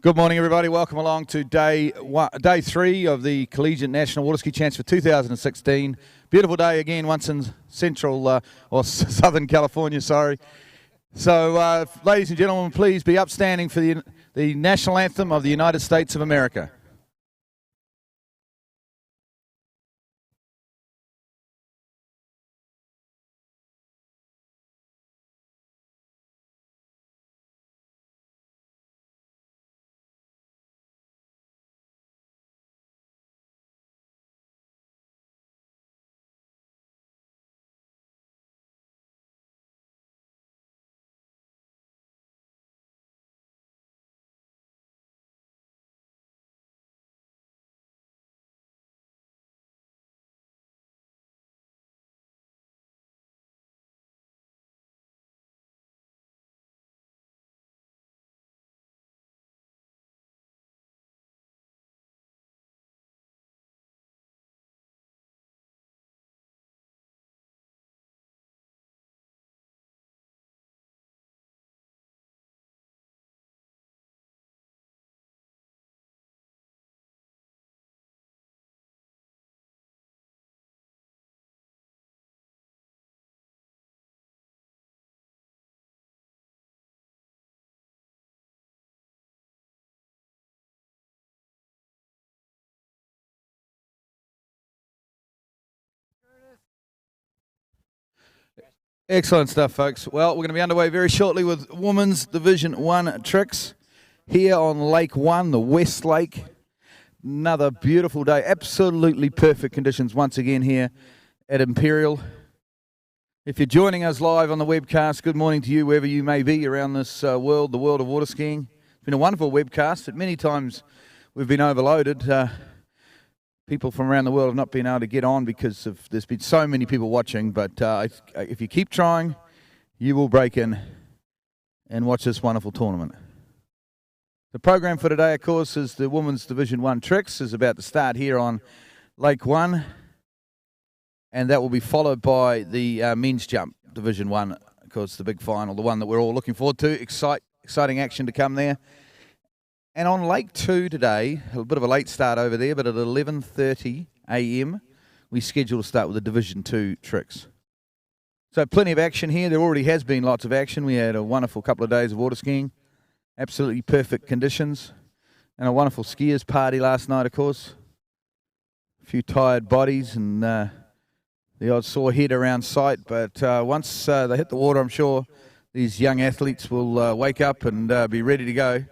Good morning, everybody. Welcome along to day 3 of the Collegiate National Water Ski Champs for 2016. Beautiful day again, once in Southern California, sorry. So, ladies and gentlemen, please be upstanding for the national anthem of the United States of America. Excellent stuff, folks. Well, we're going to be underway very shortly with Women's Division 1 tricks here on Lake 1, the West Lake. Another beautiful day. Absolutely perfect conditions once again here at Imperial. If you're joining us live on the webcast, good morning to you wherever you may be around this world, the world of water skiing. It's been a wonderful webcast. At many times we've been overloaded. People from around the world have not been able to get on because there's been so many people watching, but if you keep trying, you will break in and watch this wonderful tournament. The program for today, of course, is the Women's Division 1 Tricks, is about to start here on Lake 1, and that will be followed by the Men's Jump Division 1, of course, the big final, the one that we're all looking forward to. Exciting action to come there. And on Lake 2 today, a bit of a late start over there, but at 11:30 a.m. we schedule to start with the Division 2 tricks. So plenty of action here. There already has been lots of action. We had a wonderful couple of days of water skiing. Absolutely perfect conditions. And a wonderful skiers party last night, of course. A few tired bodies and the odd sore head around sight. But once they hit the water, I'm sure these young athletes will wake up and be ready to go.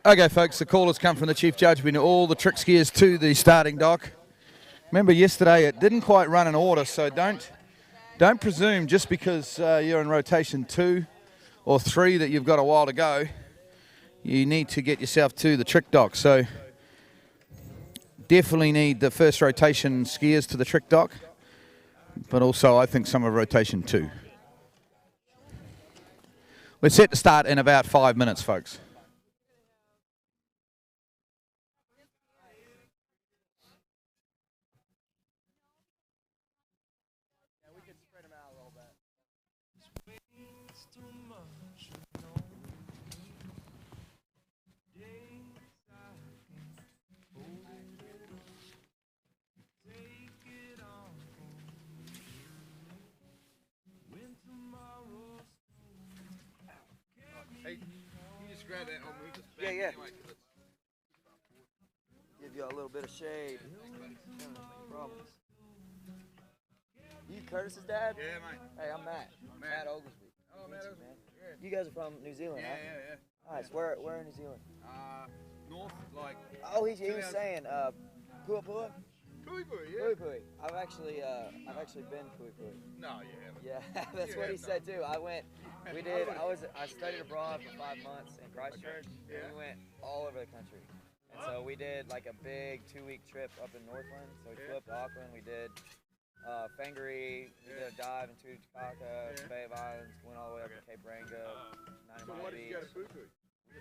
Okay, folks, the call has come from the chief judge. We know all the trick skiers to the starting dock. Remember yesterday it didn't quite run in order, so don't presume just because you're in rotation 2 or 3 that you've got a while to go. You need to get yourself to the trick dock. So definitely need the first rotation skiers to the trick dock, but also I think some of rotation 2. We're set to start in about 5 minutes, folks. Hey, can you just grab that? I'll move this back. Yeah. Give you a little bit of shade. Problems. You Curtis's dad? Yeah, mate. Hey, I'm Matt. Matt Oglesby. Oh, Matt Oglesby. Yeah. You guys are from New Zealand, huh? Yeah. Nice. Where in New Zealand? North, like. Oh, he was saying Pua Pua? Pui Pui, yeah. Pui Pui. I've actually been Pui Pui. No, you haven't. Yeah, that's what he said too. I studied abroad for 5 months in Christchurch. Okay. Yeah. And we went all over the country. And so we did like a big 2-week trip up in Northland. So we flew up to Auckland. We did Whangarei. We did a dive in Tutakaka, Bay of Islands. Went all the way up to Cape Rango, 90 So Mile why did you Beach. go to Pui Pui?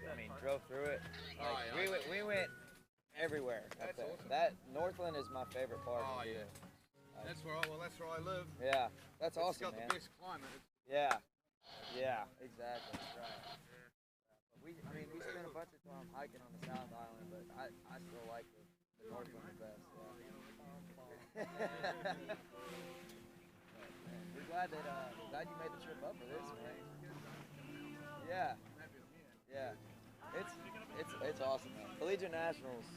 I mean, drove through it. Like, we went everywhere up there. Awesome. That Northland is my favorite part. Oh, yeah. That's where I live. Yeah, that's It's awesome, got man. the best climate. Yeah, exactly. That's right. But we spent a bunch of time hiking on the South Island, but I still like the Northland the best. Yeah. We're glad you made the trip up for this, man. Yeah. It's awesome, man. Collegiate Nationals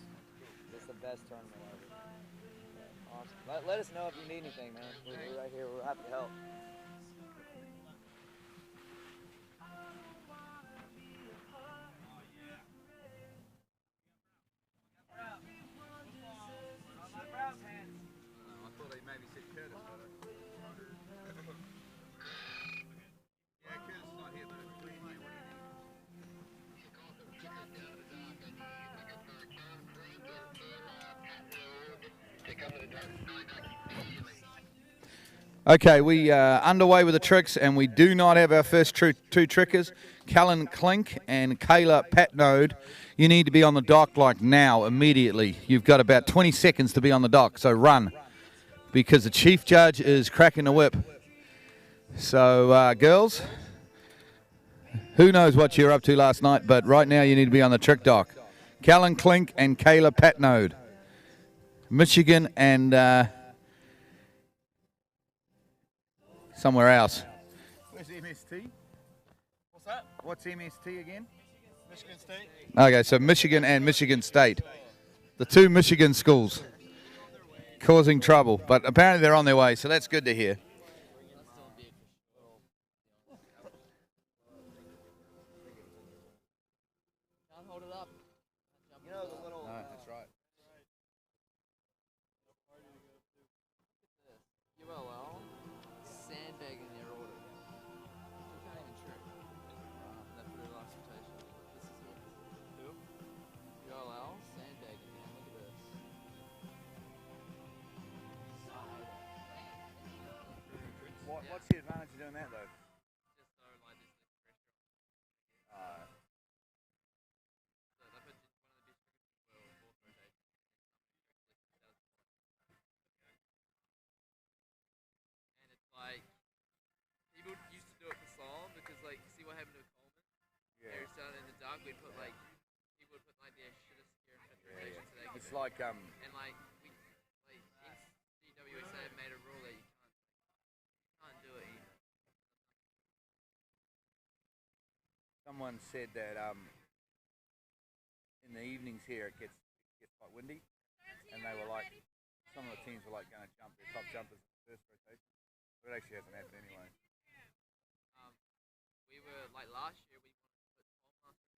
is the best tournament ever. Yeah, awesome. Let us know if you need anything, man. We're right here. We're happy to help. I thought he maybe said Curtis, but yeah, Curtis is not here, but it's clean, mate. What do you need? Okay, we are underway with the tricks, and we do not have our first two trickers, Callan Clink and Kayla Patnode. You need to be on the dock like now, immediately. You've got about 20 seconds to be on the dock, so run, because the chief judge is cracking the whip. So, girls, who knows what you were up to last night, but right now you need to be on the trick dock. Callan Clink and Kayla Patnode. Michigan and somewhere else. Where's MST? What's that? What's MST again? Michigan State. Okay, so Michigan and Michigan State. The two Michigan schools causing trouble, but apparently they're on their way, so that's good to hear. Can't hold it up. You know the little. No, that's right. ULL, sandbagging their order. They can't even trick. They put it last rotation. This is it. ULL, sandbagging, man. Look at this. What's the advantage of doing that, though? Just so like this pressure. So they put one of the best trickers in the world, fourth rotation. And it's like people used to do it for Slalom because like see what happened to Coleman? Yeah. He was down in the dark, we'd put like people would put like their shittest gear in fifth rotation so they could It's like and like we like NCWSA made a rule that you can't do it either. someone said that in the evenings here it gets quite windy, and they were like, some of the teams were like going to jump their top jumpers in the first rotation, but it actually hasn't happened anyway. We were like last year we wanted to put 12 months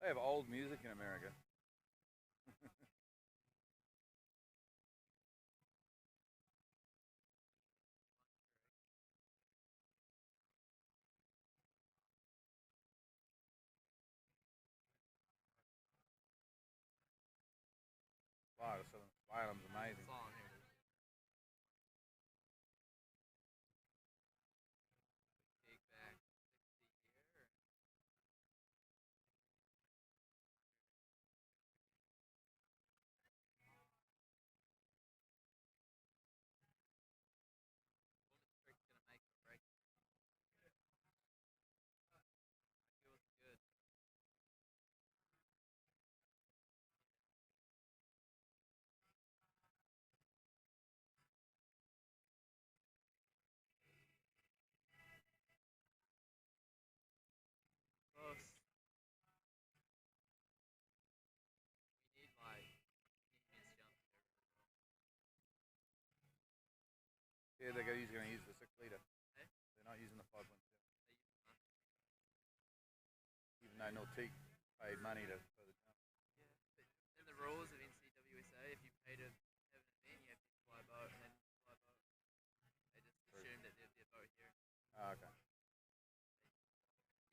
They have old music in America. Wow, Slalom's amazing. Yeah, they're going to use the 6 litre. They're not using the 5.7. Even though Nautique paid money for the jump. In the rules of NCWSA, if you pay to have an event, you have to fly a boat, and then fly a boat. They just assume that there'd be a boat here. Oh, okay.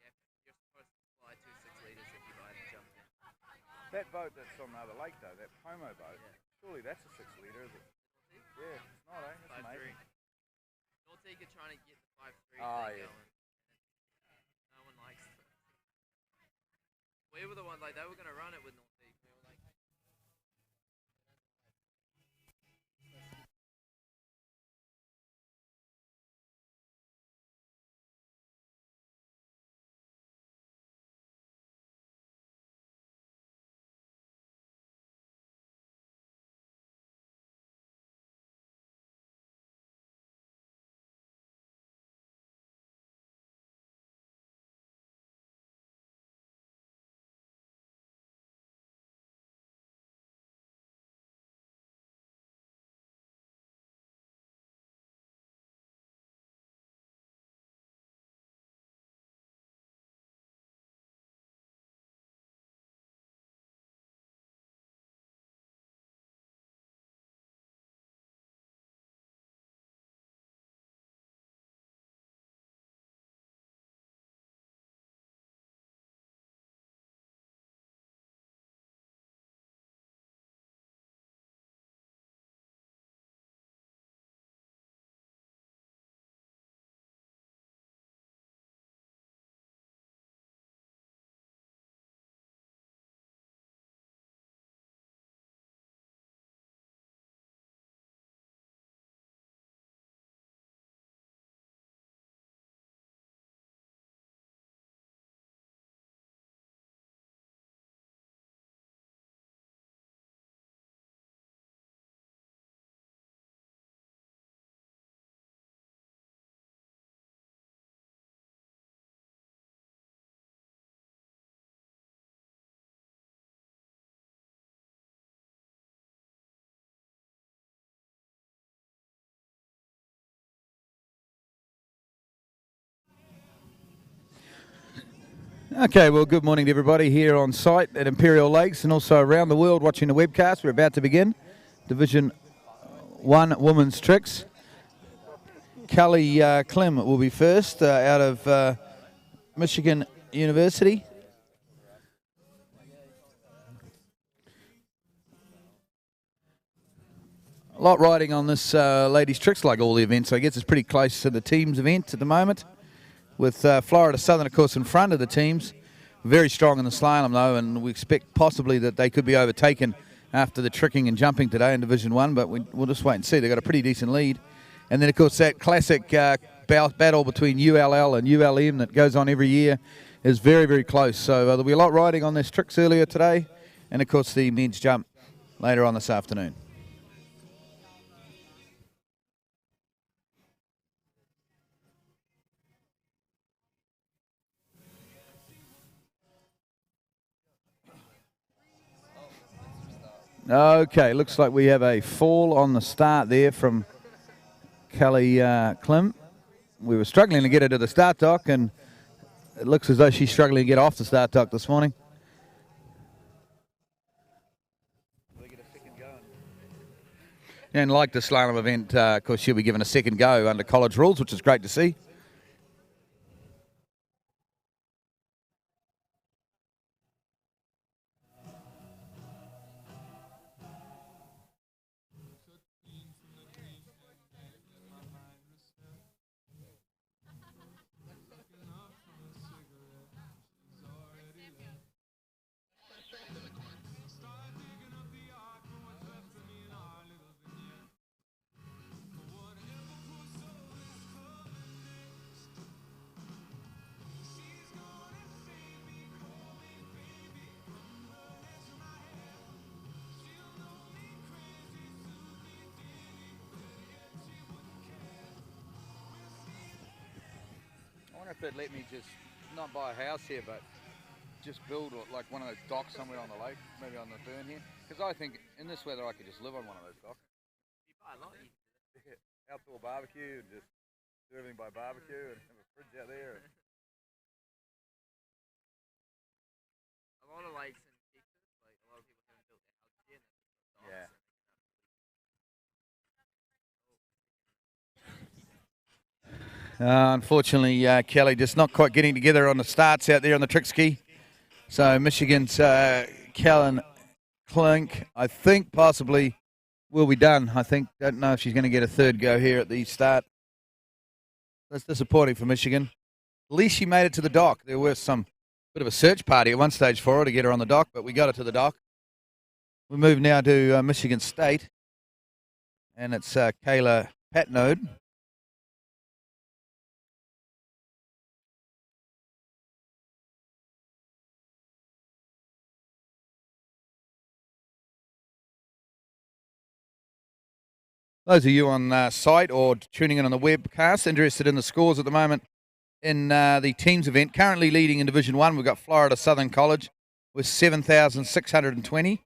Yeah, you're supposed to fly 2 6 litres if you buy the jump in. That boat that's on the other lake, though, that Pomo boat, surely that's a 6 litre, is it? Yeah, it's not, eh? That's amazing. Nautique are trying to get the 5.3 yeah. going. No one likes it. We were the ones, like, they were going to run it with Nautique. We were like, Okay, well, good morning to everybody here on site at Imperial Lakes and also around the world watching the webcast. We're about to begin Division 1 Women's Tricks. Kelly Clem will be first out of Michigan University. A lot riding on this ladies' tricks, like all the events. I guess it's pretty close to the teams event at the moment, with Florida Southern, of course, in front of the teams. Very strong in the slalom, though, and we expect possibly that they could be overtaken after the tricking and jumping today in Division 1, but we'll just wait and see. They've got a pretty decent lead. And then, of course, that classic battle between ULL and ULM that goes on every year is very, very close. So there'll be a lot riding on this tricks earlier today, and, of course, the men's jump later on this afternoon. Okay, looks like we have a fall on the start there from Kelly Clem. We were struggling to get her to the start dock, and it looks as though she's struggling to get off the start dock this morning. And like the slalom event, of course, she'll be given a second go under college rules, which is great to see. I wonder if they'd let me just not buy a house here, but just build like one of those docks somewhere on the lake, maybe on the burn here. Because I think in this weather I could just live on one of those docks. You buy a lot. Outdoor barbecue, and just do everything by barbecue, and have a fridge out there. A lot of lakes in Texas, like a lot of people haven't built their houses yet. Yeah. Unfortunately, Kelly just not quite getting together on the starts out there on the trick ski. So Michigan's Kellen Klink, I think possibly will be done. Don't know if she's going to get a third go here at the start. That's disappointing for Michigan. At least she made it to the dock. There was some bit of a search party at one stage for her to get her on the dock, but we got her to the dock. We move now to Michigan State, and it's Kayla Patnode. Those of you on site or tuning in on the webcast interested in the scores at the moment in the teams event, currently leading in Division 1, we've got Florida Southern College with 7,620.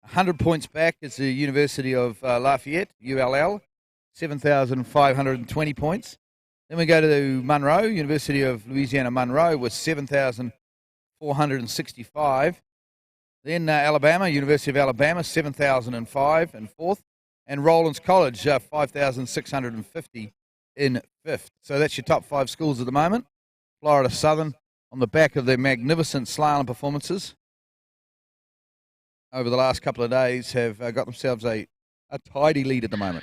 100 points back is the University of Lafayette, ULL, 7,520 points. Then we go to Monroe, University of Louisiana Monroe with 7,465. Then Alabama, University of Alabama, 7,005 in fourth. And Rollins College, 5,650 in fifth. So that's your top 5 schools at the moment. Florida Southern, on the back of their magnificent slalom performances over the last couple of days, have got themselves a tidy lead at the moment.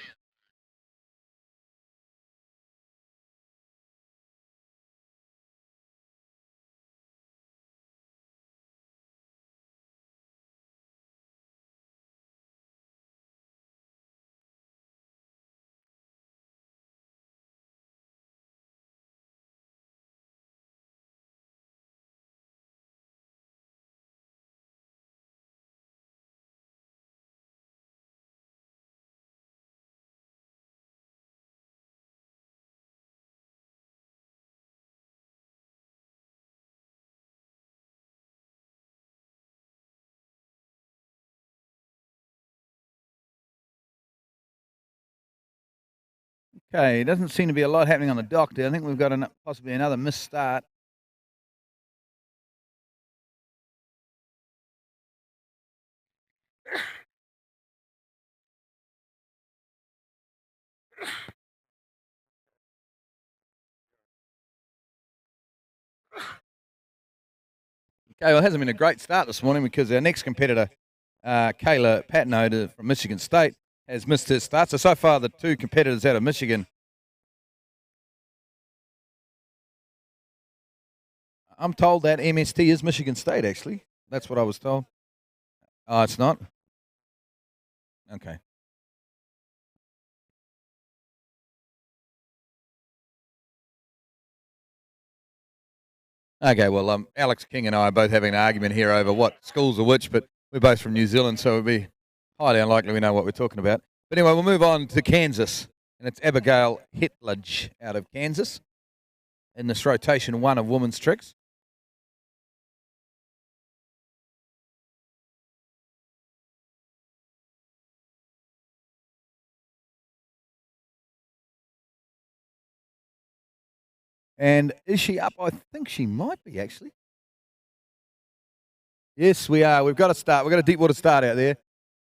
Okay, doesn't seem to be a lot happening on the dock there. I think we've got possibly another missed start. Okay, well, it hasn't been a great start this morning because our next competitor, Kayla Patnode from Michigan State, has missed his start. So far, the 2 competitors out of Michigan. I'm told that MST is Michigan State, actually. That's what I was told. Oh, it's not? Okay. Okay, well, Alex King and I are both having an argument here over what schools are which, but we're both from New Zealand, so it would be highly unlikely we know what we're talking about. But anyway, we'll move on to Kansas, and it's Abigail Hetledge out of Kansas in this rotation 1 of women's tricks. And is she up? I think she might be, actually. Yes, we are. We've got a start. We've got a deep water start out there,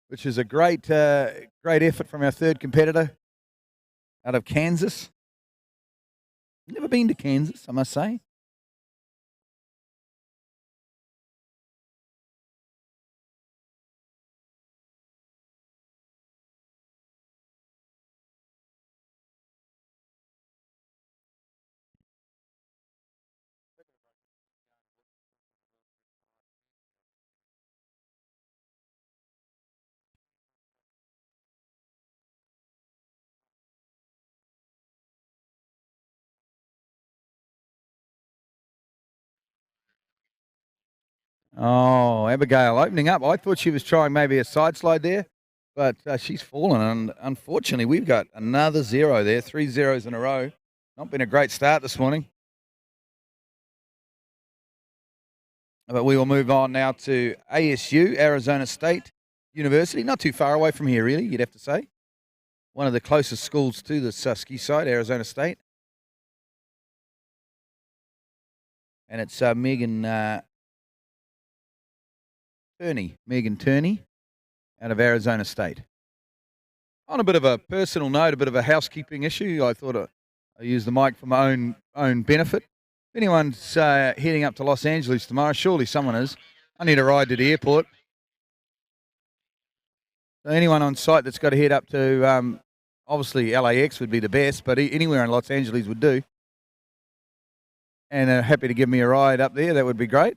which is a great Great effort from our third competitor out of Kansas. Never been to Kansas, I must say. Oh, Abigail opening up. I thought she was trying maybe a side slide there, but she's fallen. And unfortunately, we've got another 0 there, 3 zeros in a row. Not been a great start this morning. But we will move on now to ASU, Arizona State University. Not too far away from here, really, you'd have to say. One of the closest schools to the ski site, Arizona State. And it's Megan Turney out of Arizona State. On a bit of a personal note, a bit of a housekeeping issue, I thought I used the mic for my own benefit. If anyone's heading up to Los Angeles tomorrow, surely someone is. I need a ride to the airport. So anyone on site that's got to head up to, obviously LAX would be the best, but anywhere in Los Angeles would do. And happy to give me a ride up there, that would be great.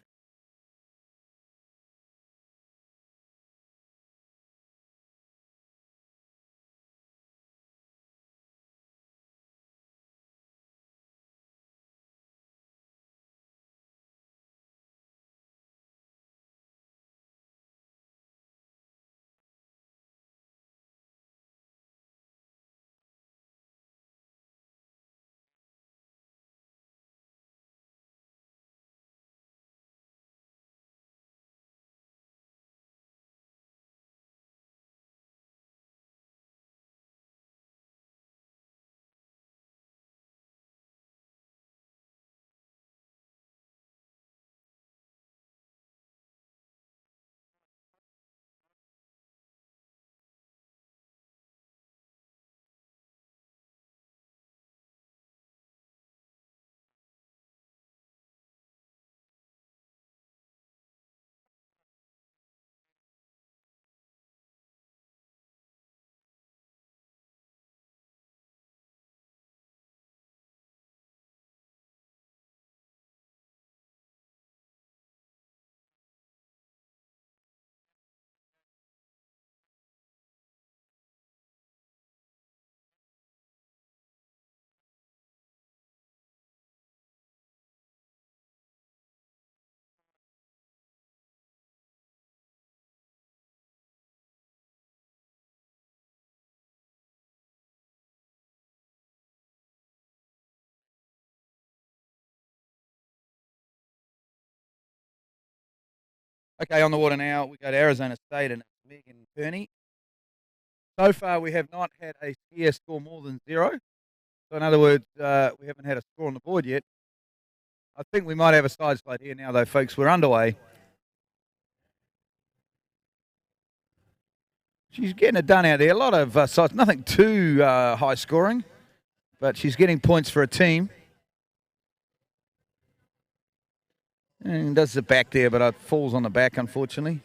Okay, on the water now, we go to Arizona State and Megan Turney. So far, we have not had a skier score more than 0. So in other words, we haven't had a score on the board yet. I think we might have a side slide here now, though, folks. We're underway. She's getting it done out there. A lot of sides, nothing too high scoring, but she's getting points for a team. And does the back there, but it falls on the back, unfortunately.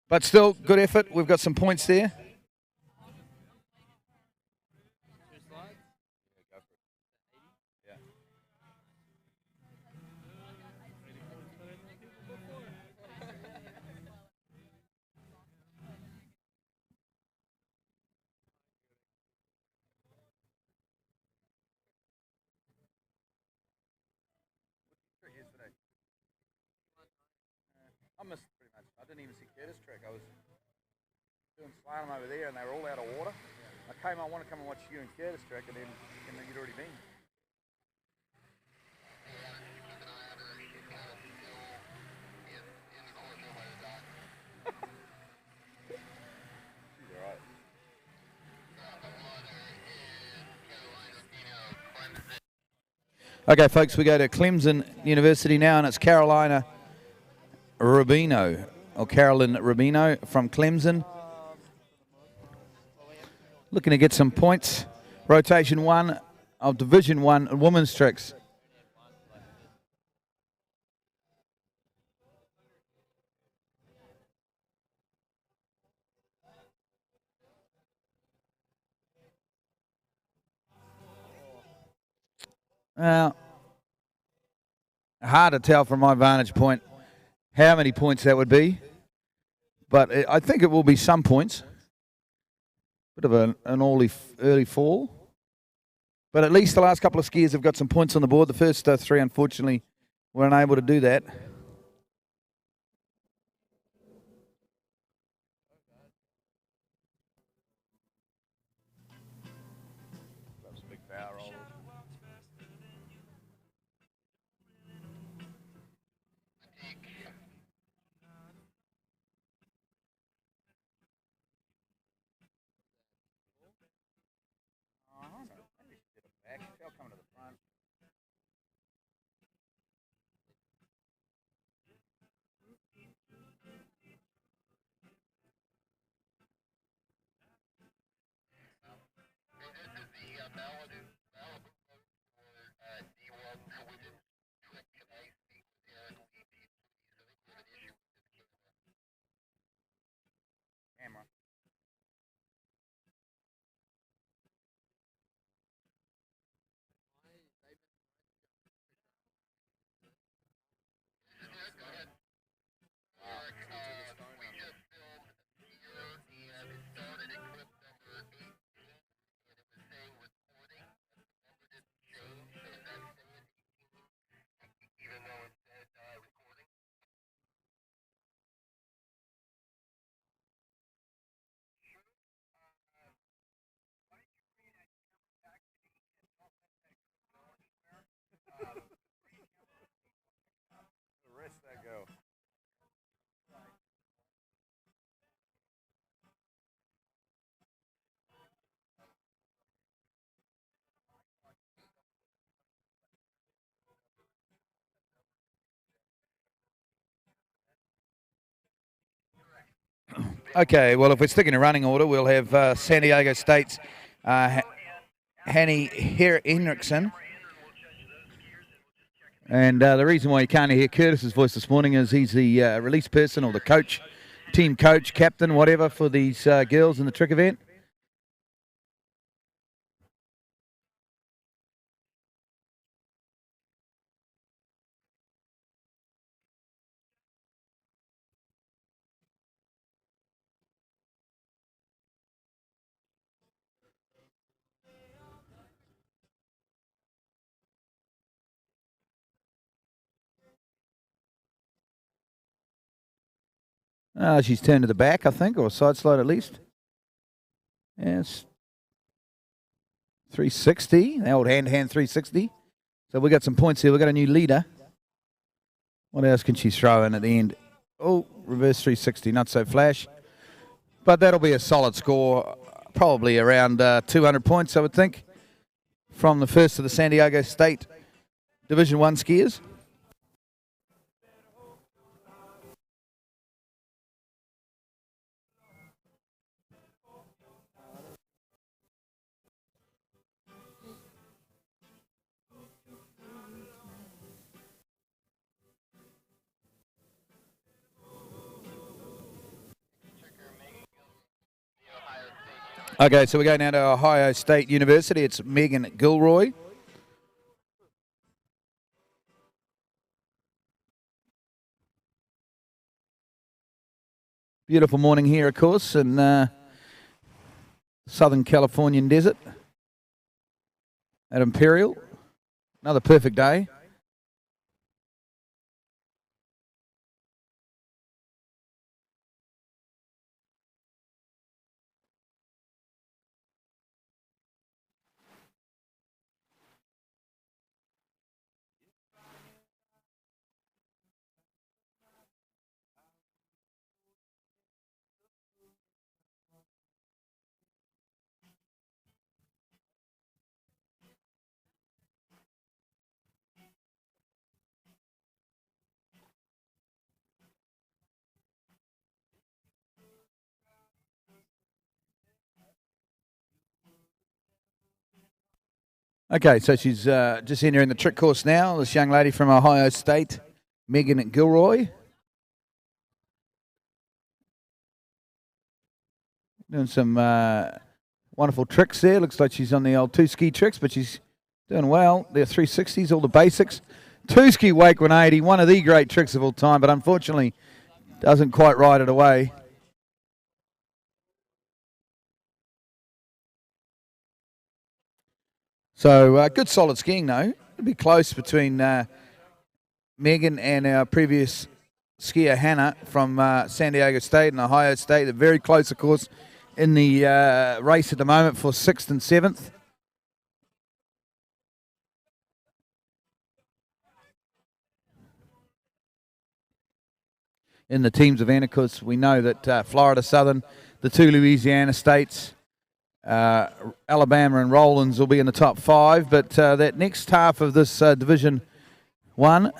But still, good effort. We've got some points there. I missed pretty much. I didn't even see Curtis trick. I was doing slalom over there, and they were all out of water. I wanted to come and watch you and Curtis trick, and then you'd already been. She's all right. Okay, folks, we go to Clemson University now, and it's Carolina Rubino, or Carolyn Rubino from Clemson. looking to get some points. Rotation 1 of Division 1 women's tricks. Now, hard to tell from my vantage point how many points that would be, but I think it will be some points. Bit of an early fall. But at least the last couple of skiers have got some points on the board. The first three, unfortunately, were unable to do that. Okay, well, if we're sticking to running order, we'll have San Diego State's Hanny Henriksen. And the reason why you can't hear Curtis's voice this morning is he's the release person or the coach, team coach, captain, whatever, for these girls in the trick event. She's turned to the back, I think, or side slide at least. Yes. 360, the old hand 360. So we got some points here. We got a new leader. What else can she throw in at the end? Oh, reverse 360, not so flash. But that'll be a solid score, probably around 200 points, I would think, from the first of the San Diego State Division 1 skiers. Okay, so we go now to Ohio State University. It's Megan Gilroy. Beautiful morning here, of course, in Southern Californian desert at Imperial. Another perfect day. Okay, so she's just entering the trick course now. This young lady from Ohio State, Megan Gilroy. Doing some wonderful tricks there. Looks like she's on the old two-ski tricks, but she's doing well. They're 360s, all the basics. Two-ski wake 180, one of the great tricks of all time, but unfortunately doesn't quite ride it away. So good solid skiing though. It'll be close between Megan and our previous skier Hannah from San Diego State and Ohio State. They're very close, of course, in the race at the moment for 6th and 7th. In the teams event, of course, we know that Florida Southern, the two Louisiana states, Alabama and Rollins will be in the top 5, but that next half of this Division 1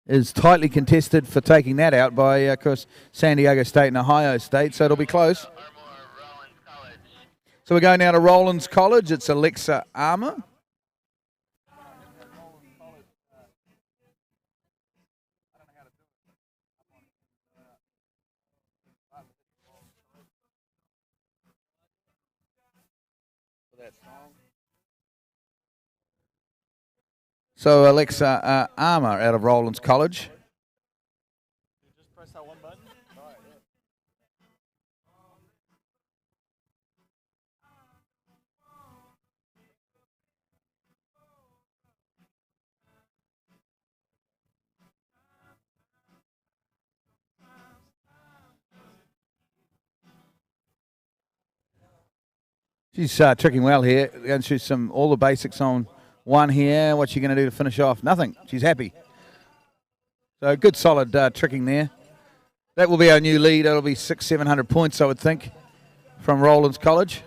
is tightly contested for taking that out by, of course, San Diego State and Ohio State, so it'll be close. So we're going now to Rollins College. It's Alexa Armour. So Alexa Armour out of Rollins College. Just press that one button. She's tricking well here. Going through all the basics on one here. What's she going to do to finish off? Nothing. She's happy. So good solid tricking there. That will be our new lead. It'll be 600-700 points, I would think, from Rollins College.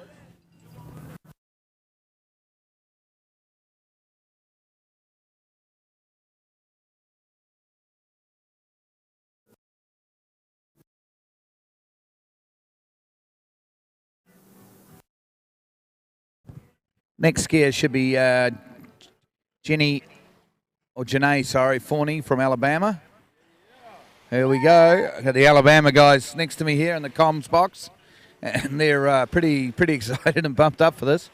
Next skier should be Janae Forney from Alabama. Here we go. I've got the Alabama guys next to me here in the comms box, and they're pretty excited and pumped up for this.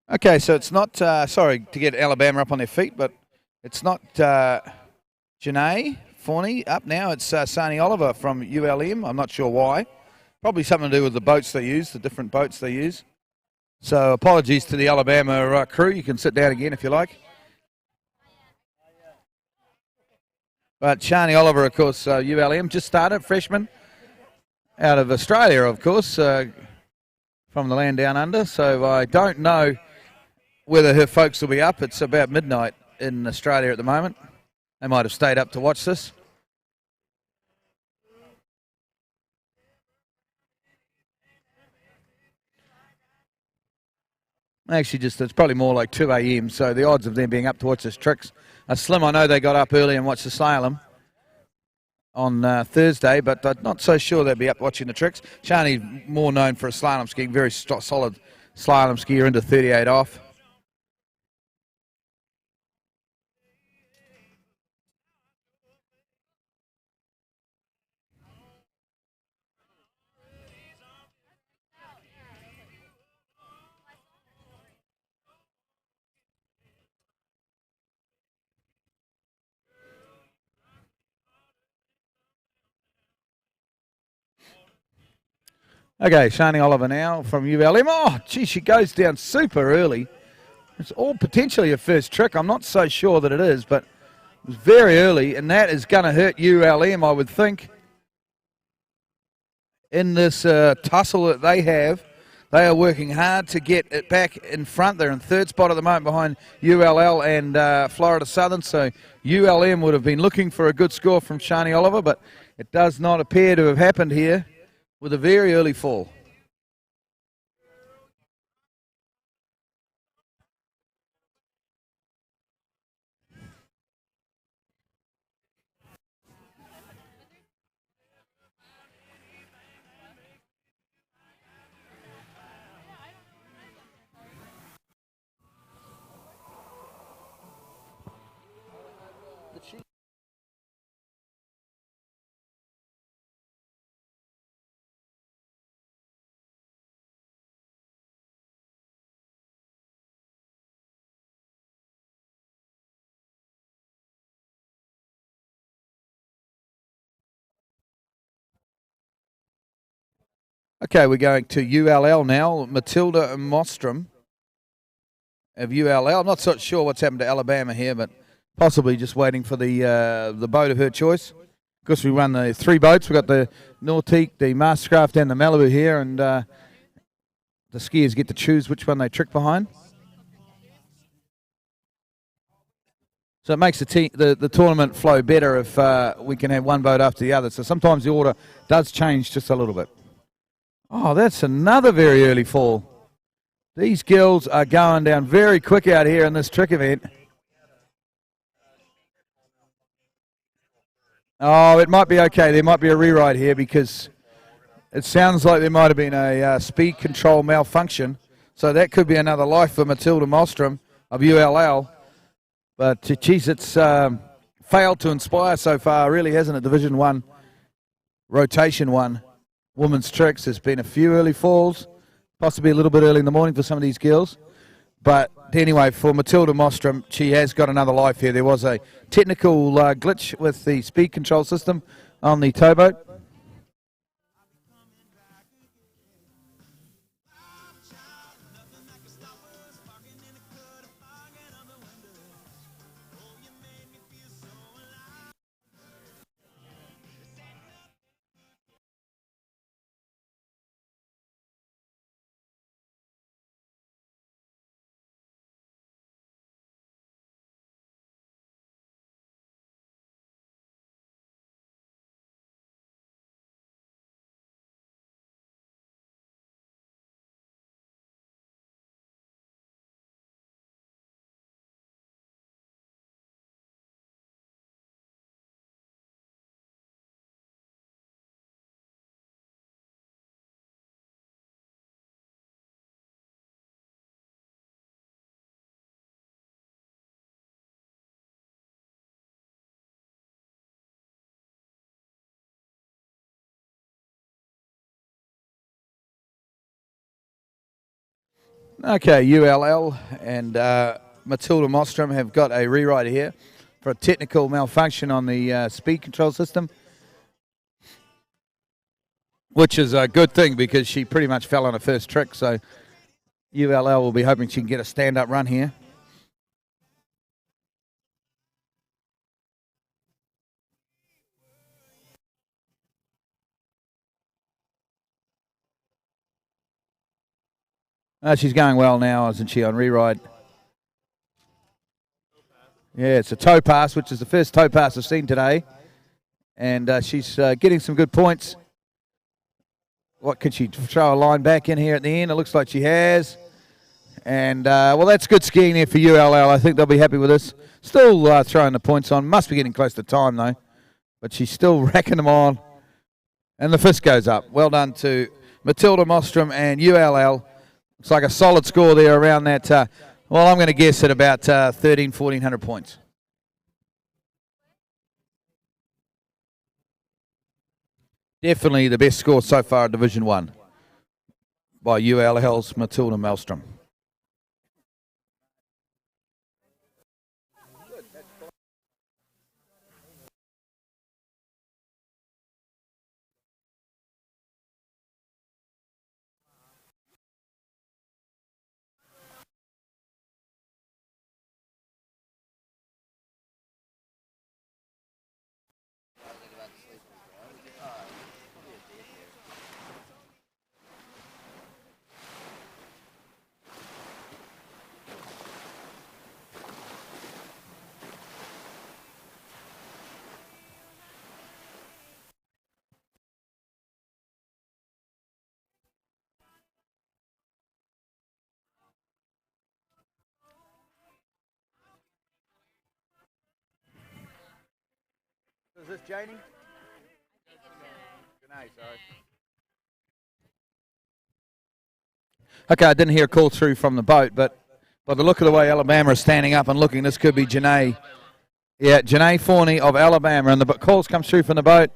Okay, so it's not, sorry to get Alabama up on their feet, but it's not Janae Forney up now. It's Sani Oliver from ULM. I'm not sure why. Probably something to do with the boats they use, the different boats they use. So apologies to the Alabama crew. You can sit down again if you like. But Shani Oliver, of course, ULM, just started, freshman, out of Australia, of course, from the land down under. So I don't know whether her folks will be up. It's about midnight in Australia at the moment. They might have stayed up to watch this. Actually, it's probably more like 2 a.m., so the odds of them being up to watch this tricks are slim. I know they got up early and watched the slalom on Thursday, but I'm not so sure they'll be up watching the tricks. Shani, more known for a slalom skiing, very solid slalom skier into 38 off. Okay, Shani Oliver now from ULM. Oh, gee, she goes down super early. It's all potentially a first trick. I'm not so sure that it is, but it was very early, and that is going to hurt ULM, I would think. in this tussle that they have. They are working hard to get it back in front. They're in third spot at the moment behind ULL and Florida Southern. So ULM would have been looking for a good score from Shani Oliver, but it does not appear to have happened here with a very early fall. Okay, we're going to ULL now. Matilda Mostrom of ULL. I'm not so sure what's happened to Alabama here, but possibly just waiting for the boat of her choice. Of course, we run the three boats. We've got the Nautique, the Mastercraft, and the Malibu here, and the skiers get to choose which one they trick behind. So it makes the tournament flow better if we can have one boat after the other. So sometimes the order does change just a little bit. Oh, that's another very early fall. These girls are going down very quick out here in this trick event. Oh, it might be okay. There might be a rewrite here because it sounds like there might have been a speed control malfunction. So that could be another life for Matilda Mostrom of ULL. But, geez, it's failed to inspire so far, really, hasn't it? Division 1, Rotation 1. Women's tricks. There's been a few early falls, possibly a little bit early in the morning for some of these girls. But anyway, for Matilda Mostrom, she has got another life here. There was a technical glitch with the speed control system on the towboat. Okay, ULL and Matilda Mostrom have got a rewrite here for a technical malfunction on the speed control system, which is a good thing because she pretty much fell on her first trick. So ULL will be hoping she can get a stand-up run here. She's going well now, isn't she, on rewrite? Yeah, it's a toe pass, which is the first toe pass I've seen today. And she's getting some good points. What, can she throw a line back in here at the end? It looks like she has. And, well, that's good skiing there for ULL. I think they'll be happy with this. Still throwing the points on. Must be getting close to time, though. But she's still racking them on. And the fist goes up. Well done to Matilda Mostrom and ULL. Looks like a solid score there around that, well, I'm going to guess at about 1,400 points. Definitely the best score so far in Division 1 by ULL's Matilda Mostrom. this Janie? Janae, sorry. Okay, I didn't hear a call through from the boat, but by the look of the way Alabama is standing up and looking, this could be Janae. Yeah, Janae Forney of Alabama, and the calls come through from the boat,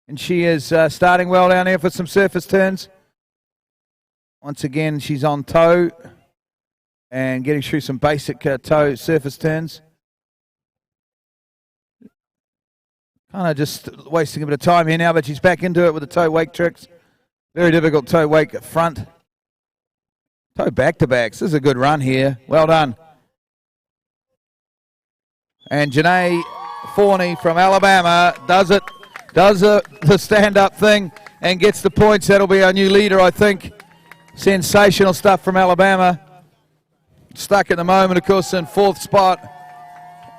and she is starting well down here for some surface turns. Once again, she's on toe and getting through some basic toe surface turns. Kind of just wasting a bit of time here now, but she's back into it with the toe wake tricks. Very difficult toe wake at front. Toe back-to-backs. This is a good run here. Well done. And Janae Forney from Alabama does the stand-up thing and gets the points. That'll be our new leader, I think. Sensational stuff from Alabama. Stuck at the moment, of course, in 4th spot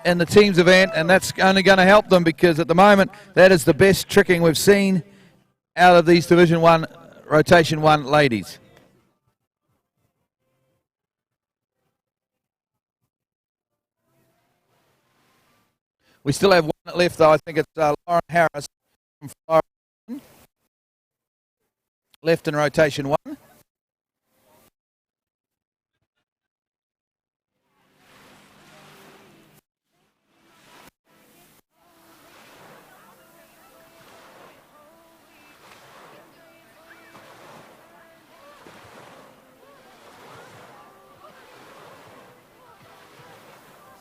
in the teams event, and that's only going to help them because at the moment that is the best tricking we've seen out of these Division 1, Rotation 1 ladies. We still have one left, though. I think it's Lauren Harris from Florida. Left in Rotation 1.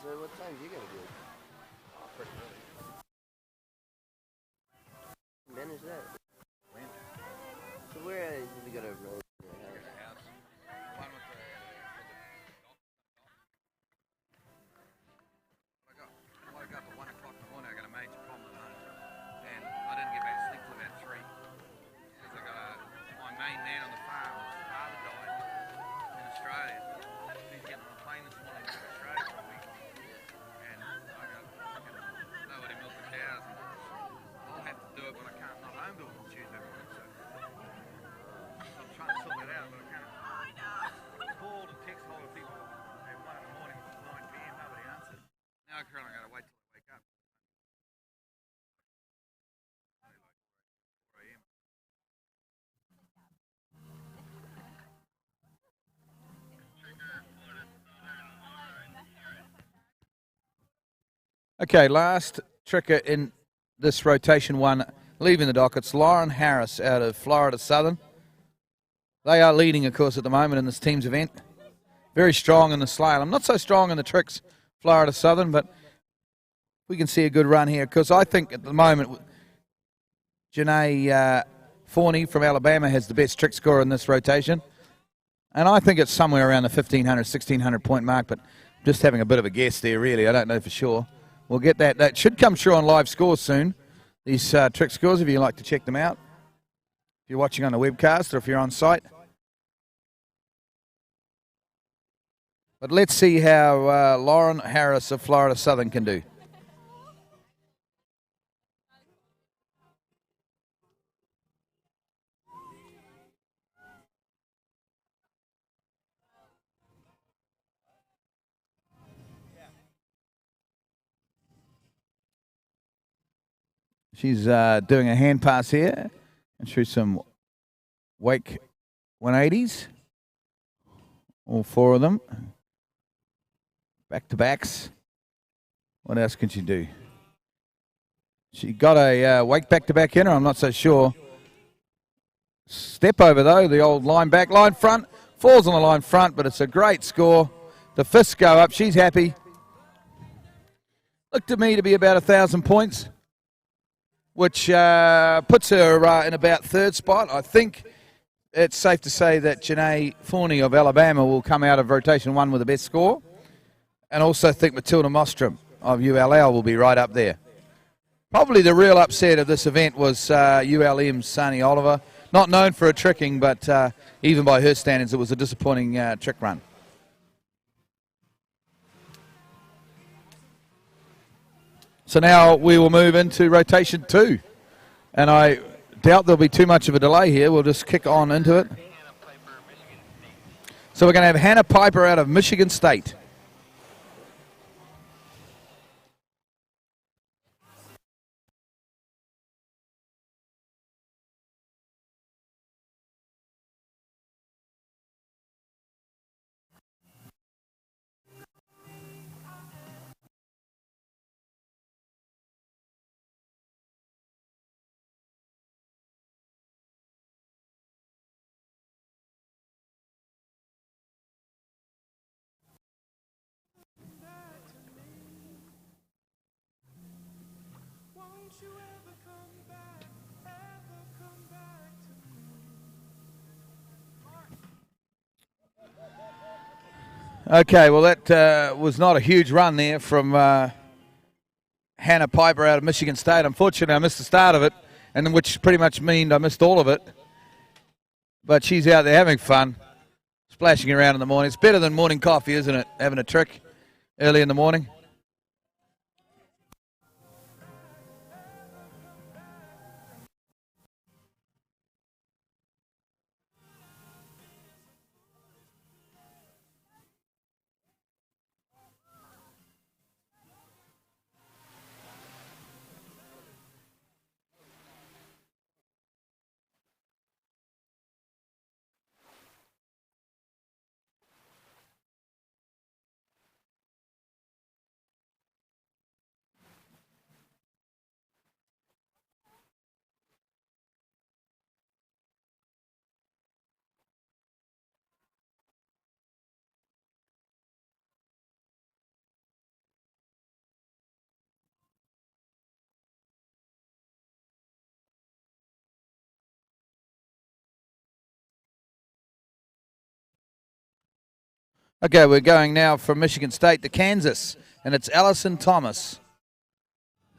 So what time do you gotta do? Pretty early. Manage that. When? So where is we gotta roll to the house? One with the I woke up at 1 o'clock in the morning. I got a major problem at home, and I didn't get back to sleep till about 3. Because I got my main man on the farm, his father died in Australia. He's getting on a plane this morning to Australia for a week. And I got nobody milk the cows. And I'll have to do it, but I can't. Not home till Tuesday morning. So I'm trying to sort that out, but I can't. Called and text hold of people at 1 in the morning, 9 p.m. Nobody answered. Now I currently got to wait till I wake up. Only like 4 a.m. Okay, last tricker in this Rotation 1, leaving the dock. It's Lauren Harris out of Florida Southern. They are leading, of course, at the moment in this team's event. Very strong in the slalom. Not so strong in the tricks, Florida Southern, but we can see a good run here. Because I think at the moment, Janae Forney from Alabama has the best trick score in this rotation. And I think it's somewhere around the 1,500, 1,600 point mark, but just having a bit of a guess there, really. I don't know for sure. We'll get that. That should come through on live scores soon, these trick scores, if you'd like to check them out. If you're watching on the webcast or if you're on site. But let's see how Lauren Harris of Florida Southern can do. She's doing a hand pass here and through some wake 180s. All 4 of them. Back-to-backs. What else can she do? She got a wake back-to-back in her, I'm not so sure. Step over, though, the old line back, line front. Falls on the line front, but it's a great score. The fists go up. She's happy. Looked to me to be about 1,000 points, which puts her in about 3rd spot. I think it's safe to say that Janae Forney of Alabama will come out of Rotation 1 with the best score. And also think Matilda Mostrom of ULL will be right up there. Probably the real upset of this event was ULM's Sani Oliver. Not known for her tricking, but even by her standards, it was a disappointing trick run. So now we will move into Rotation 2. And I doubt there'll be too much of a delay here. We'll just kick on into it. So we're going to have Hannah Piper out of Michigan State. Okay, well, that was not a huge run there from Hannah Piper out of Michigan State. Unfortunately, I missed the start of it, and which pretty much means I missed all of it. But she's out there having fun, splashing around in the morning. It's better than morning coffee, isn't it? Having a trick early in the morning. Okay, we're going now from Michigan State to Kansas, and it's Allison Thomas.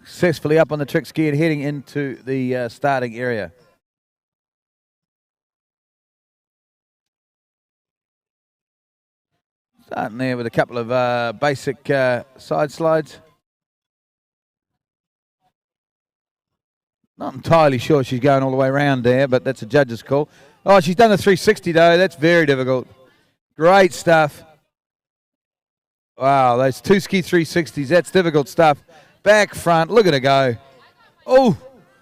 Successfully up on the trick ski and heading into the starting area. Starting there with a couple of basic side slides. Not entirely sure she's going all the way around there, but that's a judge's call. Oh, she's done the 360 though. That's very difficult. Great stuff. Wow, those two ski 360s, that's difficult stuff. Back, front, look at her go. Oh,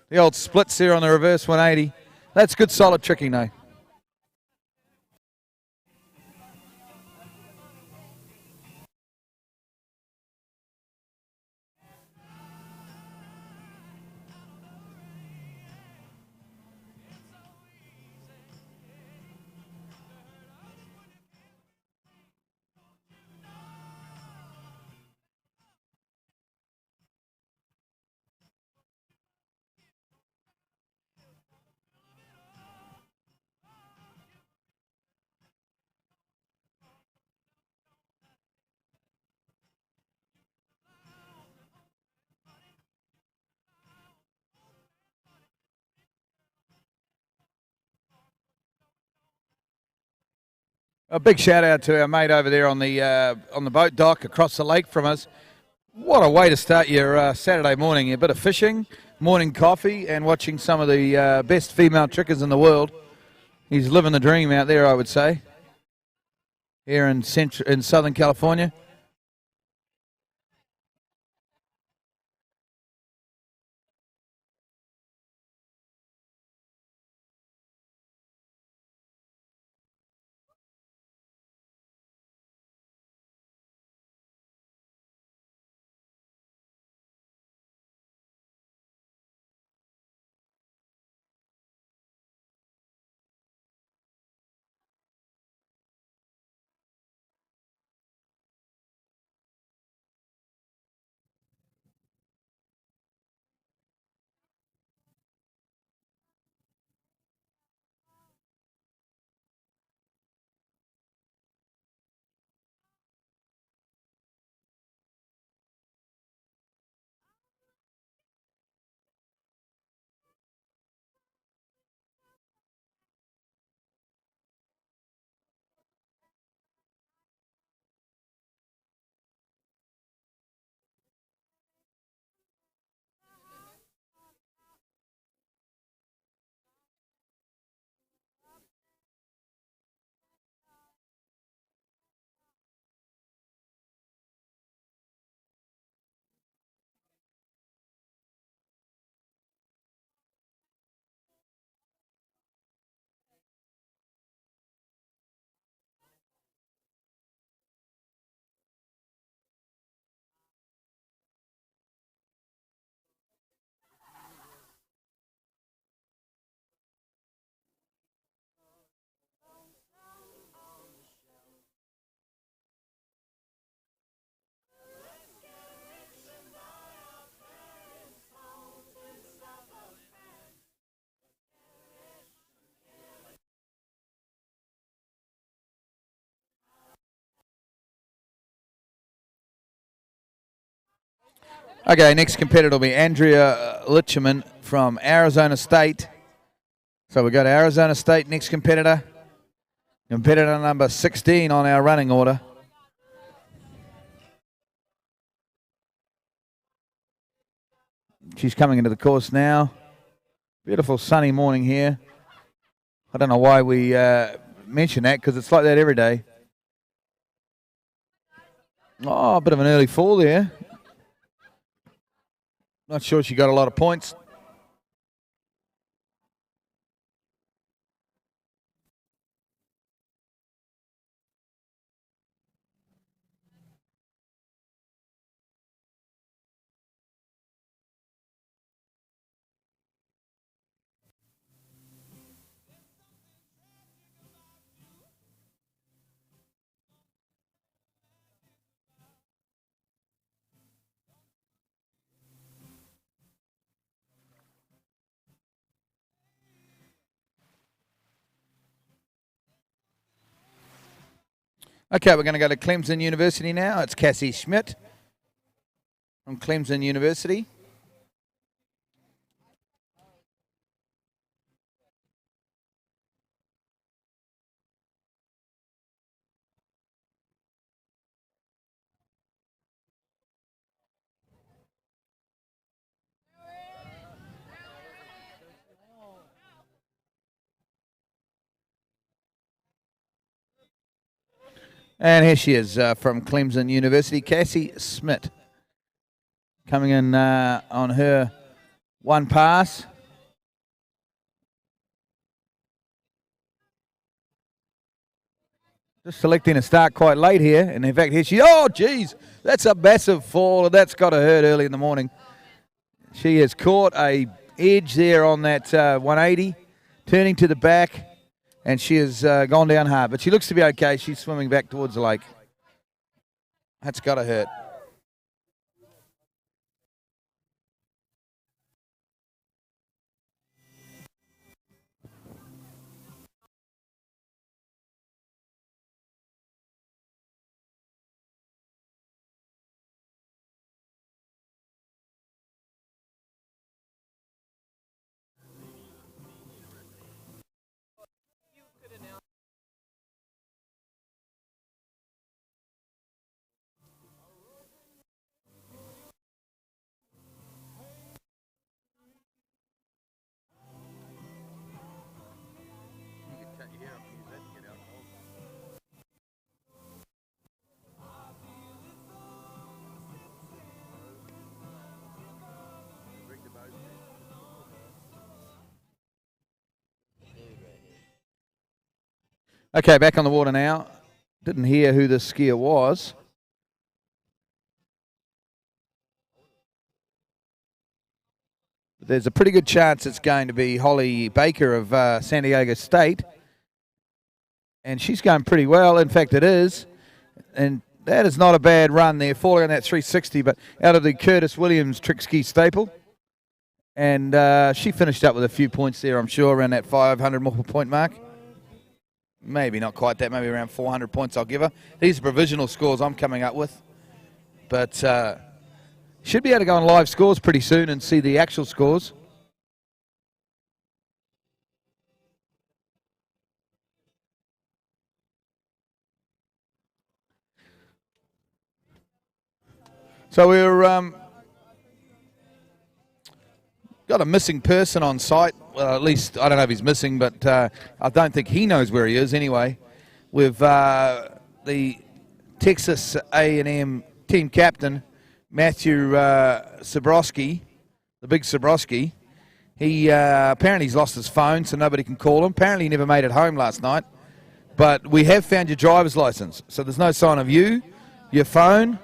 the old splits there on the reverse 180. That's good solid tricking though. A big shout out to our mate over there on the boat dock across the lake from us. What a way to start your Saturday morning. A bit of fishing, morning coffee, and watching some of the best female trickers in the world. He's living the dream out there, I would say, here in Southern California. Okay, next competitor will be Andrea Litchman from Arizona State. So we go to Arizona State, next competitor. Competitor number 16 on our running order. She's coming into the course now. Beautiful sunny morning here. I don't know why we mention that, because it's like that every day. Oh, a bit of an early fall there. Not sure she got a lot of points. Okay, we're going to go to Clemson University now. It's Cassie Schmidt from Clemson University. And here she is from Clemson University, Cassie Schmidt, coming in on her one pass. Just selecting a start quite late here. And in fact, here she, oh, geez, that's a massive fall. That's got to hurt early in the morning. She has caught a edge there on that 180, turning to the back. And she has gone down hard. But she looks to be okay. She's swimming back towards the lake. That's got to hurt. Okay, back on the water now. Didn't hear who the skier was. But there's a pretty good chance it's going to be Holly Baker of San Diego State. And she's going pretty well. In fact, it is. And that is not a bad run there, falling on that 360, but out of the Curtis Williams trick ski staple. And she finished up with a few points there, I'm sure, around that 500 point mark. Maybe not quite that, maybe around 400 points I'll give her. These are provisional scores I'm coming up with. But should be able to go on live scores pretty soon and see the actual scores. So we're got a missing person on site. Well, at least I don't know if he's missing, but I don't think he knows where he is anyway. With the Texas A&M team captain, Matthew Sabrowski, the big Sabrowski. He apparently he's lost his phone, so nobody can call him. Apparently he never made it home last night. But we have found your driver's license, so there's no sign of you, your phone,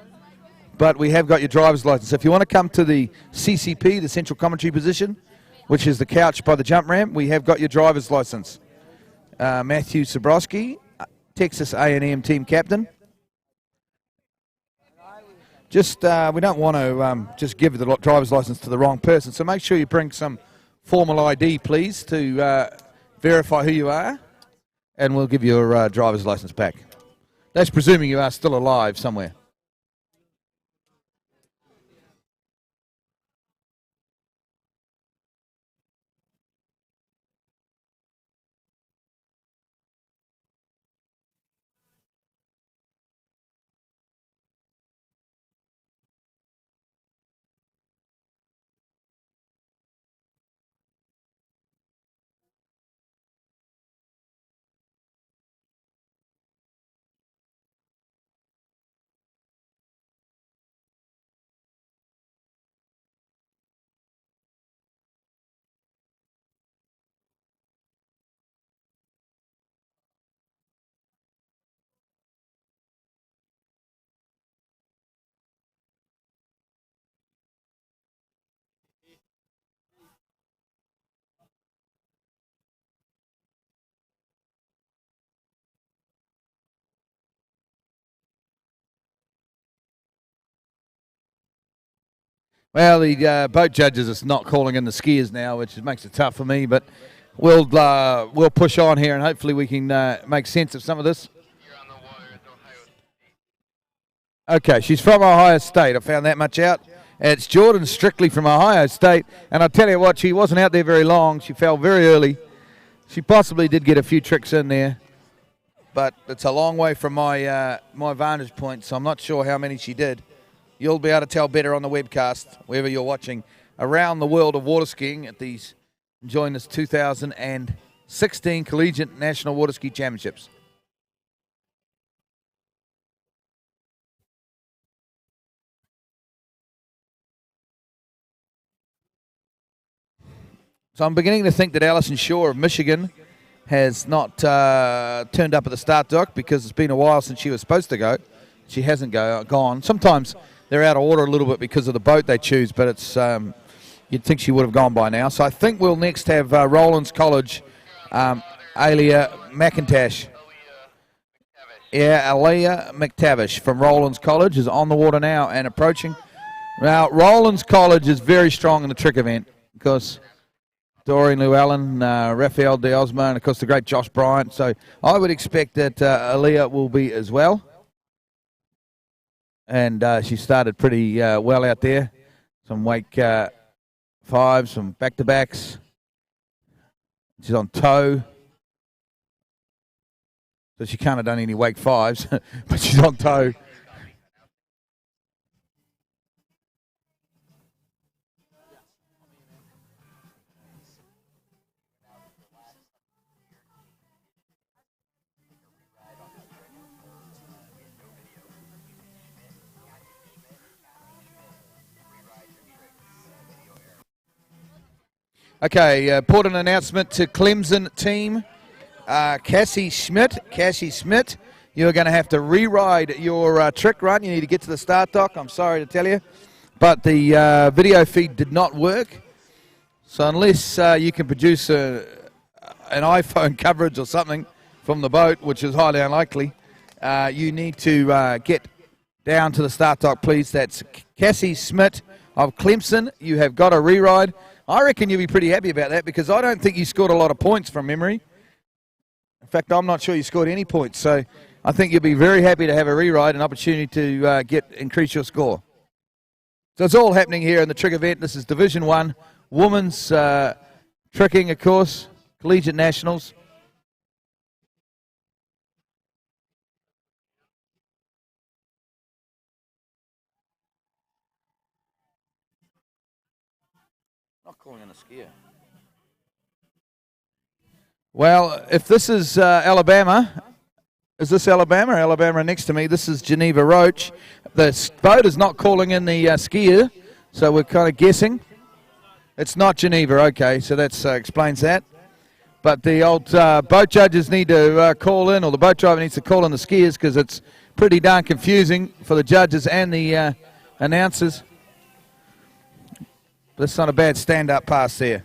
but we have got your driver's license. If you want to come to the CCP, the central commentary position, which is the couch by the jump ramp, we have got your driver's license. Matthew Sabrowski, Texas A&M team captain. Just we don't want to just give the driver's license to the wrong person, so make sure you bring some formal ID, please, to verify who you are, and we'll give you your driver's license back. That's presuming you are still alive somewhere. Well, the boat judges is not calling in the skiers now, which makes it tough for me. But we'll push on here, and hopefully we can make sense of some of this. Okay, she's from Ohio State. I found that much out. It's Jordan Strictly from Ohio State, and I'll tell you what, she wasn't out there very long. She fell very early. She possibly did get a few tricks in there, but it's a long way from my my vantage point, so I'm not sure how many she did. You'll be able to tell better on the webcast, wherever you're watching, around the world of water skiing at these, enjoying this 2016 Collegiate National Water Ski Championships. So I'm beginning to think that Alison Shaw of Michigan has not turned up at the start dock because it's been a while since she was supposed to go. She hasn't gone. Sometimes they're out of order a little bit because of the boat they choose, but it's you'd think she would have gone by now. So I think we'll next have Rollins College, Alia McIntosh. Yeah, Alia McTavish from Rollins College is on the water now and approaching. Now, Rollins College is very strong in the trick event because Doreen Llewellyn, Raphael De Osma, and of course the great Josh Bryant. So I would expect that Aaliyah will be as well. And she started pretty well out there. Some wake fives, some back-to-backs. She's on toe. So she can't have done any wake fives, but she's on toe. Okay, important announcement to Clemson team. Cassie Schmidt, you're going to have to re-ride your trick run. You need to get to the start dock. I'm sorry to tell you. But the video feed did not work. So unless you can produce an iPhone coverage or something from the boat, which is highly unlikely, you need to get down to the start dock, please. That's Cassie Schmidt of Clemson. You have got a re-ride. I reckon you'll be pretty happy about that because I don't think you scored a lot of points from memory. In fact, I'm not sure you scored any points. So I think you'll be very happy to have a re-ride, an opportunity to increase your score. So it's all happening here in the trick event. This is Division 1, women's tricking, of course, Collegiate Nationals. Not calling in a skier. Well, if this is Alabama, is this Alabama? Alabama next to me. This is Geneva Roach. The boat is not calling in the skier, so we're kind of guessing. It's not Geneva, okay, so that explains that. But the old boat judges need to call in, or the boat driver needs to call in the skiers because it's pretty darn confusing for the judges and the announcers. That's not a bad stand-up pass there.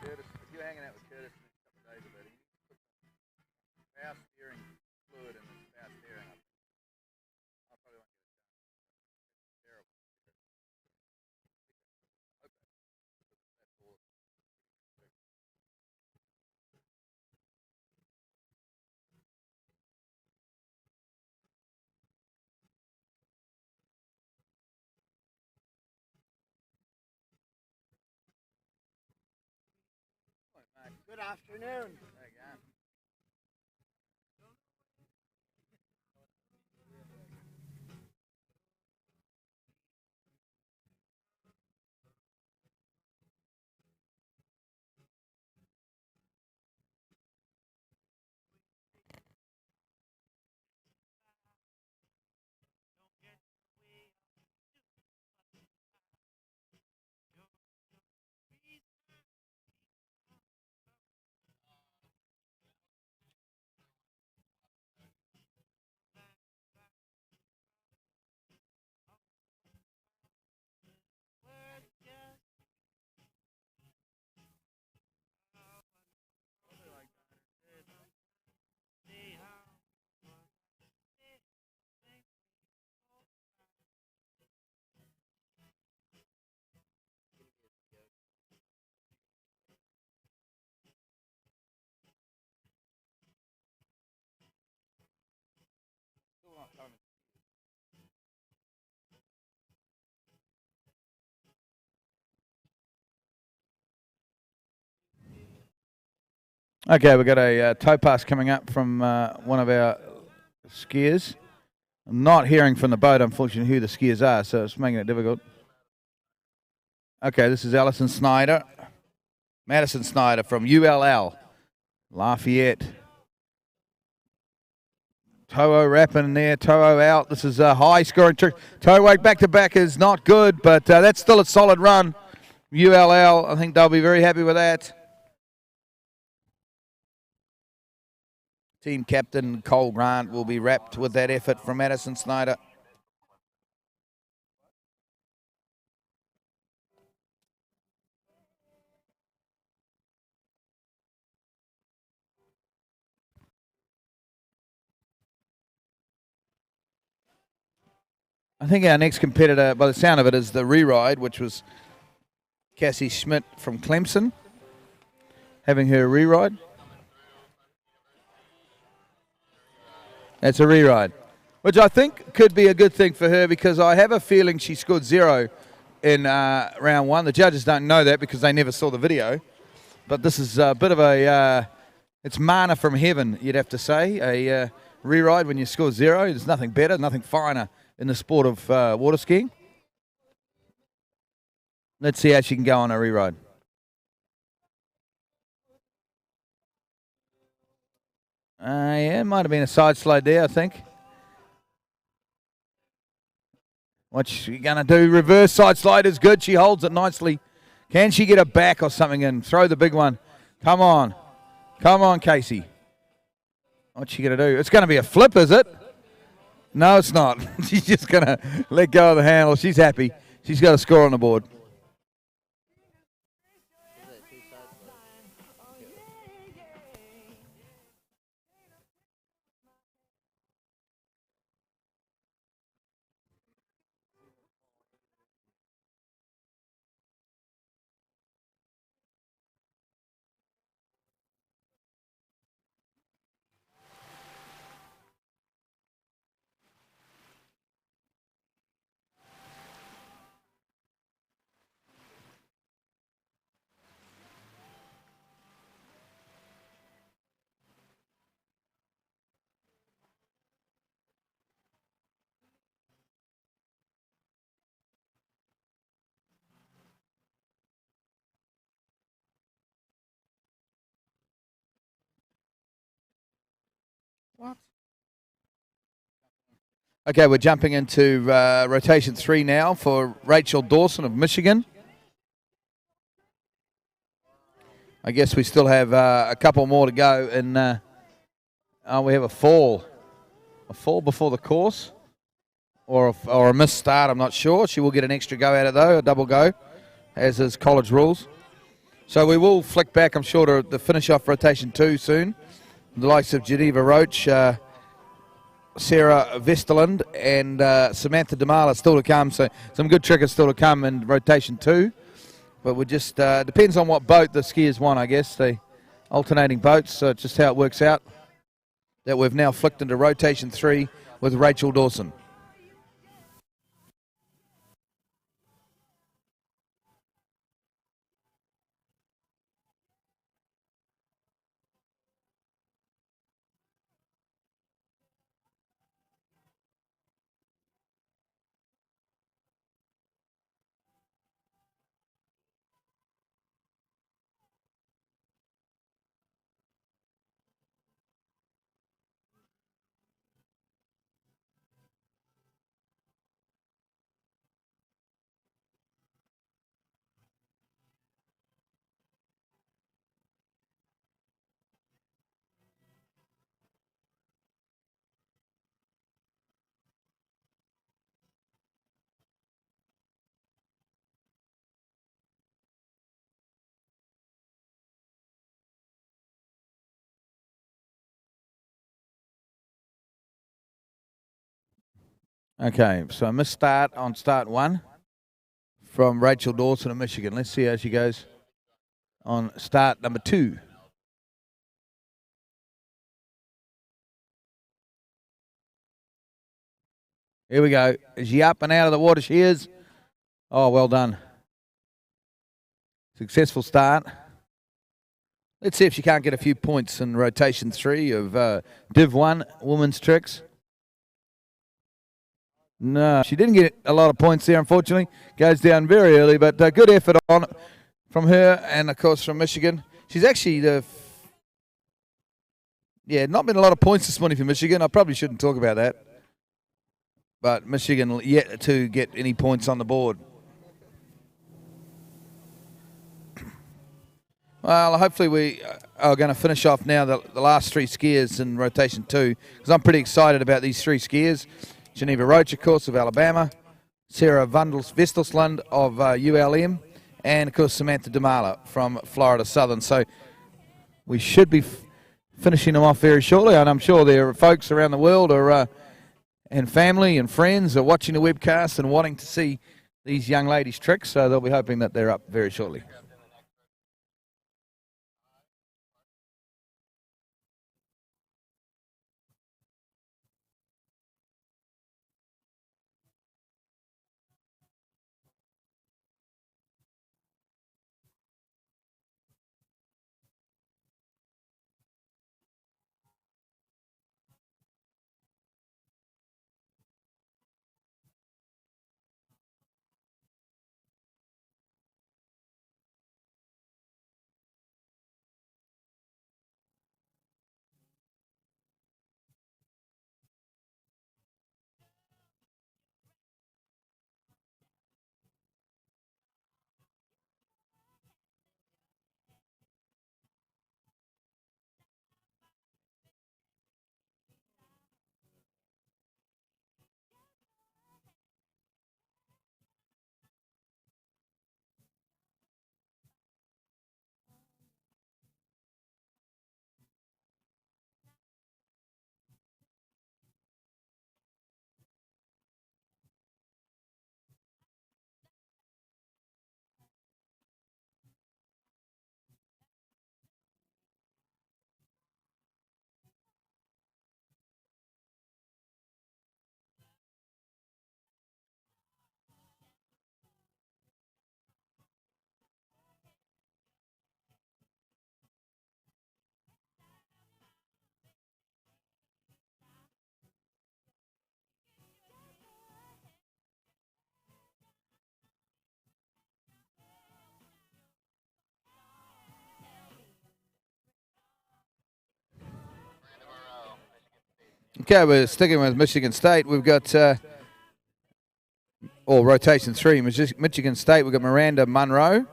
Curtis, if you're hanging out with Curtis in a couple of days about it, you need to put some power steering fluid in the power steering. I probably won't get it done. It's terrible. I hope that's all. Good afternoon. Okay, we've got a tow pass coming up from one of our skiers. I'm not hearing from the boat, unfortunately, who the skiers are, so it's making it difficult. Okay, this is Alison Snyder. Madison Snyder from ULL, Lafayette. Toho wrapping in there, Toho out. This is a high scoring trick. Toe wake back to back is not good, but that's still a solid run. ULL, I think they'll be very happy with that. Team captain Cole Grant will be wrapped with that effort from Madison Snyder. I think our next competitor, by the sound of it, is the re-ride, which was Cassie Schmidt from Clemson, having her re-ride. That's a re-ride, which I think could be a good thing for her because I have a feeling she scored 0 in round 1. The judges don't know that because they never saw the video. But this is a bit of a, it's manna from heaven, you'd have to say. A re-ride when you score 0. There's nothing better, nothing finer in the sport of water skiing. Let's see how she can go on a re-ride. Yeah, it might have been a side slide there, I think. What's she going to do? Reverse side slide is good. She holds it nicely. Can she get a back or something and throw the big one? Come on. Come on, Casey. What's she going to do? It's going to be a flip, is it? No, it's not. She's just going to let go of the handle. She's happy. She's got a score on the board. What? Okay, we're jumping into rotation 3 now for Rachel Dawson of Michigan. I guess we still have a couple more to go, and we have a fall before the course, or a missed start. I'm not sure. She will get an extra go out of though, a double go, as is college rules. So we will flick back, I'm sure, to finish off rotation 2 soon. The likes of Geneva Roach, Sarah Vesterland, and Samantha DeMala still to come. So some good trickers still to come in rotation 2. But we just depends on what boat the skiers want, I guess. The alternating boats, so just how it works out. That we've now flicked into rotation 3 with Rachel Dawson. Okay, so a missed start on start 1 from Rachel Dawson of Michigan. Let's see how she goes on start number 2. Here we go. Is she up and out of the water? She is. Oh, well done. Successful start. Let's see if she can't get a few points in rotation 3 of Div 1 women's tricks. No, she didn't get a lot of points there, unfortunately. Goes down very early, but good effort on from her and, of course, from Michigan. She's actually not been a lot of points this morning for Michigan. I probably shouldn't talk about that. But Michigan yet to get any points on the board. Well, hopefully we are going to finish off now the last 3 skiers in rotation 2, because I'm pretty excited about these 3 skiers. Geneva Roach, of course, of Alabama, Sarah Vestelslund of ULM, and, of course, Samantha Damala from Florida Southern. So we should be finishing them off very shortly, and I'm sure there are folks around the world and family and friends are watching the webcast and wanting to see these young ladies' tricks, so they'll be hoping that they're up very shortly. Okay, we're sticking with Michigan State. We've got, rotation 3, Michigan State. We've got Miranda Monroe.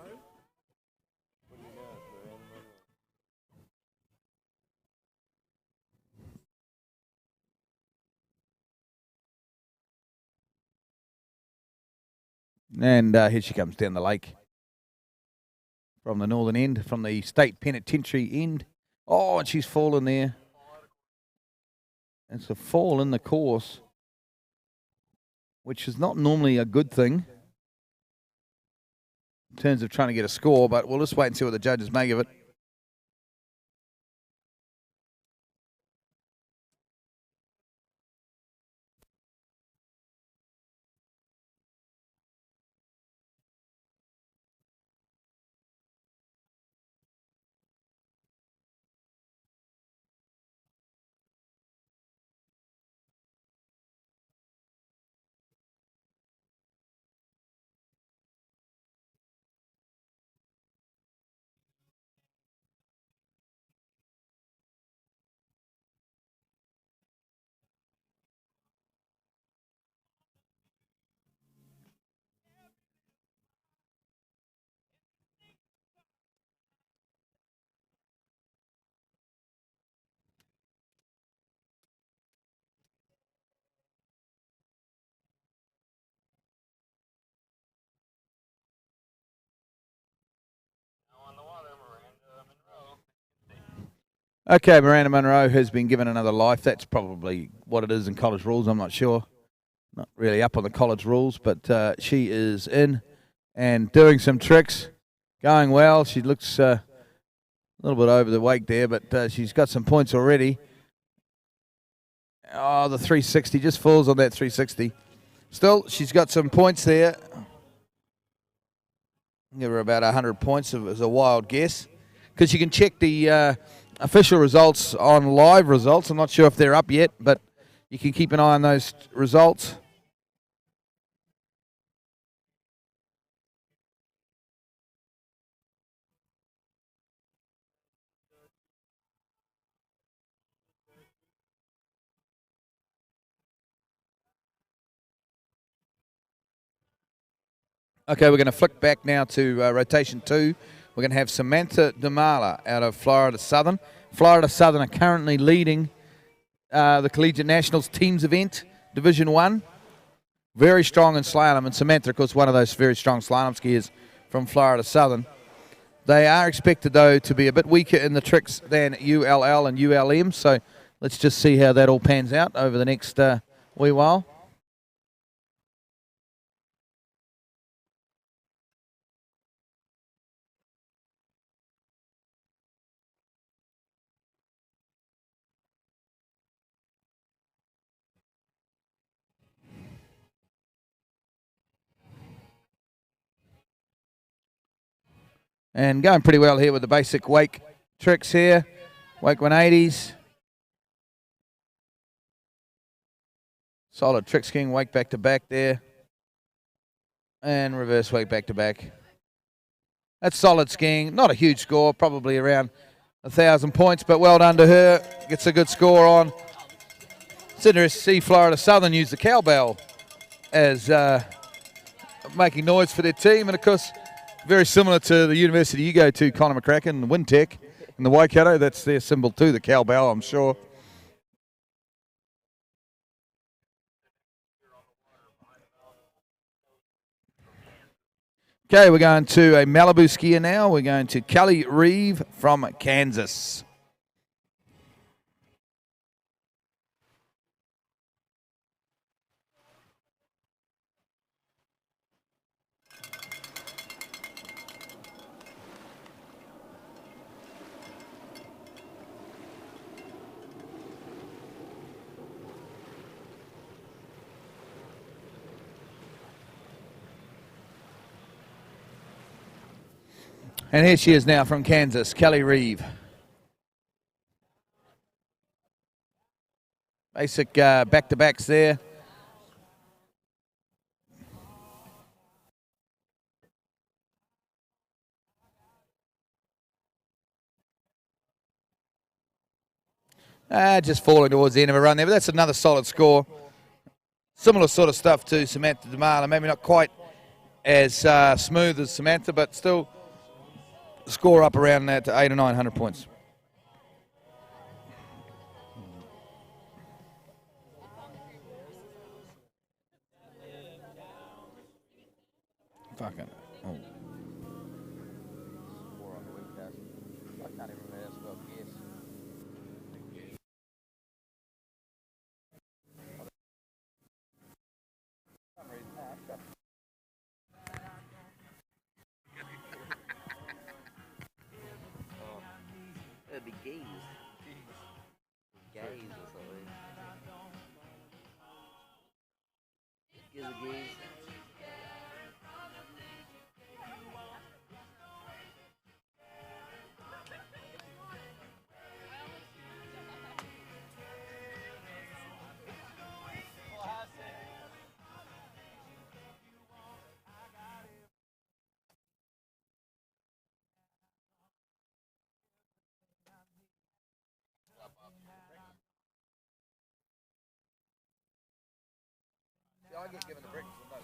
And here she comes down the lake from the northern end, from the state penitentiary end. Oh, and she's fallen there. It's a fall in the course, which is not normally a good thing in terms of trying to get a score, but we'll just wait and see what the judges make of it. Okay, Miranda Monroe has been given another life. That's probably what it is in college rules. I'm not sure. Not really up on the college rules, but she is in and doing some tricks, going well. She looks a little bit over the wake there, but she's got some points already. Oh, the 360 just falls on that 360. Still, she's got some points there. Give her about 100 points as a wild guess, because you can check the official results on live results. I'm not sure if they're up yet, but you can keep an eye on those results. Okay, we're going to flick back now to rotation 2. We're going to have Samantha Damala out of Florida Southern. Florida Southern are currently leading the Collegiate Nationals teams event, Division 1. Very strong in slalom, and Samantha, of course, one of those very strong slalom skiers from Florida Southern. They are expected, though, to be a bit weaker in the tricks than ULL and ULM, so let's just see how that all pans out over the next wee while. And going pretty well here with the basic wake tricks here. Wake 180s. Solid trick skiing, wake back to back there. And reverse wake back to back. That's solid skiing. Not a huge score, probably around 1,000 points, but well done to her. Gets a good score on. It's interesting to see Florida Southern use the cowbell as making noise for their team. And, of course, very similar to the university you go to, Conor McCracken, Wintec, and the Waikato. That's their symbol too, the cowbell, I'm sure. Okay, we're going to a Malibu skier now. We're going to Kelly Reeve from Kansas. And here she is now from Kansas, Kelly Reeve. Basic back-to-backs there. Just falling towards the end of a run there, but that's another solid score. Similar sort of stuff to Samantha Damala, maybe not quite as smooth as Samantha, but still score up around that to 800 or 900 points. Fucking. Oh. I can't even remember that spell. Yes. It'd be gaze. Gaze or something. Give a gaze. I get given the breakfast with no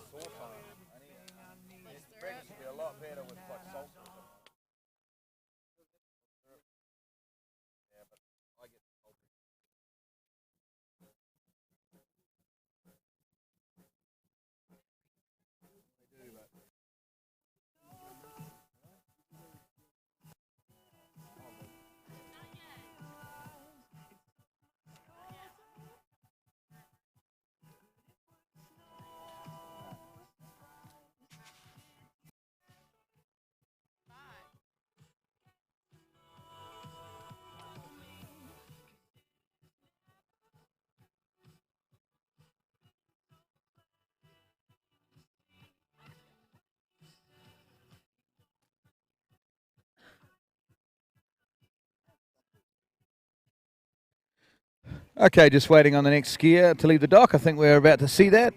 Okay, just waiting on the next skier to leave the dock. I think we're about to see that.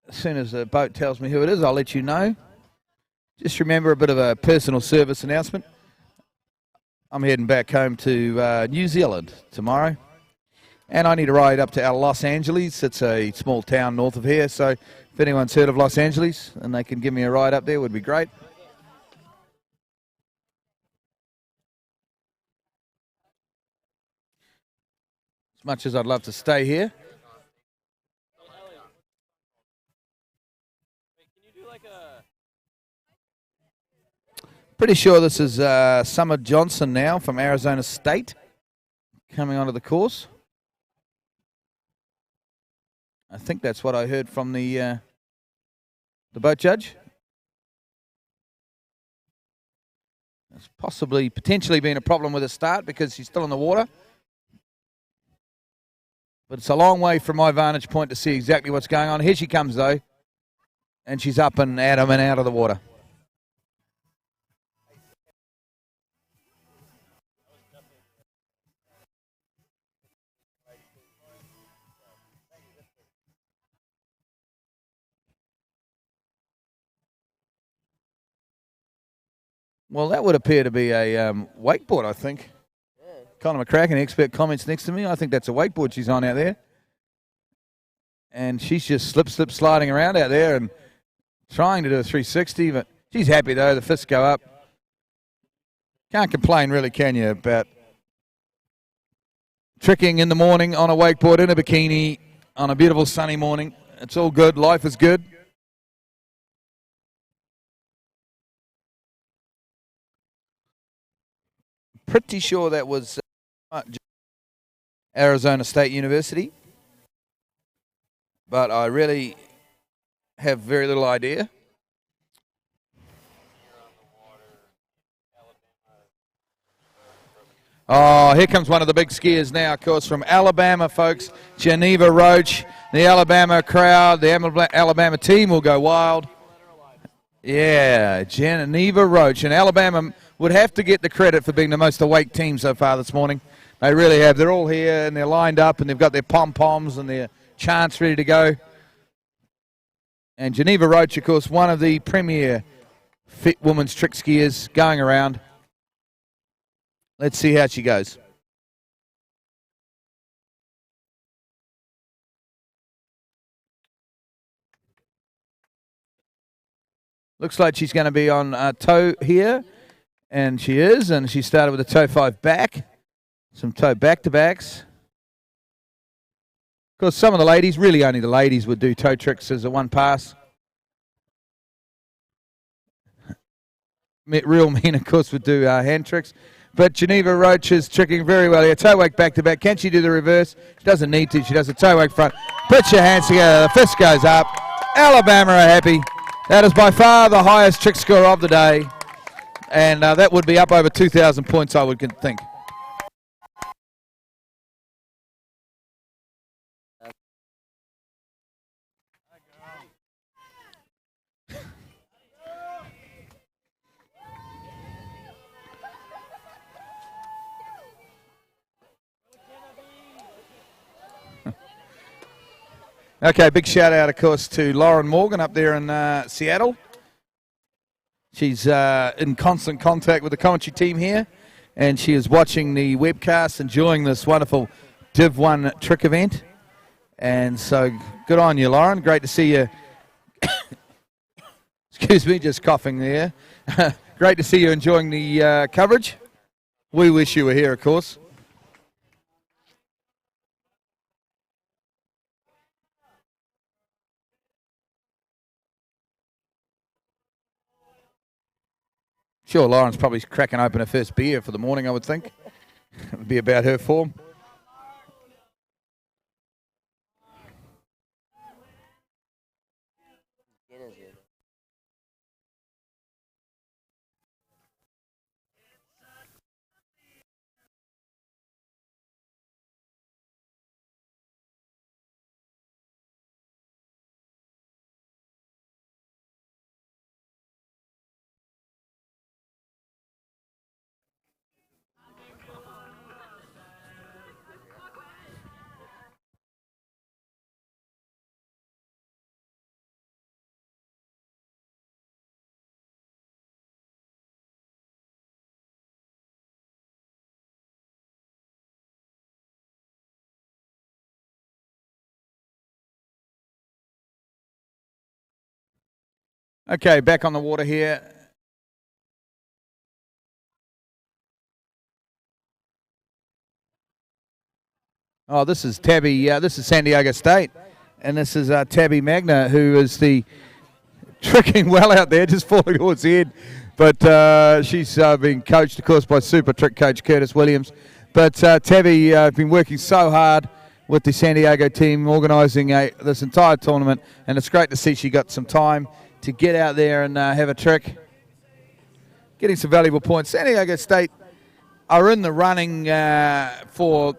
As soon as the boat tells me who it is, I'll let you know. Just remember a bit of a personal service announcement. I'm heading back home to New Zealand tomorrow. And I need to ride up to Los Angeles. It's a small town north of here. So if anyone's heard of Los Angeles and they can give me a ride up there, would be great. As much as I'd love to stay here. Pretty sure this is Summer Johnson now from Arizona State coming onto the course. I think that's what I heard from the boat judge. There's potentially been a problem with the start because she's still in the water. But it's a long way from my vantage point to see exactly what's going on. Here she comes, though. And she's up and out of the water. Well, that would appear to be a wakeboard, I think. Yeah. Conor McCracken, expert, comments next to me. I think that's a wakeboard she's on out there. And she's just sliding around out there and trying to do a 360. But she's happy, though. The fists go up. Can't complain, really, can you, about tricking in the morning on a wakeboard in a bikini on a beautiful sunny morning. It's all good. Life is good. Pretty sure that was Arizona State University, but I really have very little idea. Oh, here comes one of the big skiers now, of course, from Alabama, folks. Geneva Roach. The Alabama crowd, the Alabama team will go wild. Yeah, Geneva Roach. And Alabama would have to get the credit for being the most awake team so far this morning. They really have. They're all here and they're lined up and they've got their pom-poms and their chants ready to go. And Geneva Roach, of course, one of the premier fit women's trick skiers going around. Let's see how she goes. Looks like she's going to be on toe here. And she is. And she started with a toe 5 back. Some toe back-to-backs. Of course, some of the ladies, really only the ladies, would do toe tricks as a one pass. Real mean, of course, would do hand tricks. But Geneva Roach is tricking very well here. Toe wake back-to-back. Can she do the reverse? She doesn't need to. She does a toe wake front. Put your hands together. The fist goes up. Alabama are happy. That is by far the highest trick score of the day. And that would be up over 2,000 points, I would think. Okay, big shout out, of course, to Lauren Morgan up there in Seattle. She's in constant contact with the commentary team here, and she is watching the webcast, enjoying this wonderful Div 1 trick event. And so, good on you, Lauren. Great to see you. Excuse me, just coughing there. Great to see you enjoying the coverage. We wish you were here, of course. Sure, Lauren's probably cracking open her first beer for the morning, I would think. It would be about her form. Okay, back on the water here. Oh, this is Tabby. This is San Diego State, and this is Tabby Magna, who is the tricking well out there, just falling towards the head. But she's being coached, of course, by super trick coach Curtis Williams. But Tabby been working so hard with the San Diego team, organising this entire tournament, and it's great to see she got some time to get out there and have a trick, getting some valuable points. San Diego State are in the running for,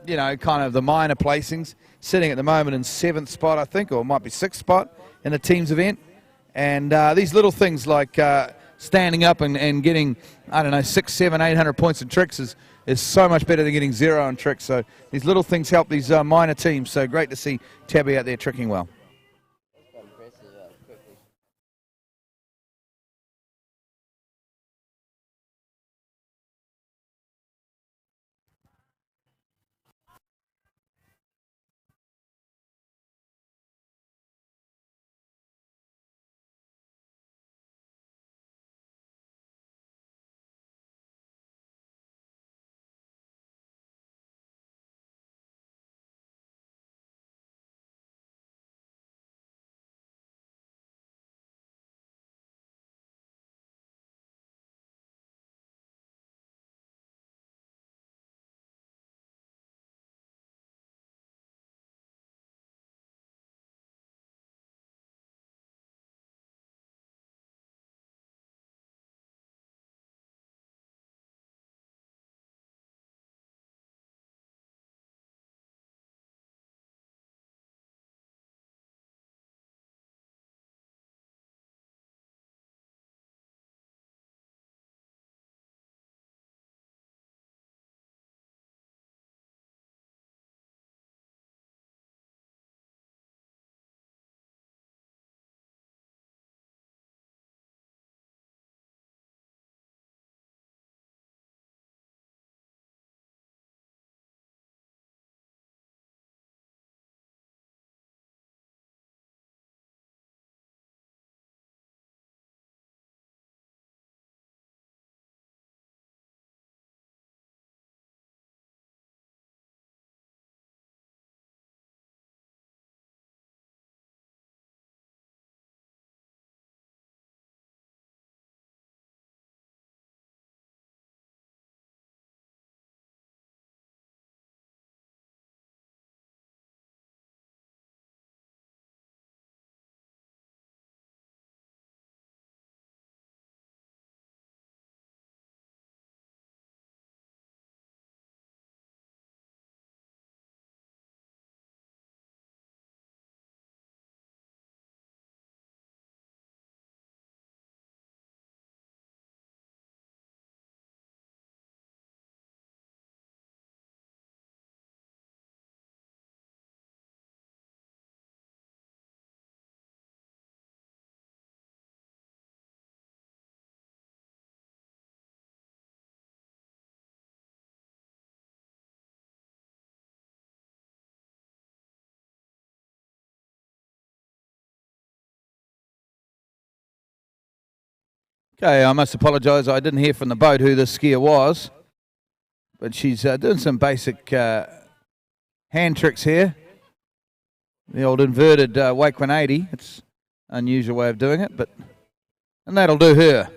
you know, kind of the minor placings, sitting at the moment in 7th spot, I think, or it might be 6th spot in the team's event. And these little things like standing up and getting, I don't know, 600, 700, 800 points in tricks is so much better than getting 0 in tricks. So these little things help these minor teams. So great to see Tabby out there tricking well. That's quite impressive, quickly. Okay, I must apologise. I didn't hear from the boat who this skier was, but she's doing some basic hand tricks here. The old inverted wake 180. It's an unusual way of doing it, but and that'll do her.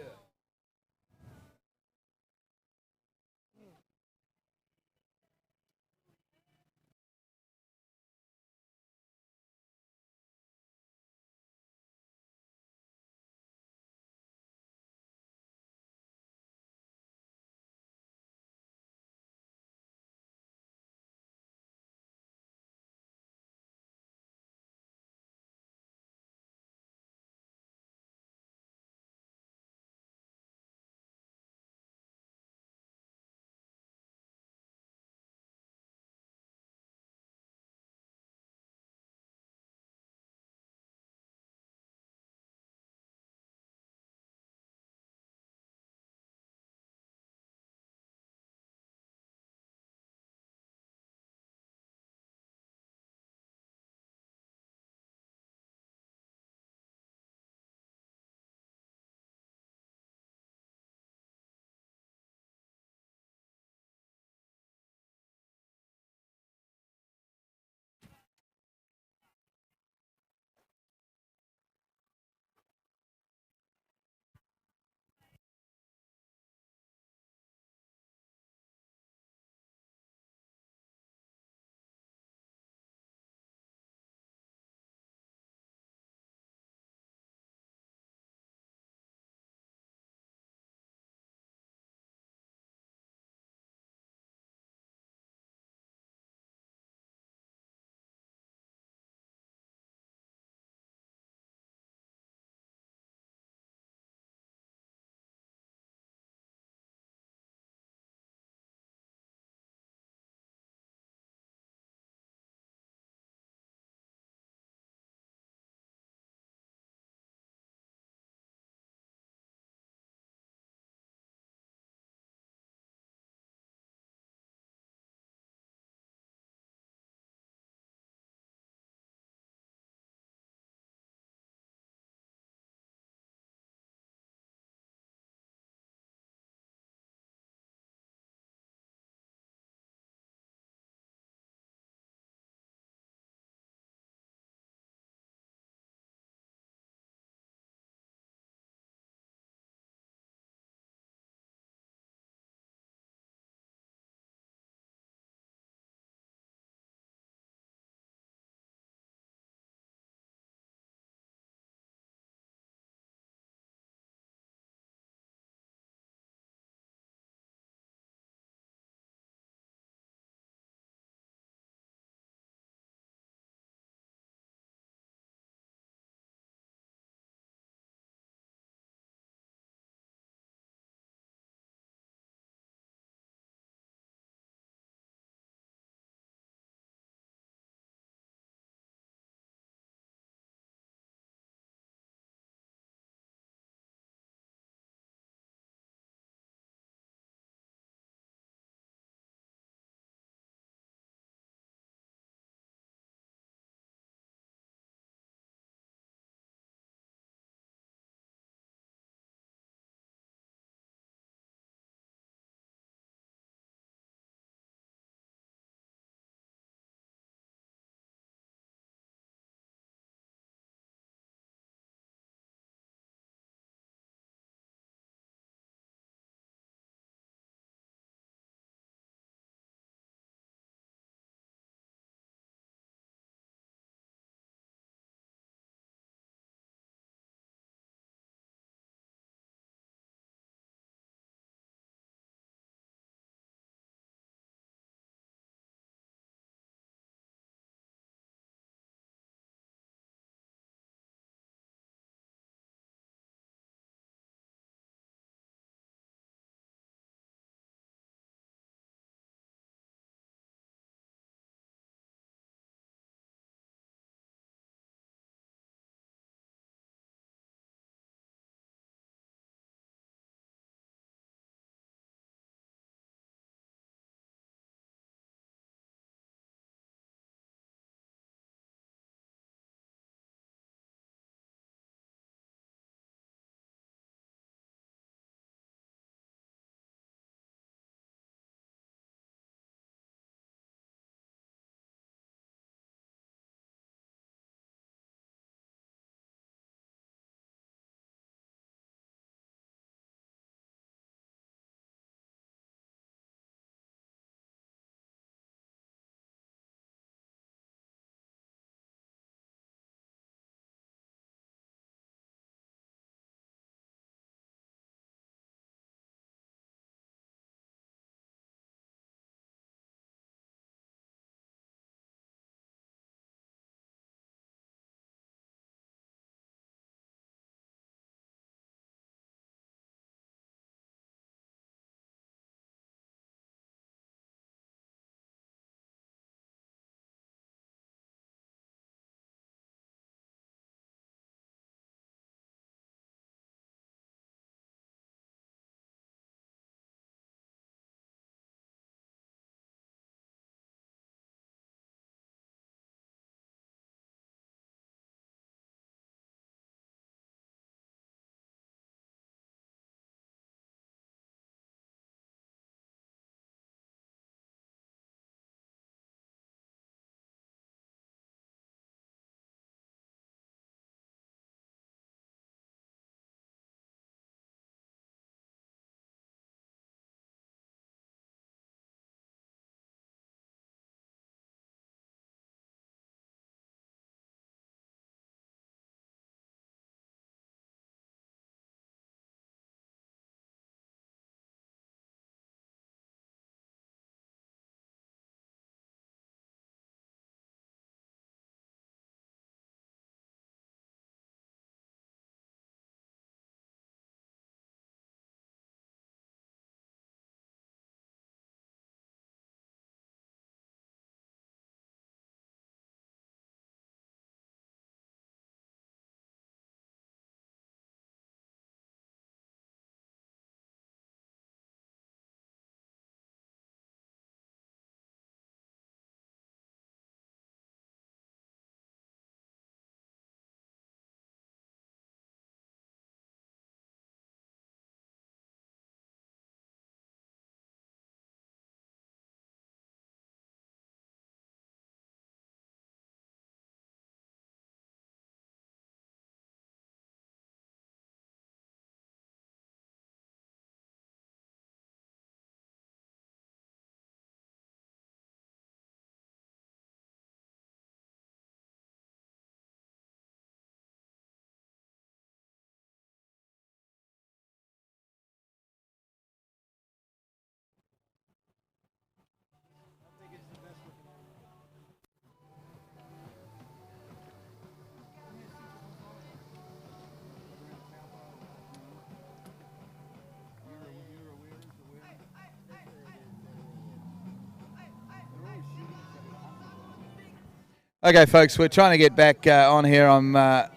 Okay, folks, we're trying to get back on here. I'm got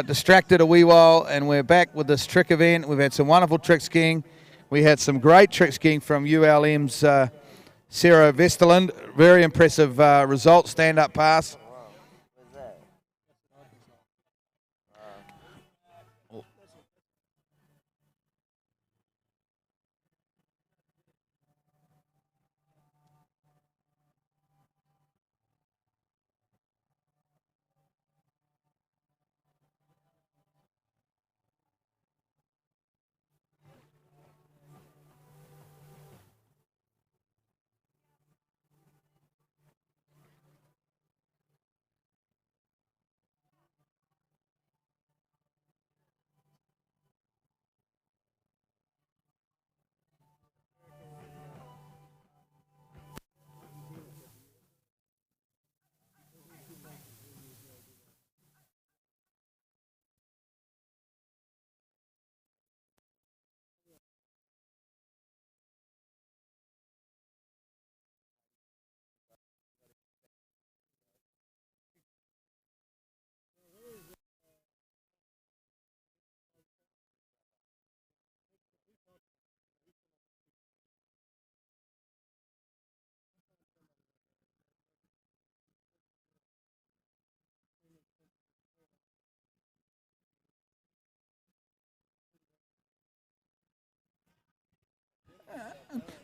distracted a wee while, and we're back with this trick event. We've had some wonderful trick skiing. We had some great trick skiing from ULM's Sarah Vesterland. Very impressive result, stand-up pass. What's that?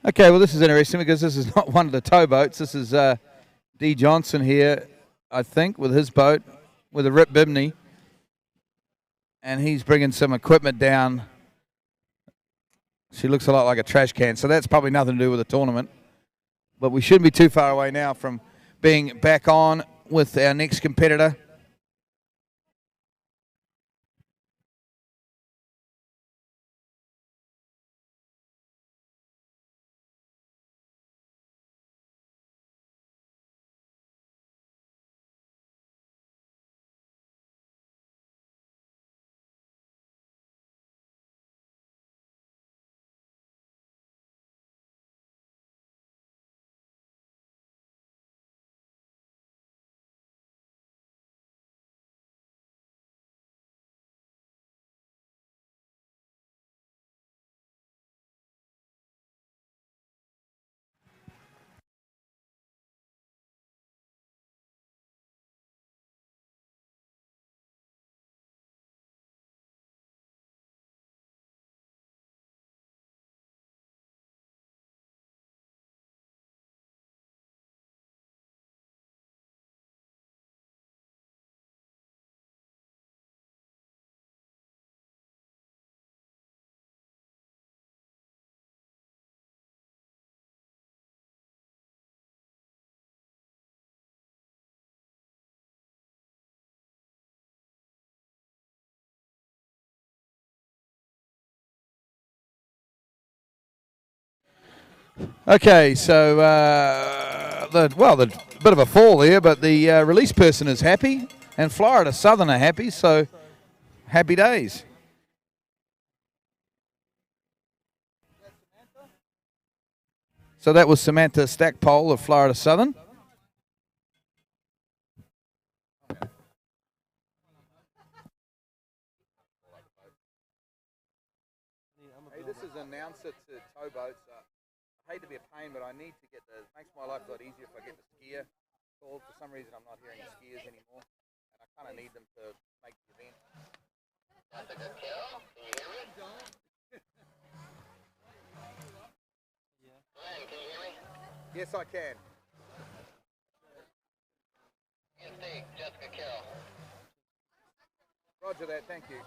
Okay, well, this is interesting because this is not one of the towboats. This is D. Johnson here, I think, with his boat, with a Rip Bimney. And he's bringing some equipment down. She looks a lot like a trash can, so that's probably nothing to do with the tournament. But we shouldn't be too far away now from being back on with our next competitor. Okay, so the bit of a fall there, but the release person is happy, and Florida Southern are happy, so happy days. So that was Samantha Stackpole of Florida Southern. Hey, this is announcer to towboats. I hate to be a pain, but I need to get the. Makes my life a lot easier if I get the skier called. For some reason, I'm not hearing the skiers anymore, and I kind of need them to make the event. That's a good kill. Can you hear me? Glenn, can you hear me? Yes, I can. ESD, Jessica Kill. Roger that. Thank you.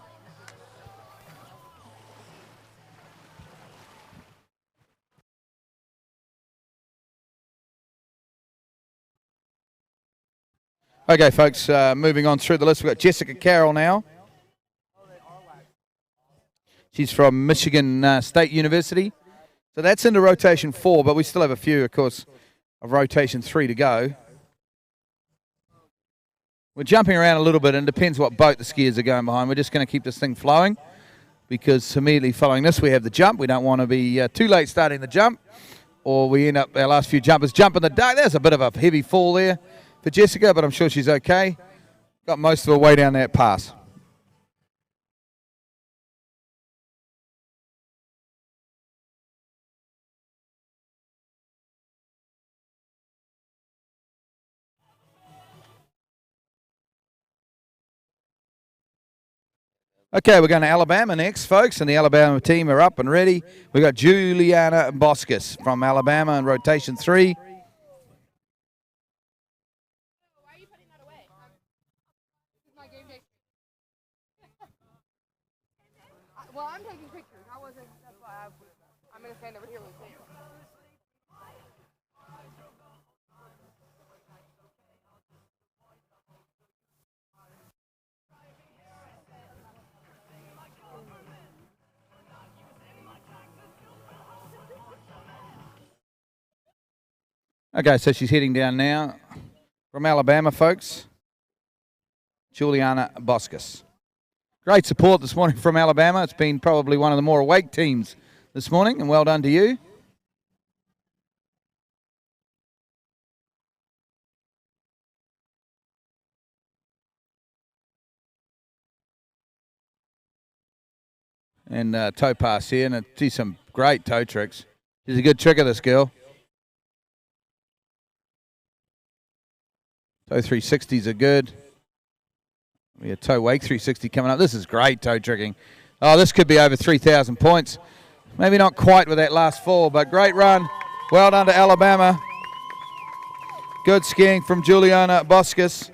Okay, folks, moving on through the list. We've got Jessica Carroll now. She's from Michigan State University. So that's into rotation 4, but we still have a few, of course, of rotation 3 to go. We're jumping around a little bit, and it depends what boat the skiers are going behind. We're just going to keep this thing flowing because immediately following this, we have the jump. We don't want to be too late starting the jump, or we end up, our last few jumpers jump in the dark. There's a bit of a heavy fall there for Jessica, but I'm sure she's okay. Got most of her way down that pass. Okay, we're going to Alabama next, folks, and the Alabama team are up and ready. We've got Juliana Boscus from Alabama in rotation 3. Why are you putting that away? This is my game day. Well, I'm taking pictures. I wasn't. That's why I'm going to stand over here with Sam. Okay, so she's heading down now from Alabama, folks. Juliana Boscus. Great support this morning from Alabama. It's been probably one of the more awake teams this morning, and well done to you. And toe pass here, and she's some great toe tricks. She's a good tricker, this girl. Toe 360s are good. We have toe wake 360 coming up. This is great toe tricking. Oh, this could be over 3,000 points. Maybe not quite with that last fall, but great run. Well done to Alabama. Good skiing from Juliana Boscus.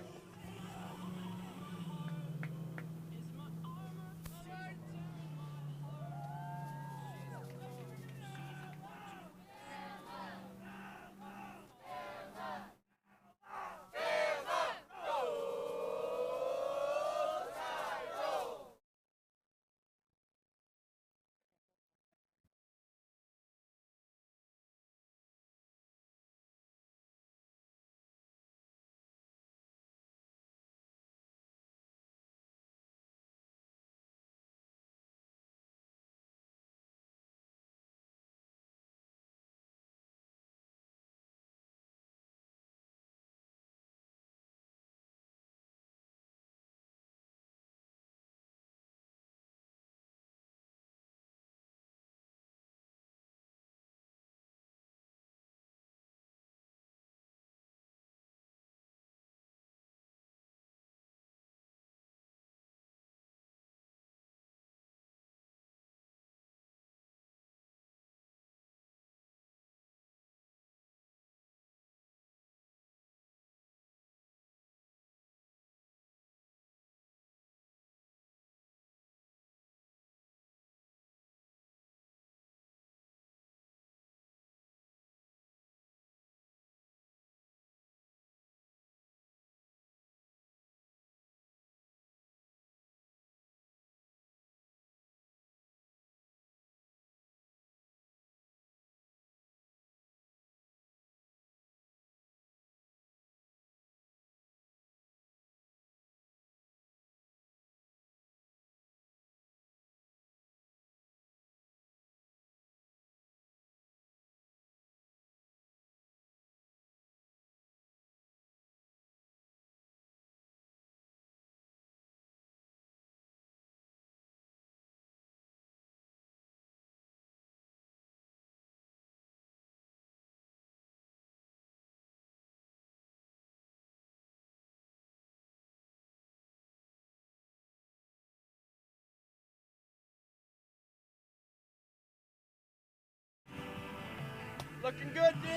Looking good, D.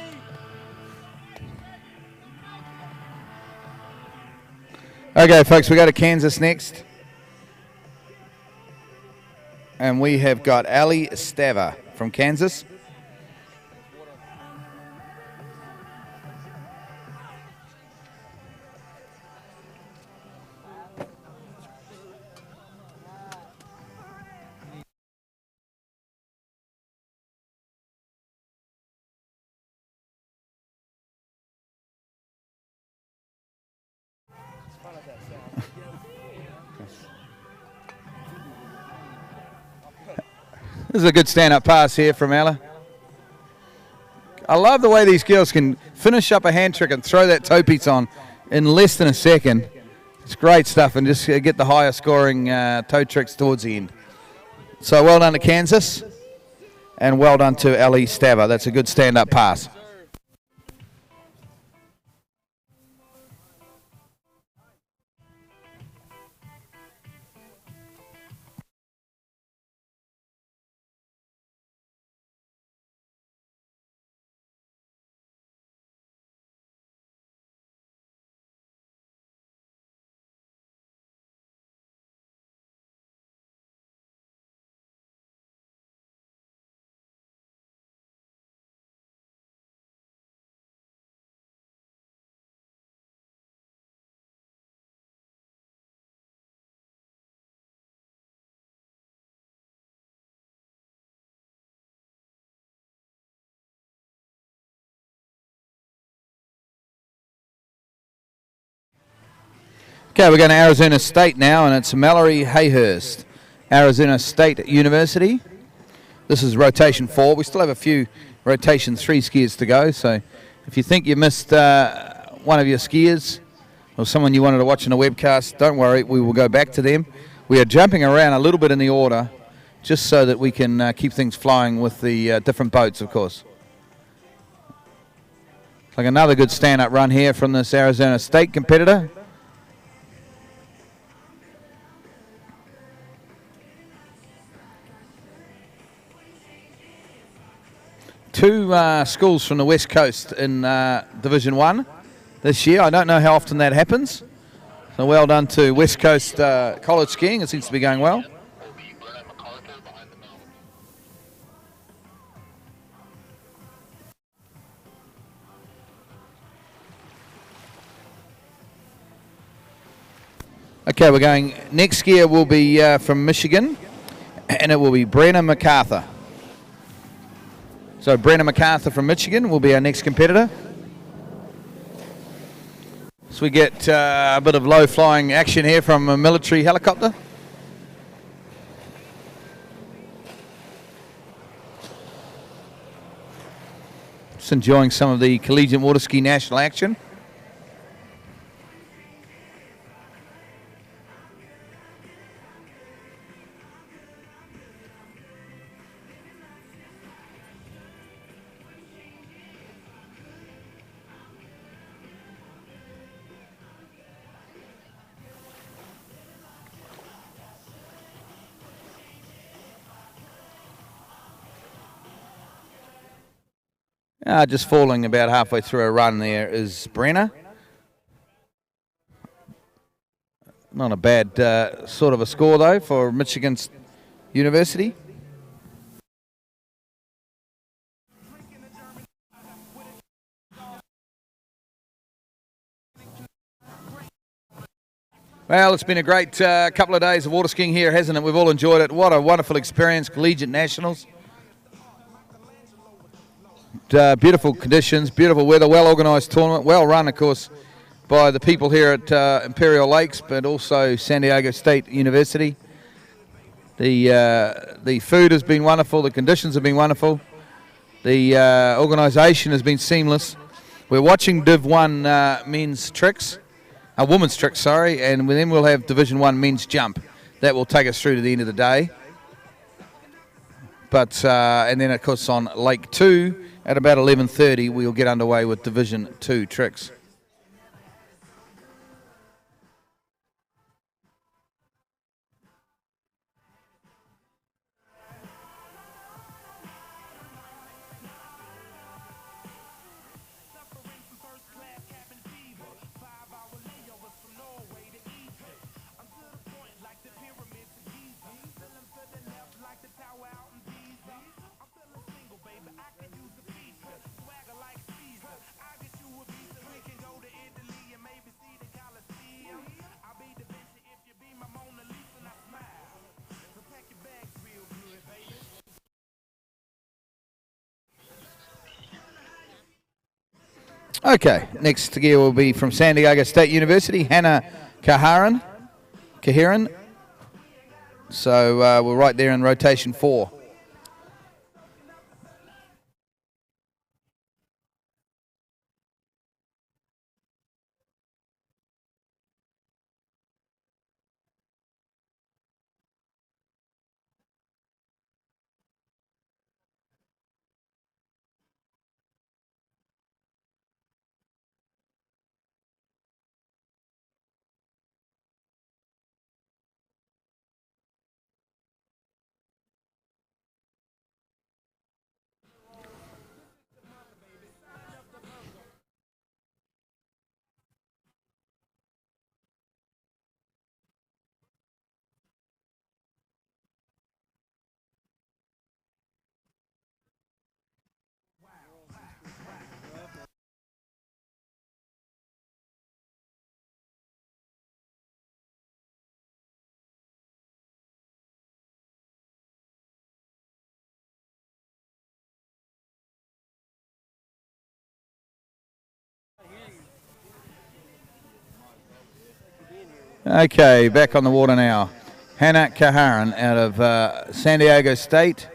Okay, folks, we go to Kansas next. And we have got Ali Staver from Kansas. This is a good stand-up pass here from Ella. I love the way these girls can finish up a hand trick and throw that toe piece on in less than a second. It's great stuff, and just get the higher scoring toe tricks towards the end. So well done to Kansas, and well done to Ali Staver. That's a good stand-up pass. Okay, we're going to Arizona State now, and it's Mallory Hayhurst, Arizona State University. This is rotation 4. We still have a few rotation 3 skiers to go, so if you think you missed one of your skiers or someone you wanted to watch in a webcast, don't worry, we will go back to them. We are jumping around a little bit in the order just so that we can keep things flowing with the different boats, of course. Like another good stand-up run here from this Arizona State competitor. Two schools from the West Coast in Division 1 this year. I don't know how often that happens. So well done to West Coast college skiing. It seems to be going well. Okay, we're going. Next skier will be from Michigan, and it will be Brenna MacArthur. So Brenna MacArthur from Michigan will be our next competitor. So we get a bit of low-flying action here from a military helicopter. Just enjoying some of the Collegiate water ski national action. Just falling about halfway through a run there is Brenner. Not a bad sort of a score, though, for Michigan University. Well, it's been a great couple of days of water skiing here, hasn't it? We've all enjoyed it. What a wonderful experience, Collegiate Nationals. Beautiful conditions, beautiful weather, well-organised tournament, well run, of course, by the people here at Imperial Lakes, but also San Diego State University. The food has been wonderful, the conditions have been wonderful, the organisation has been seamless. We're watching Div 1 men's tricks, women's tricks, sorry, and then we'll have Division 1 men's jump. That will take us through to the end of the day. But and then, of course, on Lake 2 at about 11:30, we'll get underway with Division 2 tricks. Okay, next gear will be from San Diego State University, Hannah Kahiran. So we're right there in rotation 4. Okay, back on the water now. Hannah Kaharan out of San Diego State.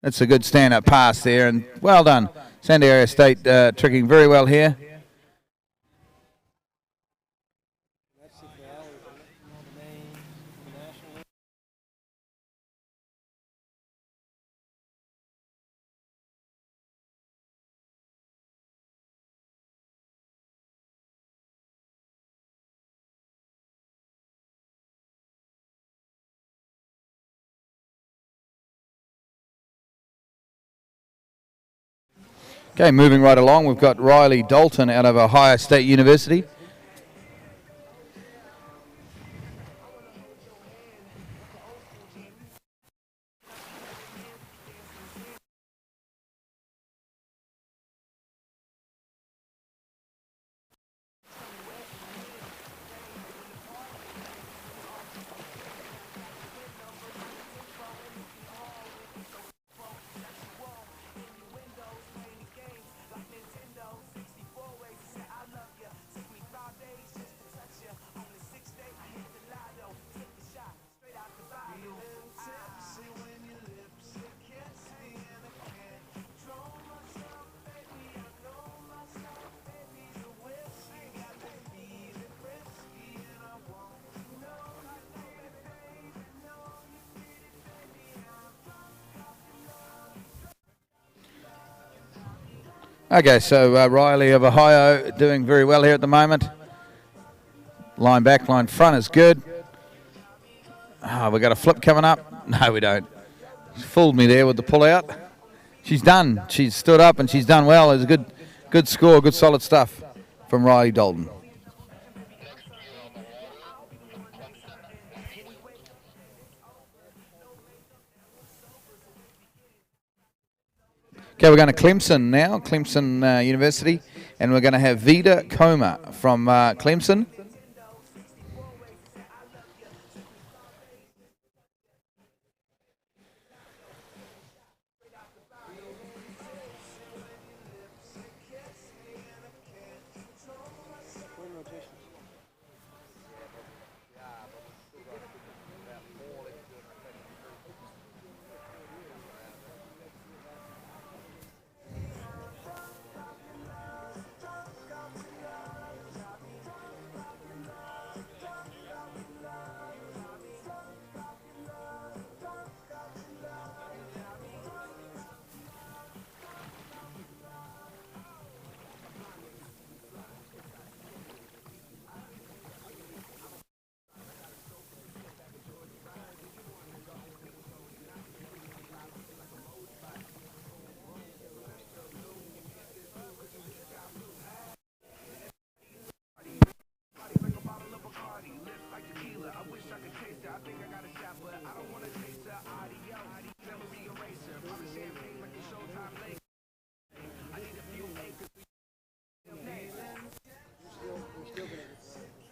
That's a good stand-up pass there, and well done. San Diego State tricking very well here. Okay, moving right along, we've got Riley Dalton out of Ohio State University. Okay, so Riley of Ohio doing very well here at the moment. Line back, line front is good. We got a flip coming up. No, we don't. Fooled me there with the pull out. She's done. She's stood up and she's done well. It's a good score, good solid stuff from Riley Dalton. Okay, we're going to Clemson now, Clemson University, and we're going to have Vida Coma from Clemson.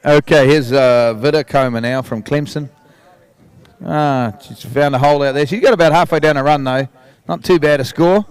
Okay, here's Vida Coma now from Clemson. She's found a hole out there. She's got about halfway down a run, though. Not too bad a score.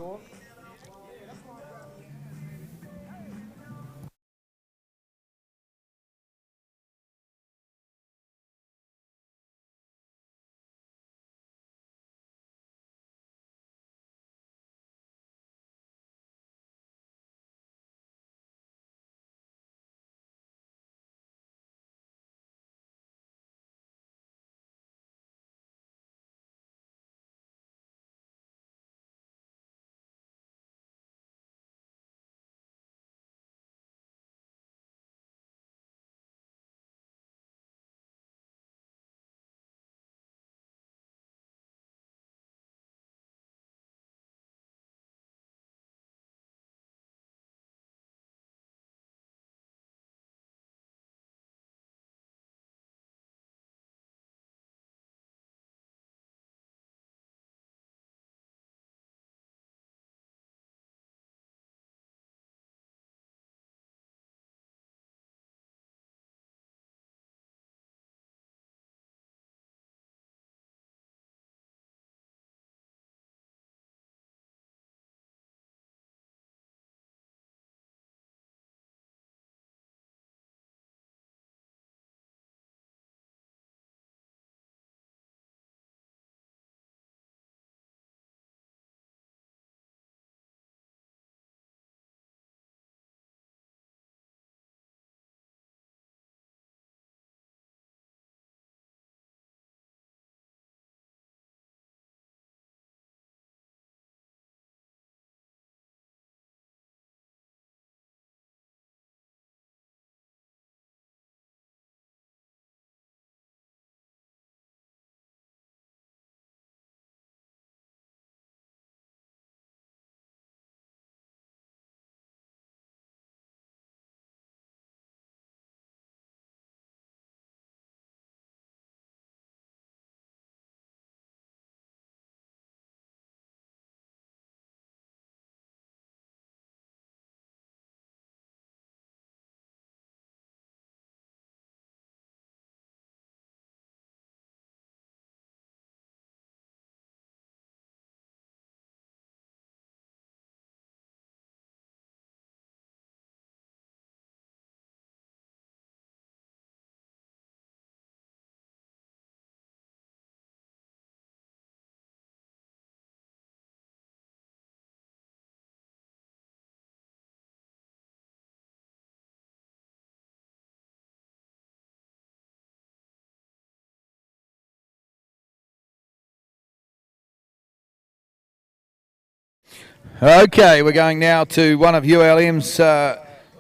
Okay, we're going now to one of ULM's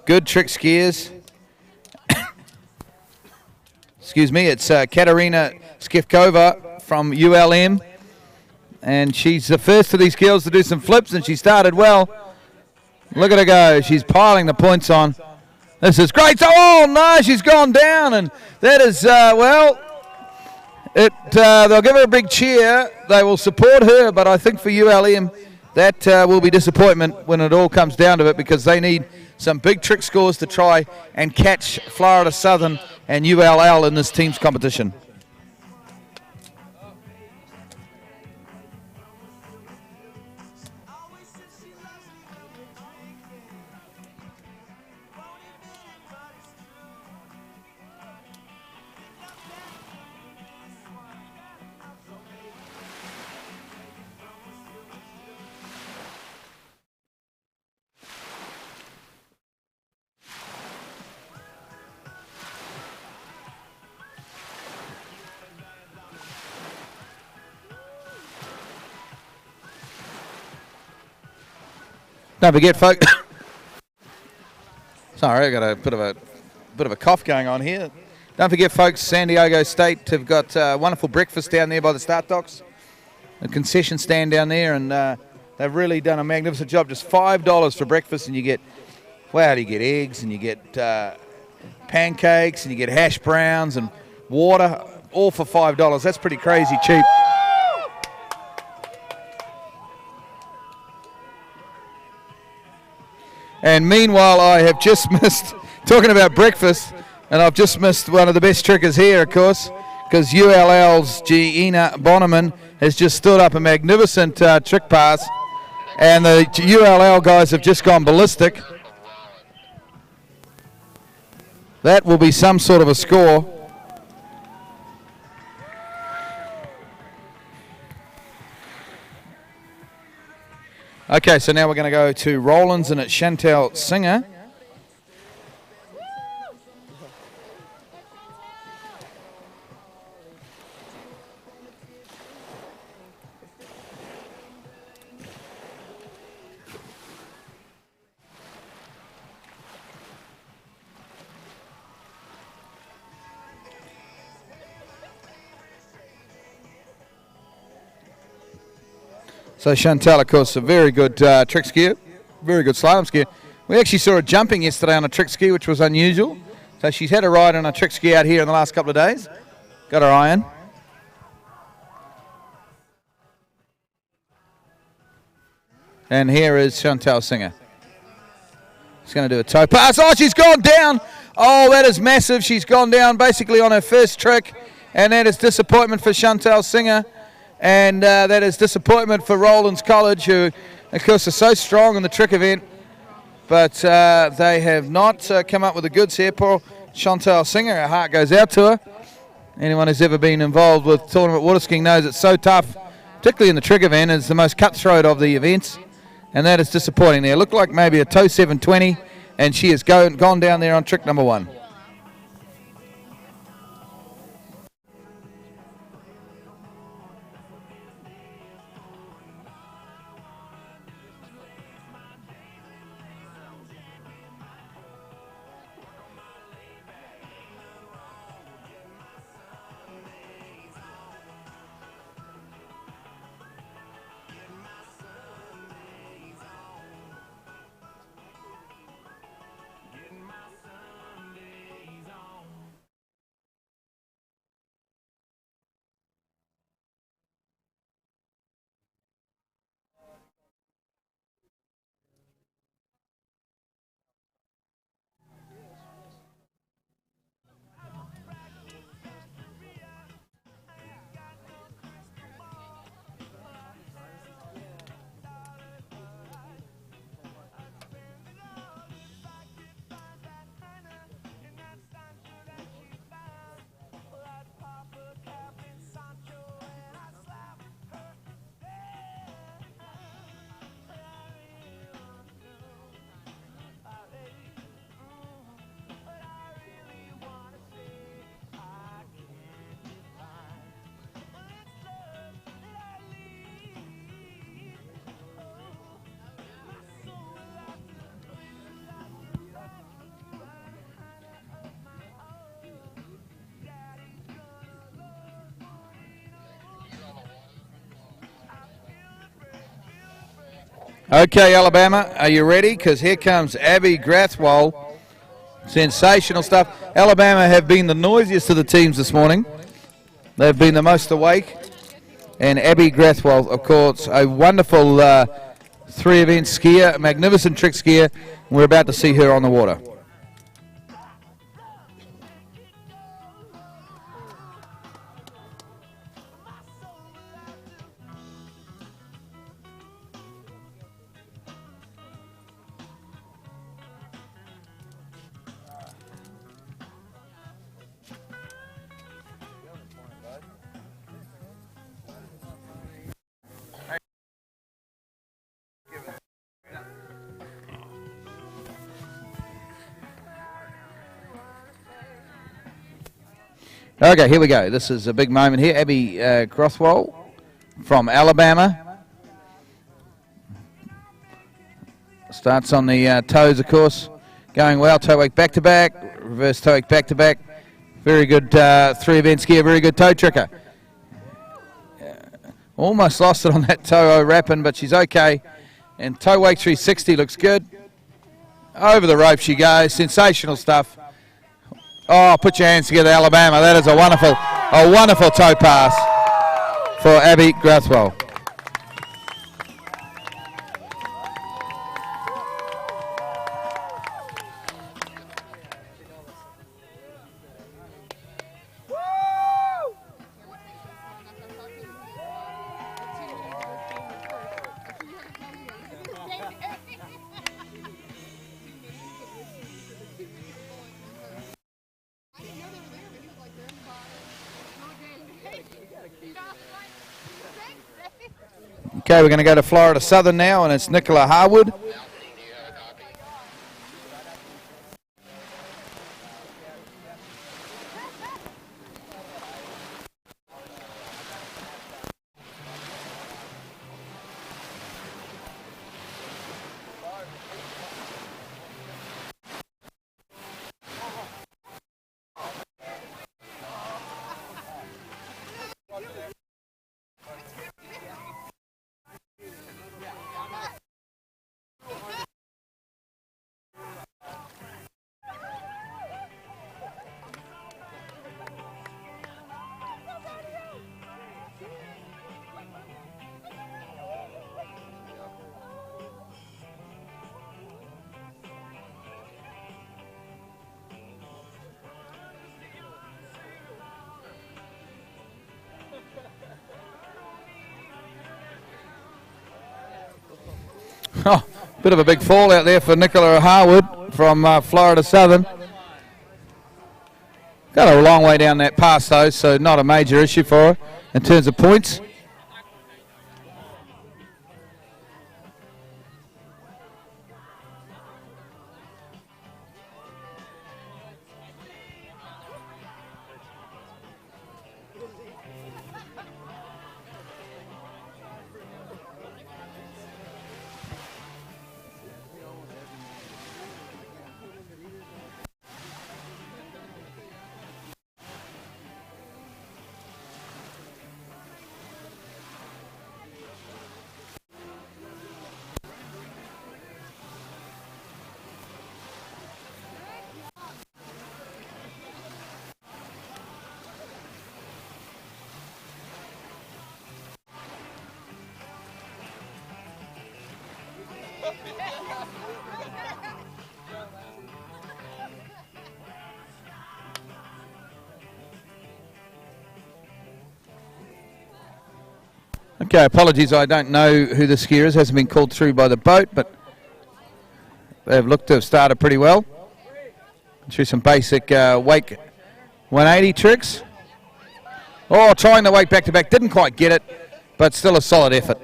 good trick skiers. Excuse me, it's Katerina Skivkova from ULM. And she's the first of these girls to do some flips, and she started well. Look at her go. She's piling the points on. This is great. Oh, no, she's gone down. And that is, they'll give her a big cheer. They will support her, but I think for ULM, that will be disappointment when it all comes down to it, because they need some big trick scores to try and catch Florida Southern and ULL in this team's competition. Don't forget, folks. Sorry, I got a bit of a cough going on here. Don't forget, folks, San Diego State have got wonderful breakfast down there by the start docks, a concession stand down there, and they've really done a magnificent job. Just $5 for breakfast, and you get, wow, you get eggs, and you get pancakes, and you get hash browns and water, all for $5. That's pretty crazy cheap. And meanwhile, I have just missed, talking about breakfast, and I've just missed one of the best trickers here, of course, because ULL's Gina Bonneman has just stood up a magnificent trick pass, and the ULL guys have just gone ballistic. That will be some sort of a score. Okay, so now we're going to go to Rollins, and it's Chantel Singer. So Chantal, of course, a very good trick skier, very good slalom skier. We actually saw her jumping yesterday on a trick ski, which was unusual. So she's had a ride on a trick ski out here in the last couple of days. Got her iron. And here is Chantal Singer. She's going to do a toe pass. Oh, she's gone down. Oh, that is massive. She's gone down basically on her first trick. And that is disappointment for Chantal Singer. And that is disappointment for Rollins College, who, of course, are so strong in the trick event. But they have not come up with the goods here. Poor Chantal Singer, our heart goes out to her. Anyone who's ever been involved with tournament water skiing knows it's so tough, particularly in the trick event. It's the most cutthroat of the events. And that is disappointing there. Looked like maybe a toe 720, and she has gone down there on trick number one. Okay, Alabama, are you ready? Because here comes Abby Grathwohl. Sensational stuff. Alabama have been the noisiest of the teams this morning. They've been the most awake. And Abby Grathwohl, of course, a wonderful three-event skier, a magnificent trick skier. We're about to see her on the water. Okay, here we go. This is a big moment here. Abby Grathwohl from Alabama. Starts on the toes, of course. Going well. Toe wake back to back. Reverse toe wake back to back. Very good three-event skier. Very good toe tricker. Almost lost it on that toe wrapping, but she's okay. And toe wake 360 looks good. Over the rope she goes. Sensational stuff. Oh, put your hands together, Alabama. That is a wonderful toe pass for Abby Grathwohl. Okay, we're going to go to Florida Southern now, and it's Nicola Harwood. Oh, bit of a big fall out there for Nicola Harwood from Florida Southern. Got a long way down that pass though, so not a major issue for her in terms of points. Okay, apologies, I don't know who the skier is. Hasn't been called through by the boat, but they've looked to have started pretty well. Through some basic wake 180 tricks. Oh, trying the wake back to back. Didn't quite get it, but still a solid effort.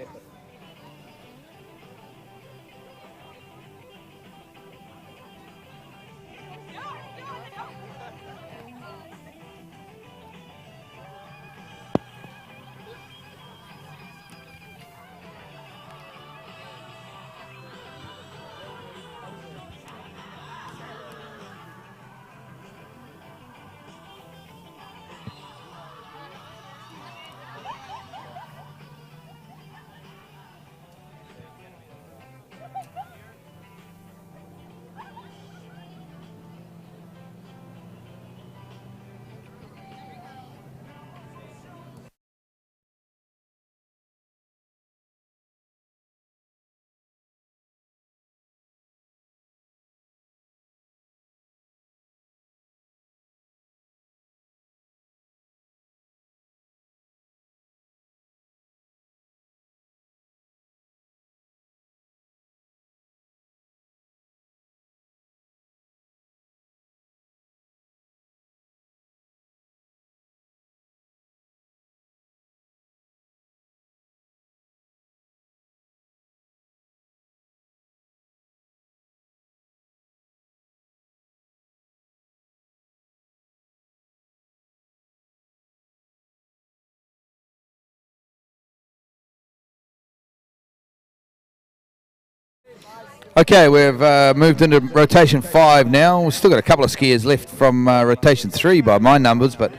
Okay, we've moved into rotation 5 now. We've still got a couple of skiers left from rotation 3 by my numbers, but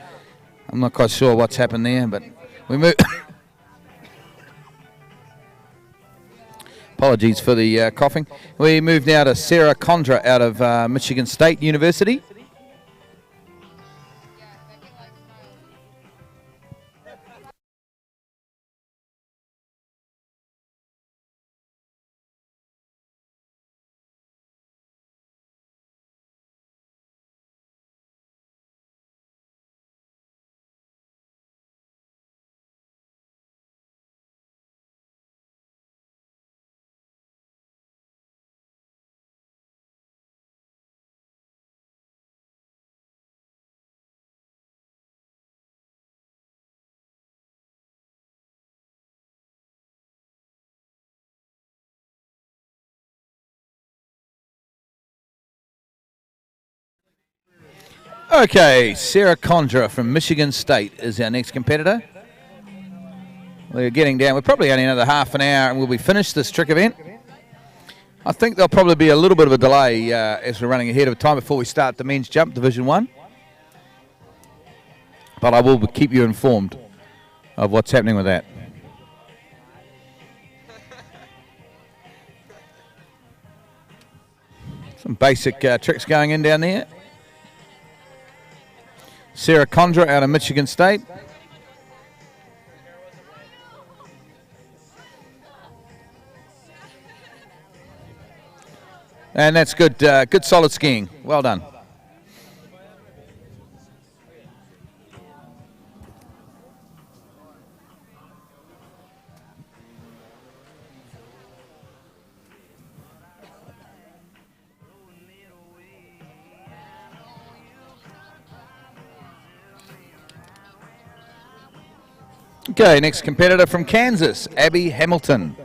I'm not quite sure what's happened there. But we move. Apologies for the coughing. We move now to Sarah Condra out of Michigan State University. Okay, Sarah Condra from Michigan State is our next competitor. We're getting down. We're probably only another half an hour and we'll be finished this trick event. I think there'll probably be a little bit of a delay as we're running ahead of time before we start the men's jump Division 1. But I will keep you informed of what's happening with that. Some basic tricks going in down there. Sarah Condra out of Michigan State. And that's good, good solid skiing. Well done. Okay, next competitor from Kansas, Abby Hamilton.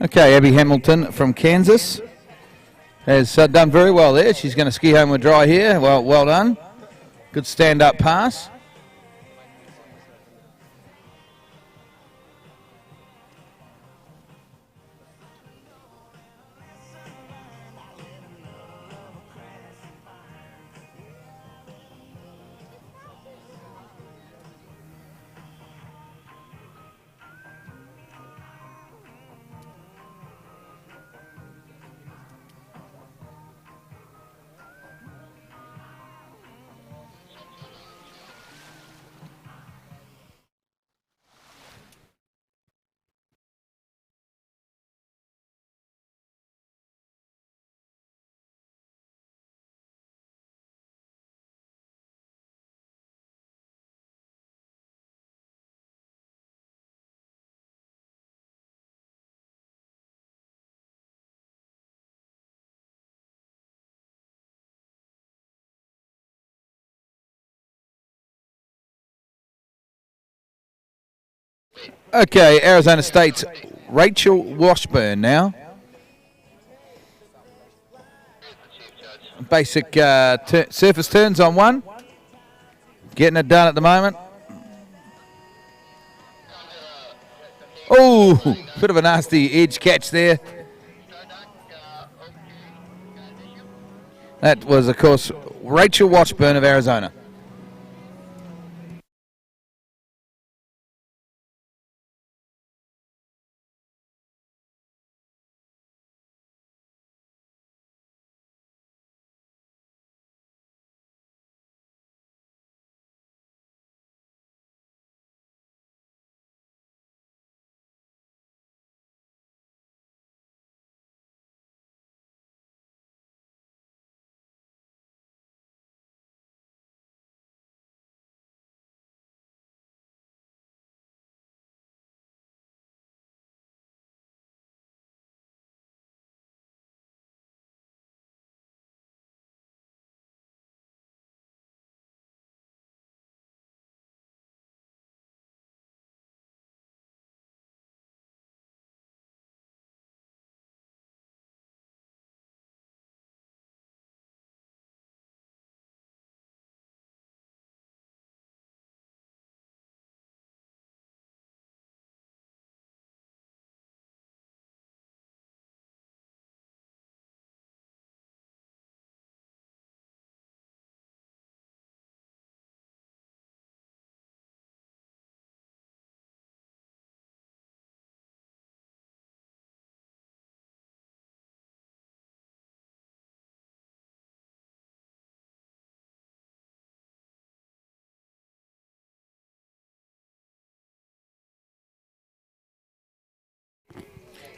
Okay, Abby Hamilton from Kansas has done very well there. She's going to ski home with dry here. Well done. Good stand-up pass. Okay, Arizona State's Rachel Washburn now. Basic surface turns on one. Getting it done at the moment. Oh, bit of a nasty edge catch there. That was, of course, Rachel Washburn of Arizona.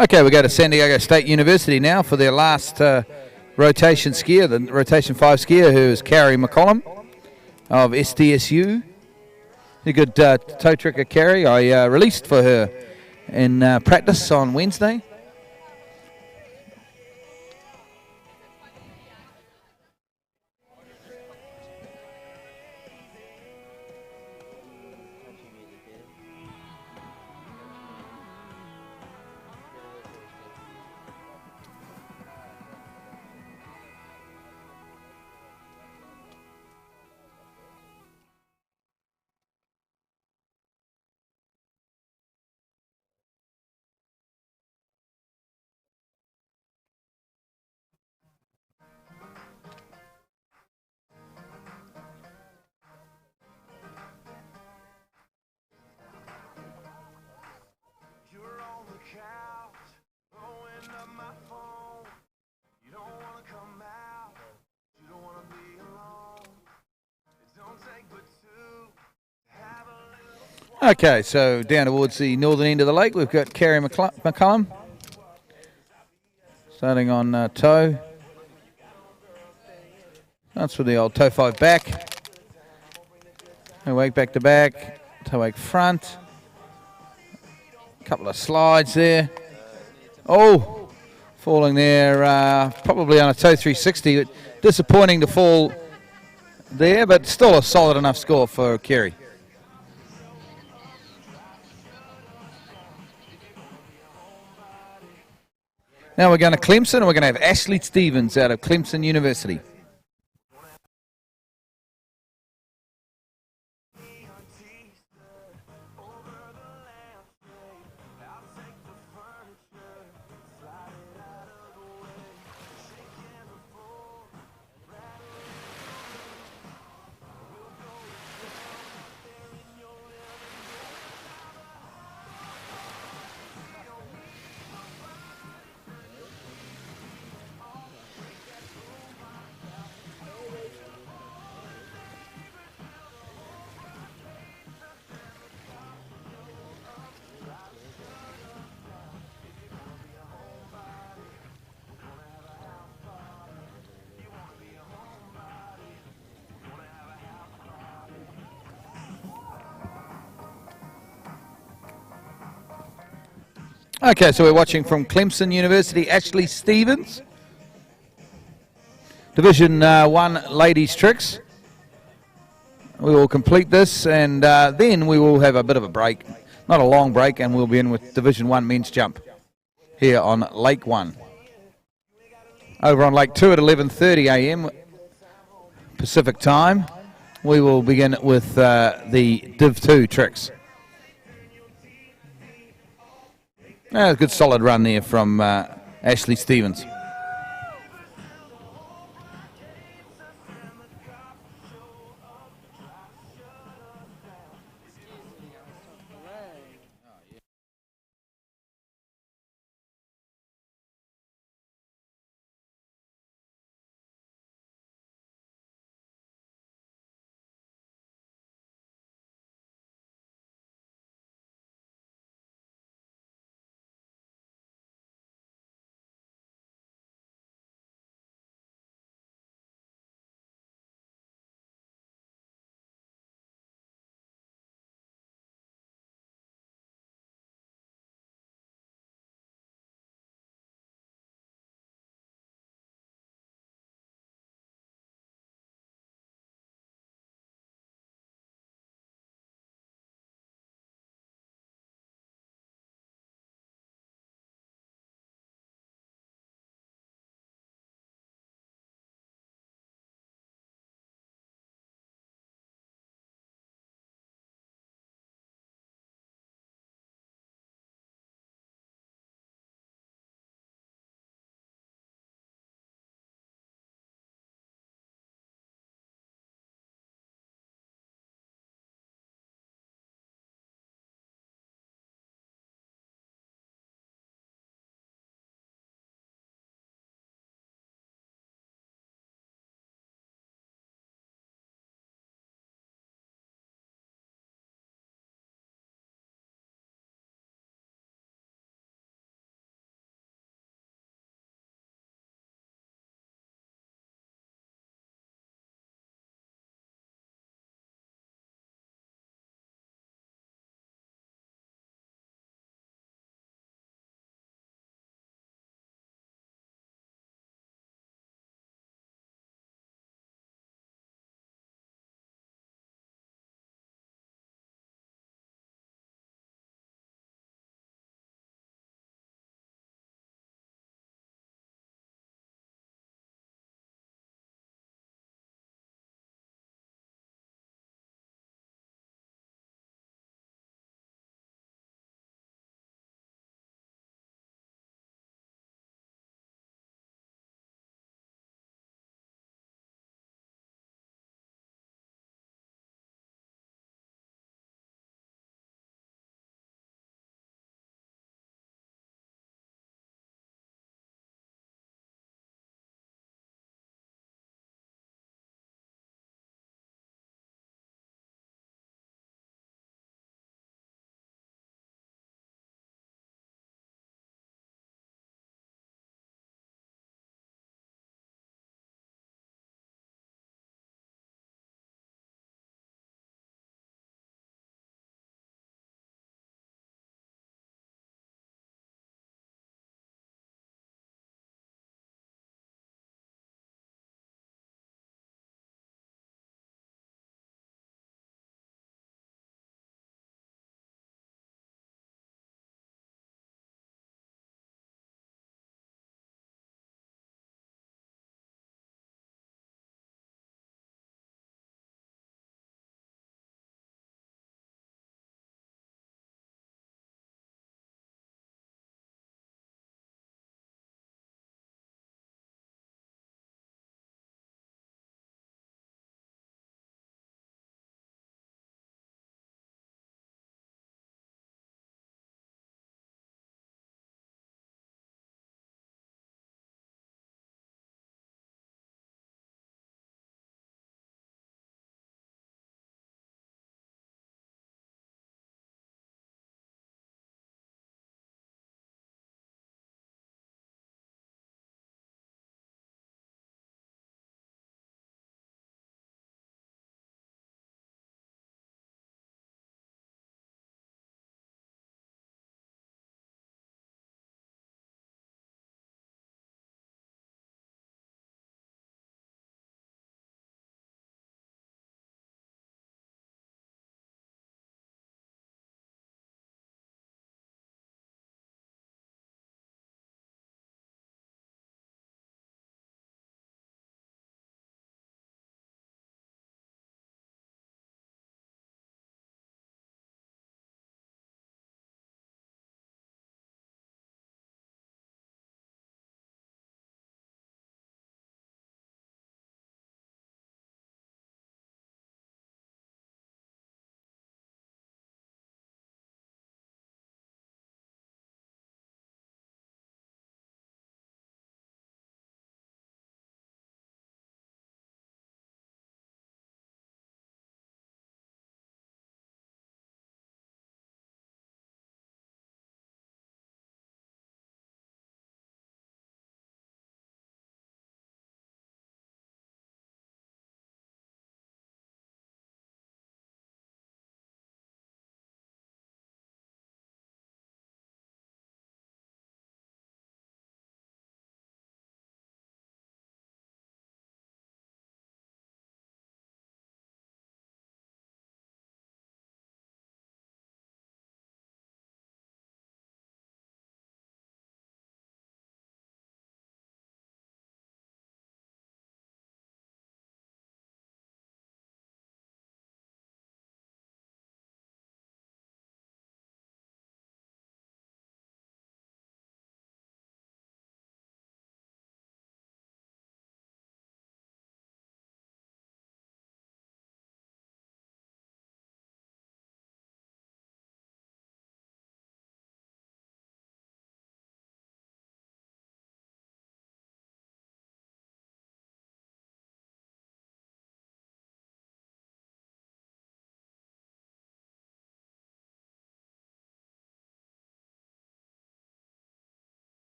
Okay, we go to San Diego State University now for their last rotation skier, the rotation 5 skier, who is Carrie McCollum of SDSU. A good toe tricker, Carrie. I released for her in practice on Wednesday. Okay, so down towards the northern end of the lake, we've got Carrie McCullum starting on toe. That's with the old toe 5 back. Toe wake back to back, toe wake front. Couple of slides there. Oh, falling there probably on a toe 360. Disappointing to fall there, but still a solid enough score for Carrie. Now we're going to Clemson, and we're going to have Ashley Stevens out of Clemson University. Okay, so we're watching from Clemson University, Ashley Stevens. Division 1 ladies tricks. We will complete this, and then we will have a bit of a break. Not a long break, and we'll be in with Division 1 men's jump here on Lake 1. Over on Lake 2 at 11:30 a.m. Pacific time, we will begin with the Div 2 tricks. A good solid run there from Ashley Stevens.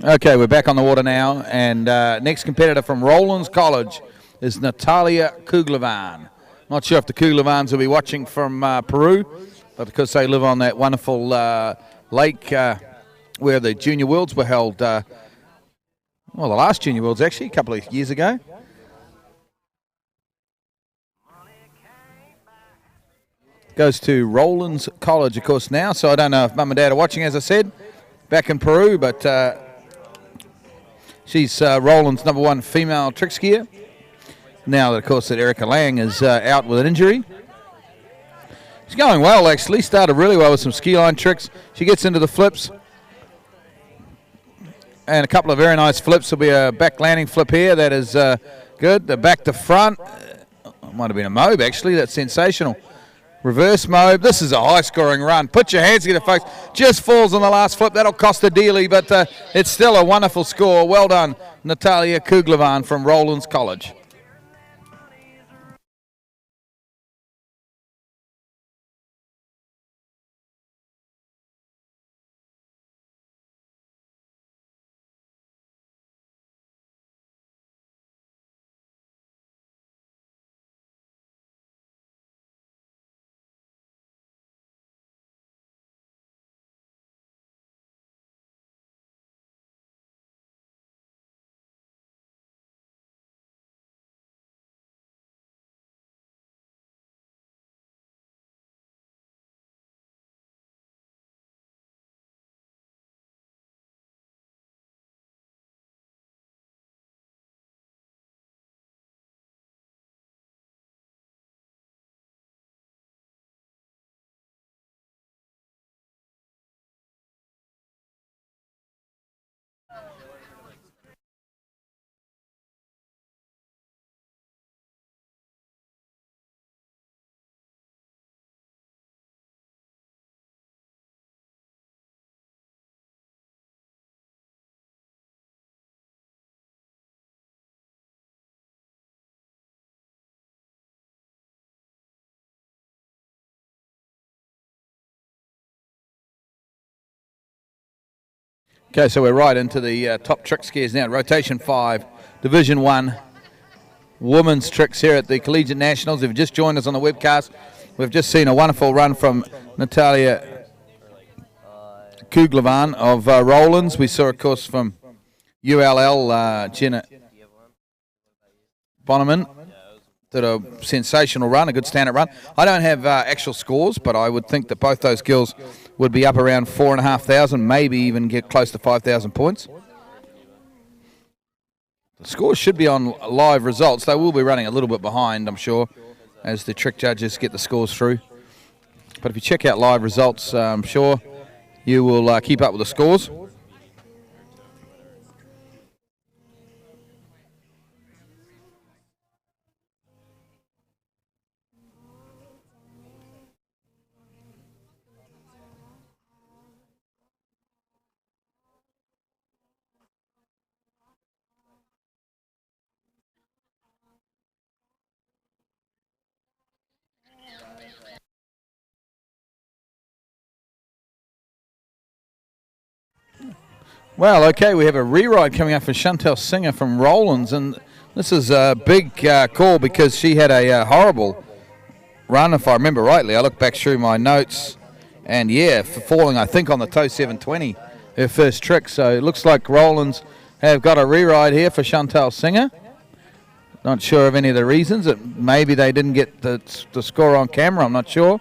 Okay, we're back on the water now, and next competitor from Rollins College is Natalia Kuglevan. Not sure if the Kuglevans will be watching from Peru, but because they live on that wonderful lake where the Junior Worlds were held, well, the last Junior Worlds actually, a couple of years ago. Goes to Rollins College, of course, now, so I don't know if Mum and Dad are watching, as I said, back in Peru, but she's Roland's #1 female trick skier. Now, of course, that Erica Lang is out with an injury. She's going well, actually. Started really well with some ski line tricks. She gets into the flips. And a couple of very nice flips. There'll be a back landing flip here. That is good. The back to front. Might have been a mobe, actually. That's sensational. Reverse mobe. This is a high-scoring run. Put your hands together, folks. Just falls on the last flip. That'll cost her dearly, but it's still a wonderful score. Well done, Natalia Kuglevan from Rollins College. Okay, so we're right into the top trick skiers now. Rotation 5, Division 1, women's tricks here at the Collegiate Nationals. If you've just joined us on the webcast, we've just seen a wonderful run from Natalia Kuglevan of Rollins. We saw, of course, from ULL, Jenna Bonneman. Did a sensational run, a good standard run. I don't have actual scores, but I would think that both those girls would be up around 4,500, maybe even get close to 5,000 points. The scores should be on live results. They will be running a little bit behind, I'm sure, as the trick judges get the scores through. But if you check out live results, I'm sure you will keep up with the scores. Well, okay, we have a reride coming up for Chantel Singer from Rollins, and this is a big call because she had a horrible run, if I remember rightly. I look back through my notes, and yeah, for falling, I think, on the toe 720, her first trick. So it looks like Rollins have got a reride here for Chantel Singer. Not sure of any of the reasons. Maybe they didn't get the score on camera, I'm not sure.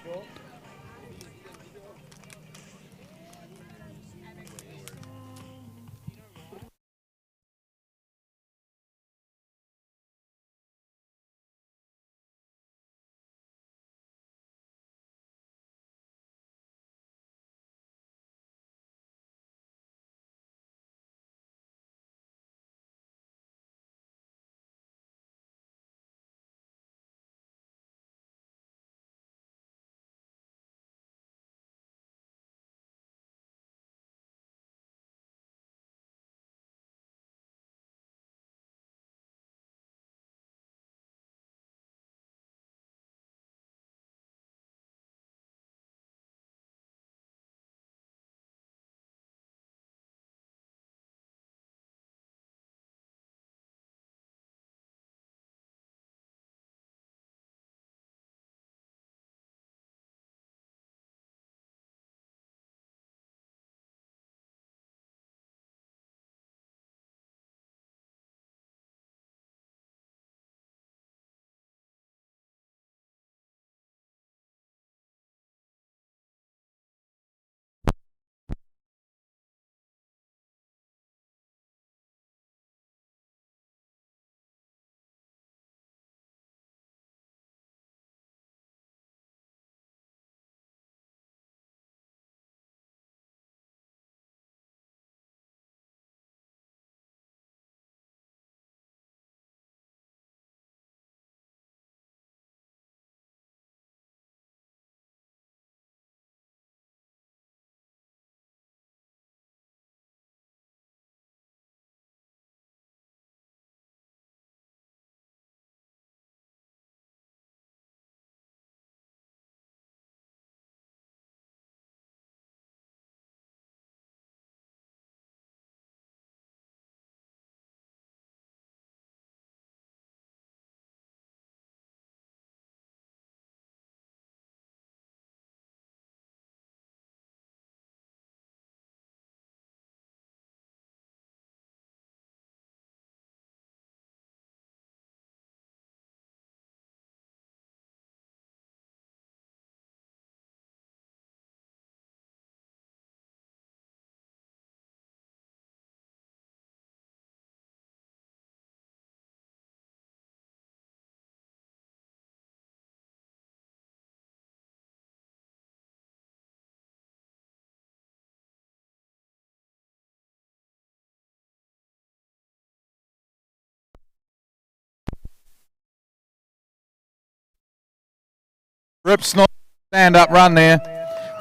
Rip Snort stand-up run there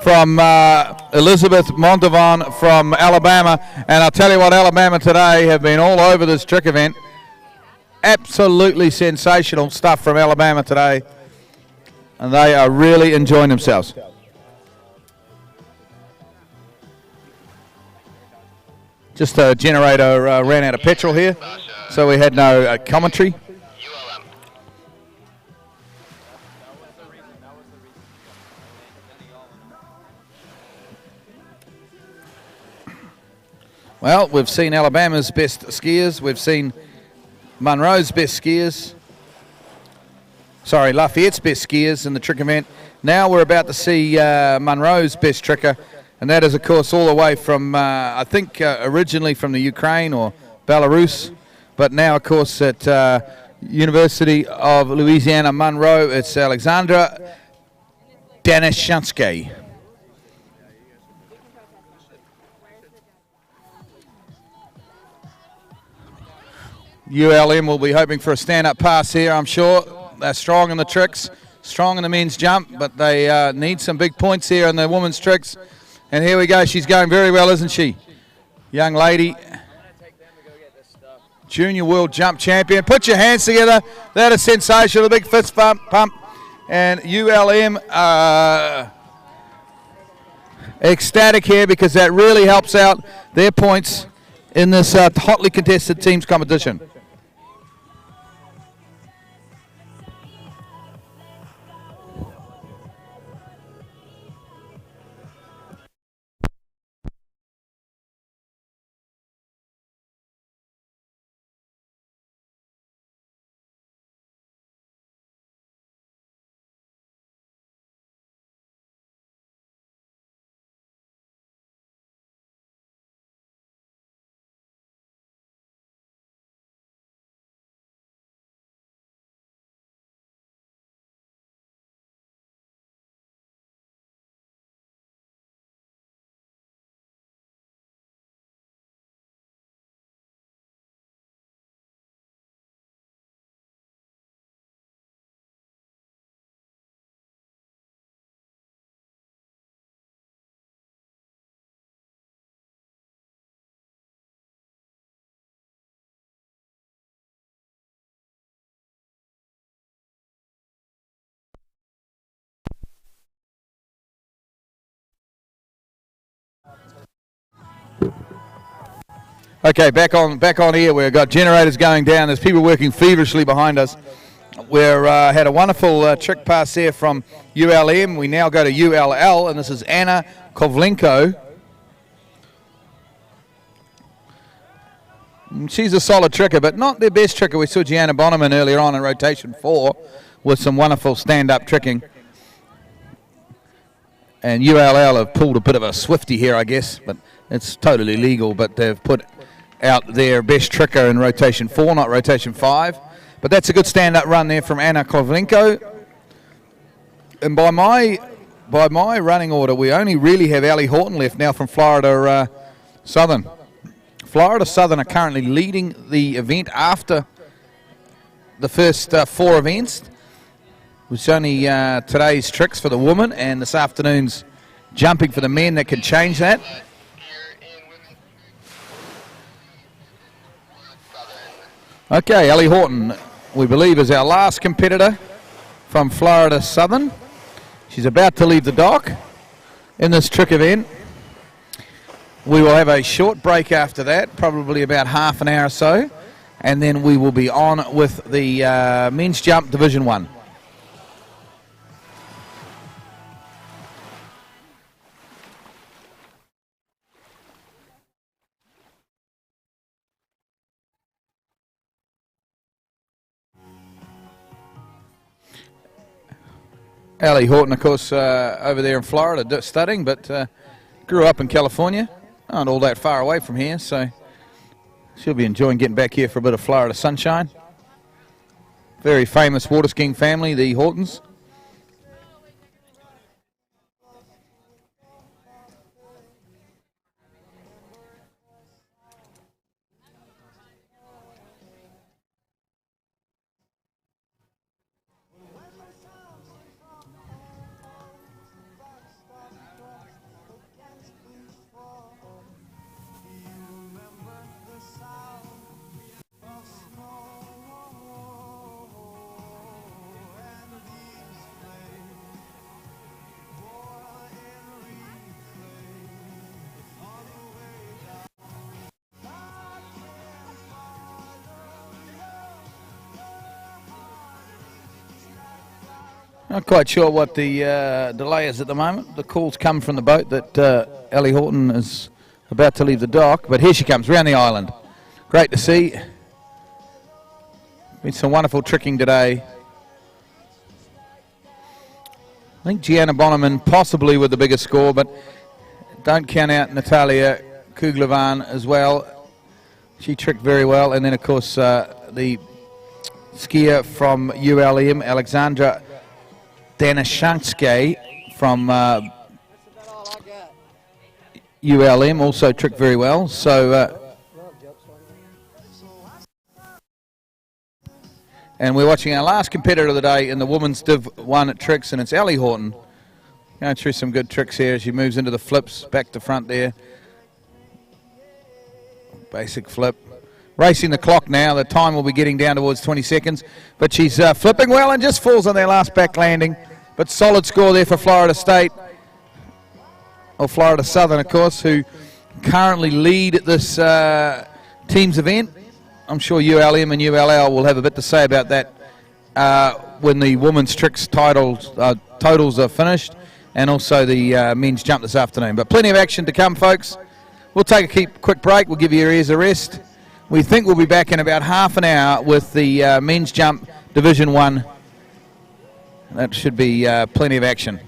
from Elizabeth Montavon from Alabama. And I'll tell you what, Alabama today have been all over this trick event. Absolutely sensational stuff from Alabama today. And they are really enjoying themselves. Just a generator ran out of petrol here, so we had no commentary. Well, we've seen Alabama's best skiers. We've seen Monroe's best skiers. Sorry, Lafayette's best skiers in the trick event. Now we're about to see Monroe's best tricker, and that is, of course, all the way from, I think, originally from the Ukraine or Belarus, but now, of course, at University of Louisiana Monroe, it's Alexandra Danishansky. ULM will be hoping for a stand-up pass here, I'm sure. They're strong in the tricks, strong in the men's jump, but they need some big points here in the women's tricks. And here we go. She's going very well, isn't she? Young lady. Junior World Jump Champion. Put your hands together. That is sensational. A big fist pump. And ULM ecstatic here because that really helps out their points in this hotly contested teams competition. Okay, back on here. We've got generators going down. There's people working feverishly behind us. We're had a wonderful trick pass there from ULM. We now go to ULL, and this is Anna Kovlenko. She's a solid tricker, but not their best tricker. We saw Gianna Bonneman earlier on in rotation 4 with some wonderful stand-up tricking. And ULL have pulled a bit of a swifty here, I guess, but it's totally legal. But they've put out their best tricker in rotation 4, not rotation 5. But that's a good stand-up run there from Anna Kovlenko. And by my running order, we only really have Allie Horton left now from Florida Southern. Florida Southern are currently leading the event after the first 4 events. It's only today's tricks for the women and this afternoon's jumping for the men that can change that. Okay, Ellie Horton, we believe, is our last competitor from Florida Southern. She's about to leave the dock in this trick event. We will have a short break after that, probably about half an hour or so, and then we will be on with the men's jump Division 1. Allie Horton, of course, over there in Florida studying, but grew up in California, not all that far away from here, so she'll be enjoying getting back here for a bit of Florida sunshine. Very famous water skiing family, the Hortons. Not quite sure what the delay is at the moment. The call's come from the boat that Ellie Horton is about to leave the dock, but here she comes round the island. Great to see. Been some wonderful tricking today. I think Gianna Bonneman possibly with the biggest score, but don't count out Natalia Kuglevan as well. She tricked very well. And then, of course, the skier from ULM, Alexandra Danishansky from ULM, also tricked very well. So, and we're watching our last competitor of the day in the women's Div 1 tricks, and it's Ellie Horton. Going through some good tricks here as she moves into the flips, back to front there. Basic flip. Racing the clock now. The time will be getting down towards 20 seconds. But she's flipping well and just falls on their last back landing. But solid score there for Florida State. Or Florida Southern, of course, who currently lead this team's event. I'm sure ULM and ULL will have a bit to say about that when the women's tricks totals are finished, and also the men's jump this afternoon. But plenty of action to come, folks. We'll take a quick break. We'll give your ears a rest. We think we'll be back in about half an hour with the men's jump Division 1. That should be plenty of action.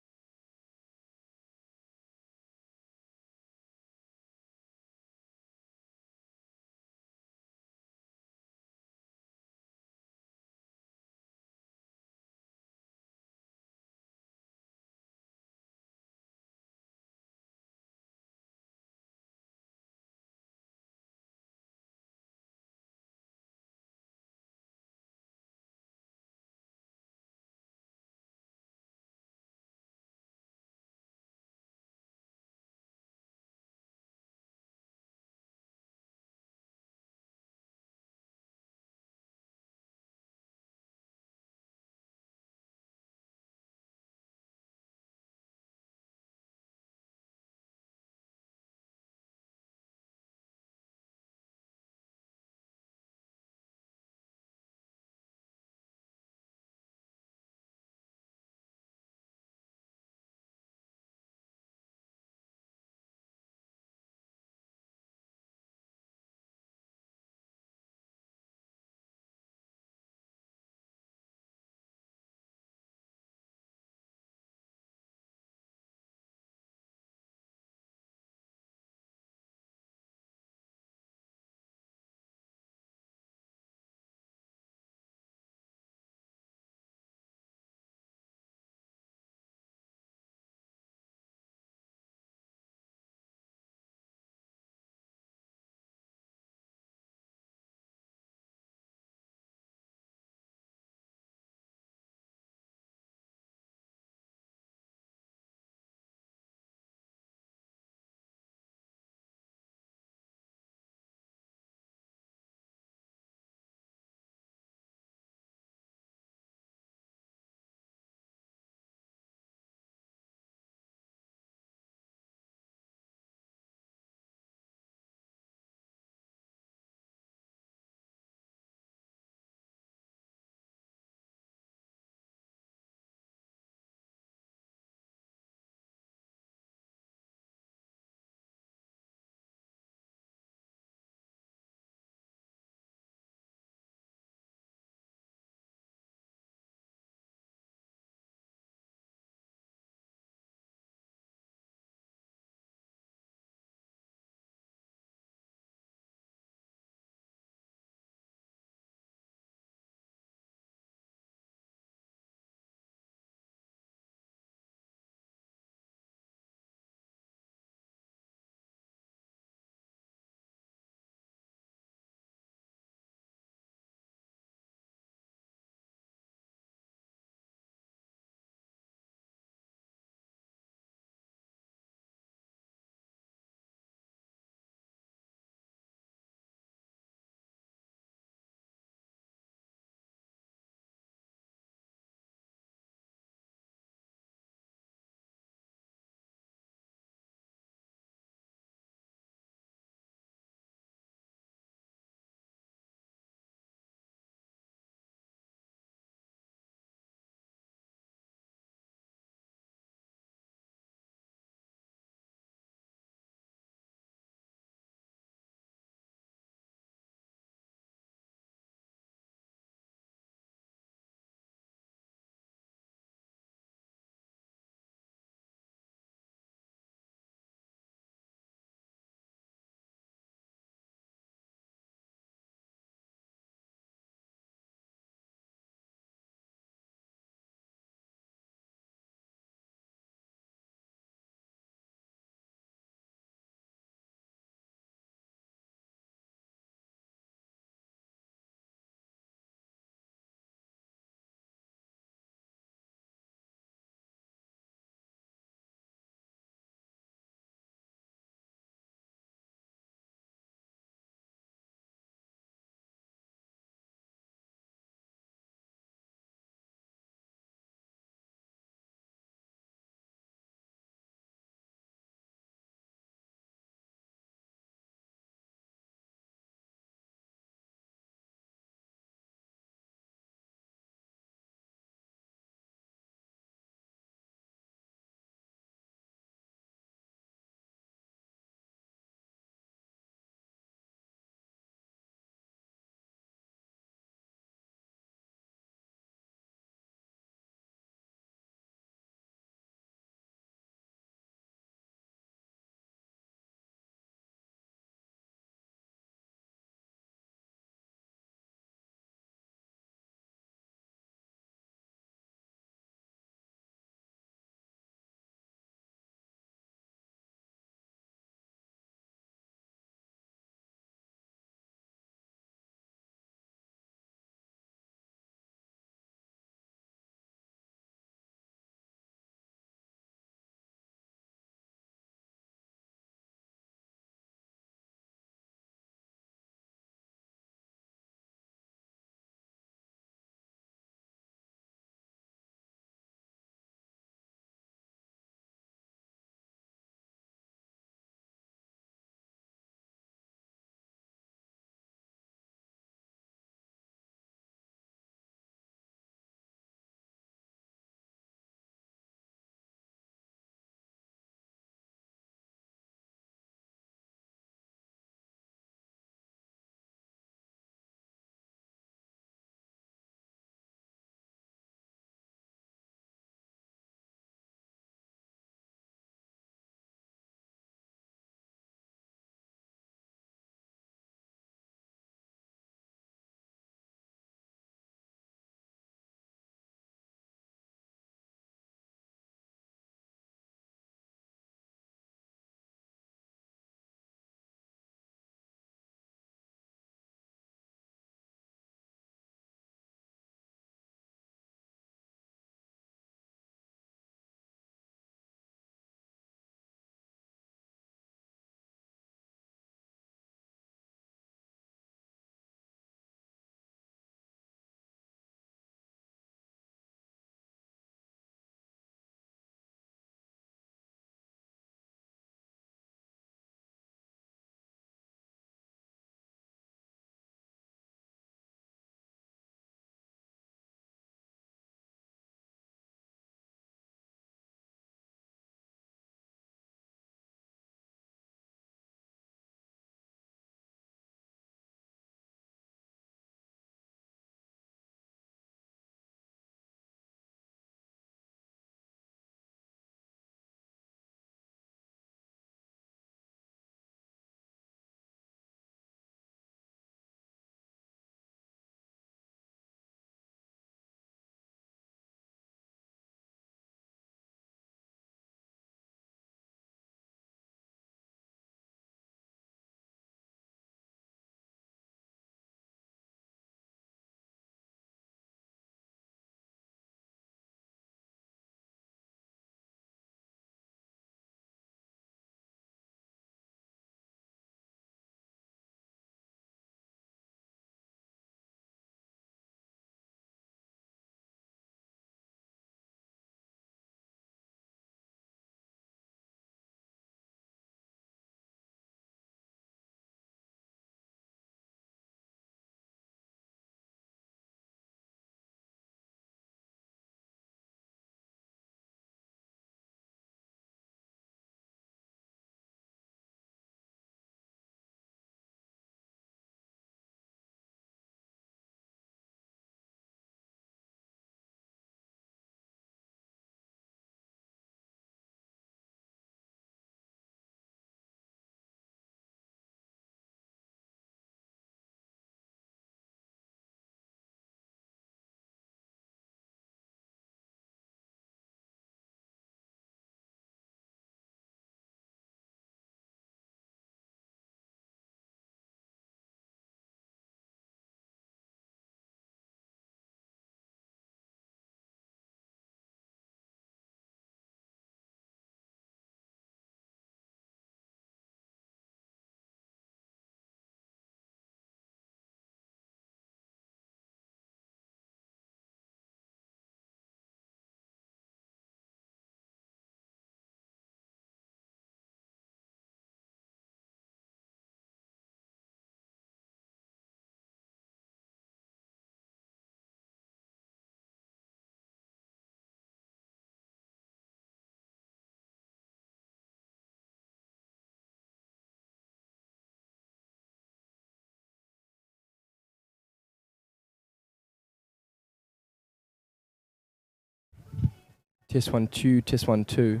Test 1 2, test 1 2.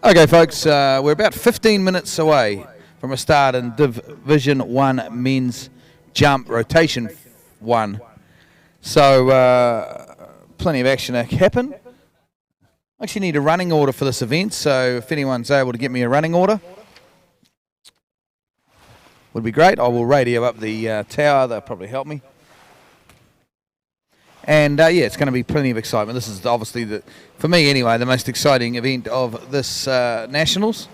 Okay, folks, we're about 15 minutes away from a start in Division 1 men's jump rotation 1. So, plenty of action to happen. I actually need a running order for this event, so if anyone's able to get me a running order, would be great. I will radio up the tower. They'll probably help me. And yeah, it's going to be plenty of excitement. This is obviously, for me anyway, the most exciting event of this Nationals.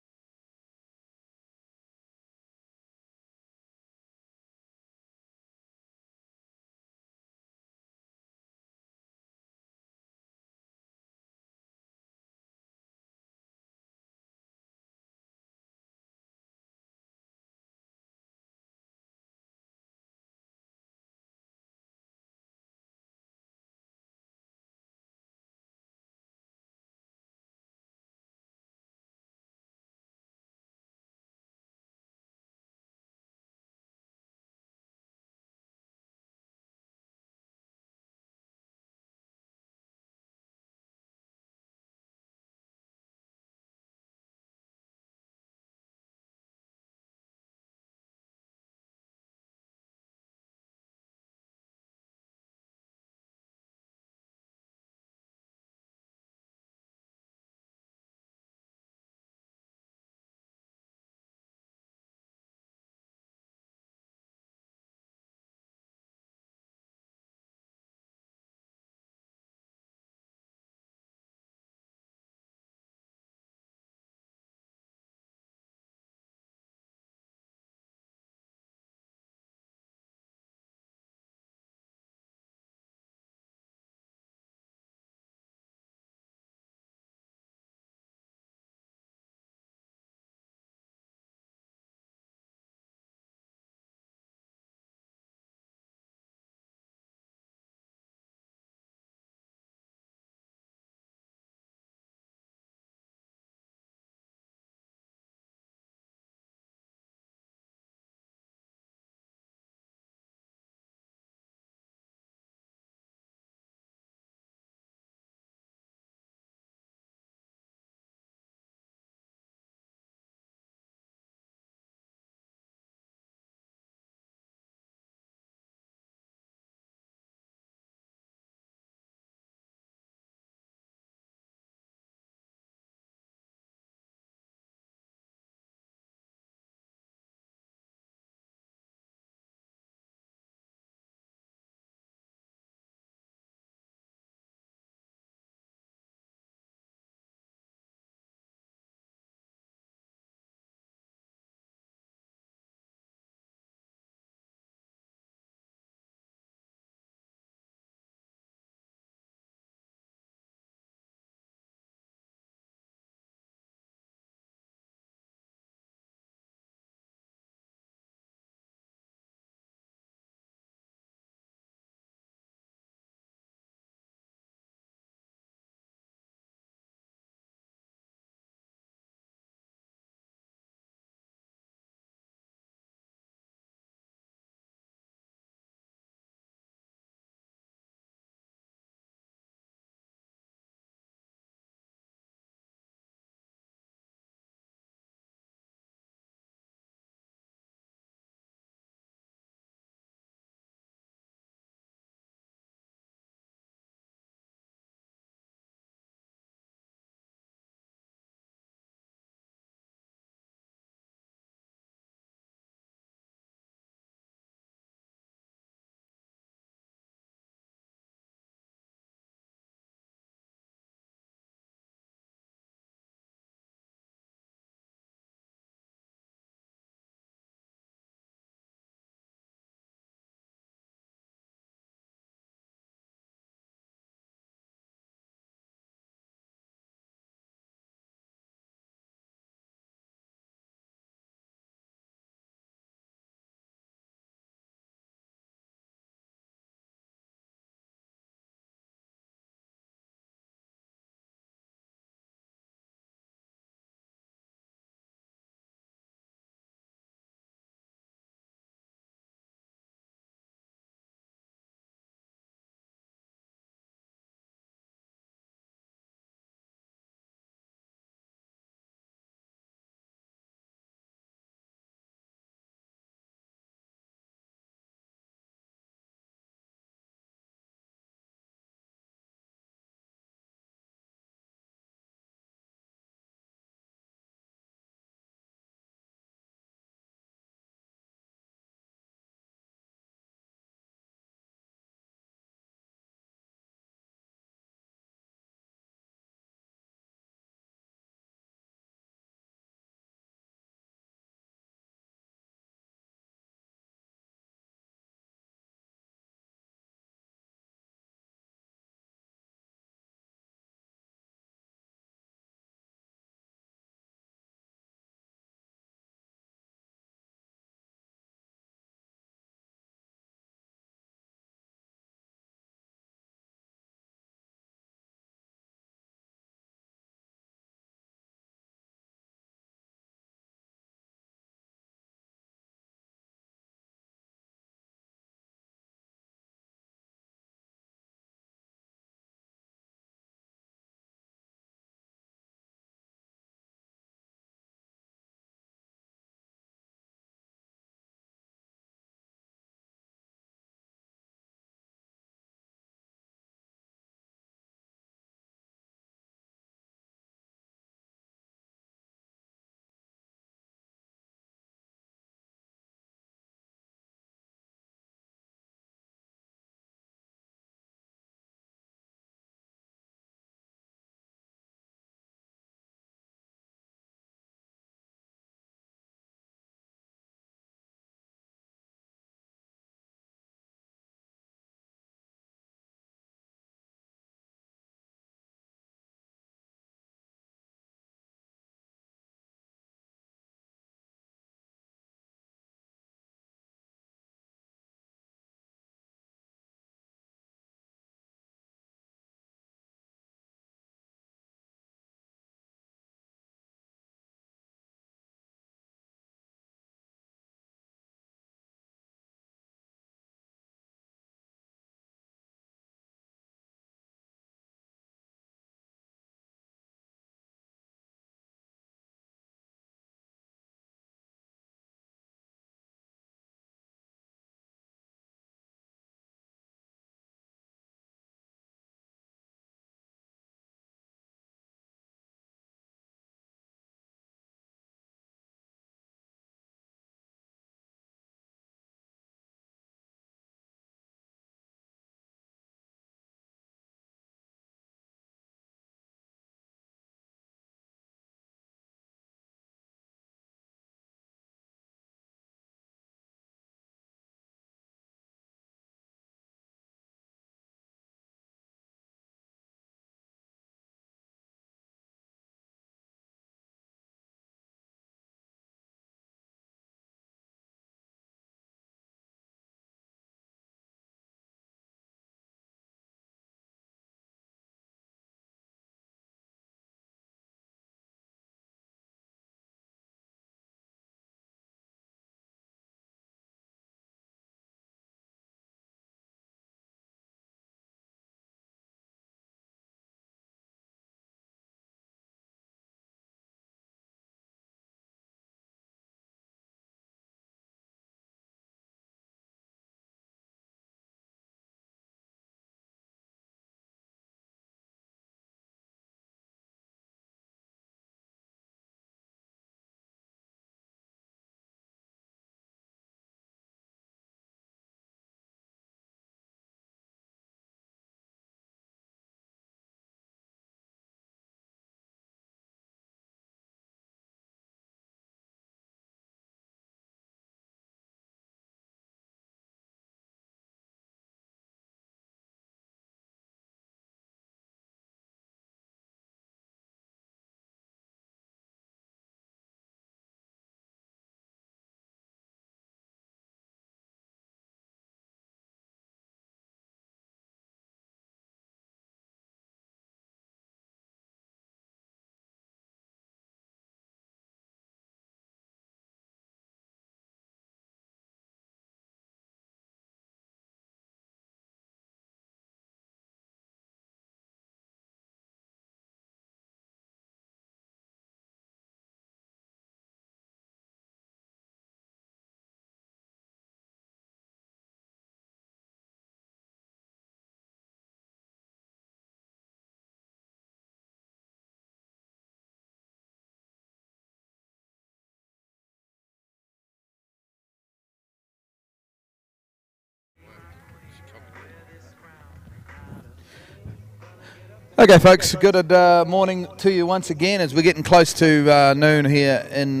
Okay, folks, good morning to you once again as we're getting close to noon here in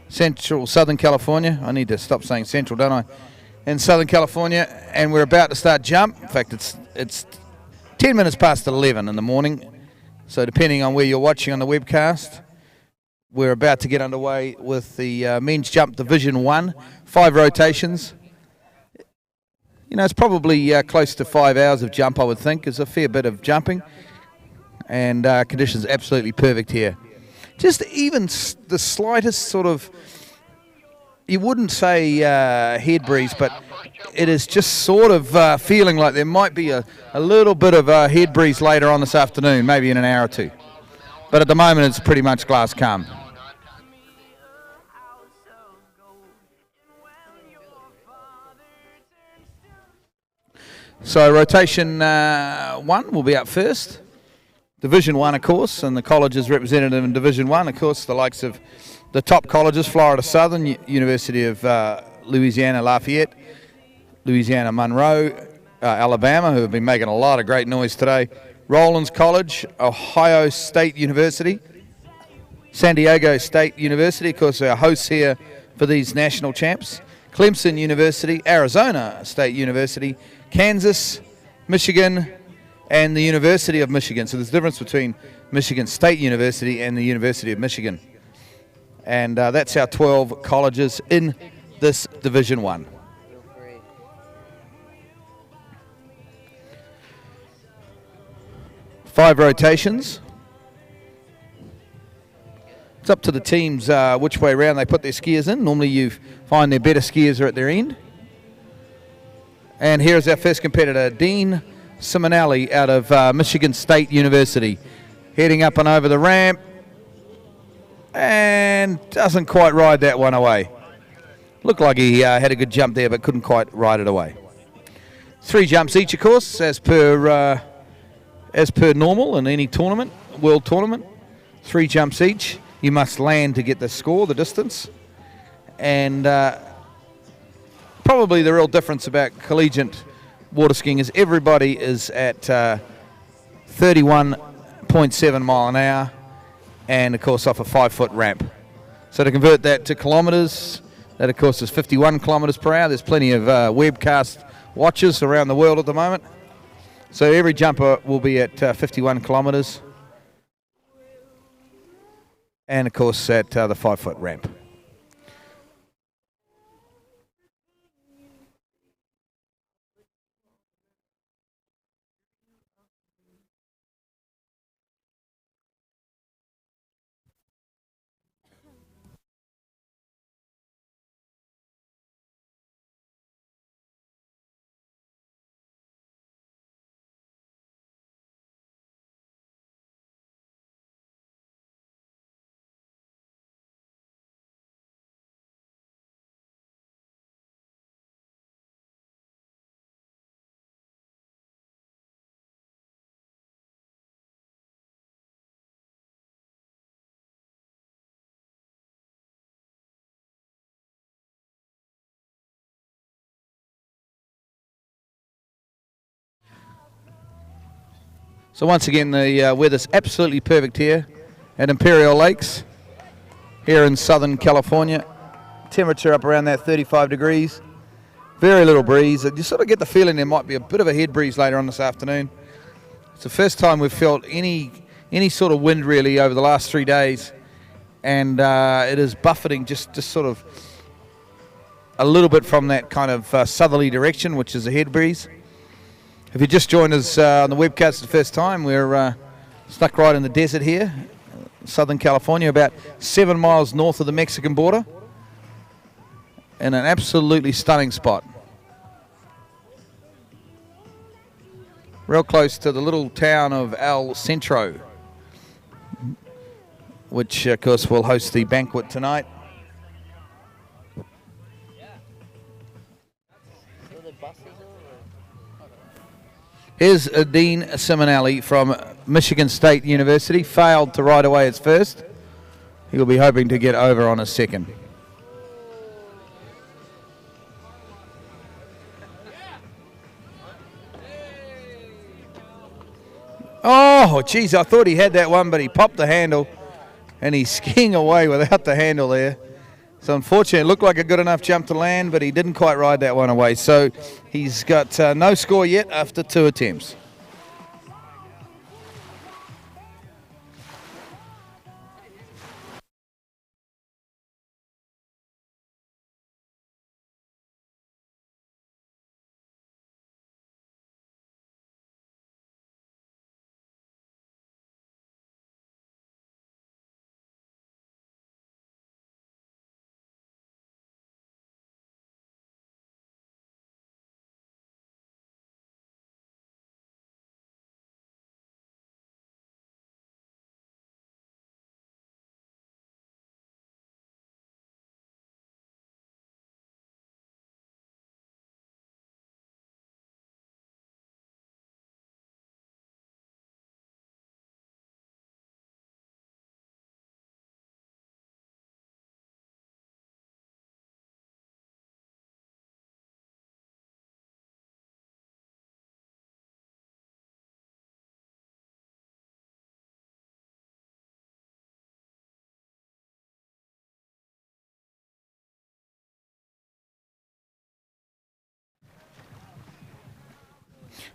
Southern California. I need to stop saying central, don't I? In Southern California, and we're about to start jump. In fact, it's 10 minutes past 11 in the morning, so depending on where you're watching on the webcast, we're about to get underway with the men's jump Division 1, 5 rotations. You know, it's probably close to 5 hours of jump, I would think. It's a fair bit of jumping, and conditions absolutely perfect here. Just even the slightest sort of, you wouldn't say head breeze, but it is just sort of feeling like there might be a little bit of a head breeze later on this afternoon, maybe in an hour or two. But at the moment, it's pretty much glass calm. So rotation 1 will be up first. Division 1, of course, and the colleges represented in Division 1, of course, the likes of the top colleges, Florida Southern, University of Louisiana Lafayette, Louisiana Monroe, Alabama, who have been making a lot of great noise today, Rollins College, Ohio State University, San Diego State University, of course, our hosts here for these national champs, Clemson University, Arizona State University, Kansas, Michigan, and the University of Michigan. So there's a difference between Michigan State University and the University of Michigan. And that's our 12 colleges in this Division 1. Five rotations. It's up to the teams which way around they put their skiers in. Normally you find their better skiers are at their end. And here's our first competitor, Dean Simonelli out of Michigan State University. Heading up and over the ramp. And doesn't quite ride that one away. Looked like he had a good jump there, but couldn't quite ride it away. 3 jumps each, of course, as per normal in any tournament, world tournament. 3 jumps each. You must land to get the score, the distance. And probably the real difference about collegiate water skiing is everybody is at 31.7 mile an hour and, of course, off a 5-foot ramp. So to convert that to kilometres, that, of course, is 51 kilometres per hour. There's plenty of webcast watchers around the world at the moment. So every jumper will be at 51 kilometres. And, of course, at the 5-foot ramp. So once again, the weather's absolutely perfect here at Imperial Lakes, here in Southern California. Temperature up around that 35 degrees. Very little breeze. You sort of get the feeling there might be a bit of a head breeze later on this afternoon. It's the first time we've felt any sort of wind really over the last 3 days, and it is buffeting just sort of a little bit from that kind of southerly direction, which is a head breeze. If you just joined us on the webcast the first time, we're stuck right in the desert here, Southern California, about 7 miles north of the Mexican border, in an absolutely stunning spot. Real close to the little town of El Centro, which, of course, will host the banquet tonight. Here's Dean Simonelli from Michigan State University. Failed to ride away his first. He'll be hoping to get over on his second. Oh! Oh, geez, I thought he had that one, but he popped the handle, and he's skiing away without the handle there. So unfortunately, it looked like a good enough jump to land, but he didn't quite ride that one away. So he's got no score yet after 2 attempts.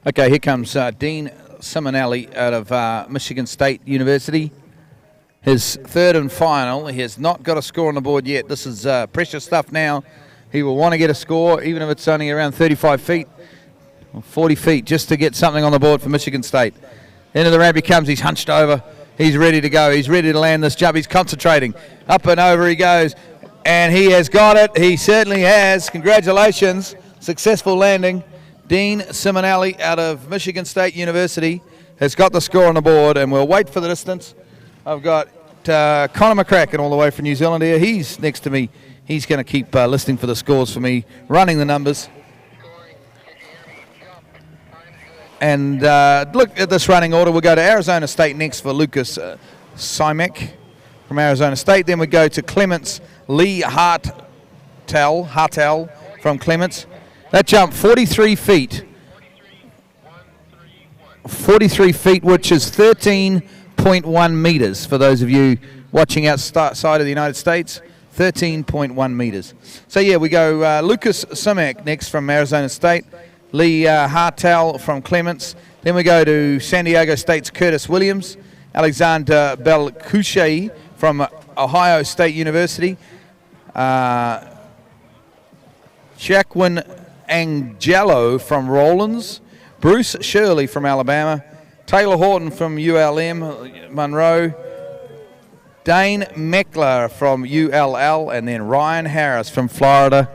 Okay, here comes Dean Simonelli out of Michigan State University. His third and final. He has not got a score on the board yet. This is precious stuff now. He will want to get a score, even if it's only around 35 feet or 40 feet, just to get something on the board for Michigan State. Into the ramp he comes. He's hunched over. He's ready to go. He's ready to land this jump. He's concentrating. Up and over he goes. And he has got it. He certainly has. Congratulations. Successful landing. Dean Simonelli out of Michigan State University has got the score on the board, and we'll wait for the distance. I've got Connor McCracken all the way from New Zealand here. He's next to me. He's going to keep listening for the scores for me, running the numbers. And look at this running order. We'll go to Arizona State next for Lucas Simek from Arizona State. Then we go to Clements Lee Hartel from Clements. That jump 43 feet. 43 feet, which is 13.1 meters for those of you watching outside of the United States. 13.1 meters. So yeah, we go Lucas Simek next from Arizona State. Lee Hartel from Clements. Then we go to San Diego State's Curtis Williams. Alexander Belcouche from Ohio State University. Jacqueline Angelo from Rollins. Bruce Shirley from Alabama. Taylor Horton from ULM Monroe. Dane Meckler from ULL. And then Ryan Harris from Florida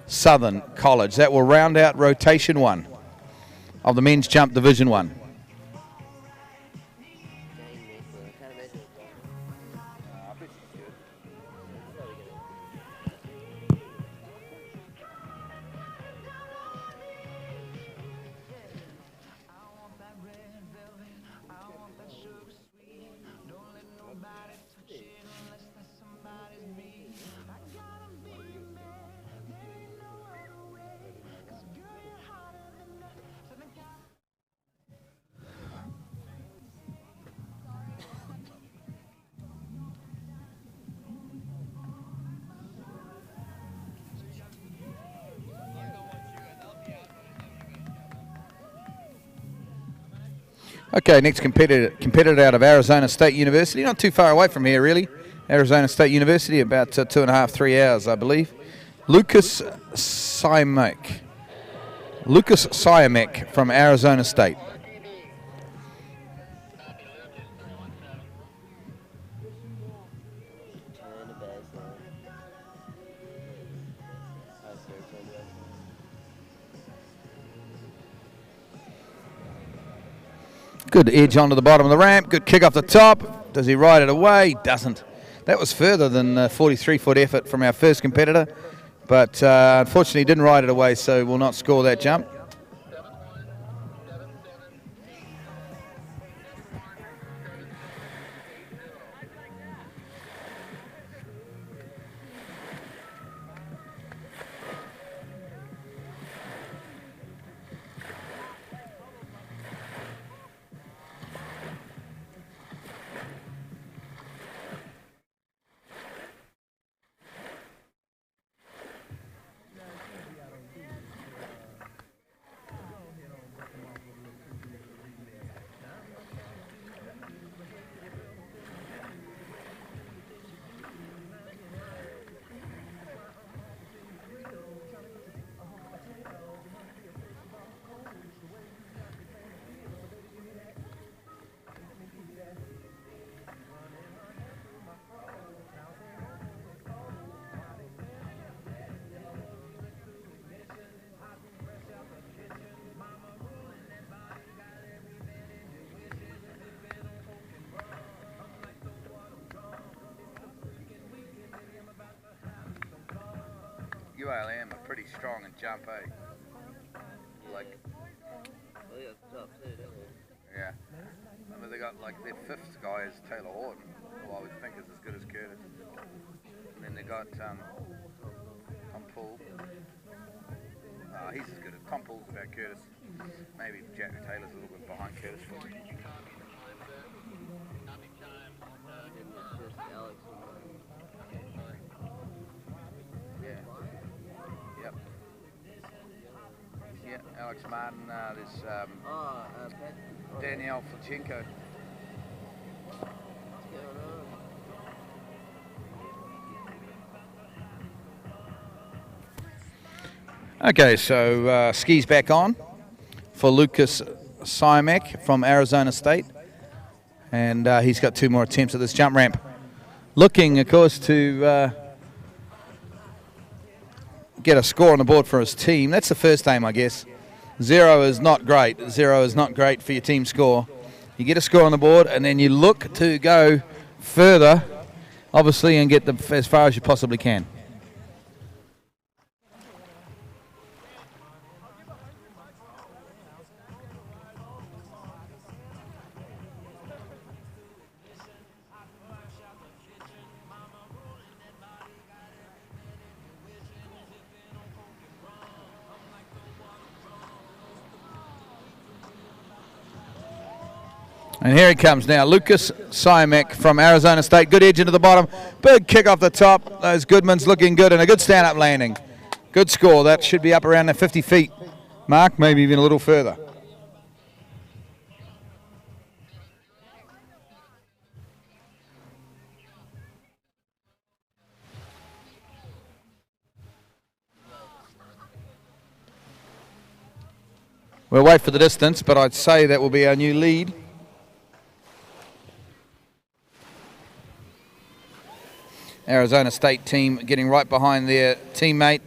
Southern College. That will round out rotation 1 of the men's jump division 1. Okay, next competitor out of Arizona State University. Not too far away from here, really. Arizona State University, about 2.5, 3 hours, I believe. Lucas Simek. Lucas Simek from Arizona State. Good edge onto the bottom of the ramp. Good kick off the top. Does he ride it away? He doesn't. That was further than a 43-foot effort from our first competitor. But unfortunately, he didn't ride it away, so will not score that jump. ULM are pretty strong in jump, eh? Like, Oh, yeah, it's tough too, don't they? yeah. I mean, they got like their fifth guy is Taylor Horton, who I would think is as good as Curtis. And then they got Tom Poole. He's as good as Tom Poole's about Curtis. Maybe Jack Taylor's a little bit behind Curtis. It's just Alex Yeah. Yep. Yeah, Alex Martin. There's Pat. Danielle Flichenko. What's going on? Okay, so skis back on for Lucas Simek from Arizona State. And he's got 2 more attempts at this jump ramp. Looking, of course, to get a score on the board for his team. That's the first aim, I guess. 0 is not great. 0 is not great for your team score. You get a score on the board, and then you look to go further, obviously, and get as far as you possibly can. And here he comes now, Lucas Simek from Arizona State. Good edge into the bottom. Big kick off the top. Those Goodmans looking good, and a good stand-up landing. Good score. That should be up around the 50 feet mark, maybe even a little further. We'll wait for the distance, but I'd say that will be our new lead. Arizona State team getting right behind their teammate.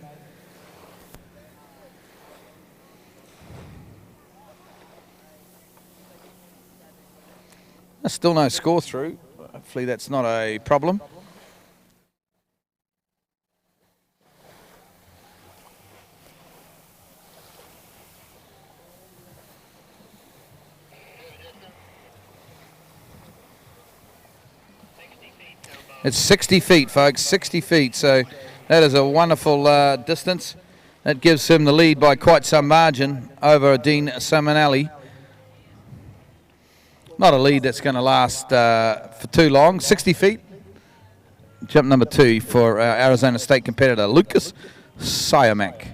There's still no score through. Hopefully that's not a problem. It's 60 feet, folks, 60 feet. So that is a wonderful distance. That gives him the lead by quite some margin over Dean Simonelli. Not a lead that's going to last for too long. 60 feet. Jump number 2 for our Arizona State competitor, Lucas Simek.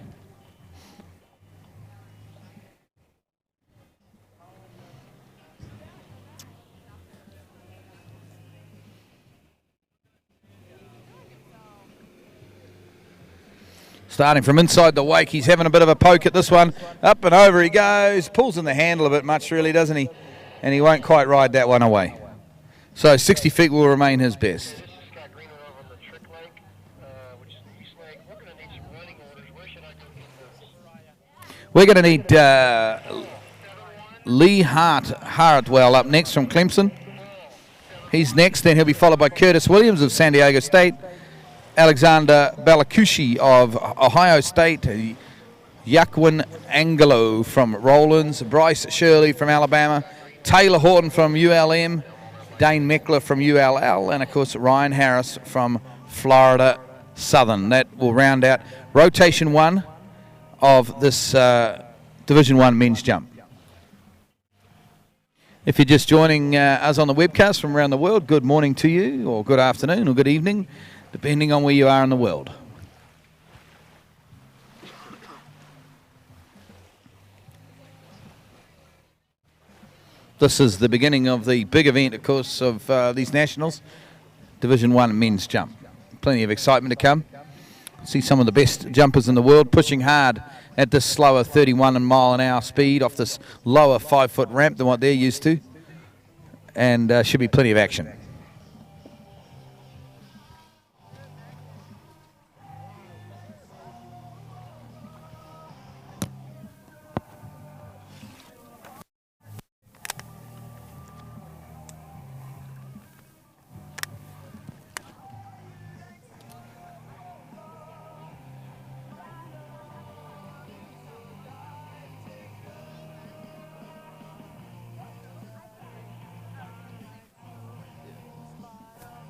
Starting from inside the wake, he's having a bit of a poke at this one. Up and over he goes. Pulls in the handle a bit much, really, doesn't he? And he won't quite ride that one away. So 60 feet will remain his best. We're going to need Lee Hartwell up next from Clemson. He's next, then he'll be followed by Curtis Williams of San Diego State. Alexander Balakushi of Ohio State, Yaquin Angelo from Rollins, Bryce Shirley from Alabama, Taylor Horton from ULM, Dane Meckler from ULL, and of course Ryan Harris from Florida Southern. That will round out rotation 1 of this Division 1 men's jump. If you're just joining us on the webcast from around the world, good morning to you, or good afternoon, or good evening, depending on where you are in the world. This is the beginning of the big event, of course, of these nationals, Division 1 men's jump. Plenty of excitement to come. See some of the best jumpers in the world pushing hard at this slower 31 mile an hour speed off this lower 5-foot ramp than what they're used to. And should be plenty of action.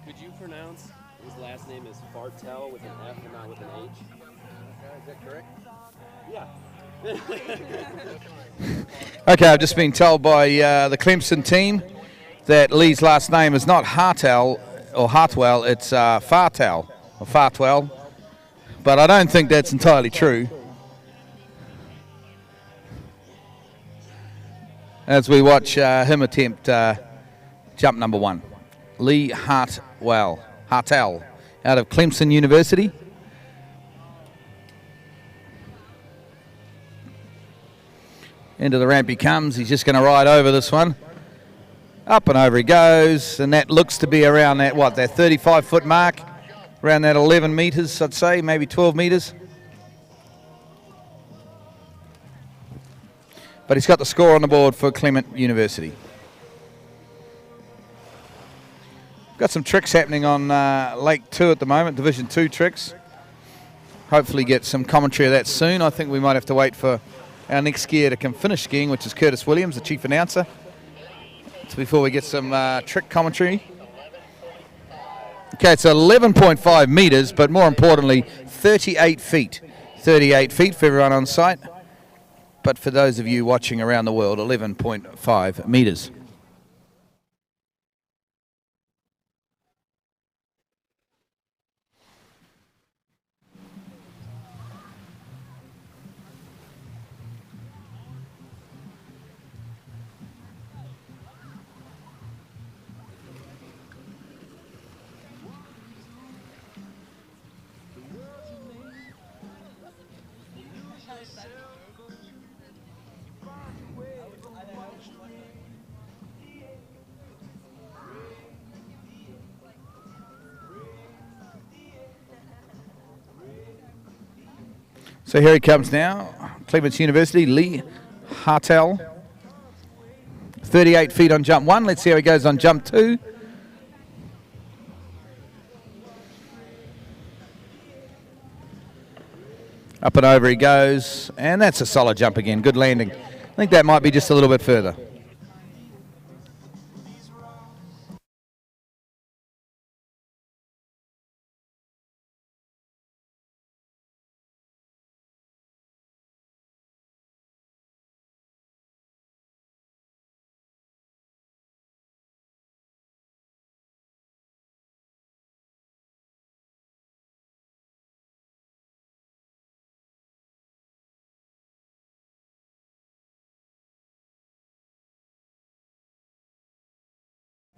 Could you pronounce his last name is Fartel with an F and not with an H? Is that correct? Yeah. Okay, I've just been told by the Clemson team that Lee's last name is not Hartell or Hartwell, it's Fartel or Fartwell. But I don't think that's entirely true. As we watch him attempt jump number 1. Lee Hartell out of Clemson University. Into the ramp he comes. He's just going to ride over this one. Up and over he goes, and that looks to be around that, that 35-foot mark, around that 11 meters, I'd say, maybe 12 meters. But he's got the score on the board for Clement University. Got some tricks happening on Lake 2 at the moment, Division 2 tricks. Hopefully get some commentary of that soon. I think we might have to wait for our next skier to come finish skiing, which is Curtis Williams, the chief announcer. So before we get some trick commentary. Okay, it's 11.5 meters, but more importantly, 38 feet. 38 feet for everyone on site. But for those of you watching around the world, 11.5 meters. So here he comes now, Clements University, Lee Hartell. 38 feet on jump 1. Let's see how he goes on jump 2. Up and over he goes, and that's a solid jump again. Good landing. I think that might be just a little bit further.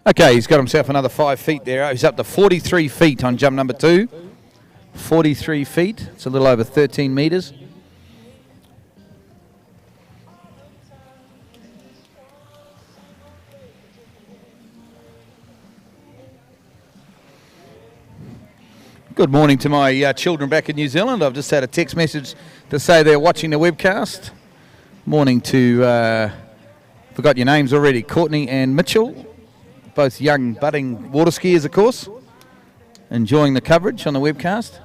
Okay, he's got himself another 5 feet there. He's up to 43 feet on jump number 2. 43 feet. It's a little over 13 meters. Good morning to my children back in New Zealand. I've just had a text message to say they're watching the webcast. Morning to, forgot your names already, Courtney and Mitchell. Both young budding water skiers, of course, enjoying the coverage on the webcast.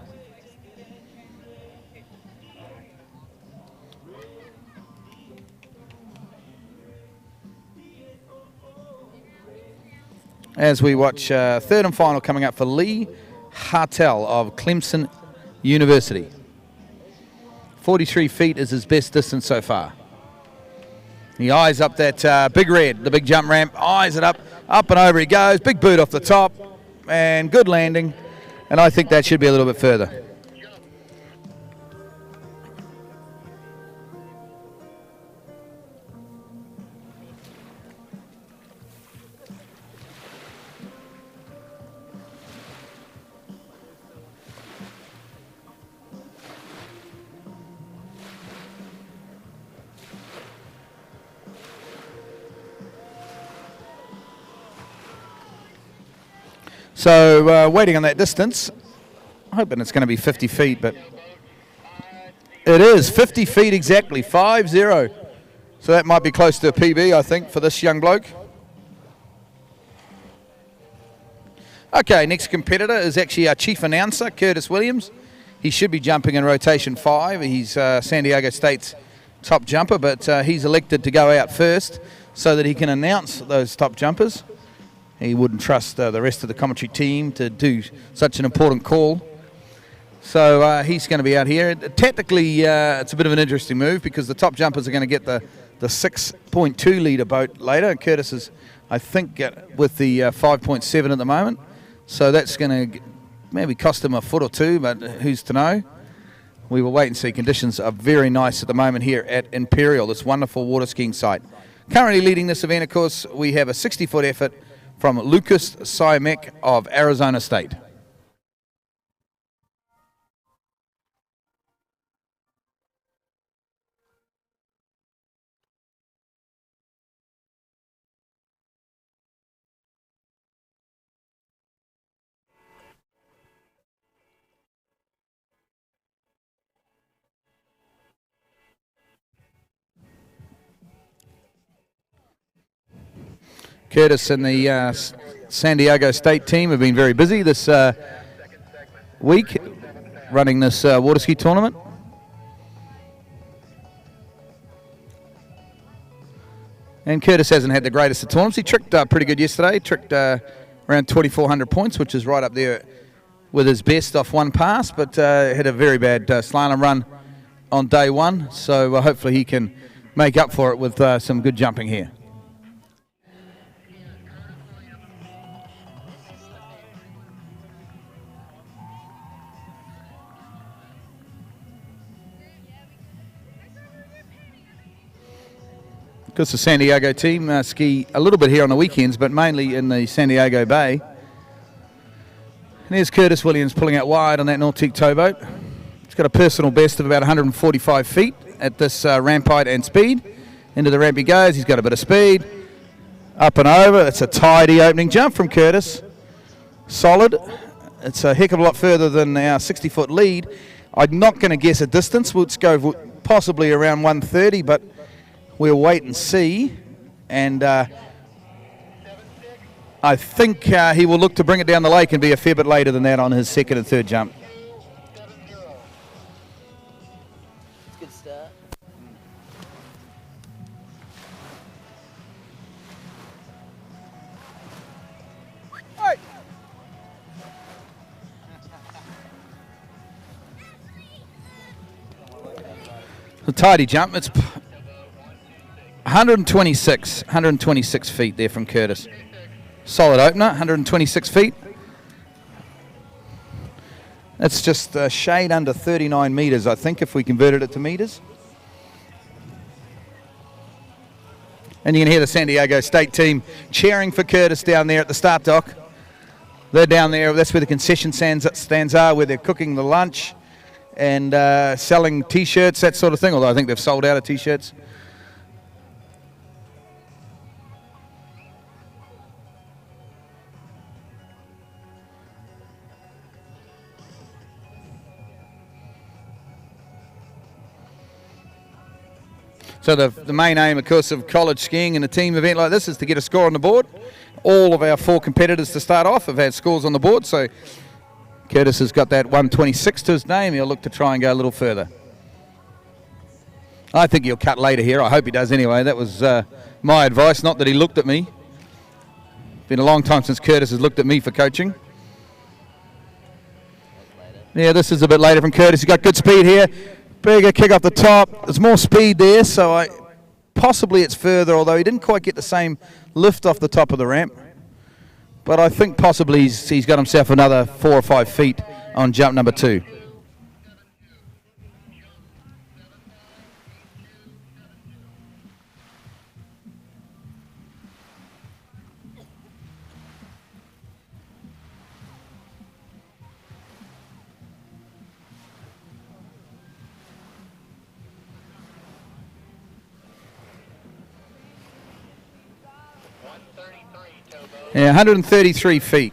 As we watch third and final coming up for Lee Hartell of Clemson University. 43 feet is his best distance so far. He eyes up that big red, the big jump ramp, eyes it up and over he goes, big boot off the top, and good landing, and I think that should be a little bit further. So waiting on that distance, hoping it's going to be 50 feet, but it is 50 feet exactly, 5-0. So that might be close to a PB, I think, for this young bloke. Okay, next competitor is actually our chief announcer, Curtis Williams. He should be jumping in rotation 5. He's San Diego State's top jumper, but he's elected to go out first so that he can announce those top jumpers. he wouldn't trust the rest of the commentary team to do such an important call. So he's going to be out here. Technically, it's a bit of an interesting move because the top jumpers are going to get the 6.2 litre boat later. And Curtis is, I think, with the 5.7 at the moment. So that's going to maybe cost him a foot or two, but who's to know? We will wait and see. Conditions are very nice at the moment here at Imperial, this wonderful water skiing site. Currently leading this event, of course, we have a 60-foot effort from Lucas Simek of Arizona State. Curtis and the San Diego State team have been very busy this week running this water ski tournament. And Curtis hasn't had the greatest of tournaments. He tricked pretty good yesterday, tricked around 2,400 points, which is right up there with his best off one pass, but had a very bad slalom run on day one. So hopefully he can make up for it with some good jumping here. Because the San Diego team ski a little bit here on the weekends, but mainly in the San Diego Bay. And there's Curtis Williams pulling out wide on that Nautique towboat. He's got a personal best of about 145 feet at this ramp height and speed. Into the ramp he goes. He's got a bit of speed. Up and over. That's a tidy opening jump from Curtis. Solid. It's a heck of a lot further than our 60-foot lead. I'm not going to guess a distance. Let's go possibly around 130, but we'll wait and see, and I think he will look to bring it down the lake and be a fair bit later than that on his second and third jump. Good start. A tidy jump. It's 126 feet there from Curtis. Solid opener, 126 feet. That's just a shade under 39 metres, I think, if we converted it to metres. And you can hear the San Diego State team cheering for Curtis down there at the start dock. They're down there, that's where the concession stands are, where they're cooking the lunch and selling T-shirts, that sort of thing, although I think they've sold out of T-shirts. So the main aim, of course, of college skiing in a team event like this is to get a score on the board. All of our 4 competitors to start off have had scores on the board, so Curtis has got that 126 to his name. He'll look to try and go a little further. I think he'll cut later here. I hope he does anyway. That was my advice, not that he looked at me. Been a long time since Curtis has looked at me for coaching. Yeah, this is a bit later from Curtis. He's got good speed here. Bigger kick off the top. There's more speed there, so possibly it's further, although he didn't quite get the same lift off the top of the ramp. But I think possibly he's got himself another 4 or 5 feet on jump number 2. Yeah, 133 feet.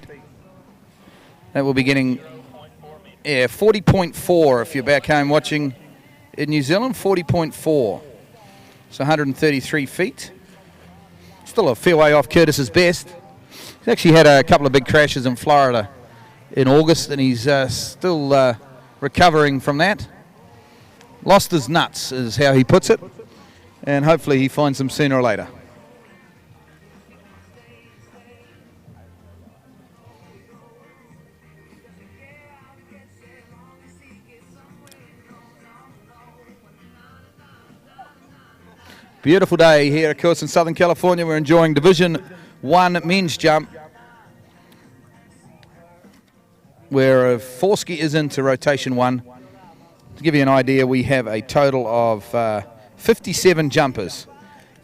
That will be getting, 40.4 if you're back home watching in New Zealand, 40.4. So 133 feet. Still a fair way off Curtis's best. He's actually had a couple of big crashes in Florida in August, and he's still recovering from that. Lost his nuts is how he puts it, and hopefully he finds them sooner or later. Beautiful day here, of course, in Southern California. We're enjoying Division 1 men's jump, where Forsky is into rotation 1. To give you an idea, we have a total of 57 jumpers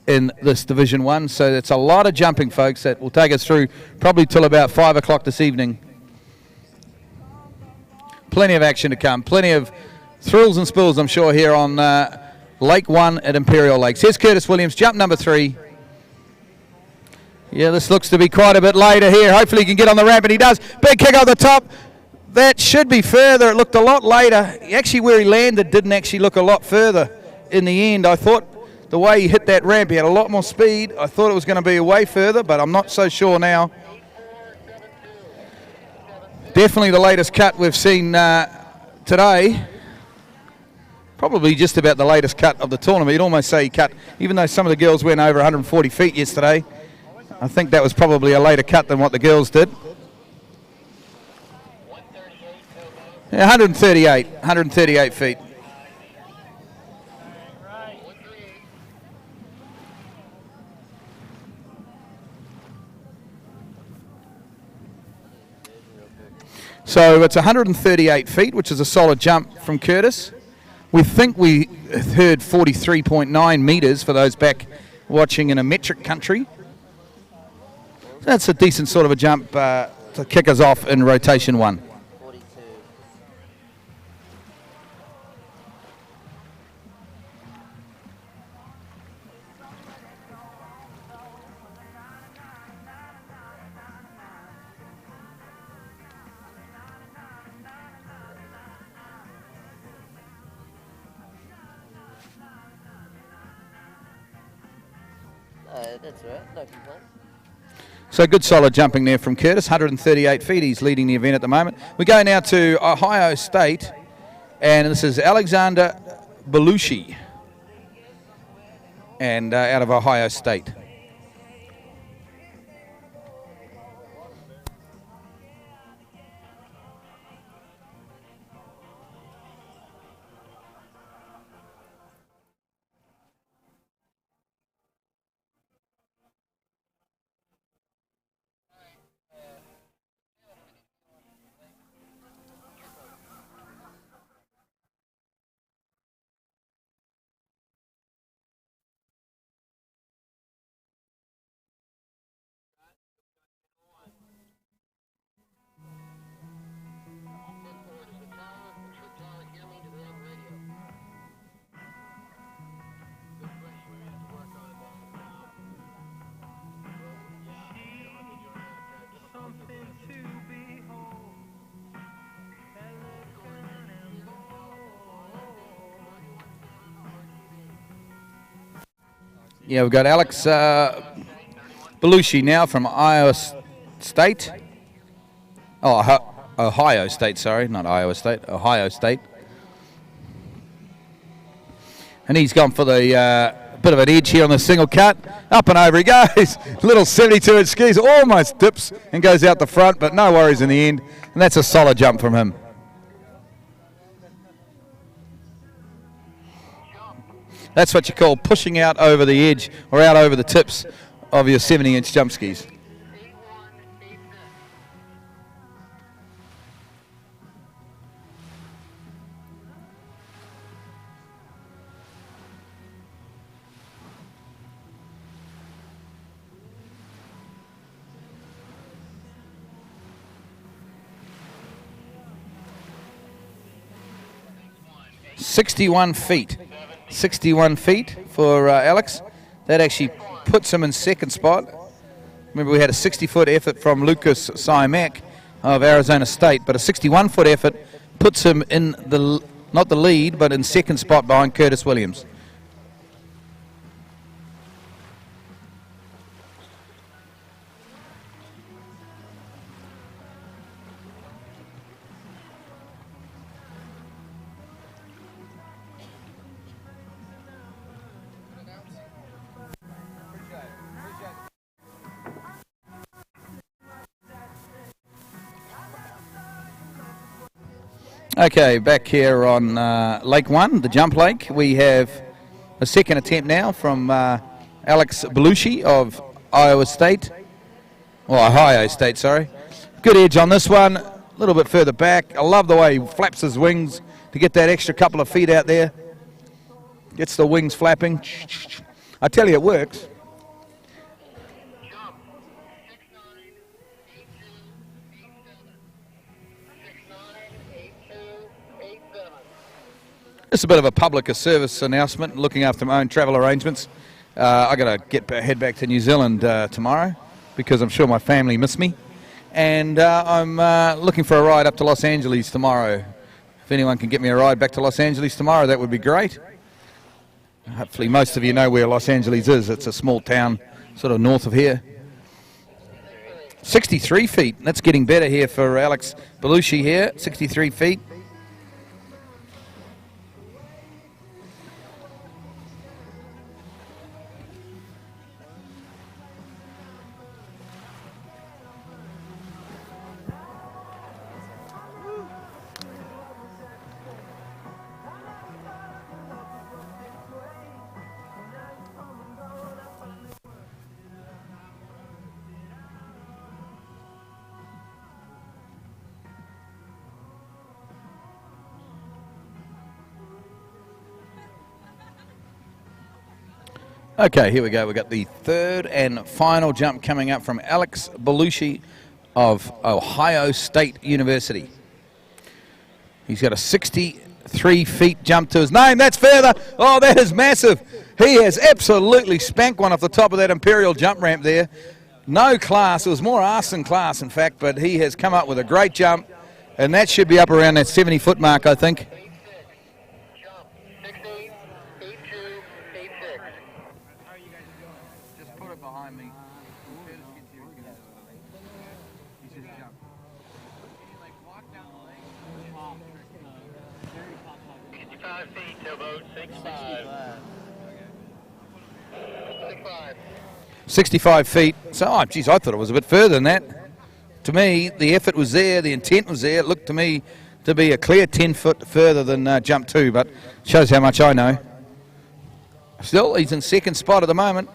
in this Division 1, so it's a lot of jumping, folks. That will take us through probably till about 5 o'clock this evening. Plenty of action to come, plenty of thrills and spills, I'm sure, here on Lake 1 at Imperial Lakes. Here's Curtis Williams, jump number 3. Yeah, this looks to be quite a bit later here. Hopefully he can get on the ramp, and he does. Big kick off the top. That should be further. It looked a lot later. Actually, where he landed didn't actually look a lot further in the end. I thought the way he hit that ramp, he had a lot more speed. I thought it was going to be way further, but I'm not so sure now. Definitely the latest cut we've seen today. Probably just about the latest cut of the tournament. You'd almost say he cut, even though some of the girls went over 140 feet yesterday. I think that was probably a later cut than what the girls did. Yeah, 138 feet. So it's 138 feet, which is a solid jump from Curtis. We think we heard 43.9 metres for those back watching in a metric country. That's a decent sort of a jump to kick us off in rotation 1. 42. That's all right, no complaints. So good solid jumping there from Curtis, 138 feet. He's leading the event at the moment. We go now to Ohio State, and this is Alexander Belushi, and out of Ohio State. Yeah, we've got Alex Belushi now from Iowa State. Oh, Ohio State, sorry, not Iowa State, Ohio State. And he's gone for the bit of an edge here on the single cut. Up and over he goes. Little 72-inch skis, almost dips and goes out the front, but no worries in the end. And that's a solid jump from him. That's what you call pushing out over the edge or out over the tips of your 70-inch jump skis. $61 feet for Alex. That actually puts him in second spot. Remember, we had a 60-foot effort from Lucas Simak of Arizona State, but a 61-foot effort puts him in the, not the lead, but in second spot behind Curtis Williams. Okay, back here on Lake 1, the jump lake, we have A second attempt now from Alex Belushi of Ohio State. Sorry. Good edge on this one. A little bit further back. I love the way he flaps his wings to get that extra couple of feet out there. Gets the wings flapping. I tell you, it works. Just a bit of a public service announcement, looking after my own travel arrangements. I got to head back to New Zealand tomorrow because I'm sure my family miss me. And I'm looking for a ride up to Los Angeles tomorrow. If anyone can get me a ride back to Los Angeles tomorrow, that would be great. Hopefully most of you know where Los Angeles is. It's a small town sort of north of here. 63 feet. That's getting better here for Alex Belushi here. 63 feet. Okay, here we go. We've got the third and final jump coming up from Alex Belushi of Ohio State University. He's got a 63 feet jump to his name. That's further. Oh, that is massive. He has absolutely spanked one off the top of that Imperial jump ramp there. No class. It was more arse than class, in fact, but he has come up with a great jump, and that should be up around that 70-foot mark, I think. Feet, towboat, 65 feet. So, oh, geez, I thought it was a bit further than that. To me, the effort was there, the intent was there. It looked to me to be a clear 10 foot further than jump 2, but shows how much I know. Still, he's in second spot at the moment.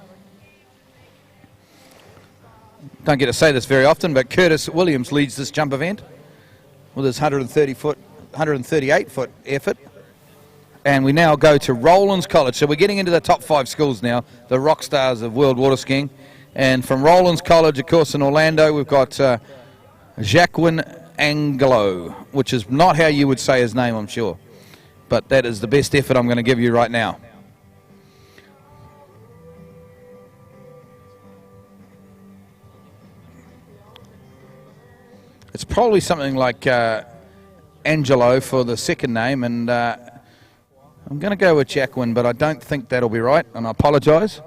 Don't get to say this very often, but Curtis Williams leads this jump event with his 138 foot effort. And we now go to Rollins College. So we're getting into the top 5 schools now, the rock stars of world water skiing. And from Rollins College, of course, in Orlando, we've got Jacqueline Angelo, which is not how you would say his name, I'm sure. But that is the best effort I'm going to give you right now. It's probably something like Angelo for the second name, and I'm going to go with Jacqueline, but I don't think that'll be right, and I apologise.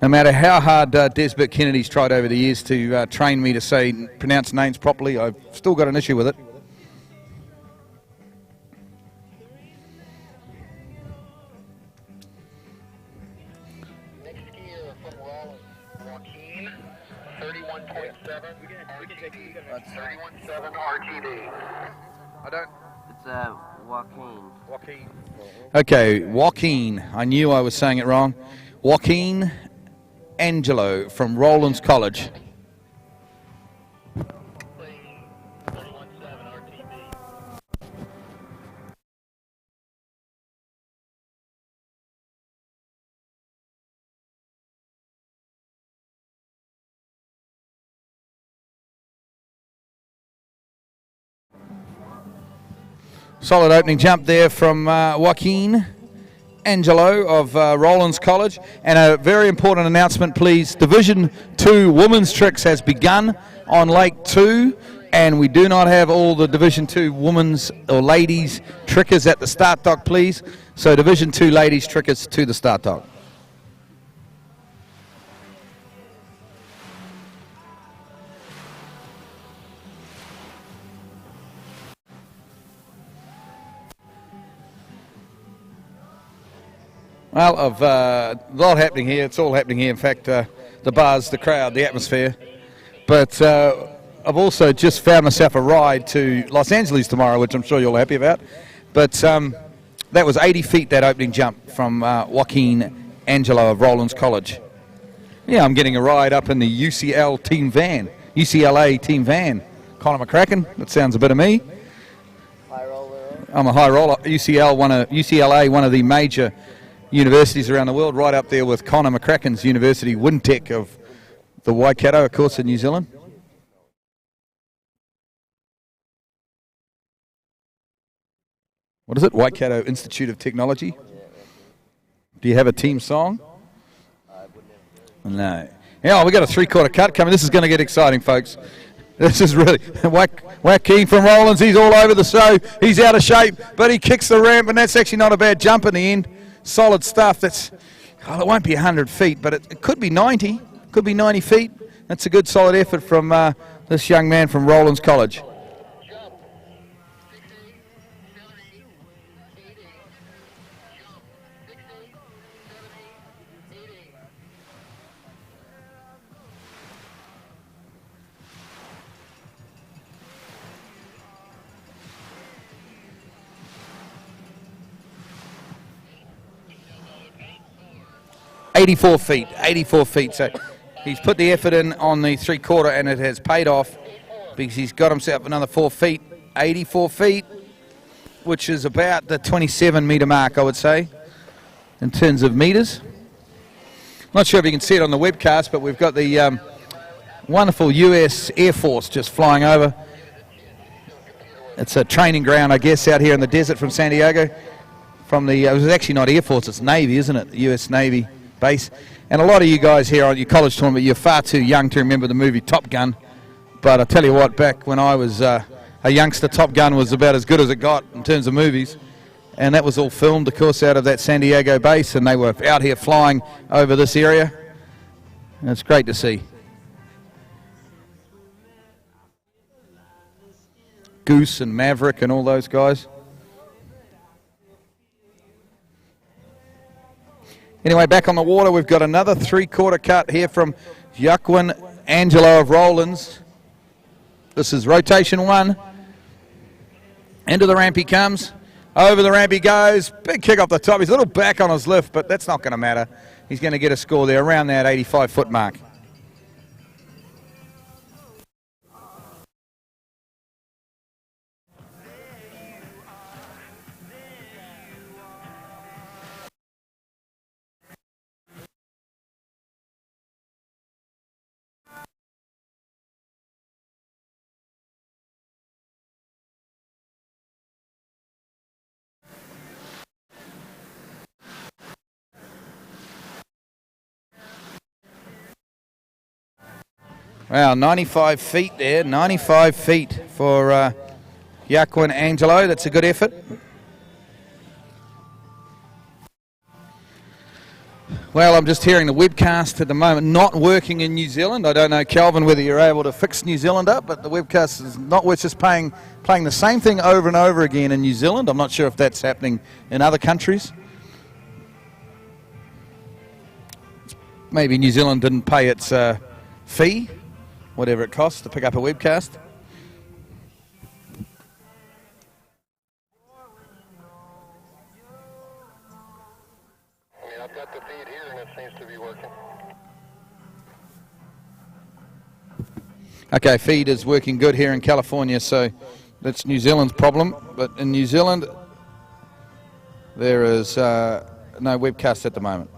No matter how hard Desbert Kennedy's tried over the years to train me to pronounce names properly, I've still got an issue with it. Next skier from Rollins, Joaquin, 31.7. 31.7 RTD. I don't. It's Joaquin. Joaquin. Okay, Joaquin. I knew I was saying it wrong. Joaquin Angelo from Rollins College. 31.7 RTD. Solid opening jump there from Joaquin Angelo of Rollins College. And a very important announcement, please. Division 2 women's tricks has begun on Lake 2, and we do not have all the Division 2 women's or ladies trickers at the start dock, please. So Division 2 ladies trickers to the start dock. Well, a lot happening here. It's all happening here. In fact, the bars, the crowd, the atmosphere. But I've also just found myself a ride to Los Angeles tomorrow, which I'm sure you're all happy about. But That was 80 feet, that opening jump from Joaquin Angelo of Rollins College. Yeah, I'm getting a ride up in the UCLA team van. Conor McCracken, that sounds a bit of me. High roller. I'm a high roller. UCLA, one of the major universities around the world, right up there with Conor McCracken's university, Wintec of the Waikato, of course, in New Zealand. What is it? Waikato Institute of Technology? Do you have a team song? No. Yeah, we got a 3/4 cut coming. This is going to get exciting, folks. This is really Joaquin from Rollins. He's all over the show. He's out of shape, but he kicks the ramp, and that's actually not a bad jump in the end. Solid stuff. It won't be 100 feet, but it could be 90. Could be 90 feet. That's a good, solid effort from this young man from Rollins College. 84 feet. So he's put the effort in on the 3/4, and it has paid off because he's got himself another 4 feet. 84 feet, which is about the 27-meter mark, I would say, in terms of meters. Not sure if you can see it on the webcast, but we've got the wonderful US Air Force just flying over. It's a training ground, I guess, out here in the desert from San Diego. It was actually not Air Force, it's Navy, isn't it? The US Navy base. And a lot of you guys here on your college tournament, you're far too young to remember the movie Top Gun. But I tell you what, back when I was a youngster, Top Gun was about as good as it got in terms of movies. And that was all filmed, of course, out of that San Diego base, and they were out here flying over this area. And it's great to see. Goose and Maverick and all those guys. Anyway, back on the water, we've got another 3/4 cut here from Joaquin Angelo of Rollins. This is rotation 1. Into the ramp he comes. Over the ramp he goes. Big kick off the top. He's a little back on his lift, but that's not going to matter. He's going to get a score there around that 85-foot mark. Wow, 95 feet there, 95 feet for Joaquin Angelo. That's a good effort. Well, I'm just hearing the webcast at the moment not working in New Zealand. I don't know, Calvin, whether you're able to fix New Zealand up, but the webcast is not. We're just playing the same thing over and over again in New Zealand. I'm not sure if that's happening in other countries. Maybe New Zealand didn't pay its fee, whatever it costs to pick up a webcast. I've got the feed here and it seems to be working. Okay, feed is working good here in California, so that's New Zealand's problem. But in New Zealand, there is no webcast at the moment.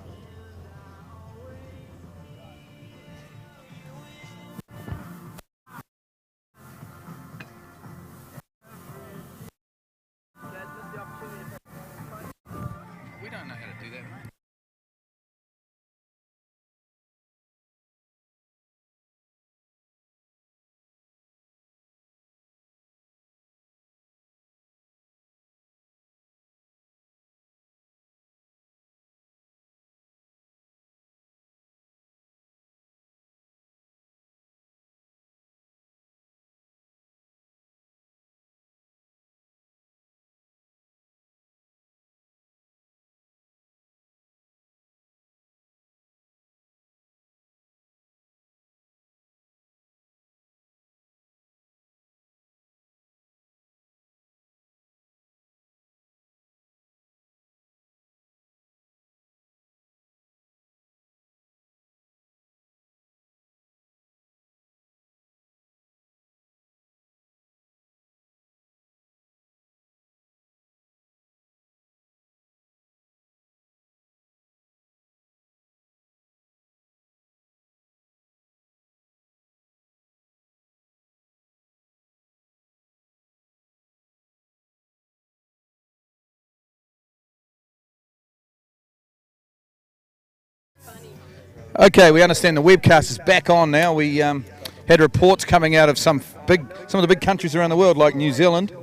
Okay, we understand the webcast is back on now. We had reports coming out of some of the big countries around the world, like New Zealand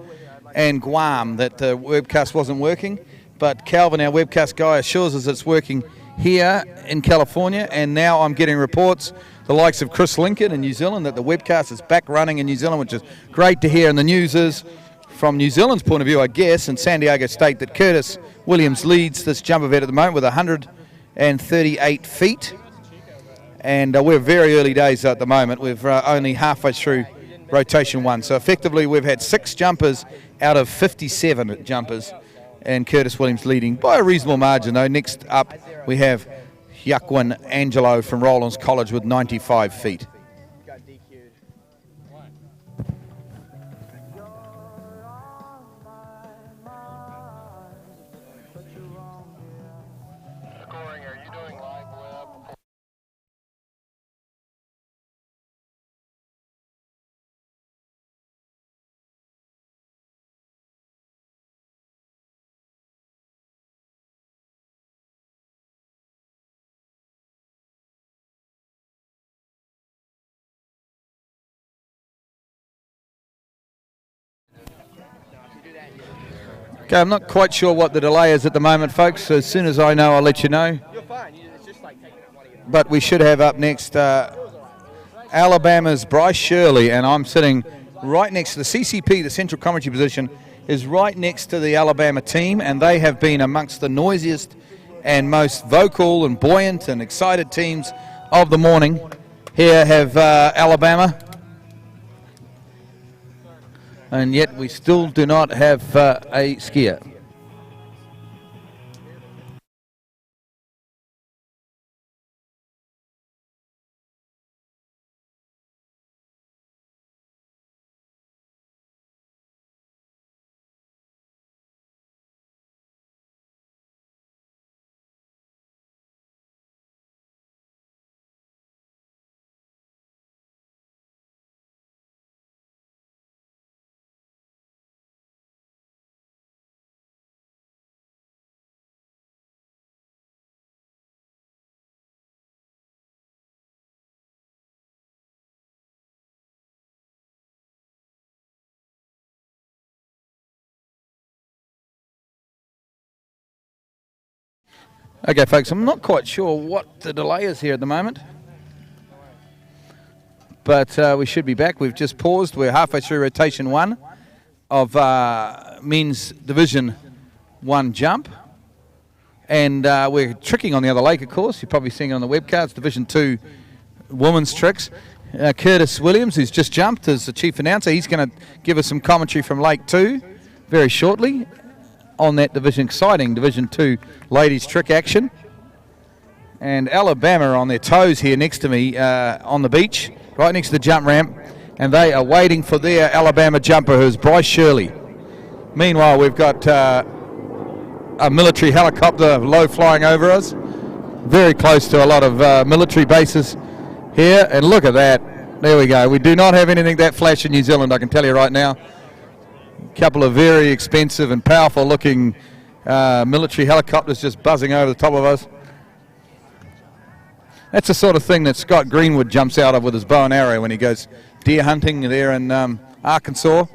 and Guam, that the webcast wasn't working. But Calvin, our webcast guy, assures us it's working here in California. And now I'm getting reports, the likes of Chris Lincoln in New Zealand, that the webcast is back running in New Zealand, which is great to hear. And the news is, from New Zealand's point of view, I guess, in San Diego State, that Curtis Williams leads this jump event at the moment with 138 feet. And we're very early days at the moment. We're only halfway through rotation 1. So effectively we've had 6 jumpers out of 57 jumpers, and Curtis Williams leading by a reasonable margin though. Next up we have Yaquin Angelo from Rollins College with 95 feet. Scoring, are you doing live web? Okay, I'm not quite sure what the delay is at the moment, folks. So as soon as I know, I'll let you know. You're fine. It's just like taking up one of your... But we should have up next Alabama's Bryce Shirley, and I'm sitting right next to the CCP. The central commentary position is right next to the Alabama team, and they have been amongst the noisiest and most vocal and buoyant and excited teams of the morning. Here have Alabama, and yet we still do not have a skier. Okay, folks, I'm not quite sure what the delay is here at the moment, but we should be back. We've just paused. We're halfway through rotation 1 of men's Division 1 jump, and we're tricking on the other lake, of course. You're probably seeing it on the webcast, Division 2 women's tricks. Curtis Williams, who's just jumped, is the chief announcer. He's going to give us some commentary from Lake 2 very shortly on that exciting Division 2 ladies trick action. And Alabama are on their toes here next to me on the beach, right next to the jump ramp, and they are waiting for their Alabama jumper, who's Bryce Shirley. Meanwhile, we've got a military helicopter low flying over us, very close to a lot of military bases here, and look at that. There we go. We do not have anything that flash in New Zealand, I can tell you right now. Couple of very expensive and powerful looking military helicopters just buzzing over the top of us. That's the sort of thing that Scott Greenwood jumps out of with his bow and arrow when he goes deer hunting there in Arkansas.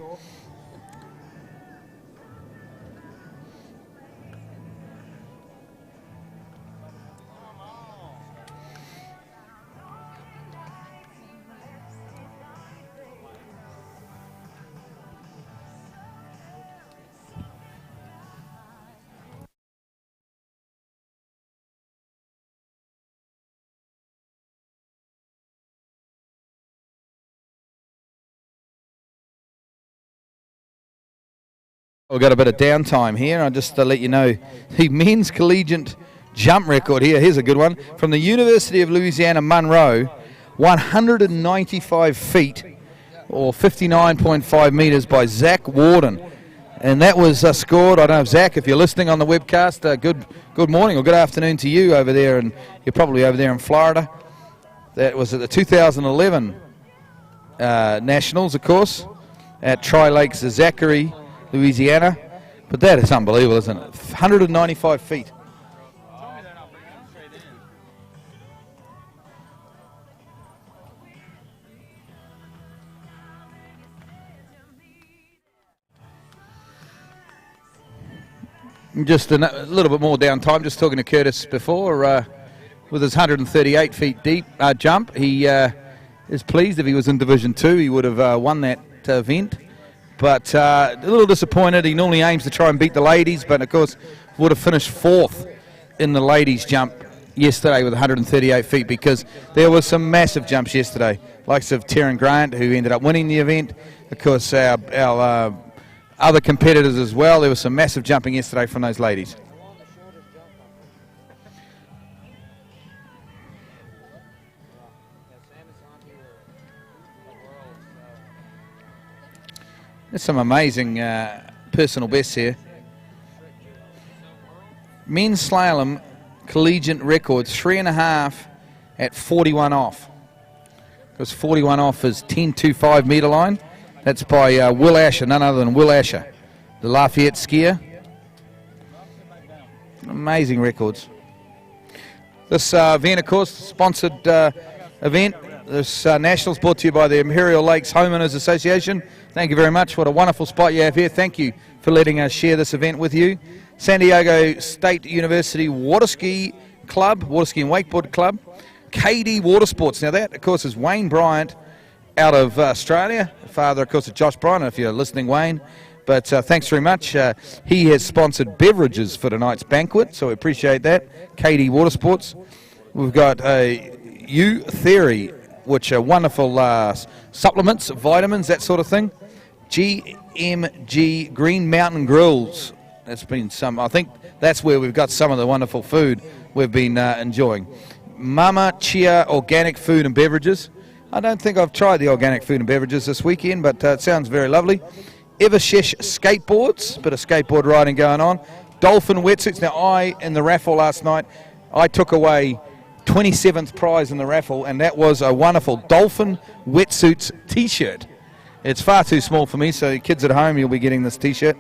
We've got a bit of downtime here. I'll just let you know the men's collegiate jump record here. Here's a good one from the University of Louisiana Monroe, 195 feet or 59.5 meters by Zach Warden. And that was scored, I don't know if Zach, if you're listening on the webcast, good morning or good afternoon to you over there, and you're probably over there in Florida. That was at the 2011 Nationals, of course, at Tri-Lakes Zachary, Louisiana. But that is unbelievable, isn't it? 195 feet. Just a little bit more downtime. Just talking to Curtis before with his 138 feet deep jump. He is pleased. If he was in Division 2, he would have won that event. But a little disappointed. He normally aims to try and beat the ladies, but of course would have finished 4th in the ladies jump yesterday with 138 feet, because there was some massive jumps yesterday, likes of Taryn Grant, who ended up winning the event. Of course, our other competitors as well. There was some massive jumping yesterday from those ladies. There's some amazing personal bests here. Men's slalom collegiate records 3.5 at 41 off. Because 41 off is 10.25 metre line. That's by Will Asher, none other than Will Asher, the Lafayette skier. Amazing records. This event, of course, sponsored event. This Nationals brought to you by the Imperial Lakes Homeowners Association. Thank you very much. What a wonderful spot you have here. Thank you for letting us share this event with you. San Diego State University Water Ski Club, Water Ski and Wakeboard Club. KD Water Sports. Now that, of course, is Wayne Bryant out of Australia. Father, of course, of Josh Bryant, if you're listening, Wayne. But thanks very much. He has sponsored beverages for tonight's banquet, so we appreciate that. KD Water Sports. We've got U Theory, which are wonderful supplements, vitamins, that sort of thing. GMG Green Mountain Grills. That's been some, I think that's where we've got some of the wonderful food we've been enjoying. Mama Chia Organic Food and Beverages. I don't think I've tried the organic food and beverages this weekend, but it sounds very lovely. Evershesh Skateboards, bit of skateboard riding going on. Dolphin Wetsuits. Now, in the raffle last night, I took away 27th prize in the raffle, and that was a wonderful Dolphin Wetsuits T-shirt. It's far too small for me, so kids at home, you'll be getting this T-shirt.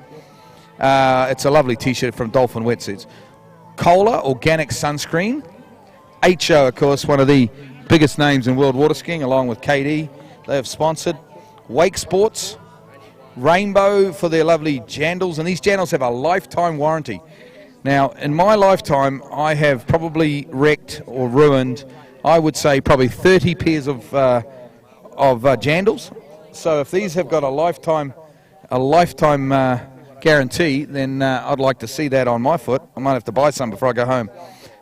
It's a lovely T-shirt from Dolphin Wetsuits. Kohler Organic Sunscreen. HO, of course, one of the biggest names in world water skiing, along with KD. They have sponsored. Wake Sports. Rainbow for their lovely jandals, and these jandals have a lifetime warranty. Now, in my lifetime, I have probably wrecked or ruined, I would say, probably 30 pairs of jandals. So if these have got a lifetime guarantee, then I'd like to see that on my foot. I might have to buy some before I go home.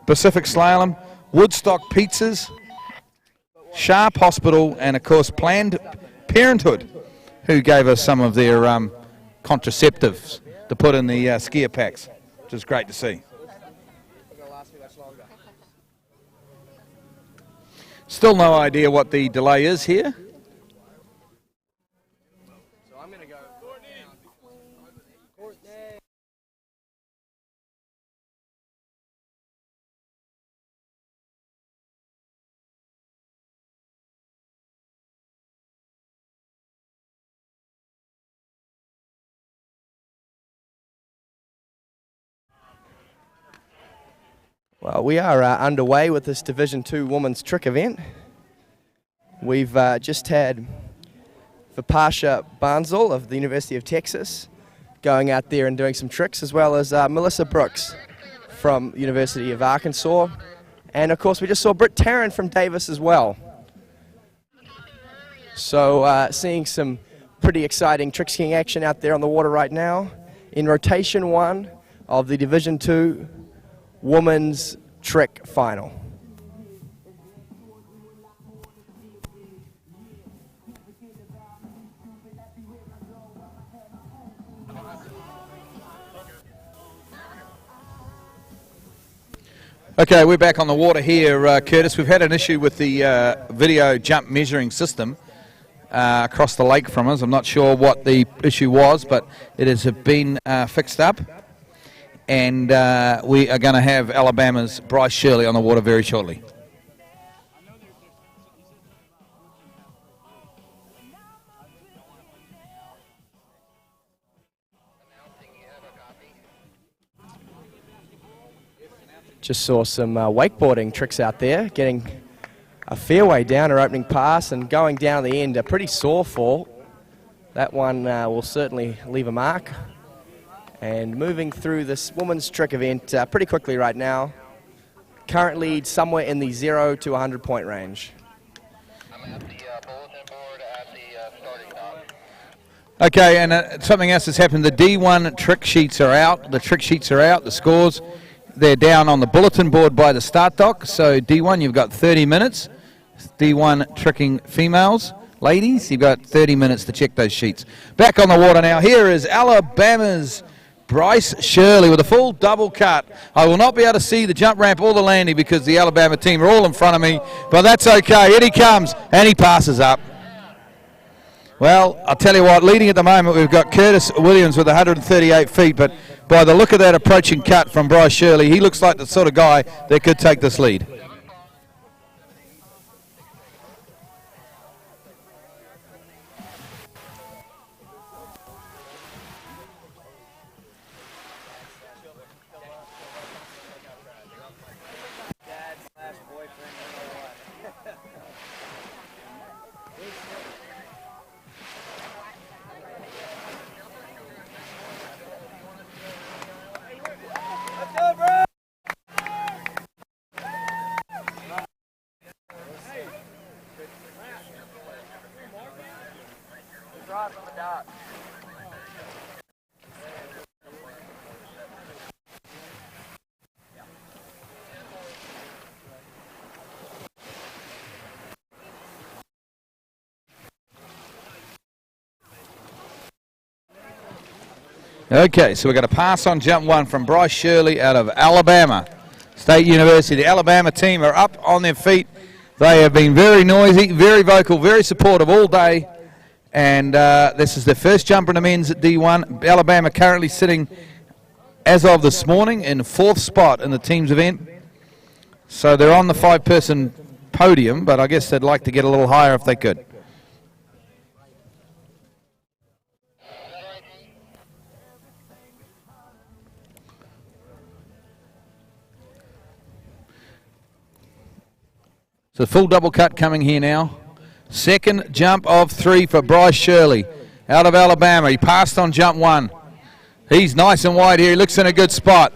Pacific Slalom, Woodstock Pizzas, Sharp Hospital, and of course Planned Parenthood, who gave us some of their contraceptives to put in the skier packs, which is great to see. Still no idea what the delay is here. So I'm going to go. Well, we are underway with this Division 2 Women's Trick event. We've just had Vipasha Barnsel of the University of Texas going out there and doing some tricks, as well as Melissa Brooks from University of Arkansas. And of course we just saw Britt Tarrant from Davis as well. So seeing some pretty exciting trick skiing action out there on the water right now in rotation 1 of the Division 2 Women's Trick Final. Okay, we're back on the water here, Curtis. We've had an issue with the video jump measuring system across the lake from us. I'm not sure what the issue was, but it has been fixed up. And we are going to have Alabama's Bryce Shirley on the water very shortly. Just saw some wakeboarding tricks out there, getting a fairway down her opening pass and going down the end, a pretty sore fall. That one will certainly leave a mark. And moving through this women's trick event pretty quickly right now. Currently somewhere in the 0 to 100 point range. I'm at the bulletin board at the starting dock. Okay, and something else has happened. The D1 trick sheets are out. The trick sheets are out. The scores, they're down on the bulletin board by the start dock. So D1, you've got 30 minutes. D1 tricking females. Ladies, you've got 30 minutes to check those sheets. Back on the water now. Here is Alabama's Bryce Shirley with a full double cut. I will not be able to see the jump ramp or the landing because the Alabama team are all in front of me, but that's okay. In he comes, and he passes up. Well, I'll tell you what, leading at the moment, we've got Curtis Williams with 138 feet, but by the look of that approaching cut from Bryce Shirley, he looks like the sort of guy that could take this lead. Okay, so we've got a pass on jump one from Bryce Shirley out of Alabama State University. The Alabama team are up on their feet. They have been very noisy, very vocal, very supportive all day. And this is their first jumper in the men's at D1. Alabama currently sitting, as of this morning, in 4th spot in the team's event. So they're on the 5-person podium, but I guess they'd like to get a little higher if they could. So full double cut coming here now. Second jump of 3 for Bryce Shirley out of Alabama. He passed on jump 1. He's nice and wide here. He looks in a good spot.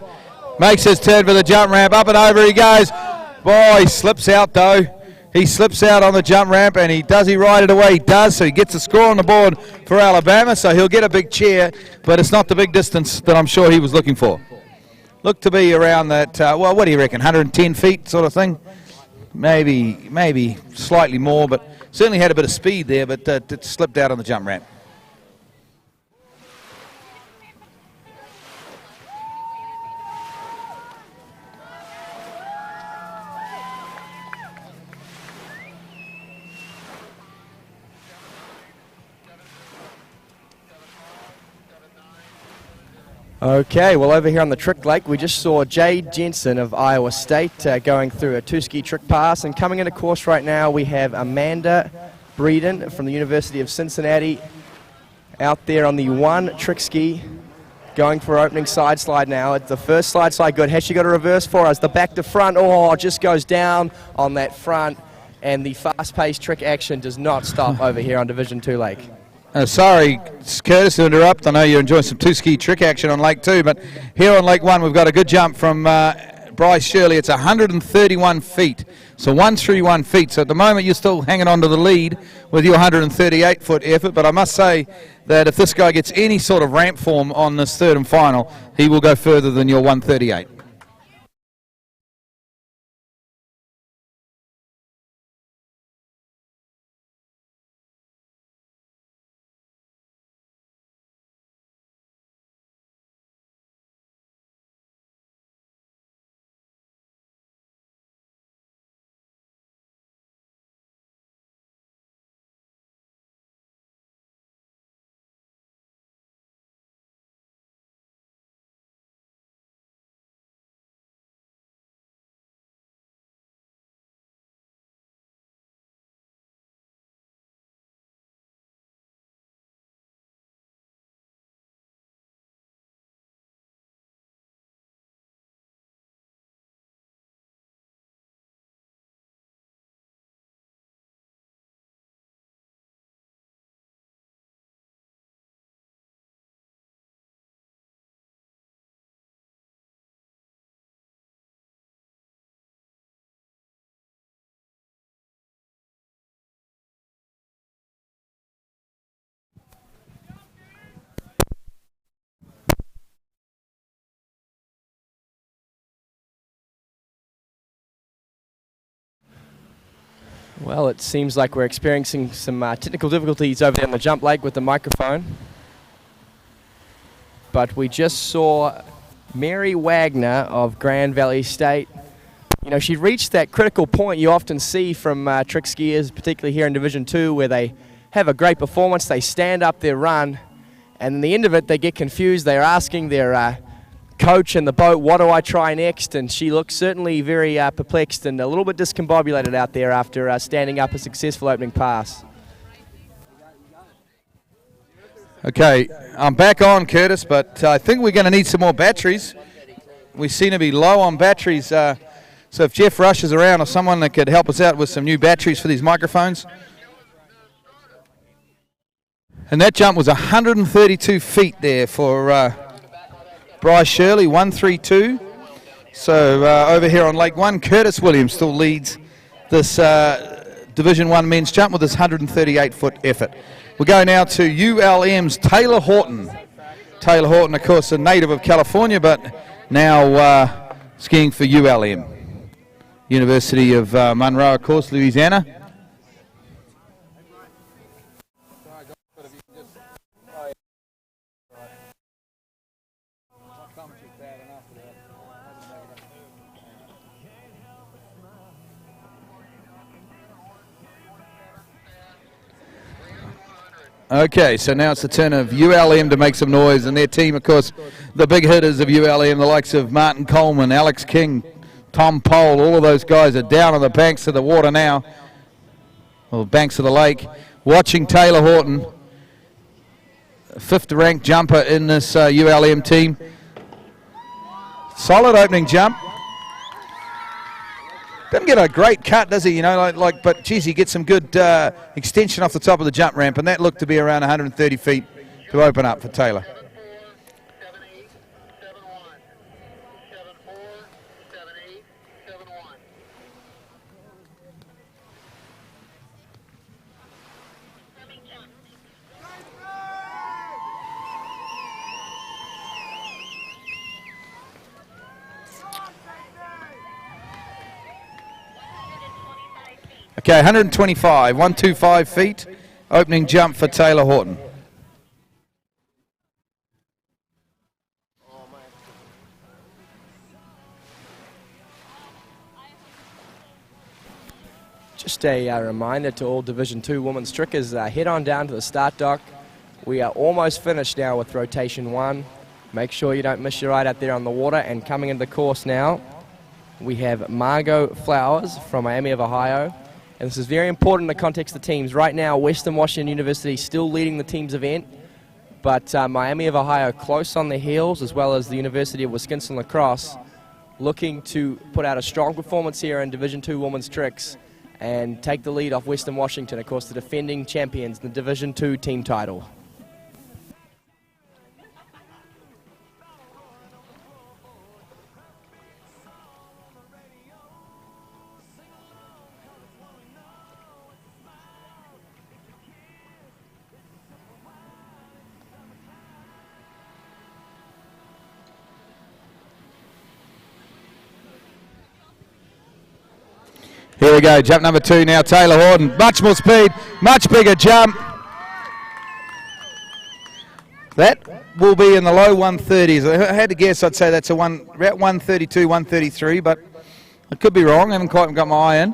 Makes his turn for the jump ramp. Up and over he goes. Boy, he slips out though. He slips out on the jump ramp, and he ride it away? He does, so he gets a score on the board for Alabama, so he'll get a big cheer, but it's not the big distance that I'm sure he was looking for. Looked to be around that, well, what do you reckon, 110 feet sort of thing? Maybe slightly more, but certainly had a bit of speed there, but it slipped out on the jump ramp. Okay, well over here on the trick lake we just saw Jade Jensen of Iowa State going through a 2-ski trick pass, and coming into course right now we have Amanda Breeden from the University of Cincinnati out there on the 1 trick ski going for opening side slide now. It's the first slide good. Has she got a reverse for us? The back to front, just goes down on that front, and the fast-paced trick action does not stop over here on Division 2 Lake. Sorry, Curtis, to interrupt. I know you're enjoying some 2-ski trick action on Lake 2, but here on Lake 1 we've got a good jump from Bryce Shirley. It's 131 feet, so 131 feet. So at the moment you're still hanging on to the lead with your 138-foot effort, but I must say that if this guy gets any sort of ramp form on this third and final, he will go further than your 138. Well, it seems like we're experiencing some technical difficulties over there on the jump leg with the microphone. But we just saw Mary Wagner of Grand Valley State. You know, she reached that critical point you often see from trick skiers, particularly here in Division 2, where they have a great performance, they stand up their run, and in the end of it, they get confused. They're asking their coach in the boat, what do I try next? And she looks certainly very perplexed and a little bit discombobulated out there after standing up a successful opening pass. Okay, I'm back on, Curtis, but I think we're going to need some more batteries. We seem to be low on batteries, so if Jeff Rush is around or someone that could help us out with some new batteries for these microphones. And that jump was 132 feet there for Bryce Shirley, 132. So over here on Lake 1, Curtis Williams still leads this Division 1 men's jump with this 138-foot effort. We go now to ULM's Taylor Horton. Taylor Horton, of course, a native of California, but now skiing for ULM. University of Monroe, of course, Louisiana. Okay, so now it's the turn of ULM to make some noise, and their team, of course, the big hitters of ULM, the likes of Martin Coleman, Alex King, Tom Pole, all of those guys are down on the banks of the water now, or banks of the lake, watching Taylor Horton, fifth-ranked jumper in this ULM team. Solid opening jump. Doesn't get a great cut, does he? You know, but geez, he gets some good extension off the top of the jump ramp, and that looked to be around 130 feet to open up for Taylor. 7-4, Okay, 125 feet, opening jump for Taylor Horton. Just a reminder to all Division 2 women's trickers, head on down to the start dock. We are almost finished now with rotation 1. Make sure you don't miss your ride out there on the water. And coming into the course now, we have Margot Flowers from Miami of Ohio. And this is very important in the context of the teams. Right now, Western Washington University still leading the team's event, but Miami of Ohio close on the heels, as well as the University of Wisconsin Lacrosse, looking to put out a strong performance here in Division 2 women's tricks and take the lead off Western Washington, of course, the defending champions in the Division 2 team title. Here we go, jump number 2 now, Taylor Horton. Much more speed, much bigger jump. That will be in the low 130s. I had to guess, I'd say that's about 132, 133, but I could be wrong. I haven't quite got my eye in.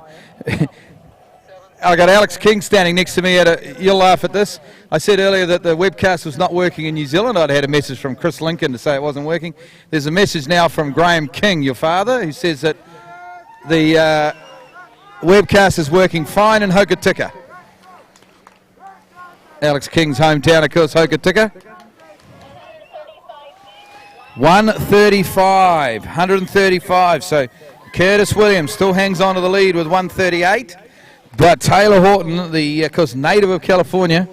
I got Alex King standing next to me. You'll laugh at this. I said earlier that the webcast was not working in New Zealand. I'd had a message from Chris Lincoln to say it wasn't working. There's a message now from Graham King, your father, who says that the webcast is working fine in Hokitika. Alex King's hometown, of course, Hokitika. 135. So Curtis Williams still hangs on to the lead with 138. But Taylor Horton, the, of course, native of California,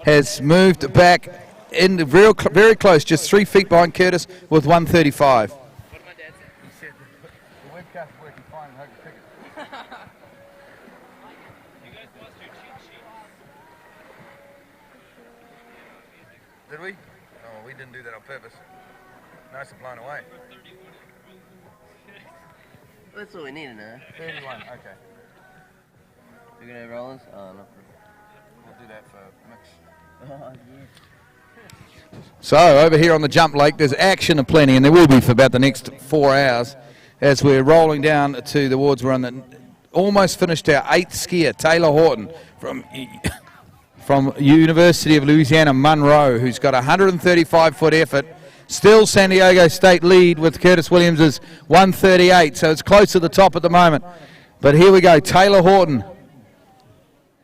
has moved back in very close, just 3 feet behind Curtis with 135. Did we? Oh, we didn't do that on purpose. Nice and blown away. That's all we need to know. 31, okay. You're gonna have Rollins? Oh, no. We'll do that for mix. Oh, yeah. So over here on the jump lake, there's action aplenty, and there will be for about the next 4 hours as we're rolling down to the wards. We're on the almost finished our 8th skier, Taylor Horton from University of Louisiana Monroe, who's got a 135-foot effort. Still San Diego State lead with Curtis Williams' 138, so it's close to the top at the moment. But here we go, Taylor Horton,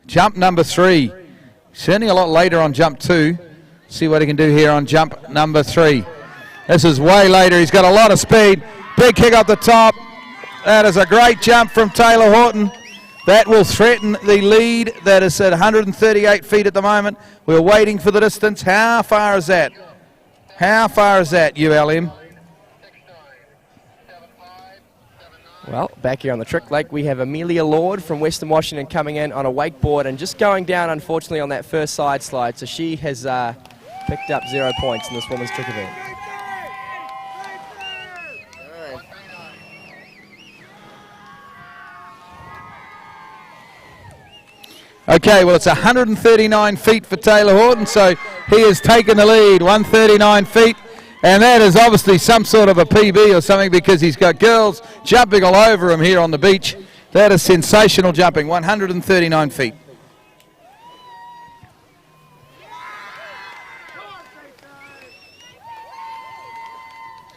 jump number 3. Certainly a lot later on jump 2. See what he can do here on jump number 3. This is way later. He's got a lot of speed. Big kick up the top. That is a great jump from Taylor Horton. That will threaten the lead that is at 138 feet at the moment. We're waiting for the distance. How far is that? How far is that, ULM? Well, back here on the trick lake, we have Amelia Lord from Western Washington coming in on a wakeboard and just going down, unfortunately, on that first side slide. So she has picked up 0 points in this women's trick event. Okay, well, it's 139 feet for Taylor Horton, so he has taken the lead, 139 feet. And that is obviously some sort of a PB or something because he's got girls jumping all over him here on the beach. That is sensational jumping, 139 feet.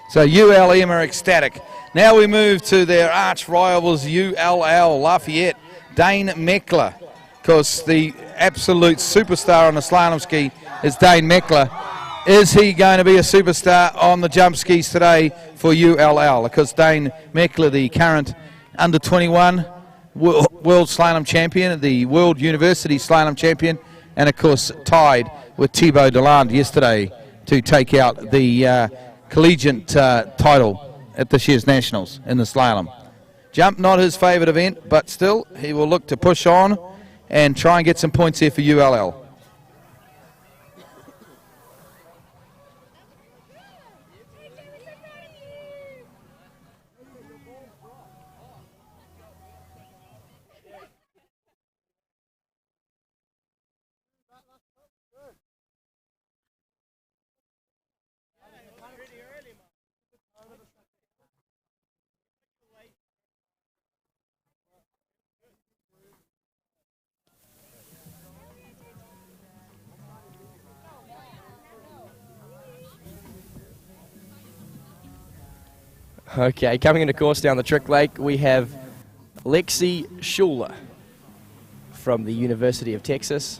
So ULM are ecstatic. Now we move to their arch rivals, ULL Lafayette, Dane Meckler. Of course, the absolute superstar on the slalom ski is Dane Meckler. Is he going to be a superstar on the jump skis today for ULL? Because Dane Meckler, the current under-21 world slalom champion, the world university slalom champion, and of course tied with Thibaut Deland yesterday to take out the collegiate title at this year's nationals in the slalom. Jump not his favourite event, but still he will look to push on and try and get some points here for ULL. Okay, coming into course down the trick lake, we have Lexi Schuler from the University of Texas.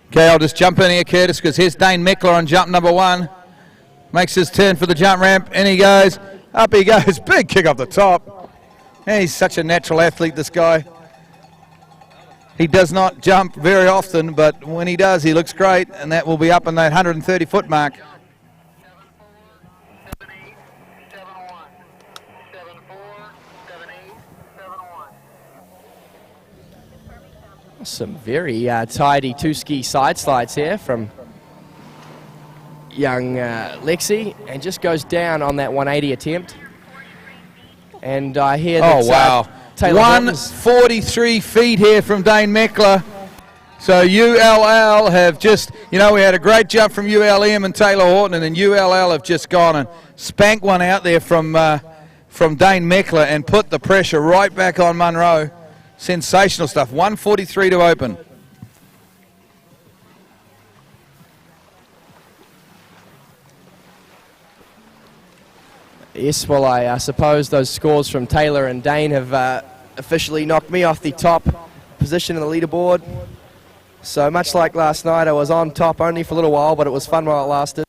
Okay, I'll just jump in here, Curtis, because here's Dane Meckler on jump number 1. Makes his turn for the jump ramp, and he goes. Up he goes. Big kick off the top. And he's such a natural athlete, this guy. He does not jump very often, but when he does, he looks great, and that will be up in that 130-foot mark. Some very tidy two-ski side slides here from young Lexi, and just goes down on that 180 attempt. And I hear that wow. Taylor 143 feet here from Dane Meckler. So ULL have just, you know, we had a great jump from ULM and Taylor Horton, and then ULL have just gone and spanked one out there from Dane Meckler and put the pressure right back on Monroe. Sensational stuff. 143 to open. Yes, well, I suppose those scores from Taylor and Dane have officially knocked me off the top position in the leaderboard. So much like last night, I was on top only for a little while, but it was fun while it lasted.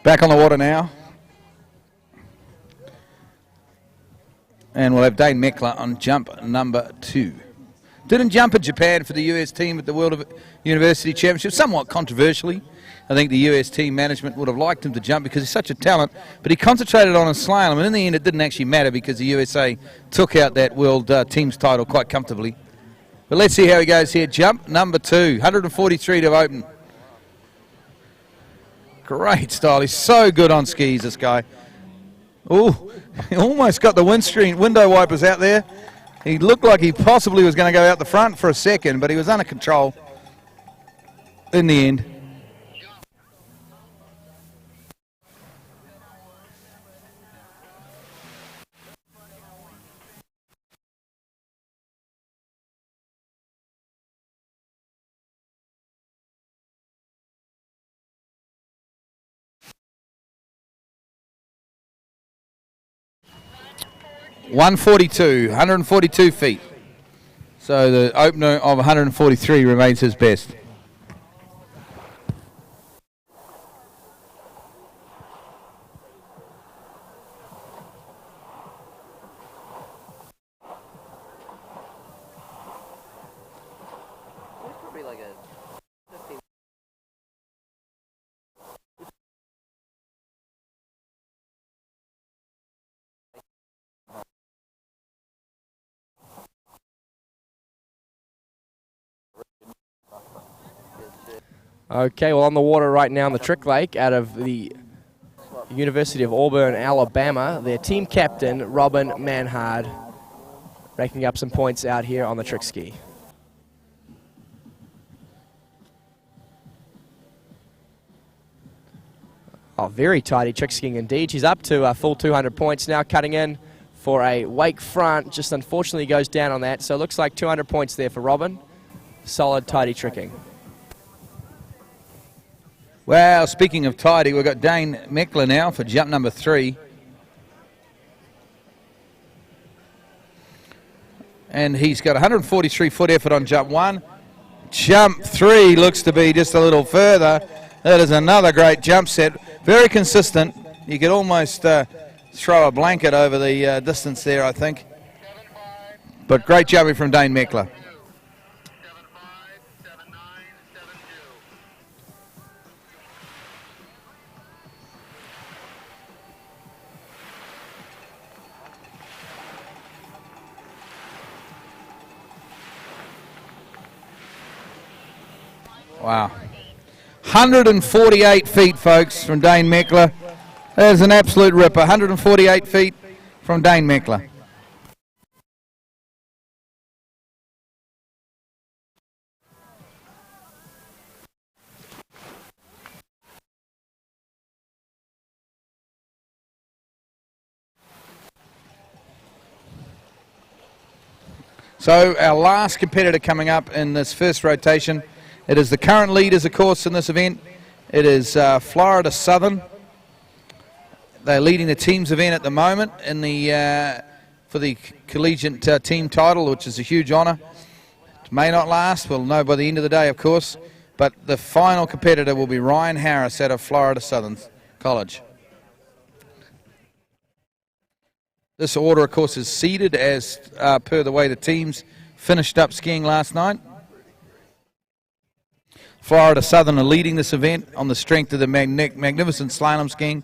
Back on the water now. And we'll have Dane Meckler on jump number 2. Didn't jump in Japan for the US team at the World University Championship, somewhat controversially. I think the US team management would have liked him to jump because he's such a talent, but he concentrated on a slalom, and in the end it didn't actually matter because the USA took out that World Teams title quite comfortably. But let's see how he goes here. Jump number 2, 143 to open. Great style. He's so good on skis, this guy. Oh, he almost got the window wipers out there. He looked like he possibly was going to go out the front for a second, but he was under control in the end. $142 feet. So the opener of 143 remains his best. There's probably like a 15. Okay, well on the water right now in the Trick Lake out of the University of Auburn, Alabama, their team captain, Robin Manhard, racking up some points out here on the trick ski. Oh, very tidy trick skiing indeed. She's up to a full 200 points now, cutting in for a wake front. Just unfortunately goes down on that, so it looks like 200 points there for Robin. Solid, tidy tricking. Well, speaking of tidy, we've got Dane Meckler now for jump number 3. And he's got 143 foot effort on jump 1. Jump 3 looks to be just a little further. That is another great jump set. Very consistent. You could almost throw a blanket over the distance there, I think. But great jumping from Dane Meckler. Wow. 148 feet, folks, from Dane Meckler. That is an absolute ripper. 148 feet from Dane Meckler. So our last competitor coming up in this first rotation, it is the current leaders, of course, in this event. It is Florida Southern. They're leading the teams event at the moment in the for the collegiate team title, which is a huge honour. It may not last. We'll know by the end of the day, of course. But the final competitor will be Ryan Harris out of Florida Southern College. This order, of course, is seeded as per the way the teams finished up skiing last night. Florida Southern are leading this event on the strength of the magnificent slalom skiing.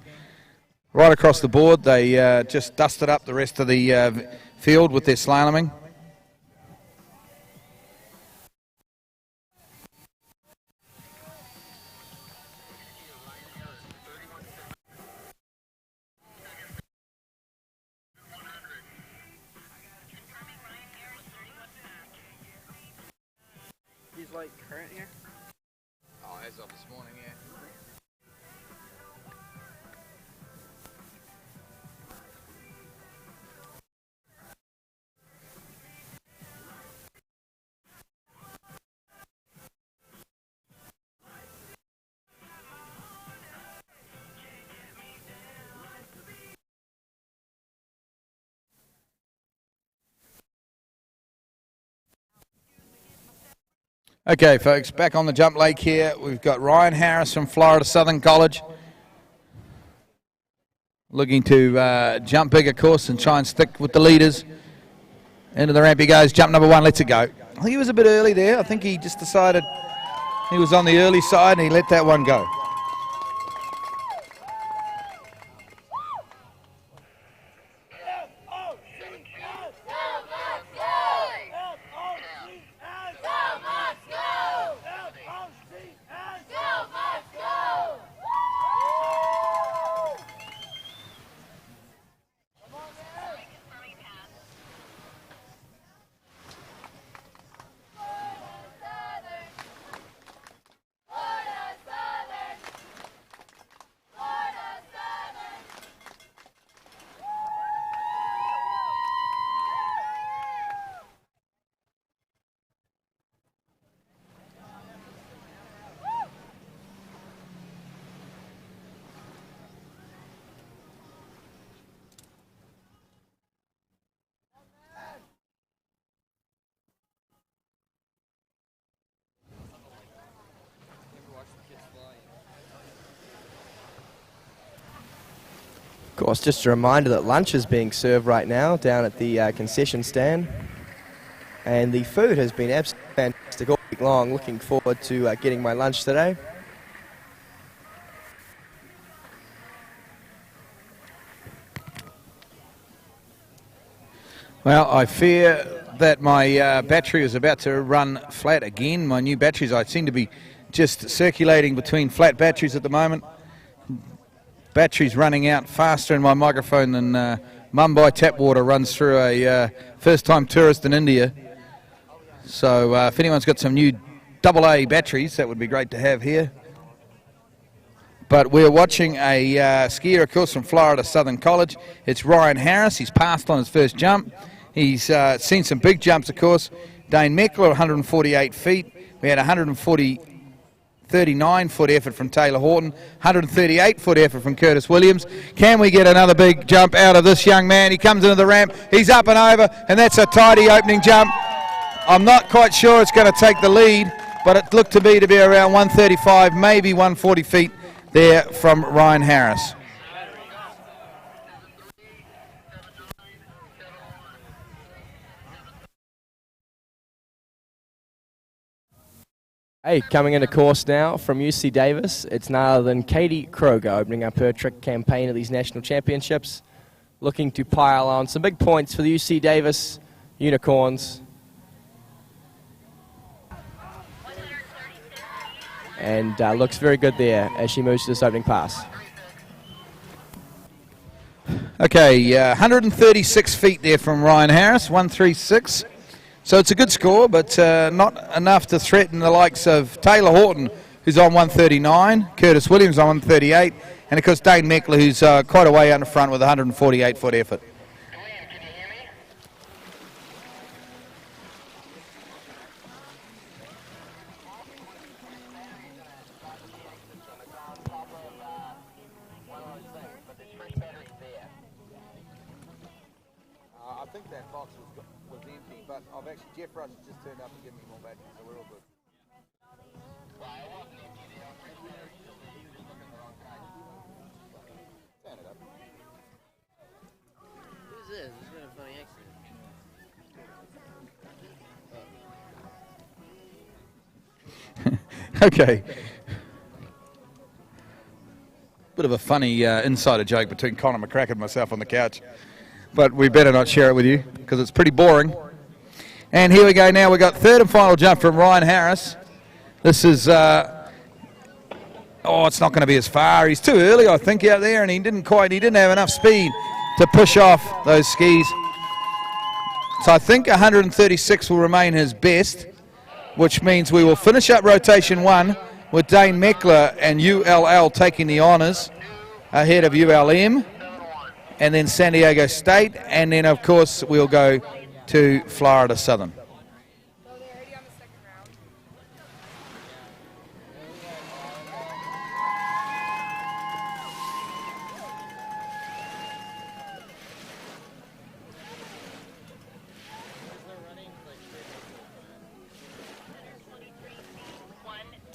Right across the board, they just dusted up the rest of the field with their slaloming. He's like current here. Oh, as of this morning, yeah. Okay, folks, back on the jump lake here. We've got Ryan Harris from Florida Southern College. Looking to jump big, of course, and try and stick with the leaders. Into the ramp he goes. Jump number 1, lets it go. I think he was a bit early there. I think he just decided he was on the early side and he let that one go. course, just a reminder that lunch is being served right now down at the concession stand. And the food has been absolutely fantastic all week long. Looking forward to getting my lunch today. Well, I fear that my battery is about to run flat again. My new batteries, I seem to be just circulating between flat batteries at the moment. Battery's running out faster in my microphone than Mumbai tap water runs through a first-time tourist in India. So if anyone's got some new AA batteries, that would be great to have here. But we're watching a skier, of course, from Florida Southern College. It's Ryan Harris. He's passed on his first jump. He's seen some big jumps, of course. Dane Meckler, 148 feet. We had 39-foot effort from Taylor Horton, 138-foot effort from Curtis Williams. Can we get another big jump out of this young man? He comes into the ramp. He's up and over, and that's a tidy opening jump. I'm not quite sure it's going to take the lead, but it looked to be around 135, maybe 140 feet there from Ryan Harris. Hey, coming into course now from UC Davis, it's none other than Katie Kroger opening up her trick campaign at these national championships, looking to pile on some big points for the UC Davis Unicorns. And looks very good there as she moves to this opening pass. Okay, 136 feet there from Ryan Harris, 136. So it's a good score, but not enough to threaten the likes of Taylor Horton, who's on 139, Curtis Williams on 138, and of course Dane Meckler, who's quite a way out in front with a 148-foot effort. I think that box was empty, but I've actually, Jeff Rush just turned up and given me more batteries, so we're all good. Stand it up. Who's this? It's been a funny accident. Okay. Bit of a funny insider joke between Conor McCracken and myself on the couch. But we better not share it with you because it's pretty boring. And here we go now. We've got third and final jump from Ryan Harris. This is, it's not going to be as far. He's too early, I think, out there, and he didn't have enough speed to push off those skis. So I think 136 will remain his best, which means we will finish up rotation one with Dane Meckler and ULL taking the honours ahead of ULM. And then San Diego State, and then of course we'll go to Florida Southern.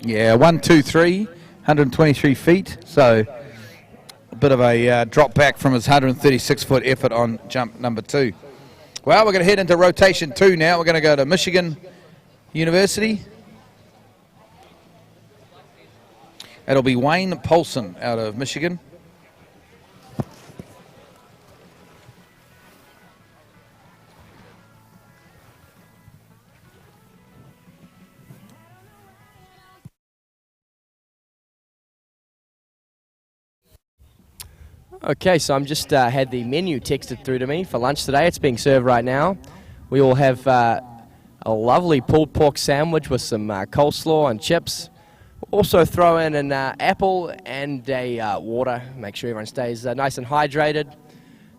Yeah, 1, 2, 3, 123 feet, so a bit of a drop back from his 136-foot effort on jump number 2. Well, we're going to head into rotation 2 now. We're going to go to Michigan University. It'll be Wayne Polson out of Michigan. Okay, so I'm just had the menu texted through to me for lunch today. It's being served right now. We will have a lovely pulled pork sandwich with some coleslaw and chips. Also throw in an apple and a water. Make sure everyone stays nice and hydrated.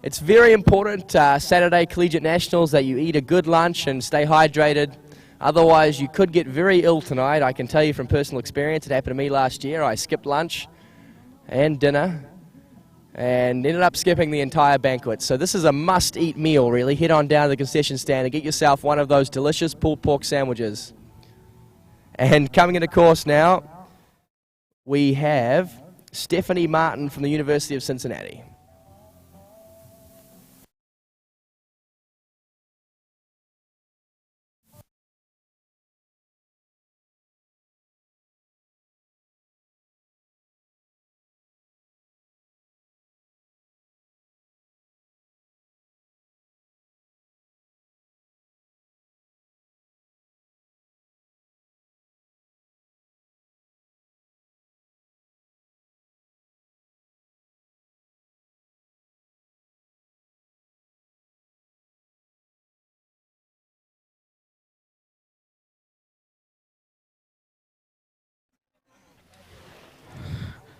It's very important Saturday Collegiate Nationals that you eat a good lunch and stay hydrated. Otherwise, you could get very ill tonight. I can tell you from personal experience. It happened to me last year. I skipped lunch and dinner and ended up skipping the entire banquet. So this is a must-eat meal, really. Head on down to the concession stand and get yourself one of those delicious pulled pork sandwiches. And coming into course now, we have Stephanie Martin from the University of Cincinnati.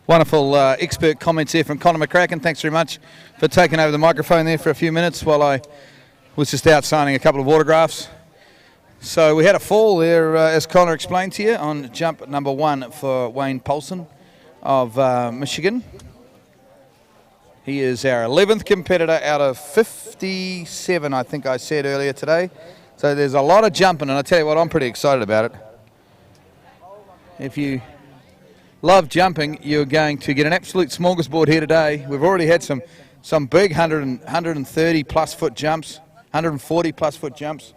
Wonderful expert comments there from Conor McCracken. Thanks very much for taking over the microphone there for a few minutes while I was just out signing a couple of autographs. So we had a fall there, as Conor explained to you, on jump number 1 for Wayne Paulson of Michigan. He is our 11th competitor out of 57, I think I said earlier today. So there's a lot of jumping, and I tell you what, I'm pretty excited about it. If you love jumping, you're going to get an absolute smorgasbord here today. We've already had some big 130 plus foot jumps, 140 plus foot jumps.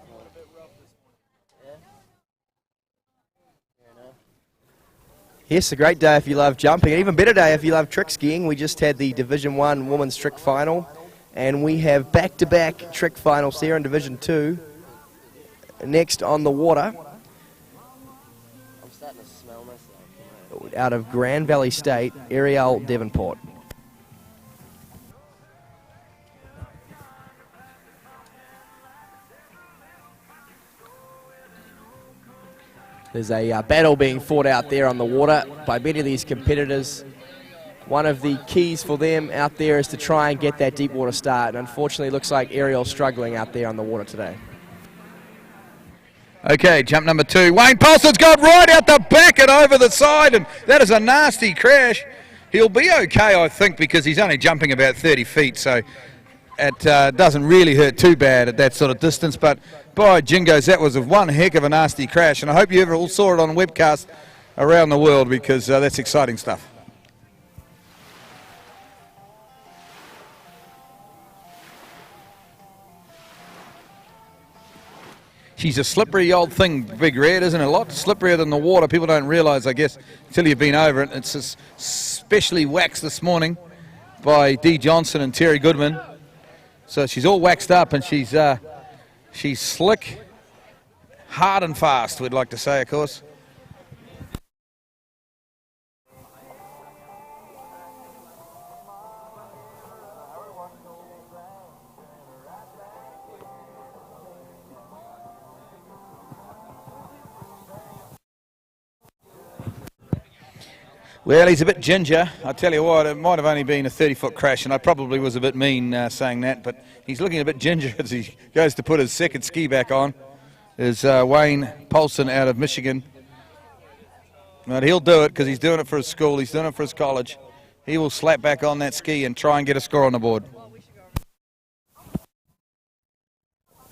Yes, a great day if you love jumping. An even better day if you love trick skiing. We just had the Division 1 Women's Trick Final, and we have back-to-back trick finals here in Division 2. Next on the water, I'm starting to smell myself. out of Grand Valley State, Ariel Davenport. There's a battle being fought out there on the water by many of these competitors. One of the keys for them out there is to try and get that deep water start, and unfortunately it looks like Ariel's struggling out there on the water today. Okay, jump number 2. Wayne Paulson's got right out the back and over the side, and that is a nasty crash. He'll be okay, I think, because he's only jumping about 30 feet, so it doesn't really hurt too bad at that sort of distance. But by jingos, that was one heck of a nasty crash, and I hope you all saw it on a webcast around the world, because that's exciting stuff. She's a slippery old thing, Big Red, isn't it? A lot slipperier than the water. People don't realise, I guess, until you've been over it. It's specially waxed this morning by Dee Johnson and Terry Goodman. So she's all waxed up, and she's slick, hard and fast, we'd like to say, of course. Well, he's a bit ginger. I tell you what, it might have only been a 30-foot crash, and I probably was a bit mean saying that, but he's looking a bit ginger as he goes to put his second ski back on. Is Wayne Paulson out of Michigan. But he'll do it because he's doing it for his school, he's doing it for his college. He will slap back on that ski and try and get a score on the board.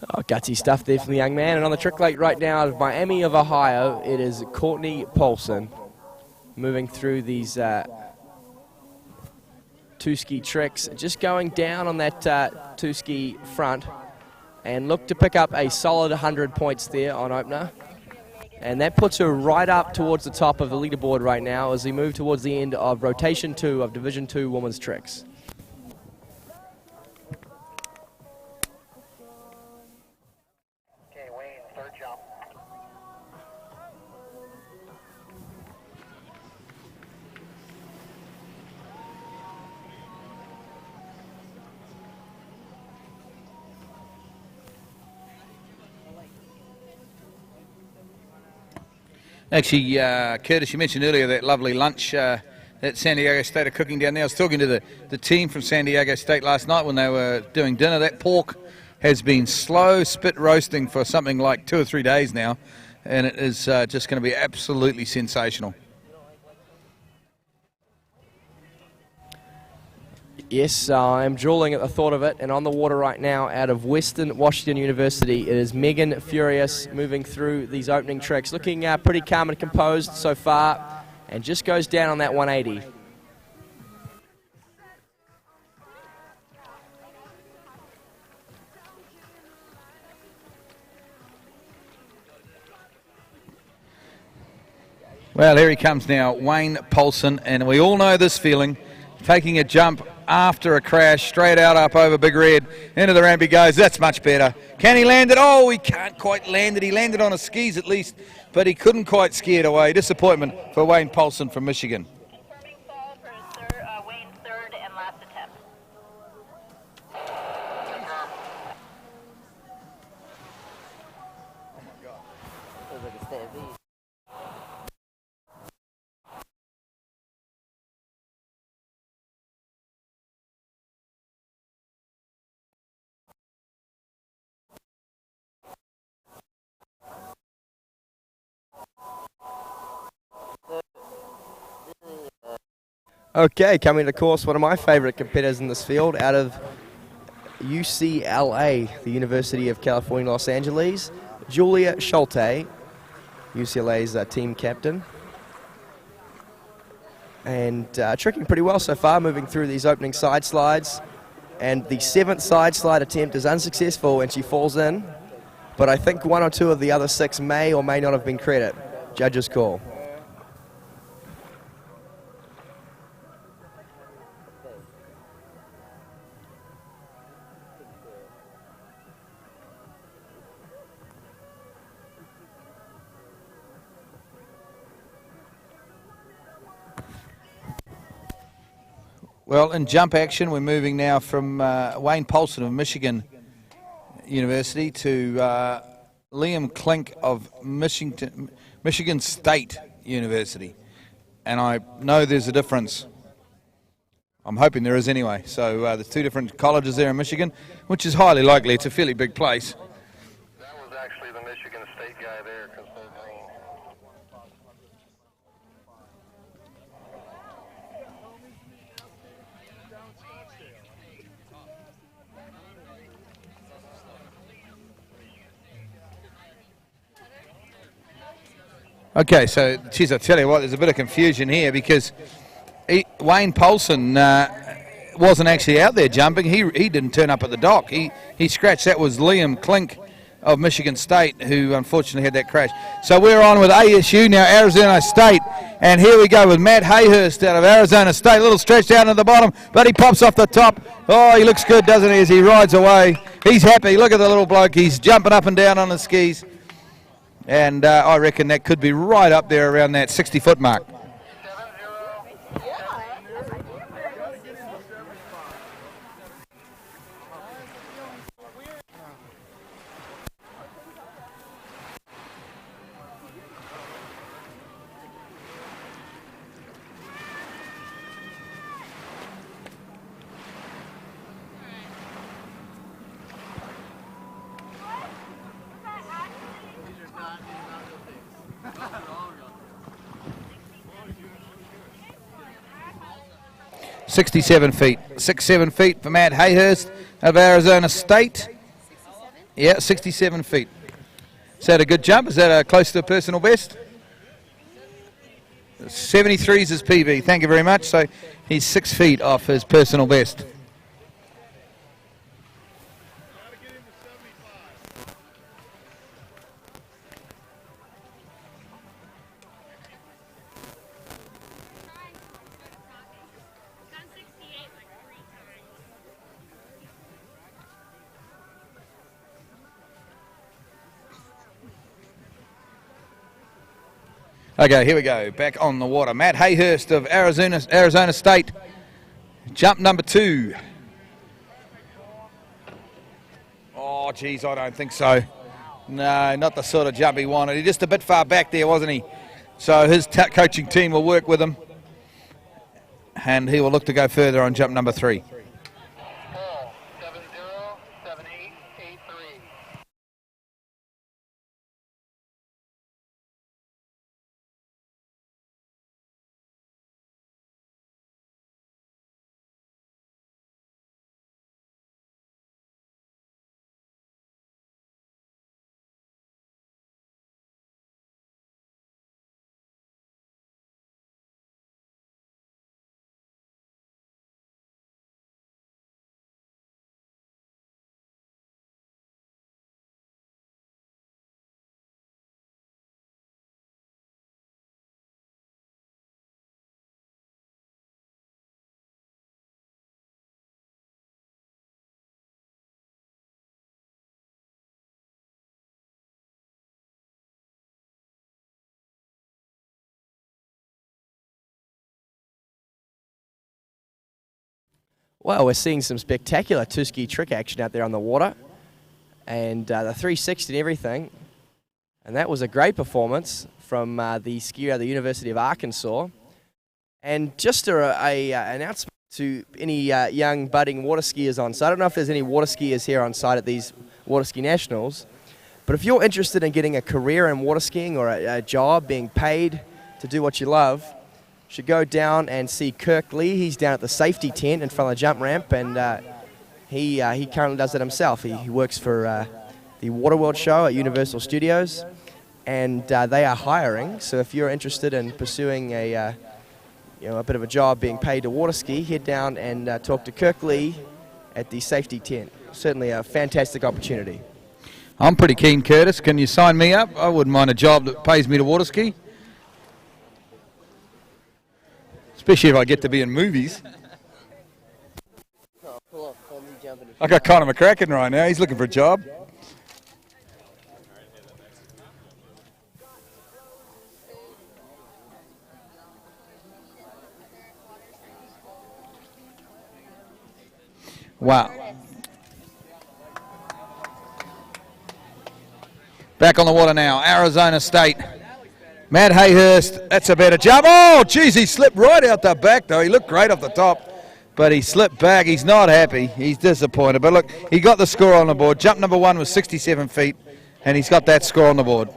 Oh, gutsy stuff there from the young man. And on the trick lake right now out of Miami of Ohio, it is Courtney Paulson moving through these two-ski tricks, just going down on that two-ski front, and look to pick up a solid 100 points there on opener. And that puts her right up towards the top of the leaderboard right now as we move towards the end of rotation 2 of Division 2 Women's Tricks. Okay, Wayne, third jump. Actually, Curtis, you mentioned earlier that lovely lunch that San Diego State are cooking down there. I was talking to the team from San Diego State last night when they were doing dinner. That pork has been slow spit roasting for something like 2 or 3 days now, and it is just going to be absolutely sensational. Yes, I'm drooling at the thought of it, and on the water right now out of Western Washington University, it is Megan Furious moving through these opening tricks, looking pretty calm and composed so far, and just goes down on that 180. Well, here he comes now, Wayne Paulson, and we all know this feeling, taking a jump after a crash, straight out up over Big Red, into the ramp he goes. That's much better. Can he land it? Oh, he can't quite land it. He landed on his skis at least, but he couldn't quite ski it away. Disappointment for Wayne Paulson from Michigan. Okay, coming to course, one of my favourite competitors in this field out of UCLA, the University of California, Los Angeles, Julia Schulte, UCLA's team captain. And tricking pretty well so far, moving through these opening side slides. And the 7th side slide attempt is unsuccessful and she falls in. But I think 1 or 2 of the other 6 may or may not have been credit. Judges call. Well, in jump action, we're moving now from Wayne Polson of Michigan University to Liam Klink of Michigan State University. And I know there's a difference. I'm hoping there is anyway. So there's 2 different colleges there in Michigan, which is highly likely. It's a fairly big place. That was actually the Michigan State guy there because they're green. Okay, so, geez, I tell you what, there's a bit of confusion here because Wayne Polson wasn't actually out there jumping. He didn't turn up at the dock. He scratched. That was Liam Klink of Michigan State who unfortunately had that crash. So we're on with ASU, now Arizona State. And here we go with Matt Hayhurst out of Arizona State. A little stretch down at the bottom, but he pops off the top. Oh, he looks good, doesn't he, as he rides away. He's happy. Look at the little bloke. He's jumping up and down on the skis. And I reckon that could be right up there around that 60-foot mark. 67 feet. 7 feet for Matt Hayhurst of Arizona State. Yeah, 67 feet. Is that a good jump? Is that close to a personal best? 73 is his PB. Thank you very much. So he's 6 feet off his personal best. Okay, here we go. Back on the water. Matt Hayhurst of Arizona State. Jump number 2. Oh, geez, I don't think so. No, not the sort of jump he wanted. He's just a bit far back there, wasn't he? So his coaching team will work with him. And he will look to go further on jump number 3. Well, we're seeing some spectacular two-ski trick action out there on the water. And the 360 and everything. And that was a great performance from the skier at the University of Arkansas. And just an announcement to any young budding water skiers on site. I don't know if there's any water skiers here on site at these Water Ski Nationals. But if you're interested in getting a career in water skiing or a job, being paid to do what you love, should go down and see Kirk Lee. He's down at the safety tent in front of the jump ramp, and he currently does it himself. He works for the Waterworld show at Universal Studios, and they are hiring. So if you're interested in pursuing a bit of a job being paid to water ski, head down and talk to Kirk Lee at the safety tent. Certainly a fantastic opportunity. I'm pretty keen, Curtis. Can you sign me up? I wouldn't mind a job that pays me to water ski. Especially if I get to be in movies. I got Conor McCracken right now. He's looking for a job. Wow. Back on the water now, Arizona State. Matt Hayhurst, that's a better jump. Oh, geez, he slipped right out the back, though. He looked great off the top, but he slipped back. He's not happy. He's disappointed. But look, he got the score on the board. Jump number 1 was 67 feet, and he's got that score on the board.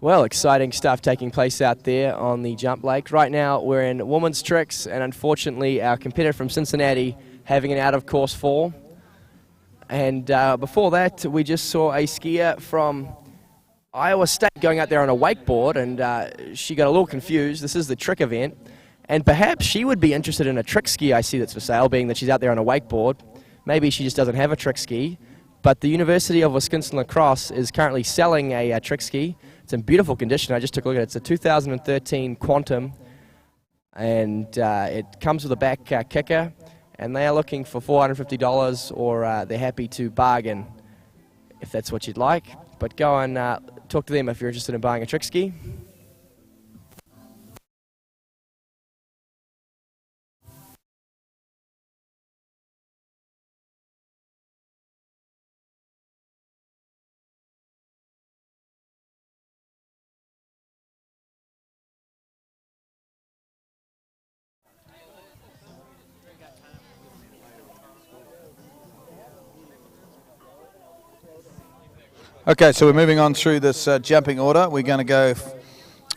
Well, exciting stuff taking place out there on the jump lake. Right now we're in women's tricks, and unfortunately our competitor from Cincinnati having an out-of-course fall. And before that we just saw a skier from Iowa State going out there on a wakeboard, and she got a little confused. This is the trick event, and perhaps she would be interested in a trick ski I see that's for sale, being that she's out there on a wakeboard. Maybe she just doesn't have a trick ski. But the University of Wisconsin-La Crosse is currently selling a trick ski. It's in beautiful condition. I just took a look at it. It's a 2013 Quantum, and it comes with a back kicker, and they are looking for $450, or they're happy to bargain if that's what you'd like. But go and talk to them if you're interested in buying a trick ski. Okay, so we're moving on through this jumping order. We're going to go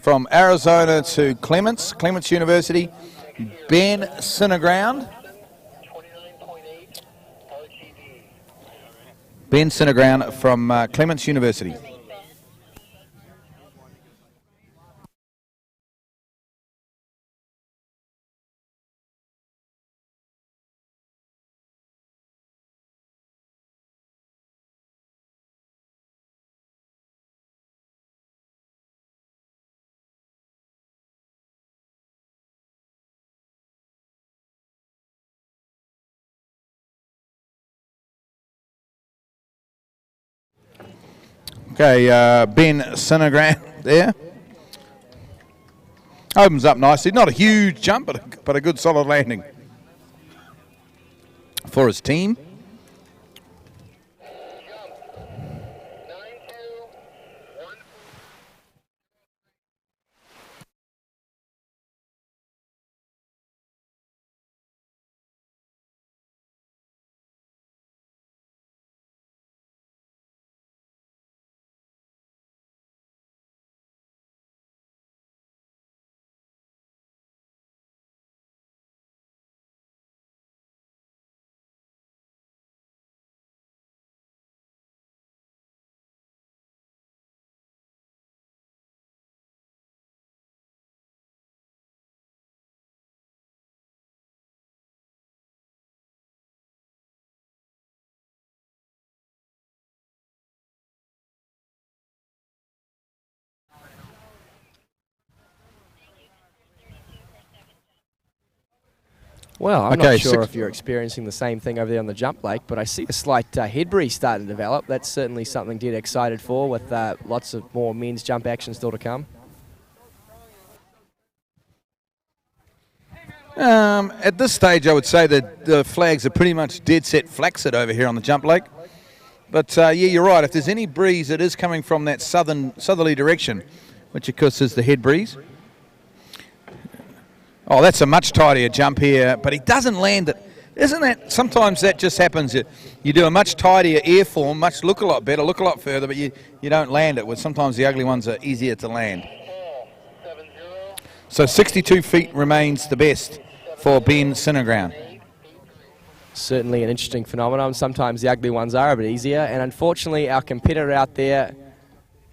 from Arizona to Clements University. Ben Sinnerground. Ben Sinnerground from Clements University. Okay, Ben Sinnerground there. Opens up nicely. Not a huge jump, but a good solid landing for his team. Well, I'm not sure if you're experiencing the same thing over there on the jump lake, but I see a slight head breeze starting to develop. That's certainly something to get excited for, with lots of more men's jump action still to come. At this stage, I would say that the flags are pretty much dead set flaccid over here on the jump lake. But yeah, you're right. If there's any breeze, it is coming from that southerly direction, which of course is the head breeze. Oh, that's a much tidier jump here, but he doesn't land it. Isn't that, sometimes that just happens. You do a much tidier airform, look a lot better, look a lot further, but you don't land it. Well, sometimes the ugly ones are easier to land. So 62 feet remains the best for Ben Sinnerground. Certainly an interesting phenomenon. Sometimes the ugly ones are a bit easier, and unfortunately our competitor out there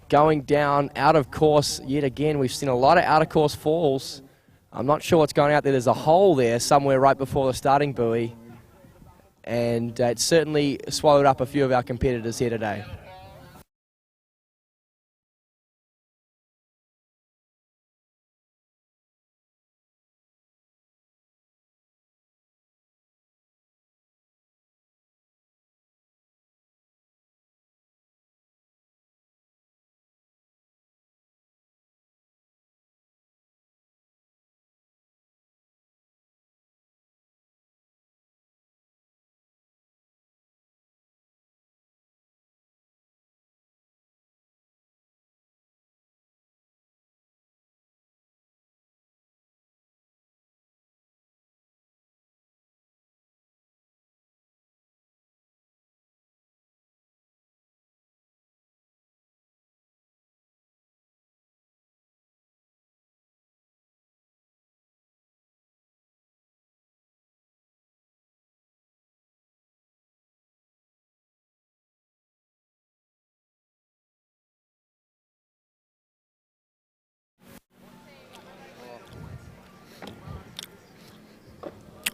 going down out of course yet again. We've seen a lot of out of course falls. I'm not sure what's going out there. There's a hole there somewhere right before the starting buoy, and it certainly swallowed up a few of our competitors here today.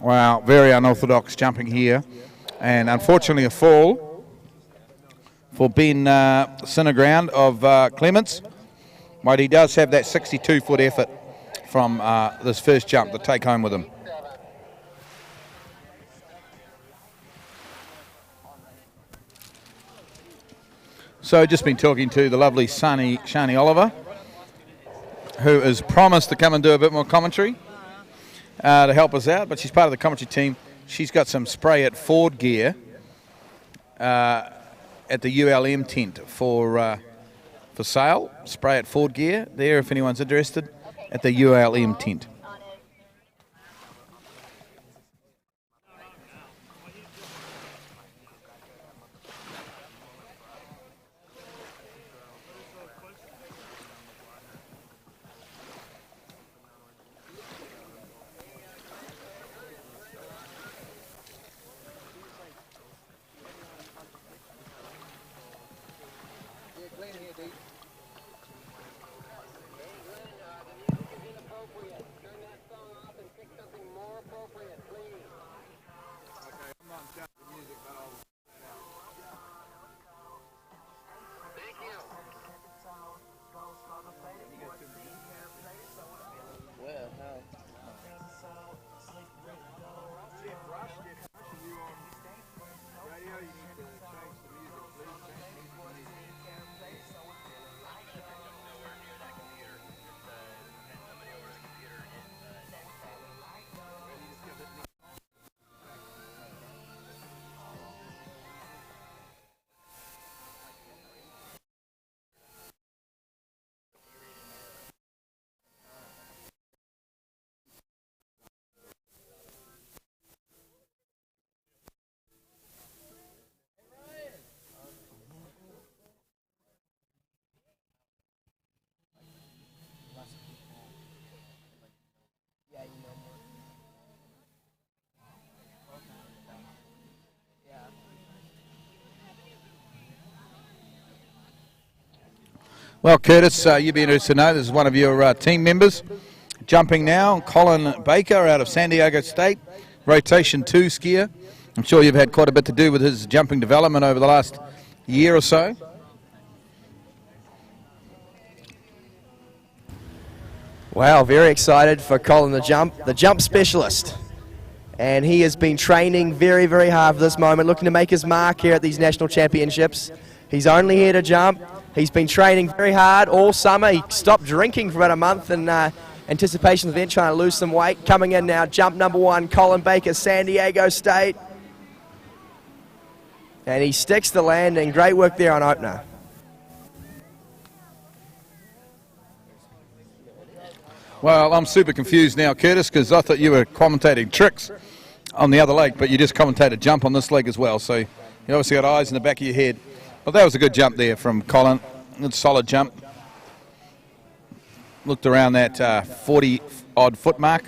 Wow, very unorthodox jumping here, and unfortunately a fall for Ben Sinnerground of Clements. But he does have that 62-foot effort from this first jump to take home with him. So just been talking to the lovely Shani Oliver, who has promised to come and do a bit more commentary to help us out, but she's part of the commentary team. She's got some spray at Ford gear at the ULM tent for sale. Spray at Ford gear there if anyone's interested at the ULM tent. Well, Curtis, you'd be interested to know this is one of your team members. Jumping now, Colin Baker out of San Diego State, rotation 2 skier. I'm sure you've had quite a bit to do with his jumping development over the last year or so. Wow, very excited for Colin the jump specialist. And he has been training very, very hard for this moment, looking to make his mark here at these national championships. He's only here to jump. He's been training very hard all summer. He stopped drinking for about a month in anticipation of the event, trying to lose some weight. Coming in now, jump number 1, Colin Baker, San Diego State. And he sticks the landing. Great work there on opener. Well, I'm super confused now, Curtis, because I thought you were commentating tricks on the other lake, but you just commentated jump on this lake as well. So you obviously got eyes in the back of your head. But that was a good jump there from Colin. Good solid jump. Looked around that 40-odd foot mark.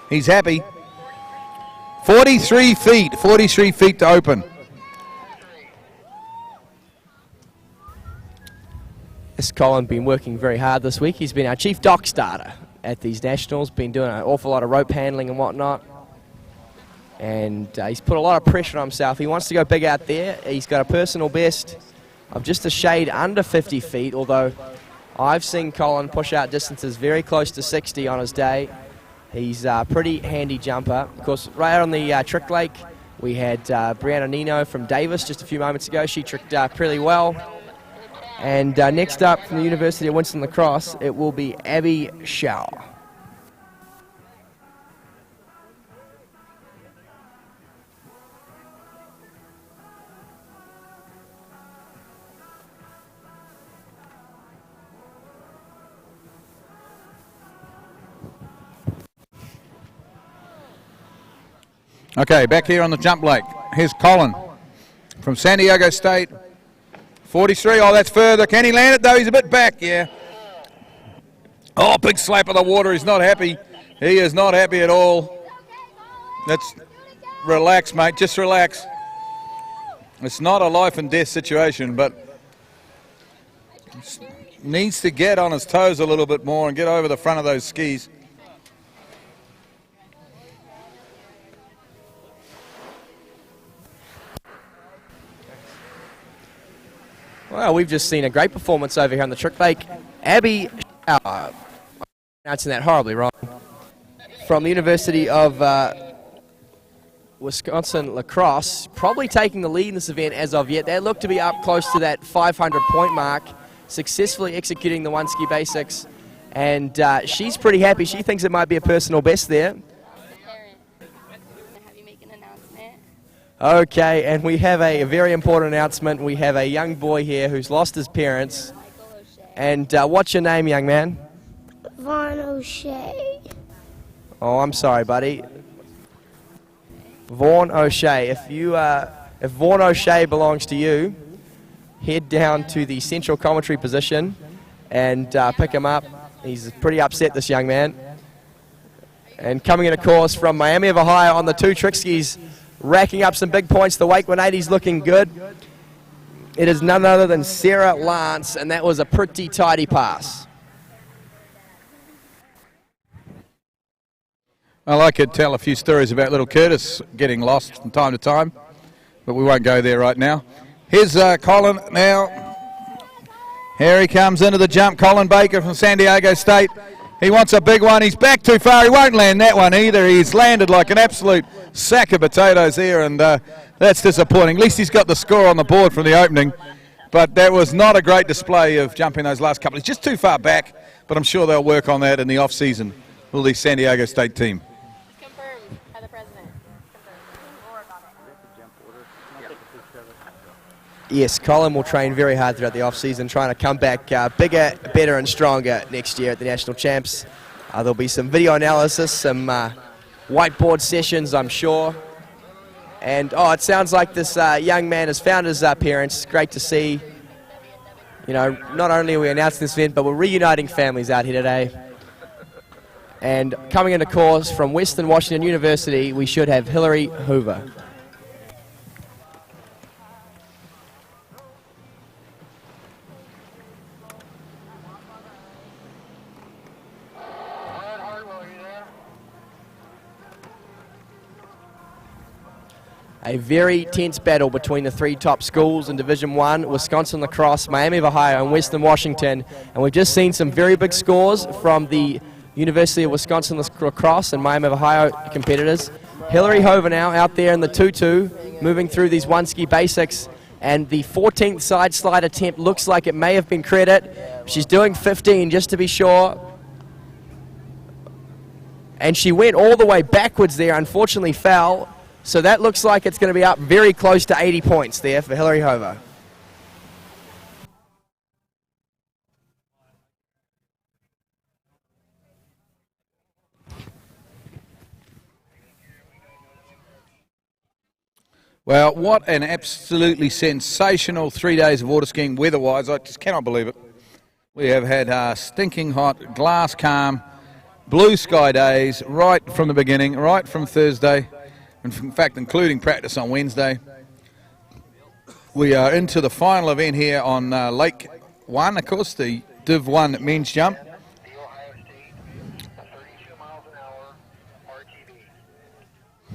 He's happy. 43 feet to open. This Colin been working very hard this week. He's been our chief dock starter at these nationals, been doing an awful lot of rope handling and whatnot. And he's put a lot of pressure on himself. He wants to go big out there. He's got a personal best of just a shade under 50 feet, although I've seen Colin push out distances very close to 60 on his day. He's a pretty handy jumper. Of course, right out on the trick lake, we had Brianna Nino from Davis just a few moments ago. She tricked pretty well. And next up from the University of Winston La Crosse, it will be Abby Shaw. Okay, back here on the jump lake. Here's Colin from San Diego State. 43, oh, that's further. Can he land it, though? He's a bit back, yeah. Oh, big slap of the water. He's not happy. He is not happy at all. Let's relax, mate. Just relax. It's not a life and death situation, but needs to get on his toes a little bit more and get over the front of those skis. Well, we've just seen a great performance over here on the trick lake. Abby, pronouncing that horribly wrong, from the University of Wisconsin La Crosse, probably taking the lead in this event as of yet. They look to be up close to that 500-point mark, successfully executing the one-ski basics, and she's pretty happy. She thinks it might be a personal best there. Okay, and we have a very important announcement. We have a young boy here who's lost his parents. And what's your name, young man? Vaughn O'Shea. Oh, I'm sorry, buddy. Vaughn O'Shea. If Vaughn O'Shea belongs to you, head down to the central commentary position and pick him up. He's pretty upset, this young man. And coming in, of course, from Miami of Ohio on the two trick skis, racking up some big points. The Wake 180's looking good. It is none other than Sarah Lance, and that was a pretty tidy pass. Well, I could tell a few stories about little Curtis getting lost from time to time, but we won't go there right now. Here's Colin now. Here he comes into the jump. Colin Baker from San Diego State. He wants a big one. He's back too far. He won't land that one either. He's landed like an absolute sack of potatoes here, and that's disappointing. At least he's got the score on the board from the opening, but that was not a great display of jumping those last couple. He's just too far back, but I'm sure they'll work on that in the off-season, will the San Diego State team. Confirmed by the president. Yes, Colin will train very hard throughout the off-season, trying to come back bigger, better and stronger next year at the National Champs. There'll be some video analysis, some whiteboard sessions, I'm sure. And, oh, it sounds like this young man has found his parents. Great to see. You know, not only are we announcing this event, but we're reuniting families out here today. And coming into course from Western Washington University, we should have Hillary Hoover. A very tense battle between the three top schools in Division I, Wisconsin La Crosse, Miami of Ohio, and Western Washington. And we've just seen some very big scores from the University of Wisconsin La Crosse and Miami of Ohio competitors. Hillary Hoover now out there in the 2-2, moving through these one-ski basics. And the 14th side slide attempt looks like it may have been credit. She's doing 15 just to be sure. And she went all the way backwards there, unfortunately fell. So that looks like it's going to be up very close to 80 points there for Hillary Hoover. Well, what an absolutely sensational 3 days of water skiing weather-wise. I just cannot believe it. We have had stinking hot, glass calm, blue sky days right from the beginning, right from Thursday, and in fact, including practice on Wednesday. We are into the final event here on Lake 1, of course, the Div 1 men's jump.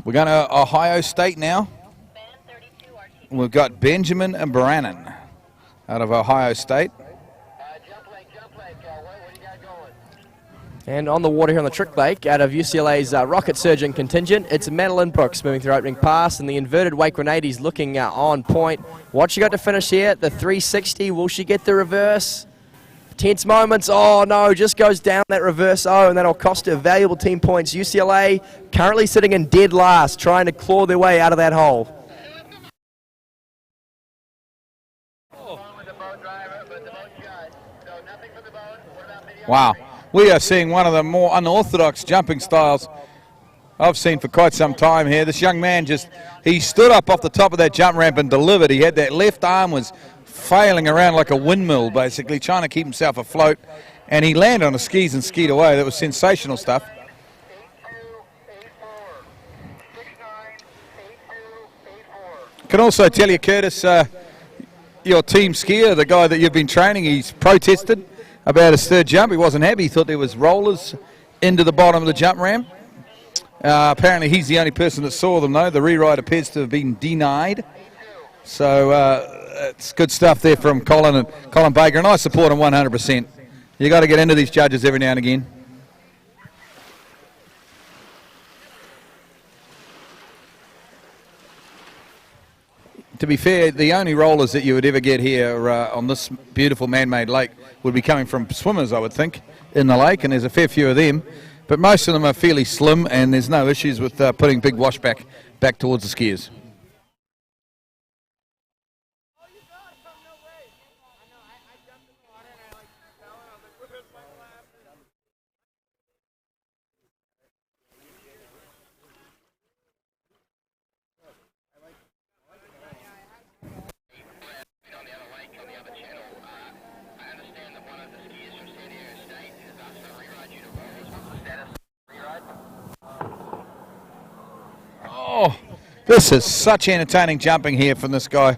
We're going to Ohio State now. We've got Benjamin Brannon out of Ohio State. And on the water here on the Trick Lake, out of UCLA's rocket surgeon contingent, it's Madeline Brooks moving through opening pass, and the inverted wake grenade is looking on point. What she got to finish here? The 360. Will she get the reverse? Tense moments. Oh no, just goes down that reverse O, and that'll cost her valuable team points. UCLA currently sitting in dead last, trying to claw their way out of that hole. Wow. We are seeing one of the more unorthodox jumping styles I've seen for quite some time here. This young man he stood up off the top of that jump ramp and delivered. He had that left arm was failing around like a windmill, basically, trying to keep himself afloat. And he landed on his skis and skied away. That was sensational stuff. Can also tell you, Curtis, your team skier, the guy that you've been training, he's protested about his third jump. He wasn't happy. He thought there was rollers into the bottom of the jump ramp. Apparently he's the only person that saw them, though. The rewrite appears to have been denied. So it's good stuff there from Colin Baker, and I support him 100%. You got to get into these judges every now and again. To be fair, the only rollers that you would ever get here on this beautiful man-made lake would be coming from swimmers, I would think, in the lake, and there's a fair few of them. But most of them are fairly slim, and there's no issues with putting big wash back towards the skiers. Oh, this is such entertaining jumping here from this guy.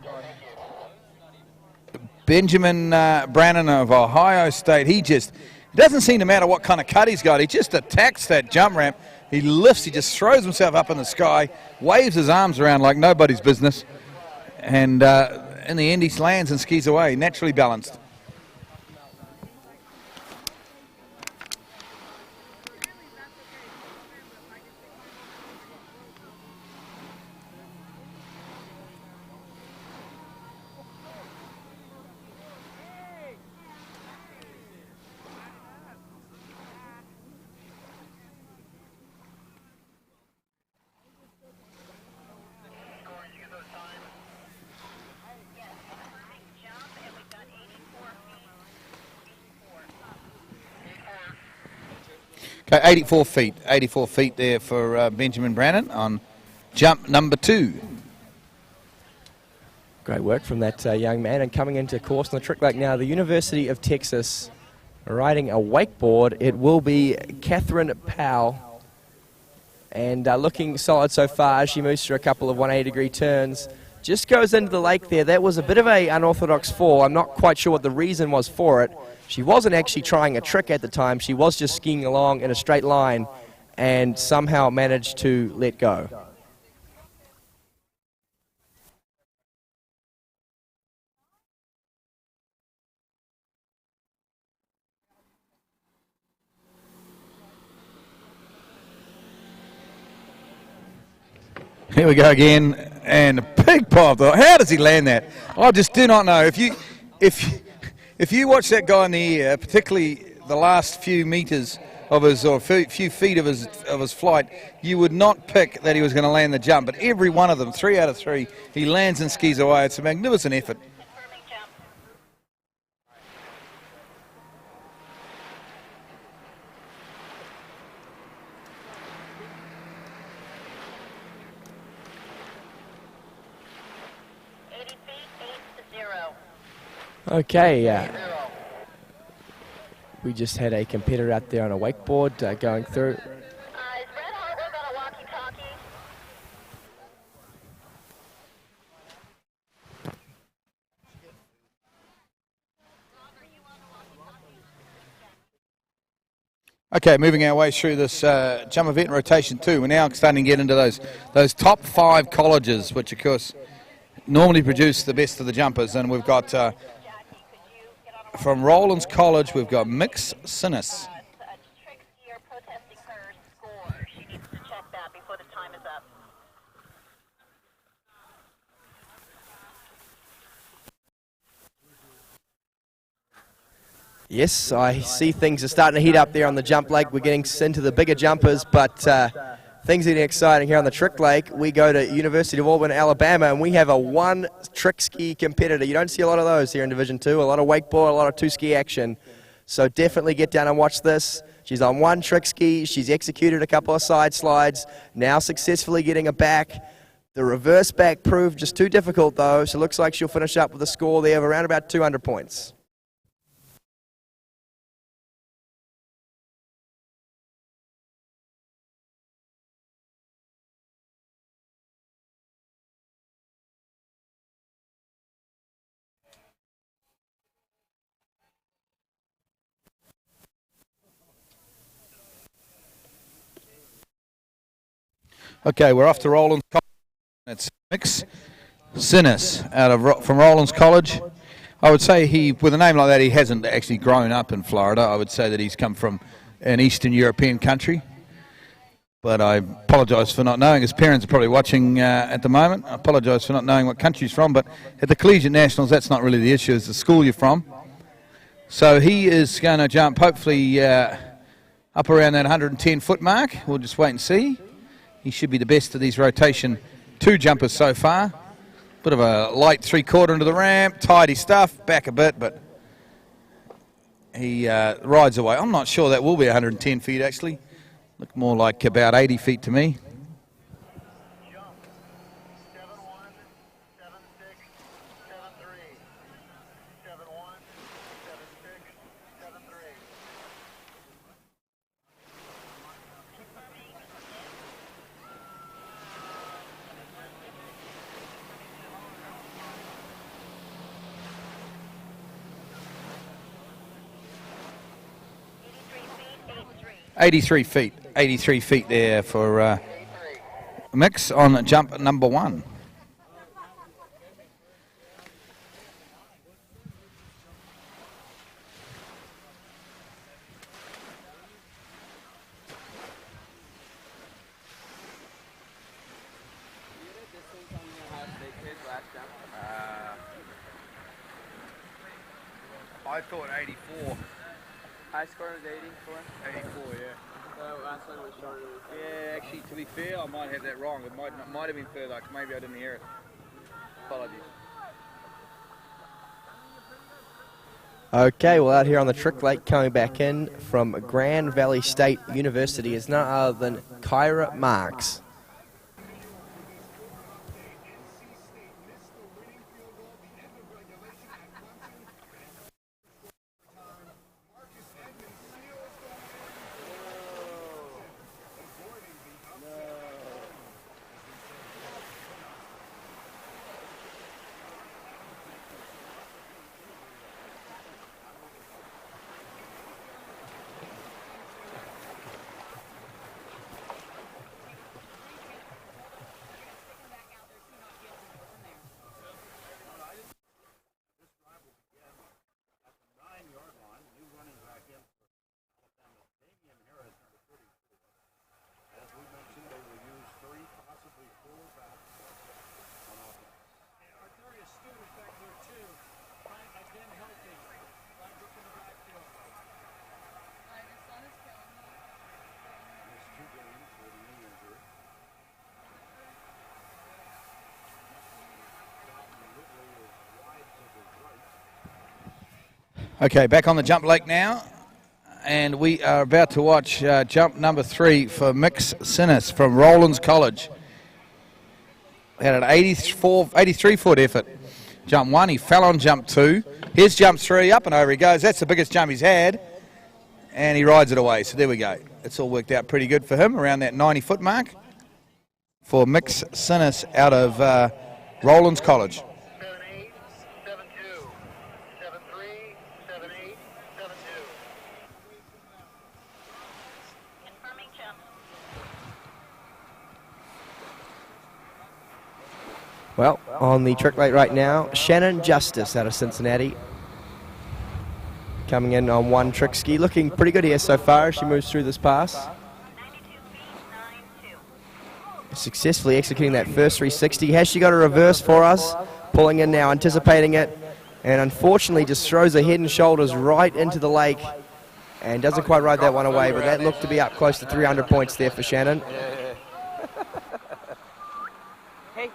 Benjamin Brannon of Ohio State. It doesn't seem to matter what kind of cut he's got. He just attacks that jump ramp. He lifts, he just throws himself up in the sky, waves his arms around like nobody's business. And in the end, he lands and skis away, naturally balanced. Okay, 84 feet there for Benjamin Brannon on jump number 2. Great work from that young man. And coming into course on the Trick Lake now, the University of Texas riding a wakeboard. It will be Catherine Powell. And looking solid so far as she moves through a couple of 180-degree turns. Just goes into the lake there. That was a bit of an unorthodox fall. I'm not quite sure what the reason was for it. She wasn't actually trying a trick at the time. She was just skiing along in a straight line and somehow managed to let go. Here we go again, and a big pop. How does he land that? I just do not know. If you watch that guy in the air, particularly the last few meters of his, or few feet of his flight, you would not pick that he was going to land the jump. But every one of them, 3 out of 3, he lands and skis away. It's a magnificent effort. Okay, we just had a competitor out there on a wakeboard going through. Okay, moving our way through this jump event rotation 2. We're now starting to get into those top 5 colleges, which of course normally produce the best of the jumpers. And we've got from Rollins College, we've got Mix Sinus. Yes, I see things are starting to heat up there on the jump lake. We're getting into the bigger jumpers, but things are getting exciting here on the trick lake. We go to University of Auburn, Alabama, and we have a 1 trick ski competitor. You don't see a lot of those here in Division 2, a lot of wakeboard, a lot of 2 ski action. So definitely get down and watch this. She's on 1 trick ski. She's executed a couple of side slides, now successfully getting a back. The reverse back proved just too difficult, though, so it looks like she'll finish up with a score there of around about 200 points. Okay, we're off to Rollins College. It's Mix Sinus from Rollins College. I would say with a name like that, he hasn't actually grown up in Florida. I would say that he's come from an Eastern European country. But I apologise for not knowing. His parents are probably watching at the moment. I apologise for not knowing what country he's from. But at the Collegiate Nationals, that's not really the issue. It's the school you're from. So he is going to jump hopefully up around that 110-foot mark. We'll just wait and see. He should be the best of these rotation 2 jumpers so far. Bit of a light 3/4 into the ramp, tidy stuff, back a bit, but he rides away. I'm not sure that will be 110 feet actually. Look more like about 80 feet to me. $83 feet. 83 feet there for Mix on jump number 1. I thought 84. High score was 84? 84, yeah. So last one was shorter. Yeah, actually, to be fair, I might have that wrong. It might have been further. Maybe I didn't hear it. Apologies. Okay, well, out here on the trick lake, coming back in from Grand Valley State University is none other than Kyra Marks. Okay, back on the jump lake now, and we are about to watch jump number 3 for Mix Sinus from Rollins College. Had an 83-foot effort. Jump 1, he fell on jump 2. His jump 3, up and over he goes. That's the biggest jump he's had. And he rides it away. So there we go. It's all worked out pretty good for him, around that 90-foot mark. For Mick Sinnis out of Rollins College. 7-8, 7-2, 7-3, 7-8, 7-2. Confirming jump. Well, on the trick late right now, Shannon Justice out of Cincinnati. Coming in on one trick ski, looking pretty good here so far as she moves through this pass. Successfully executing that first 360. Has she got a reverse for us? Pulling in now, anticipating it, and unfortunately just throws her head and shoulders right into the lake and doesn't quite ride that one away, but that looked to be up close to 300 points there for Shannon. Hey.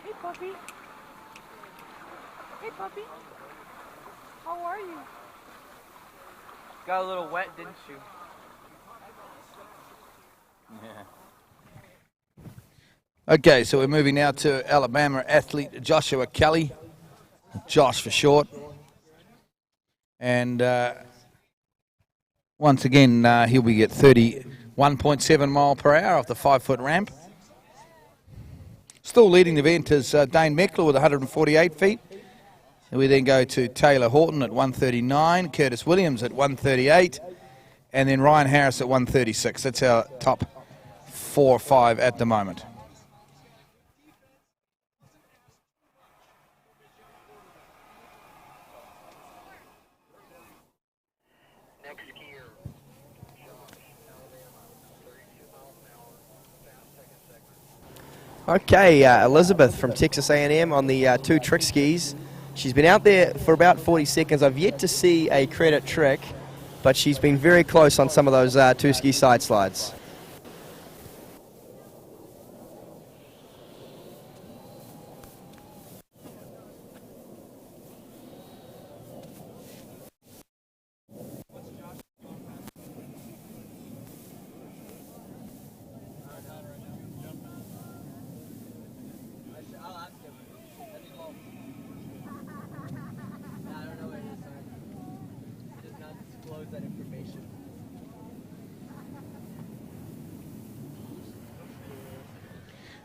Hey, puppy. Hey, puppy. How are you? Got a little wet, didn't you? Okay, so we're moving now to Alabama athlete Joshua Kelly. Josh for short. And once again, he'll be at 31.7 mile per hour off the 5-foot ramp. Still leading the event is Dane Meckler with 148 feet. And we then go to Taylor Horton at 139, Curtis Williams at 138, and then Ryan Harris at 136. That's our top 4 or 5 at the moment. Okay, Elizabeth from Texas A&M on the 2 trick skis. She's been out there for about 40 seconds. I've yet to see a credit trick, but she's been very close on some of those 2 ski side slides.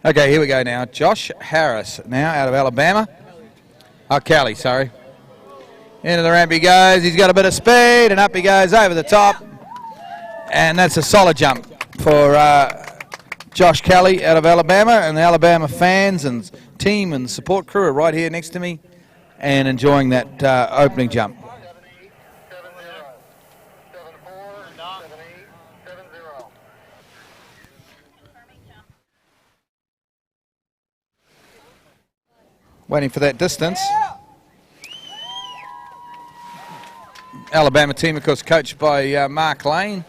Okay, here we go now. Josh Harris now out of Alabama. Oh, Kelly, sorry. Into the ramp he goes. He's got a bit of speed, and up he goes over the top. And that's a solid jump for Josh Kelly out of Alabama. And the Alabama fans and team and support crew are right here next to me and enjoying that opening jump. Waiting for that distance. Alabama team, of course, coached by Mark Lane.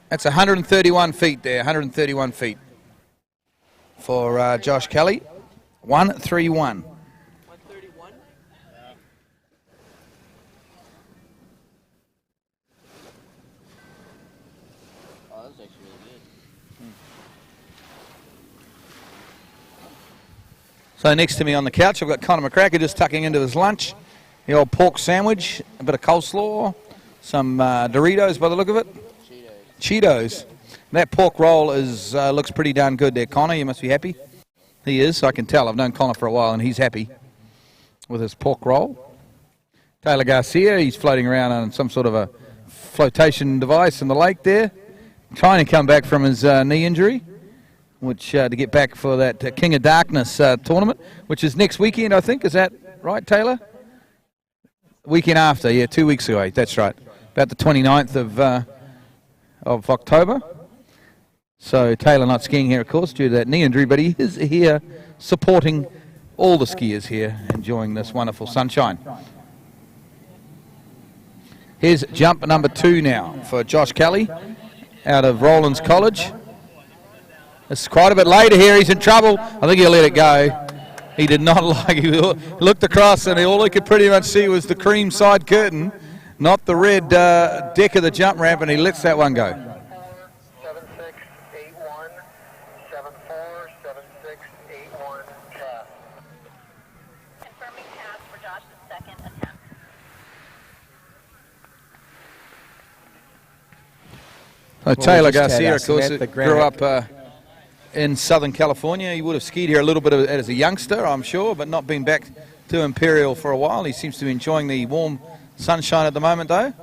That's 131 feet there, 131 feet for Josh Kelly. 131. 131? Oh, that's actually really good. So next to me on the couch, I've got Connor McCracker just tucking into his lunch. The old pork sandwich, a bit of coleslaw, some Doritos by the look of it. Cheetos. That pork roll is looks pretty darn good there, Connor. You must be happy. He is, I can tell. I've known Connor for a while, and he's happy with his pork roll. Taylor Garcia, he's floating around on some sort of a flotation device in the lake there, trying to come back from his knee injury, which to get back for that King of Darkness tournament, which is next weekend, I think. Is that right, Taylor? Weekend after, yeah, 2 weeks away. That's right. About the 29th of October. So Taylor not skiing here, of course, due to that knee injury, but he is here supporting all the skiers here, enjoying this wonderful sunshine. Here's jump number 2 now for Josh Kelly out of Rollins College. It's quite a bit later here. He's in trouble. I think he'll let it go. He did not like it. He looked across, and all he could pretty much see was the cream side curtain, not the red deck of the jump ramp, and he lets that one go. 7681, 747681, pass. Confirming pass for Josh Oh, Taylor just had, Garcia, of course, Samantha grew Granick. up in Southern California. He would have skied here a little bit as a youngster, I'm sure, but not been back to Imperial for a while. He seems to be enjoying the warm sunshine at the moment, though.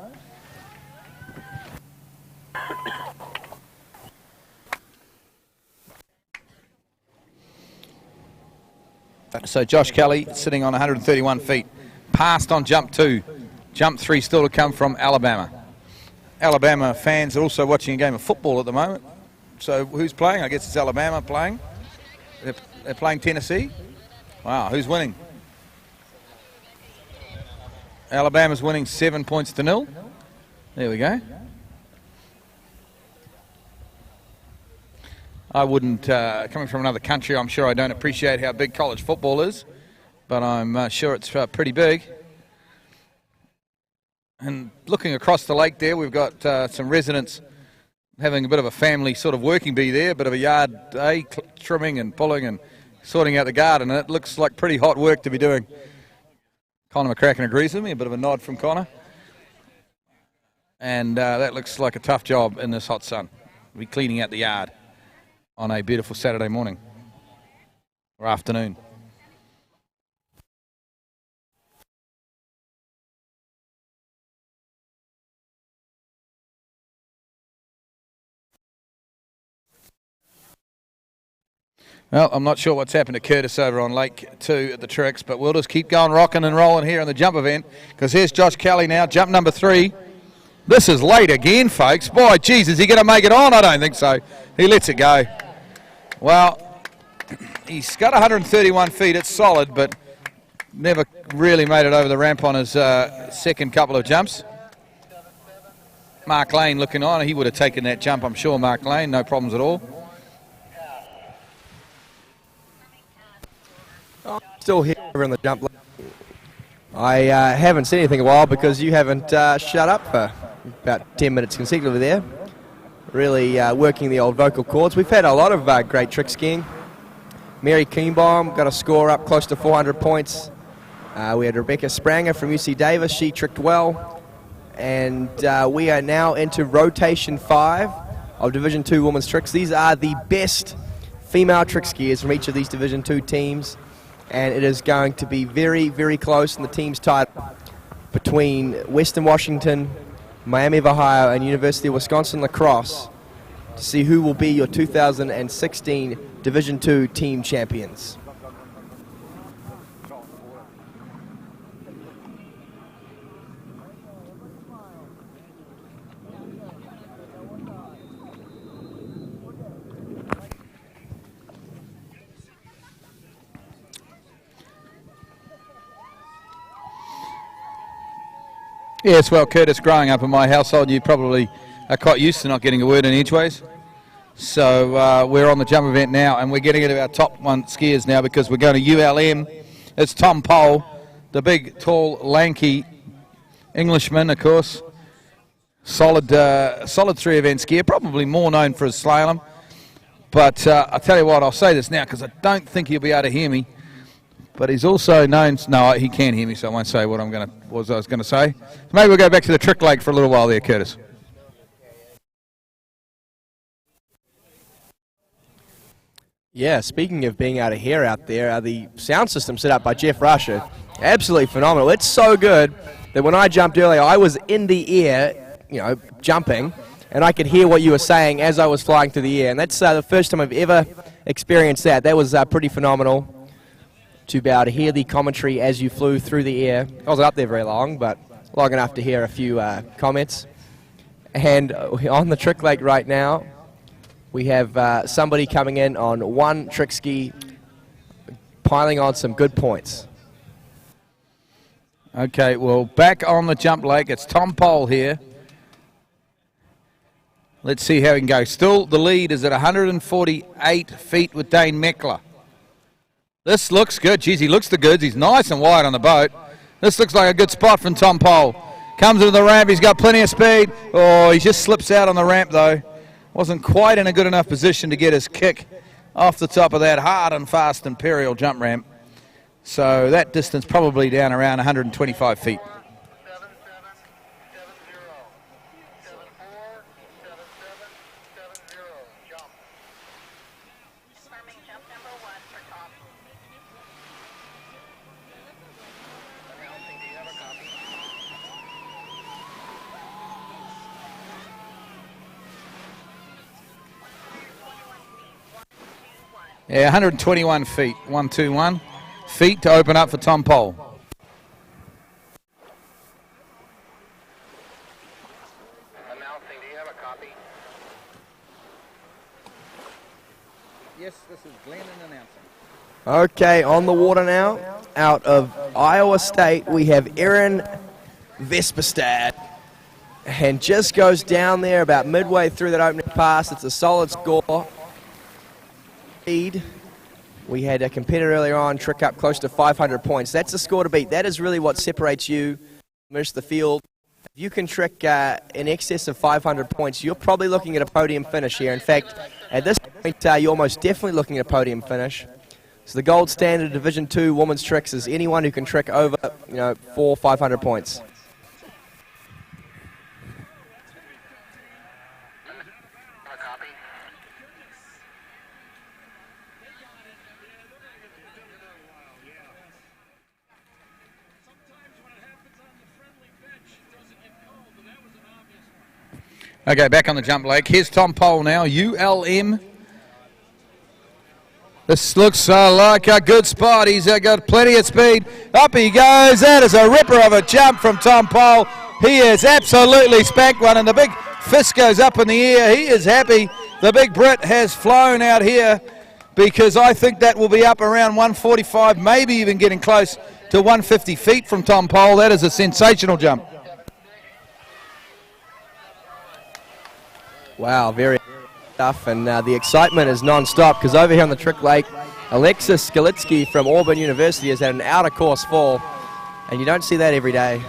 So Josh Kelly sitting on 131 feet. Passed on jump 2. Jump 3 still to come from Alabama. Alabama fans are also watching a game of football at the moment. So who's playing? I guess it's Alabama playing. They're playing Tennessee. Wow, who's winning? Alabama's winning 7-0. There we go. I wouldn't, coming from another country, I'm sure I don't appreciate how big college football is, but I'm sure it's pretty big. And looking across the lake there, we've got some residents having a bit of a family sort of working bee there, a bit of a yard day, trimming and pulling and sorting out the garden, and it looks like pretty hot work to be doing. Connor McCracken agrees with me, a bit of a nod from Connor. And that looks like a tough job in this hot sun. We'll be cleaning out the yard on a beautiful Saturday morning or afternoon. Well, I'm not sure what's happened to Curtis over on Lake 2 at the tricks, but we'll just keep going rocking and rolling here in the jump event, because here's Josh Kelly now, jump number 3. This is late again, folks. Boy, geez, is he going to make it on? I don't think so. He lets it go. Well, he's got 131 feet. It's solid, but never really made it over the ramp on his second couple of jumps. Mark Lane looking on. He would have taken that jump, I'm sure, Mark Lane. No problems at all. Still here in the jump. I haven't said anything in a while because you haven't shut up for about 10 minutes consecutively there. Really working the old vocal cords. We've had a lot of great trick skiing. Mary Keenbaum got a score up close to 400 points. We had Rebecca Spranger from UC Davis. She tricked well. And we are now into rotation 5 of Division 2 women's tricks. These are the best female trick skiers from each of these Division 2 teams. And it is going to be very, very close, and the team's tied between Western Washington, Miami of Ohio, and University of Wisconsin La Crosse to see who will be your 2016 Division II team champions. Yes, well, Curtis, growing up in my household, you probably are quite used to not getting a word in edgeways. So we're on the jump event now, and we're getting into our top one skiers now because we're going to ULM. It's Tom Pole, the big, tall, lanky Englishman, of course. Solid 3-event skier, probably more known for his slalom. But I'll tell you what, I'll say this now because I don't think he'll be able to hear me. But he's also known, no, he can hear me, so I won't say what I was going to say. So maybe we'll go back to the trick lake for a little while there, Curtis. Yeah, speaking of being able to hear out there, the sound system set up by Jeff Rusher, absolutely phenomenal. It's so good that when I jumped earlier, I was in the air, you know, jumping, and I could hear what you were saying as I was flying through the air. And that's the first time I've ever experienced that. That was pretty phenomenal to be able to hear the commentary as you flew through the air. I wasn't up there very long, but long enough to hear a few comments. And on the trick lake right now, we have somebody coming in on one trick ski, piling on some good points. Okay, well, back on the jump lake, it's Tom Pole here. Let's see how he can go. Still, the lead is at 148 feet with Dane Meckler. This looks good. Geez, he looks the goods. He's nice and wide on the boat. This looks like a good spot from Tom Pole. Comes into the ramp. He's got plenty of speed. Oh, he just slips out on the ramp, though. Wasn't quite in a good enough position to get his kick off the top of that hard and fast Imperial jump ramp. So that distance probably down around 125 feet. Yeah, 121 feet, 121 feet to open up for Tom Pole. Announcing, do you have a copy? Yes, this is Glennon announcing. Okay, on the water now, out of Iowa State, we have Erin Vesperstad. And just goes down there about midway through that opening pass. It's a solid score. We had a competitor earlier on trick up close to 500 points. That's the score to beat. That is really what separates you from the field. If you can trick in excess of 500 points, you're probably looking at a podium finish here. In fact, at this point, you're most definitely looking at a podium finish. So the gold standard Division II women's tricks is anyone who can trick over, 400 or 500 points. Okay, back on the jump, Blake. Here's Tom Pole now, ULM. This looks like a good spot. He's got plenty of speed. Up he goes. That is a ripper of a jump from Tom Pole. He is absolutely spanked one, and the big fist goes up in the air. He is happy. The big Brit has flown out here because I think that will be up around 145, maybe even getting close to 150 feet from Tom Pole. That is a sensational jump. Wow, very tough, and the excitement is non-stop because over here on the Trick Lake, Alexis Skalitsky from Auburn University has had an out-of-course fall, and you don't see that every day.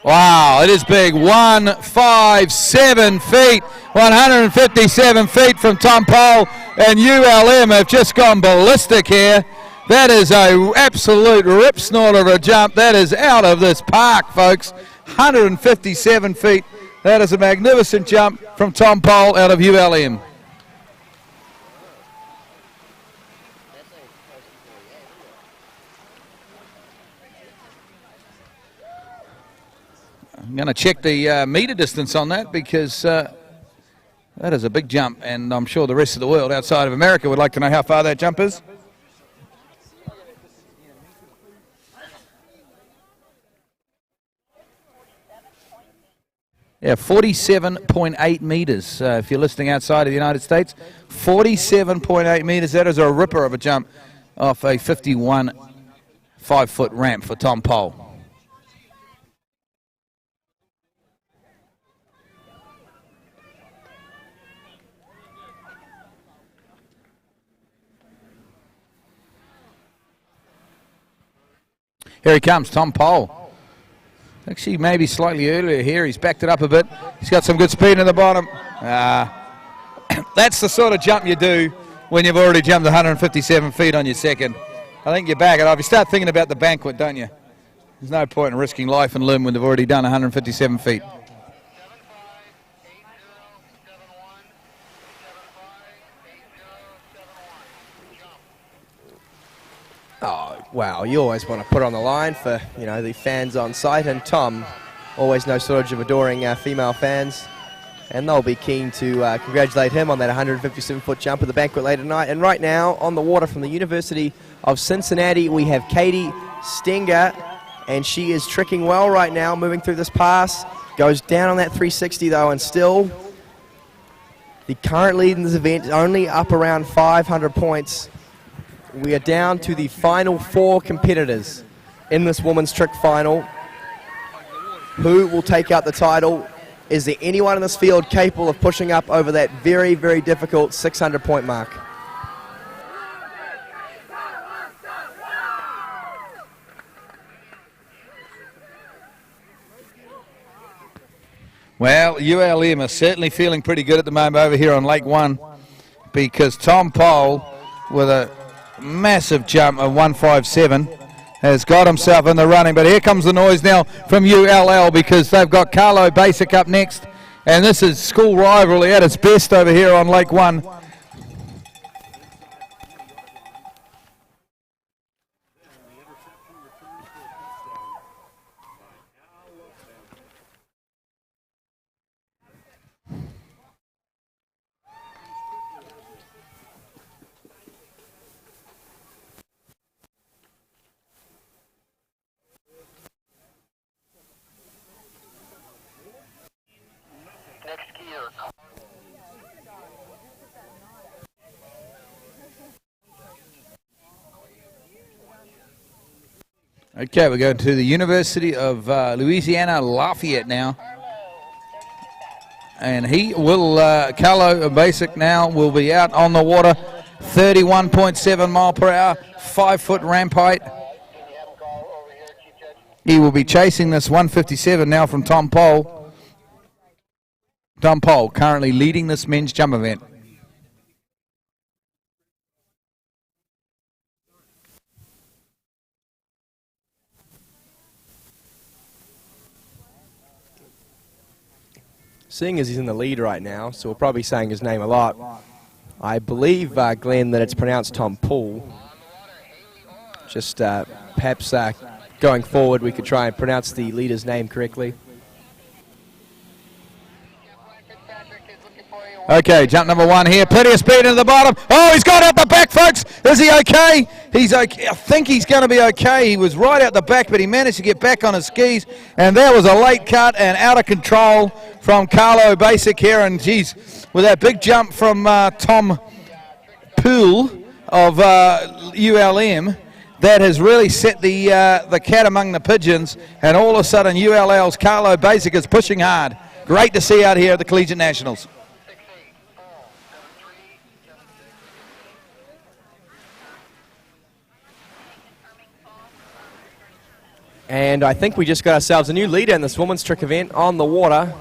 Wow, it is big. 157 feet, 157 feet from Tom Pole, and ULM have just gone ballistic here. That is a absolute rip snorter of a jump. That is out of this park, folks. 157 feet. That is a magnificent jump from Tom Pole out of ULM. I'm going to check the meter distance on that because that is a big jump, and I'm sure the rest of the world outside of America would like to know how far that jump is. Yeah, 47.8 meters. If you're listening outside of the United States, 47.8 meters. That is a ripper of a jump off a 51 5-foot ramp for Tom Pole. Here he comes, Tom Pole. Actually, maybe slightly earlier here. He's backed it up a bit. He's got some good speed in the bottom. That's the sort of jump you do when you've already jumped 157 feet on your second. I think you back it up. You start thinking about the banquet, don't you? There's no point in risking life and limb when they've already done 157 feet. Oh, wow, you always want to put on the line for, the fans on site, and Tom, always no shortage of adoring female fans, and they'll be keen to congratulate him on that 157-foot jump at the banquet later tonight. And right now, on the water from the University of Cincinnati, we have Katie Stenger, and she is tricking well right now, moving through this pass, goes down on that 360 though, and still the current lead in this event is only up around 500 points. We are down to the final 4 competitors in this women's trick final. Who will take out the title? Is there anyone in this field capable of pushing up over that very, very difficult 600-point mark? Well, ULM are certainly feeling pretty good at the moment over here on Lake 1 because Tom Pole, with a massive jump of 157, has got himself in the running. But here comes the noise now from ULL because they've got Carlo Basic up next, and this is school rivalry at its best over here on Lake 1. Okay, we're going to the University of Louisiana Lafayette now. And he will, Carlo Basic now will be out on the water, 31.7 mile per hour, 5 foot ramp height. He will be chasing this 157 now from Tom Pole. Tom Pole currently leading this men's jump event. Seeing as he's in the lead right now, so we'll probably be saying his name a lot. I believe, Glenn, that it's pronounced Tom Poole. Just perhaps going forward, we could try and pronounce the leader's name correctly. Okay, jump number 1 here. Plenty of speed into the bottom. Oh, he's got out the back, folks. Is he okay? He's okay. I think he's going to be okay. He was right out the back, but he managed to get back on his skis. And that was a late cut and out of control from Carlo Basic here. And, geez, with that big jump from Tom Poole of ULM, that has really set the cat among the pigeons. And all of a sudden, ULL's Carlo Basic is pushing hard. Great to see out here at the Collegiate Nationals. And I think we just got ourselves a new leader in this women's trick event on the water.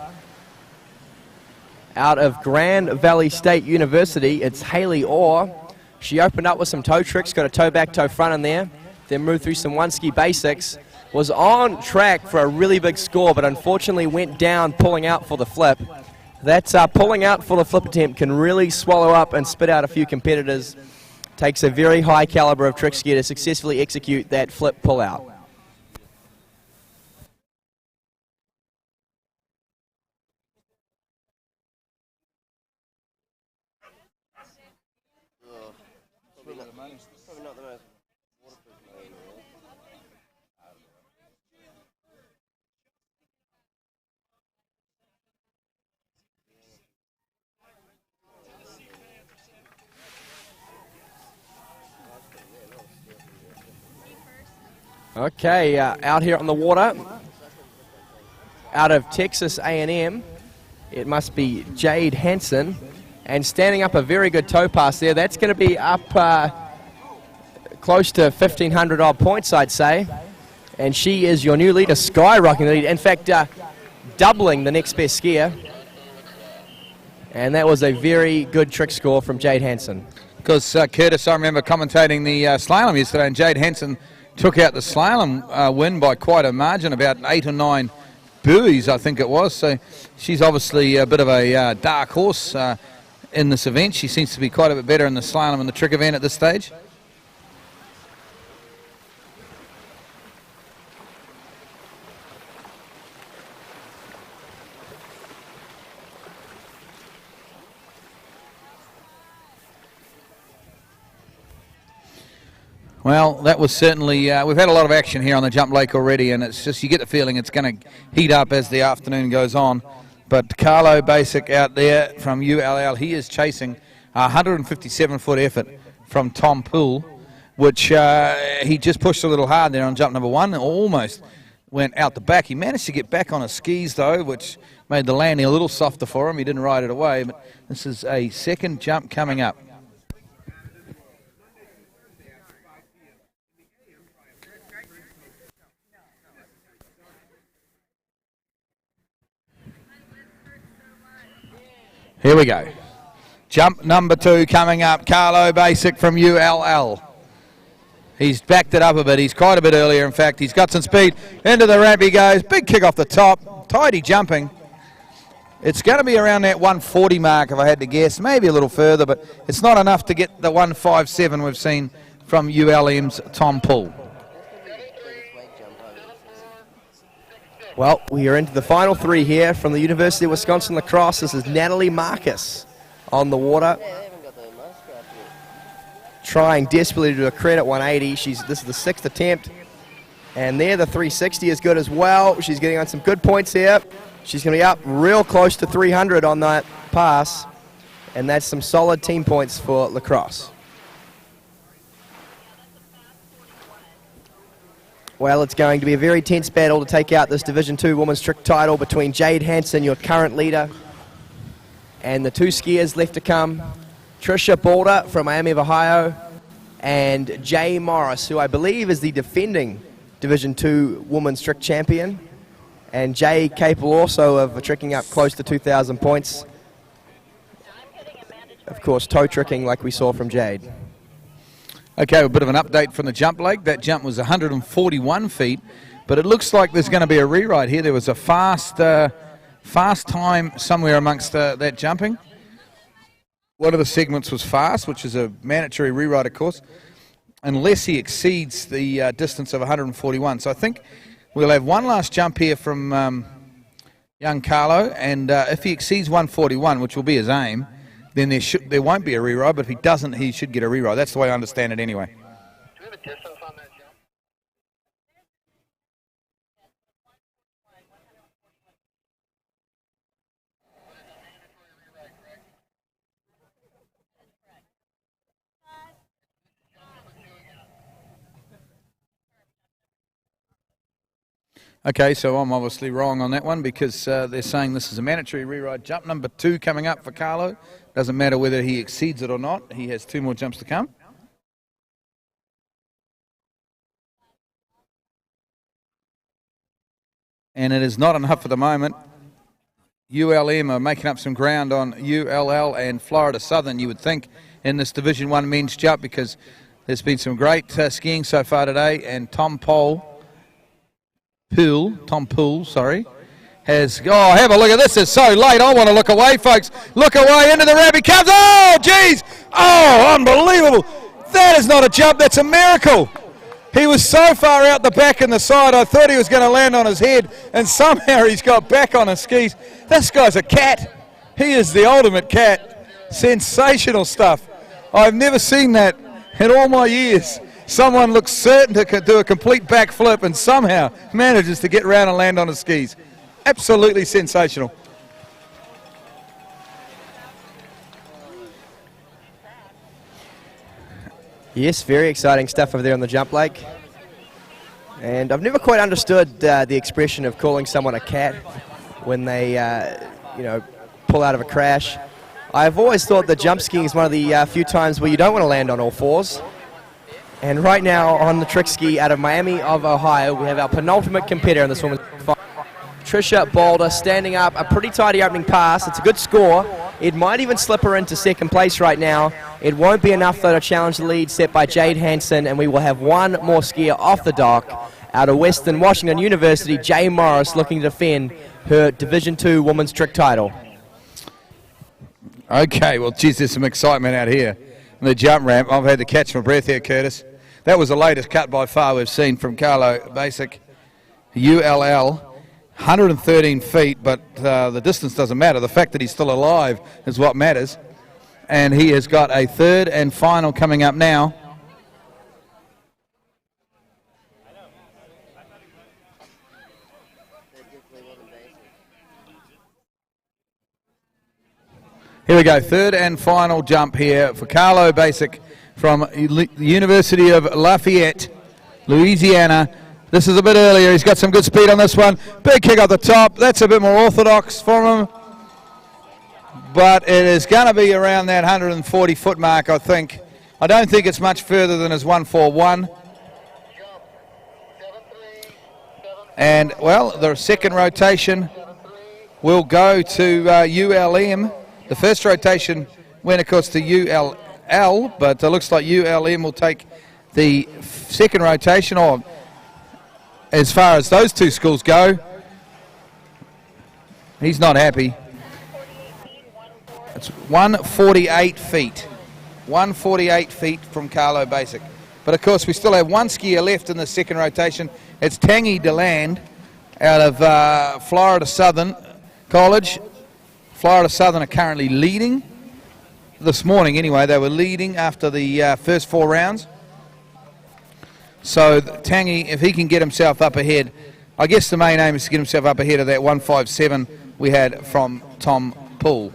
Out of Grand Valley State University, it's Haley Orr. She opened up with some toe tricks, got a toe back, toe front in there, then moved through some one-ski basics. Was on track for a really big score, but unfortunately went down pulling out for the flip. That pulling out for the flip attempt can really swallow up and spit out a few competitors. Takes a very high caliber of trick skier to successfully execute that flip pull out. Probably not the most waterproof name, really. Okay, out here on the water, out of Texas A&M, it must be Jade Hansen, and standing up a very good toe pass there. That's going to be up close to 1,500 odd points, I'd say, and she is your new leader, skyrocketing the lead. In fact, doubling the next best skier, and that was a very good trick score from Jade Hansen. Because Curtis, I remember commentating the slalom yesterday, and Jade Hansen took out the slalom win by quite a margin, about 8 or 9 buoys, I think it was. So she's obviously a bit of a dark horse in this event. She seems to be quite a bit better in the slalom and the trick event at this stage. Well, that was certainly, we've had a lot of action here on the jump lake already, and it's just, you get the feeling it's going to heat up as the afternoon goes on. But Carlo Basic out there from ULL, he is chasing a 157-foot effort from Tom Poole, which he just pushed a little hard there on jump number 1, and almost went out the back. He managed to get back on his skis, though, which made the landing a little softer for him. He didn't ride it away, but this is a second jump coming up. Here we go. Jump number 2 coming up. Carlo Basic from ULL. He's backed it up a bit. He's quite a bit earlier. In fact, he's got some speed. Into the ramp he goes. Big kick off the top. Tidy jumping. It's going to be around that 140 mark if I had to guess. Maybe a little further, but it's not enough to get the 157 we've seen from ULM's Tom Poole. Well, we are into the final 3 here from the University of Wisconsin Lacrosse. This is Natalie Marcus on the water. Trying desperately to do a credit 180. This is the 6th attempt. And there the 360 is good as well. She's getting on some good points here. She's going to be up real close to 300 on that pass. And that's some solid team points for Lacrosse. Well, it's going to be a very tense battle to take out this Division 2 Women's Trick title between Jade Hansen, your current leader, and the two skiers left to come, Trisha Balder from Miami of Ohio and Jay Morris, who I believe is the defending Division 2 Women's Trick champion. And Jay capable also of tricking up close to 2,000 points. Of course, toe tricking like we saw from Jade. Okay, a bit of an update from the jump leg. That jump was 141 feet, but it looks like there's going to be a rewrite here. There was a fast time somewhere amongst that jumping. One of the segments was fast, which is a mandatory rewrite, of course, unless he exceeds the distance of 141. So I think we'll have one last jump here from young Carlo, and if he exceeds 141, which will be his aim, then there won't be a rewrite, but if he doesn't, he should get a rewrite. That's the way I understand it anyway. Do we have a distance on that jump? Okay, so I'm obviously wrong on that one because they're saying this is a mandatory rewrite. Jump number 2 coming up for Carlo. Doesn't matter whether he exceeds it or not. He has 2 more jumps to come. And it is not enough for the moment. ULM are making up some ground on ULL and Florida Southern, you would think, in this Division 1 men's jump because there's been some great skiing so far today. And Tom Poole, has, have a look at this. It's so late. I want to look away, folks. Look away into the ramp. He comes. Oh, geez. Oh, unbelievable. That is not a jump. That's a miracle. He was so far out the back and the side, I thought he was going to land on his head, and somehow he's got back on his skis. This guy's a cat. He is the ultimate cat. Sensational stuff. I've never seen that in all my years. Someone looks certain to do a complete backflip and somehow manages to get around and land on his skis. Absolutely sensational. Yes, very exciting stuff over there on the jump lake. And I've never quite understood the expression of calling someone a cat when they, pull out of a crash. I've always thought that jump skiing is one of the few times where you don't want to land on all fours. And right now on the trick ski out of Miami of Ohio, we have our penultimate competitor in this women's fight, Trisha Balder, standing up a pretty tidy opening pass. It's a good score. It might even slip her into second place right now. It won't be enough, though, to challenge the lead set by Jade Hansen, and we will have one more skier off the dock out of Western Washington University, Jay Morris, looking to defend her Division 2 women's trick title. Okay, well, geez, there's some excitement out here on the jump ramp. I've had to catch my breath here, Curtis. That was the latest cut by far we've seen from Carlo Basic, ULL. 113 feet, but the distance doesn't matter. The fact that he's still alive is what matters. And he has got a third and final coming up now. Here we go, third and final jump here for Carlo Basic from the University of Lafayette, Louisiana. This is a bit earlier. He's got some good speed on this one. Big kick off the top. That's a bit more orthodox for him. But it is going to be around that 140-foot mark, I think. I don't think it's much further than his 141. And, well, the second rotation will go to ULM. The first rotation went, of course, to ULL, but it looks like ULM will take the second rotation, or as far as those two schools go, he's not happy. It's 148 feet. 148 feet from Carlo Basic. But, of course, we still have one skier left in the second rotation. It's Tangi DeLand out of Florida Southern College. Florida Southern are currently leading. This morning, anyway, they were leading after the first 4 rounds. So Tangi, if he can get himself up ahead, I guess the main aim is to get himself up ahead of that 157 we had from Tom Poole.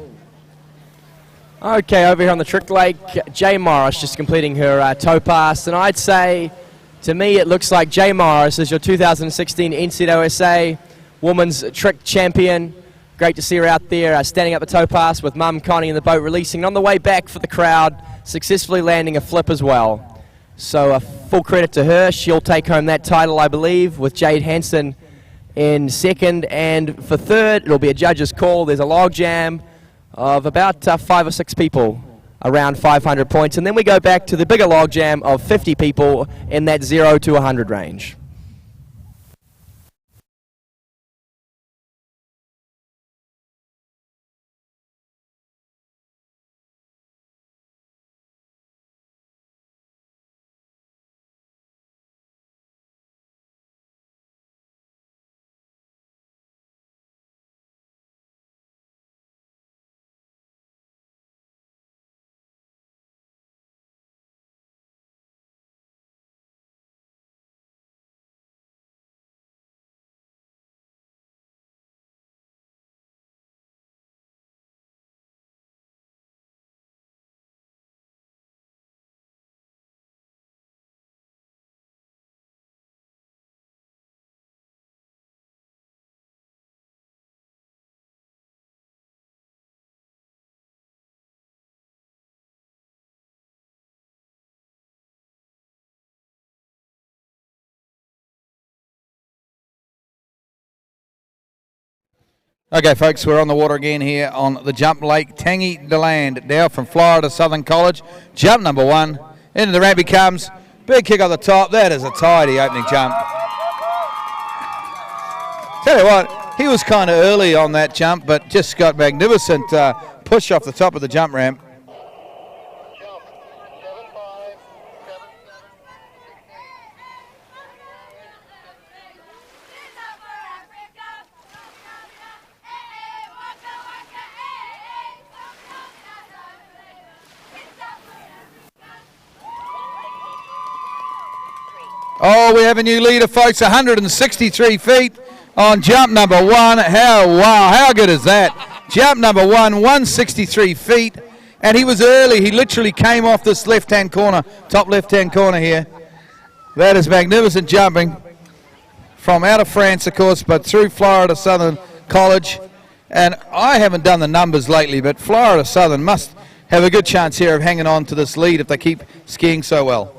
Okay, over here on the trick lake, Jay Morris just completing her toe pass, and I'd say To me, it looks like Jay Morris is your 2016 NCWSA Women's Trick Champion. Great to see her out there standing up the tow pass with Mum Connie in the boat releasing. And on the way back for the crowd, successfully landing a flip as well. So a full credit to her. She'll take home that title, I believe, with Jade Hansen in second. And for third, it'll be a judge's call. There's a log jam of about 5 or 6 people, around 500 points. And then we go back to the bigger log jam of 50 people in that 0 to 100 range. Okay, folks, we're on the water again here on the jump lake. Tangy DeLand now from Florida Southern College. Jump number 1. Into the ramp he comes. Big kick on the top. That is a tidy opening jump. Tell you what, he was kind of early on that jump, but just got magnificent push off the top of the jump ramp. Oh, we have a new leader, folks, 163 feet on jump number 1. How good is that? Jump number 1, 163 feet, and he was early. He literally came off this left-hand corner, top left-hand corner here. That is magnificent jumping from out of France, of course, but through Florida Southern College. And I haven't done the numbers lately, but Florida Southern must have a good chance here of hanging on to this lead if they keep skiing so well.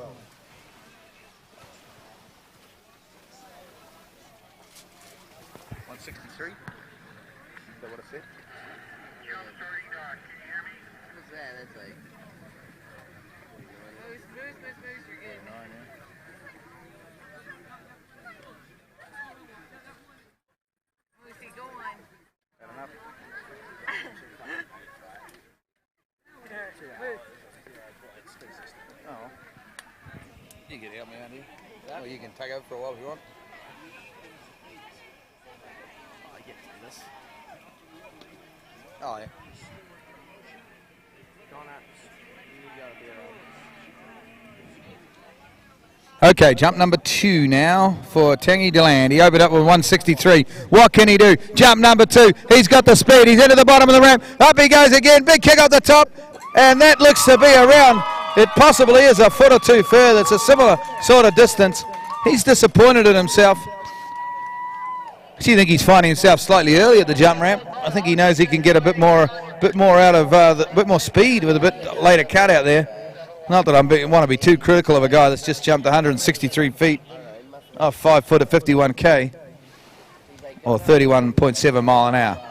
You can help me out here. Or you can take over for a while if you want. I get to this. Oh, yeah. Okay, jump number 2 now for Tangy DeLand. He opened up with 163. What can he do? Jump number 2. He's got the speed. He's into the bottom of the ramp. Up he goes again. Big kick off the top. And that looks to be around. It possibly is a foot or 2 further. It's a similar sort of distance. He's disappointed in himself. I think he's finding himself slightly early at the jump ramp. I think he knows he can get a bit more out of a bit more speed with a bit later cut out there. Not that I want to be too critical of a guy that's just jumped 163 feet off 5 foot at 51k or 31.7 mile an hour.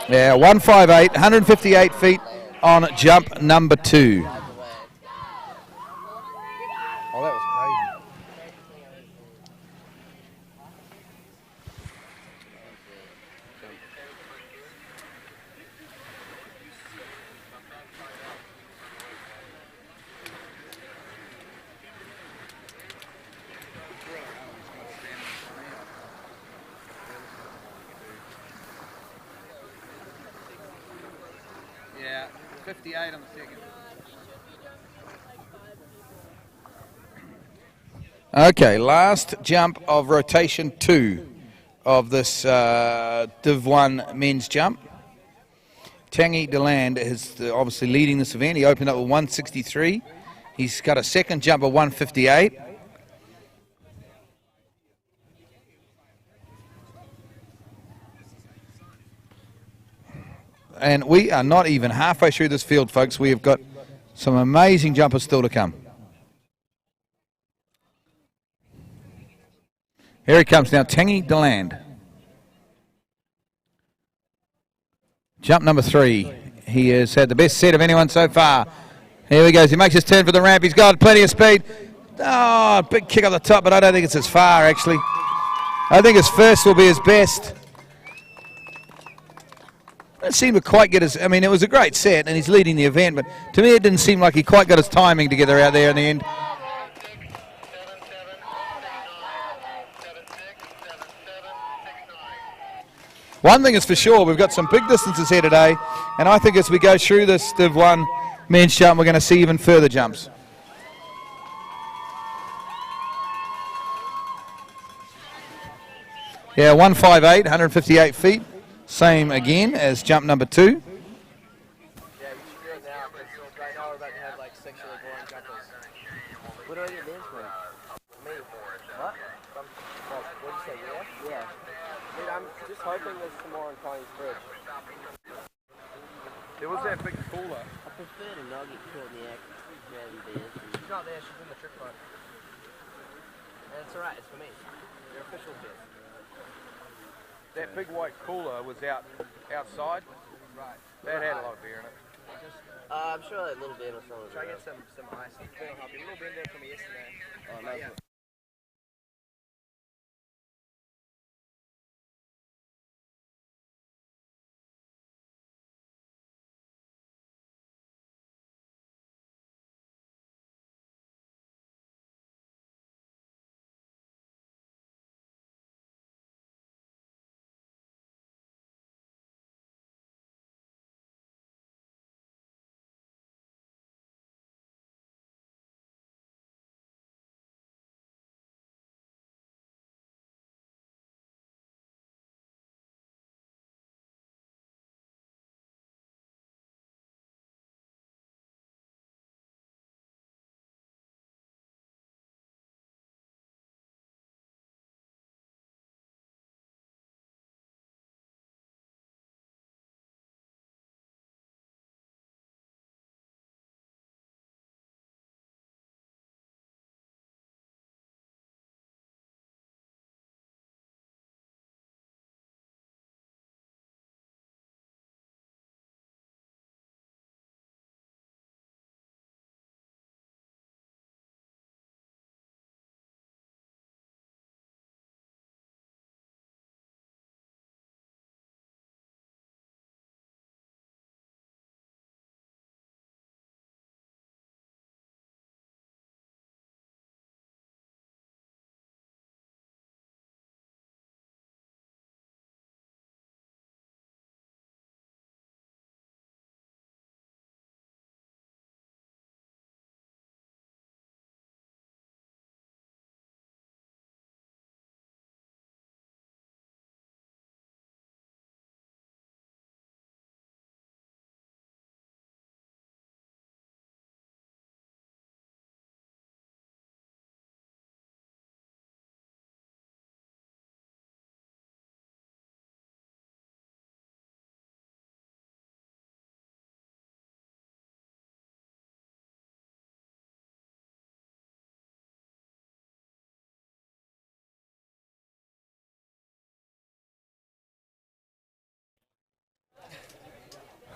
Yeah, 158, 158 feet on jump number 2. Oh, that was crazy. Yeah, 58 on the second. Okay, last jump of rotation 2 of this Div 1 men's jump. Tanguy Deland is obviously leading this event. He opened up with 163. He's got a second jump of 158. And we are not even halfway through this field, folks. We have got some amazing jumpers still to come. Here he comes now, Tanguy Deland. Jump number 3. He has had the best set of anyone so far. Here he goes. He makes his turn for the ramp. He's got plenty of speed. Oh, big kick up the top, but I don't think it's as far, actually. I think his first will be his best. It seemed to quite get his... I mean, it was a great set, and he's leading the event, but to me it didn't seem like he quite got his timing together out there in the end. One thing is for sure, we've got some big distances here today, and I think as we go through this Div 1 men's jump, we're going to see even further jumps. Yeah, 158, 158 feet. Same again as jump number 2. Yeah, you should do it now, because right now we're about to have like sexually boring jumpers. What do I get names for? Me. What? What did you say, yeah? Yeah. Dude, I'm just hoping there's some more on Connie's fridge. There was that big cooler. I prefer to not get caught in the act rather than be She's not there, she's in the trick boat. And it's alright, it's for me. Your official bit. That big white cooler was outside. Right. That had a lot of beer in it. I'm sure that little bit or something. Try to get some ice. That'll help you. A little bit there from yesterday. Oh, no. Yeah.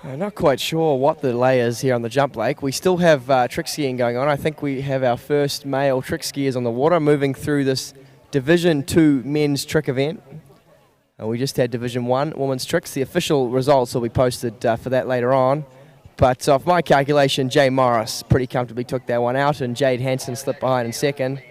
I'm not quite sure what the lay is here on the jump lake. We still have trick skiing going on. I think we have our first male trick skiers on the water moving through this Division 2 men's trick event. We just had Division 1 women's tricks. The official results will be posted for that later on. But off my calculation, Jay Morris pretty comfortably took that one out, and Jade Hansen slipped behind in second.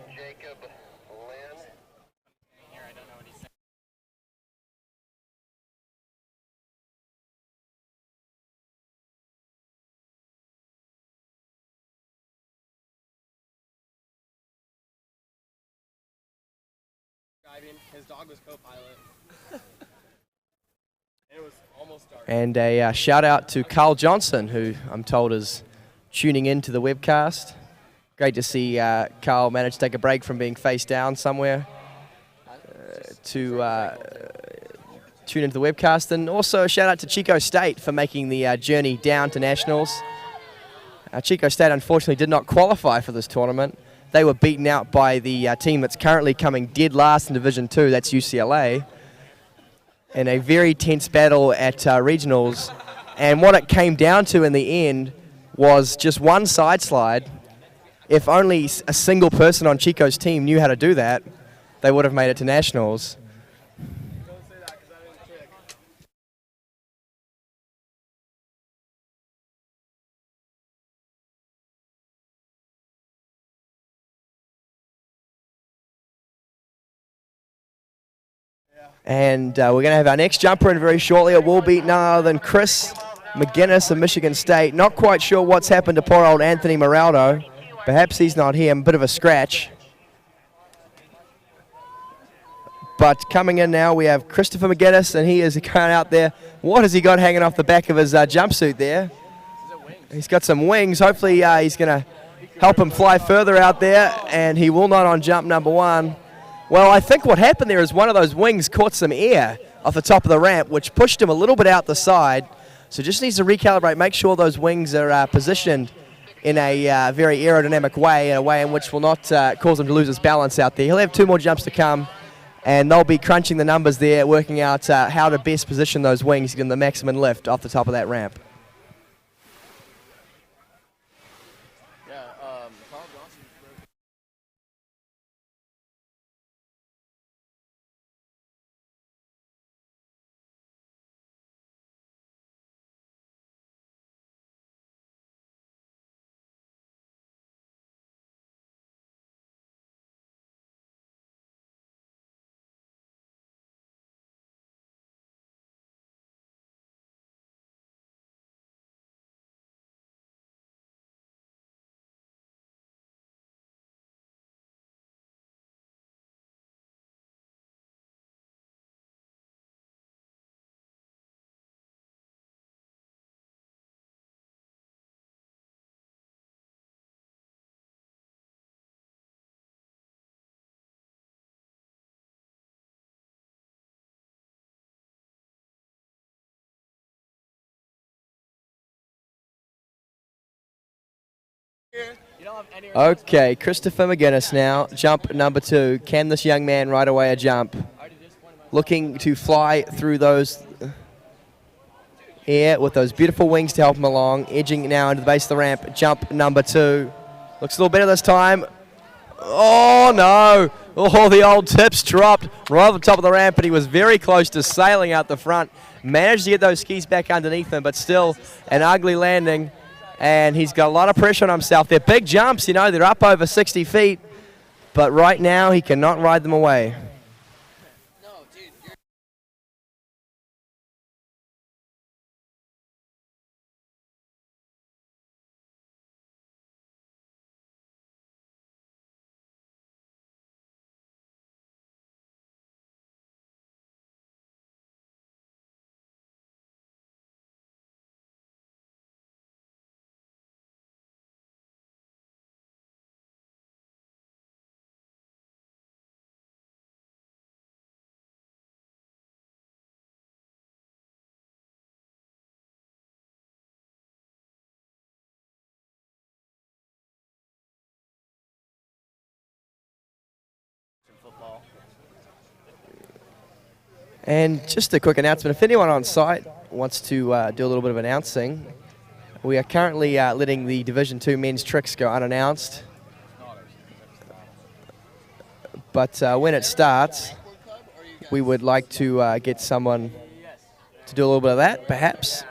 His dog was co-pilot. It was almost And a shout out to Carl Johnson, who I'm told is tuning into the webcast. Great to see Carl manage to take a break from being face down somewhere to tune into the webcast. And also a shout out to Chico State for making the journey down to Nationals. Chico State unfortunately did not qualify for this tournament. They were beaten out by the team that's currently coming dead last in Division 2, that's UCLA, in a very tense battle at regionals. And what it came down to in the end was just one side slide. If only a single person on Chico's team knew how to do that, they would have made it to Nationals. And we're going to have our next jumper in very shortly. It will be none other than Chris McGinnis of Michigan State. Not quite sure what's happened to poor old Anthony Moraldo. Perhaps he's not here, a bit of a scratch. But coming in now, we have Christopher McGinnis, and he is going out there. What has he got hanging off the back of his jumpsuit there? He's got some wings. Hopefully he's going to help him fly further out there, and he will not on jump number 1. Well, I think what happened there is one of those wings caught some air off the top of the ramp, which pushed him a little bit out the side. So just needs to recalibrate, make sure those wings are positioned in a very aerodynamic way, in a way in which will not cause him to lose his balance out there. He'll have 2 more jumps to come, and they'll be crunching the numbers there, working out how to best position those wings to give them the maximum lift off the top of that ramp. Okay, Christopher McGinnis now, jump number 2. Can this young man ride away a jump? Looking to fly through those air with those beautiful wings to help him along. Edging now into the base of the ramp, jump number 2. Looks a little better this time. Oh no! Oh, the old tips dropped right on the top of the ramp, and he was very close to sailing out the front. Managed to get those skis back underneath him, but still an ugly landing. And he's got a lot of pressure on himself. They're big jumps, you know, they're up over 60 feet. But right now, he cannot ride them away. And just a quick announcement, if anyone on site wants to do a little bit of announcing, we are currently letting the Division 2 men's tricks go unannounced. But when it starts, we would like to get someone to do a little bit of that, perhaps.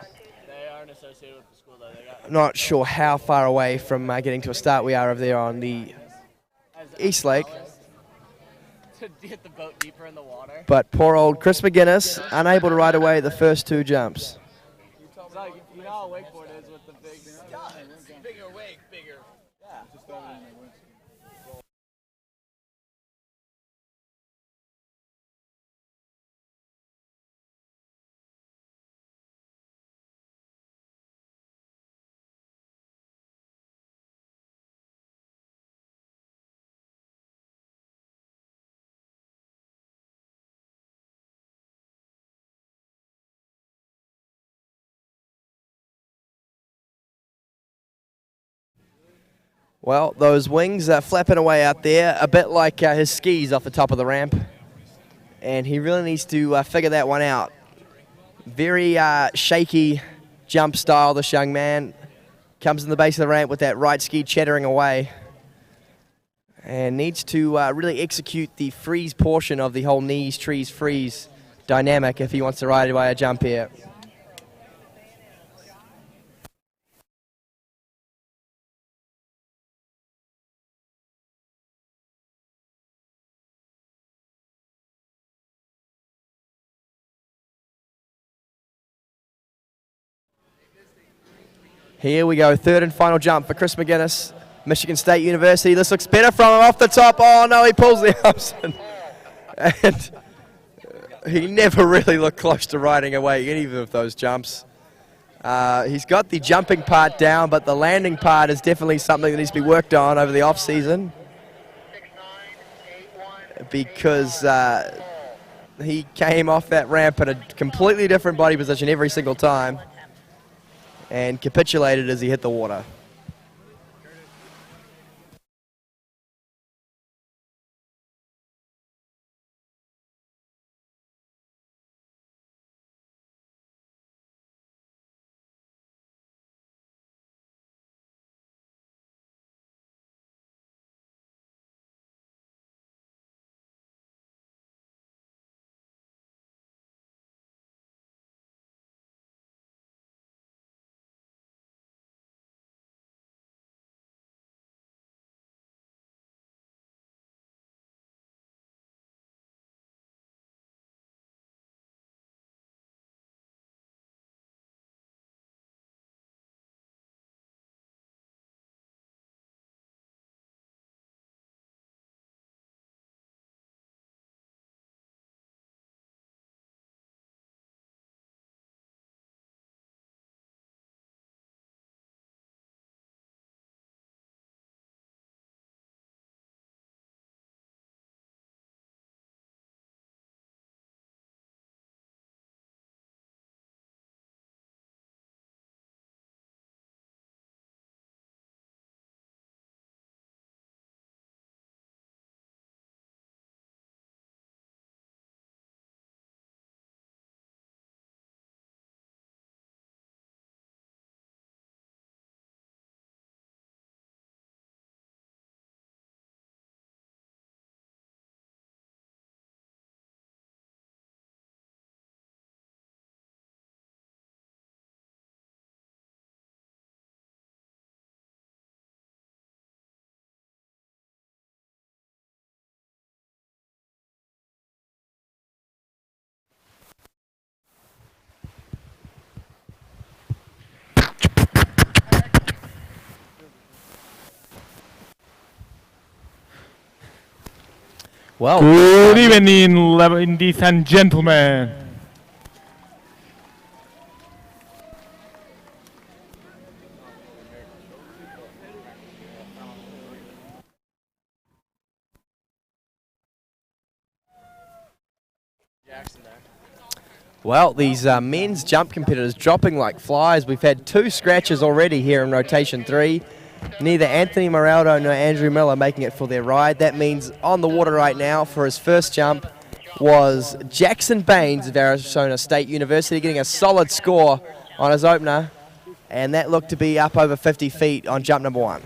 Not sure how far away from getting to a start we are over there on the East Lake. To get the boat deeper in the water. But poor old Chris McGinnis, unable to ride away the first 2 jumps. It's like, you know how wakeboard is with the big... Bigger wake, bigger... Yeah. Well, those wings are flapping away out there, a bit like his skis off the top of the ramp. And he really needs to figure that one out. Very shaky jump style, this young man. Comes in the base of the ramp with that right ski chattering away. And needs to really execute the freeze portion of the whole knees, trees, freeze dynamic if he wants to ride away a jump here. Here we go, third and final jump for Chris McGuinness, Michigan State University. This looks better from him off the top. Oh no, he pulls the arms in. And he never really looked close to riding away any of those jumps. He's got the jumping part down, but the landing part is definitely something that needs to be worked on over the off season. Because he came off that ramp in a completely different body position every single time and capitulated as he hit the water. Well, good evening, ladies and gentlemen. Well, these men's jump competitors dropping like flies. We've had 2 scratches already here in rotation 3. Neither Anthony Moraldo nor Andrew Miller making it for their ride. That means on the water right now for his first jump was Jackson Baines of Arizona State University, getting a solid score on his opener, and that looked to be up over 50 feet on jump number 1.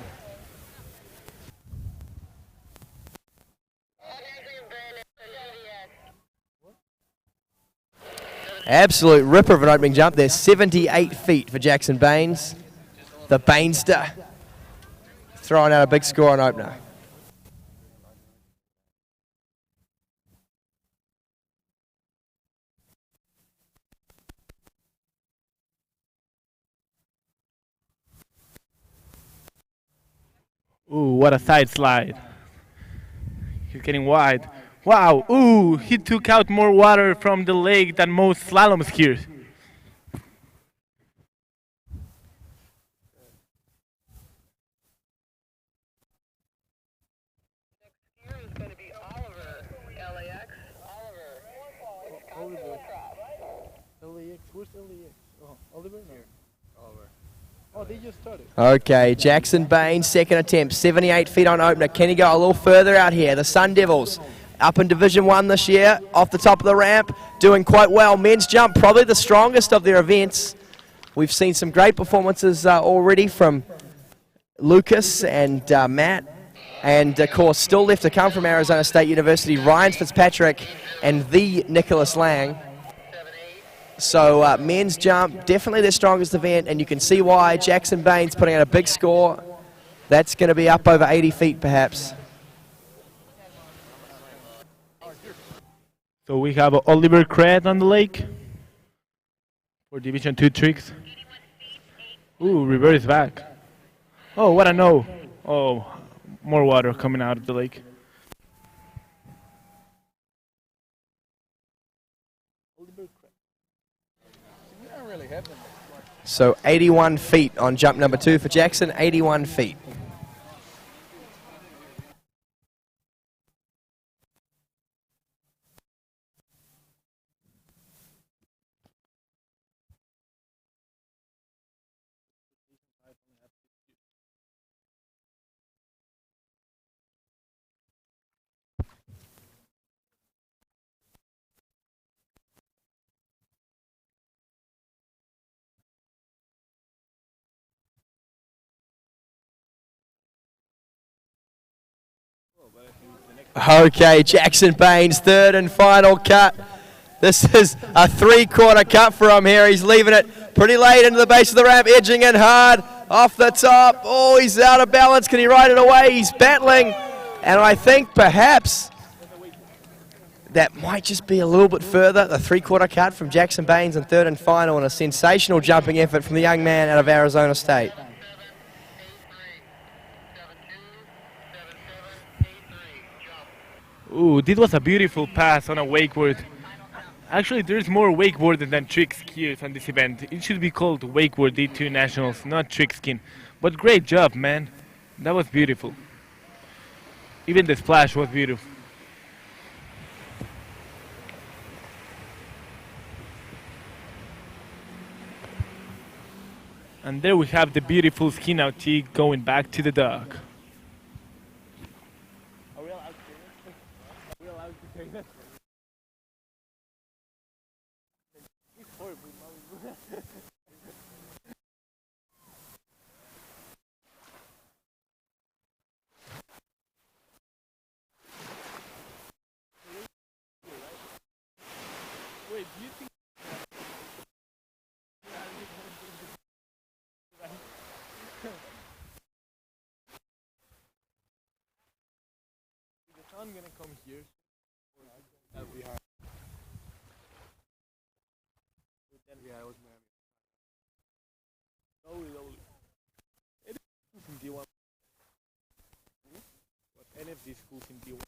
Absolute ripper of an opening jump there, 78 feet for Jackson Baines, the Bainster, throwing out a big score on opener. Ooh, what a side slide. He's getting wide. Wow, ooh, he took out more water from the lake than most slalom skiers. LAX, where's LAX? Oh, Oliver? No. Oliver. Okay, Jackson Baines, second attempt, 78 feet on opener. Can he go a little further out here? The Sun Devils up in Division 1 this year, off the top of the ramp, doing quite well. Men's jump, probably the strongest of their events. We've seen some great performances already from Lucas and Matt. And, of course, still left to come from Arizona State University, Ryan Fitzpatrick and the Nicholas Lang. So men's jump, definitely their strongest event, and you can see why. Jackson Baines putting out a big score. That's going to be up over 80 feet, perhaps. So we have Oliver Craig on the lake for Division 2 tricks. Ooh, reverse back. Oh, what a no. Oh, more water coming out of the lake. So 81 feet on jump number 2 for Jackson, 81 feet. Okay, Jackson Baines, third and final cut. This is a three-quarter cut for him here. He's leaving it pretty late into the base of the ramp, edging in hard off the top. Oh, he's out of balance. Can he ride it away? He's battling. And I think perhaps that might just be a little bit further. The three-quarter cut from Jackson Baines in third and final, and a sensational jumping effort from the young man out of Arizona State. Ooh, this was a beautiful pass on a wakeboard. Actually, there's more wakeboarding than trick skiers on this event. It should be called Wakeboard D2 Nationals, not trick skiing. But great job, man. That was beautiful. Even the splash was beautiful. And there we have the beautiful skin out tee going back to the dock. I'm gonna come here. That'll be hard. Yeah, it was Miami. Slowly. Any schools in D1? What, any of these schools in D1?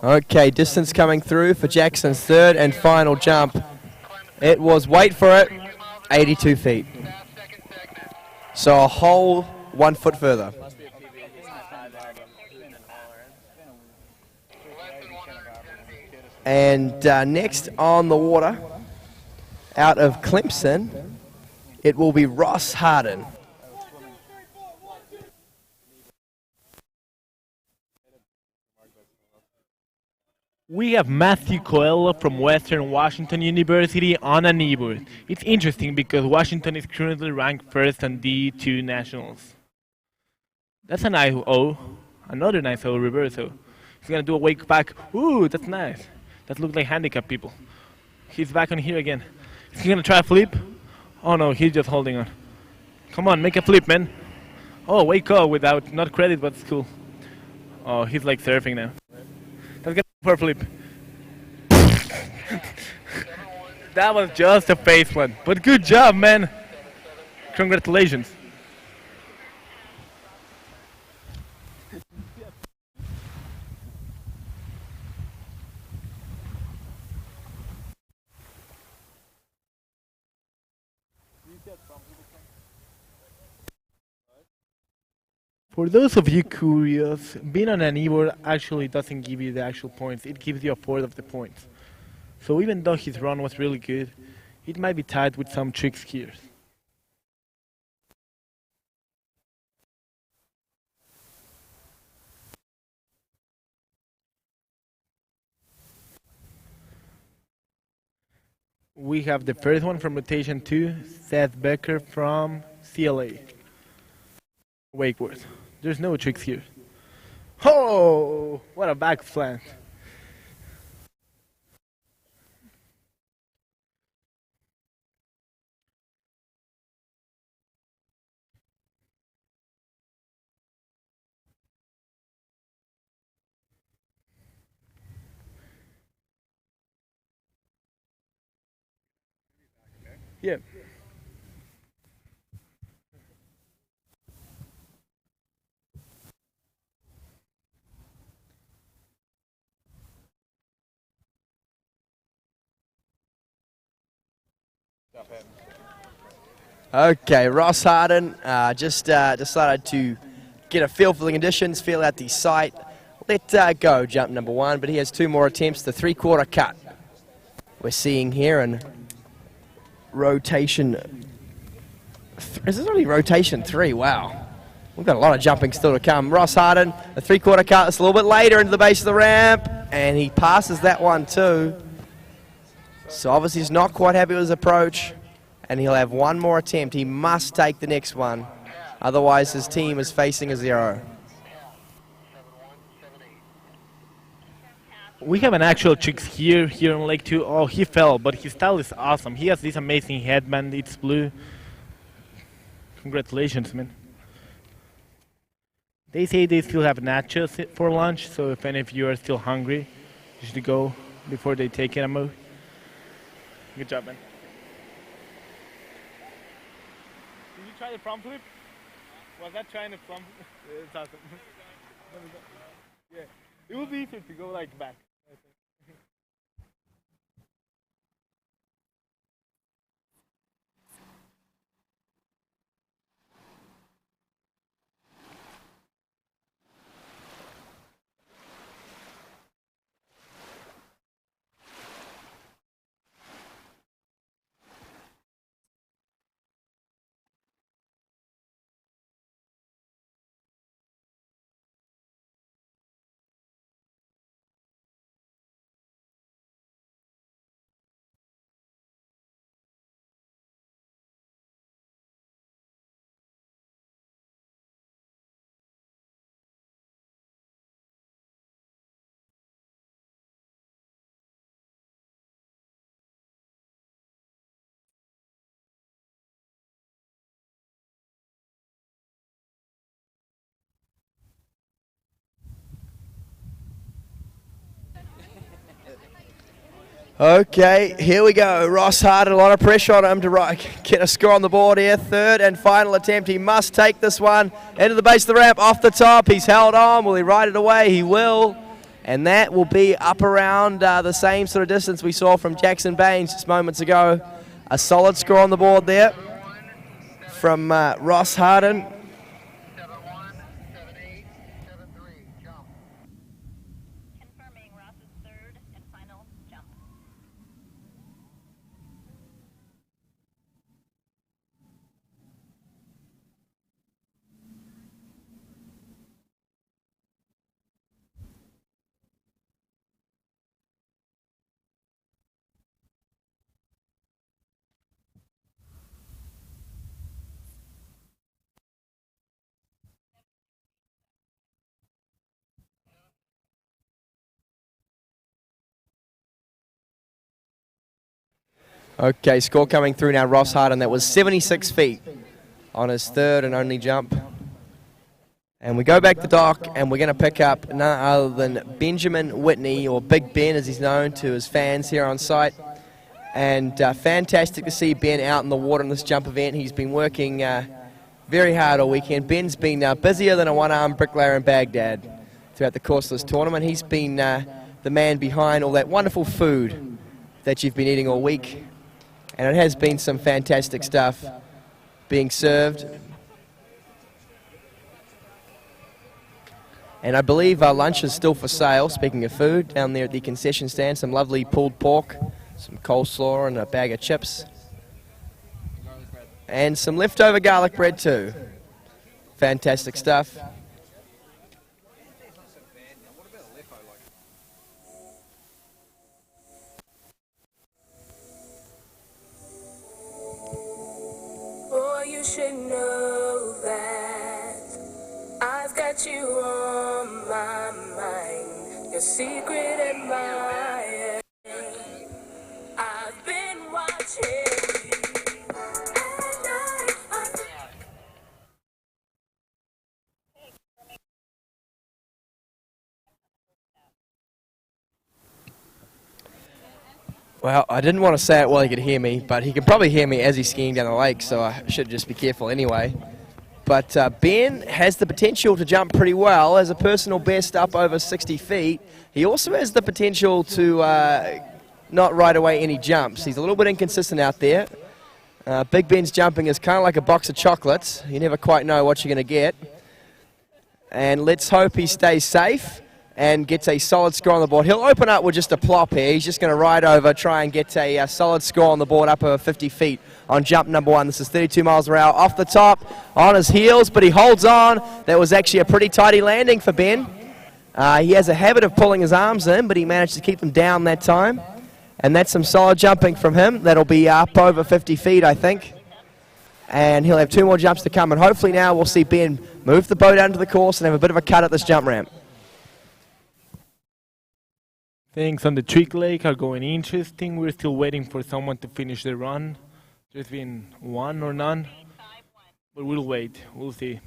Okay, distance coming through for Jackson's third and final jump. It was, wait for it, 82 feet. So a whole 1 foot further. And next on the water, out of Clemson, it will be Ross Harden. We have Matthew Coelho from Western Washington University on a kneeboard. It's interesting because Washington is currently ranked first on D2 Nationals. That's a nice O. Another nice O, reverse O. He's going to do a wake back. Ooh, that's nice. That looks like handicapped people. He's back on here again. Is he going to try a flip? Oh no, he's just holding on. Come on, make a flip, man. Oh, wake up without, not credit, but it's cool. Oh, he's like surfing now. That's gonna be for a flip. That was just a face one, but good job, man. Congratulations. For those of you curious, being on an e-board actually doesn't give you the actual points, it gives you a fourth of the points. So even though his run was really good, it might be tied with some trick skiers. We have the first one from rotation 2, Seth Becker from CLA. Wakeworth. There's no tricks here. Oh, what a back flank. Yeah. Okay, Ross Harden just decided to get a feel for the conditions, feel out the sight, let go jump number 1, but he has 2 more attempts, the 3/4 cut. We're seeing here in rotation, is this only rotation 3? Wow. We've got a lot of jumping still to come. Ross Harden, the 3/4 cut, it's a little bit later into the base of the ramp, and he passes that one too. So obviously he's not quite happy with his approach, and he'll have 1 more attempt. He must take the next one, otherwise his team is facing a 0. We have an actual tricks here on Lake 2. Oh, he fell, but his style is awesome. He has this amazing headband, it's blue. Congratulations, man. They say they still have nachos for lunch, so if any of you are still hungry, you should go before they take it and move. Good job, man. Did you try the front flip? Was that trying the front flip? It's awesome. Yeah, it would be easier to go like back. Okay, here we go. Ross Harden, a lot of pressure on him to get a score on the board here. 3rd and final attempt. He must take this one into the base of the ramp, off the top. He's held on. Will he ride it away? He will. And that will be up around the same sort of distance we saw from Jackson Baines just moments ago. A solid score on the board there from Ross Harden. Okay, score coming through now, Ross Harden. That was 76 feet on his 3rd and only jump. And we go back to dock, and we're going to pick up none other than Benjamin Whitney, or Big Ben as he's known to his fans here on site. And fantastic to see Ben out in the water in this jump event. He's been working very hard all weekend. Ben's been busier than a one-armed bricklayer in Baghdad throughout the course of this tournament. He's been the man behind all that wonderful food that you've been eating all week. And it has been some fantastic stuff. being served. And I believe our lunch is still for sale, speaking of food, down there at the concession stand. Some lovely pulled pork, some coleslaw and a bag of chips. And some leftover garlic bread too. Fantastic stuff. Oh, you should know that I've got you on my mind. Your secret admirer. I've been watching you. Well, I didn't want to say it while he could hear me, but he can probably hear me as he's skiing down the lake, so I should just be careful anyway. But Ben has the potential to jump pretty well as a personal best up over 60 feet. He also has the potential to not ride away any jumps. He's a little bit inconsistent out there. Big Ben's jumping is kind of like a box of chocolates. You never quite know what you're going to get. And let's hope he stays safe and gets a solid score on the board. He'll open up with just a plop here. He's just going to ride over, try and get a solid score on the board up over 50 feet on jump number one. This is 32 miles per hour off the top, on his heels, but he holds on. That was actually a pretty tidy landing for Ben. He has a habit of pulling his arms in, but he managed to keep them down that time. And that's some solid jumping from him. That'll be up over 50 feet, I think. And he'll have two more jumps to come. And hopefully now we'll see Ben move the boat onto the course and have a bit of a cut at this jump ramp. Things on the trick lake are going interesting. We're still waiting for someone to finish the run. There's been one or none, but we'll wait. We'll see.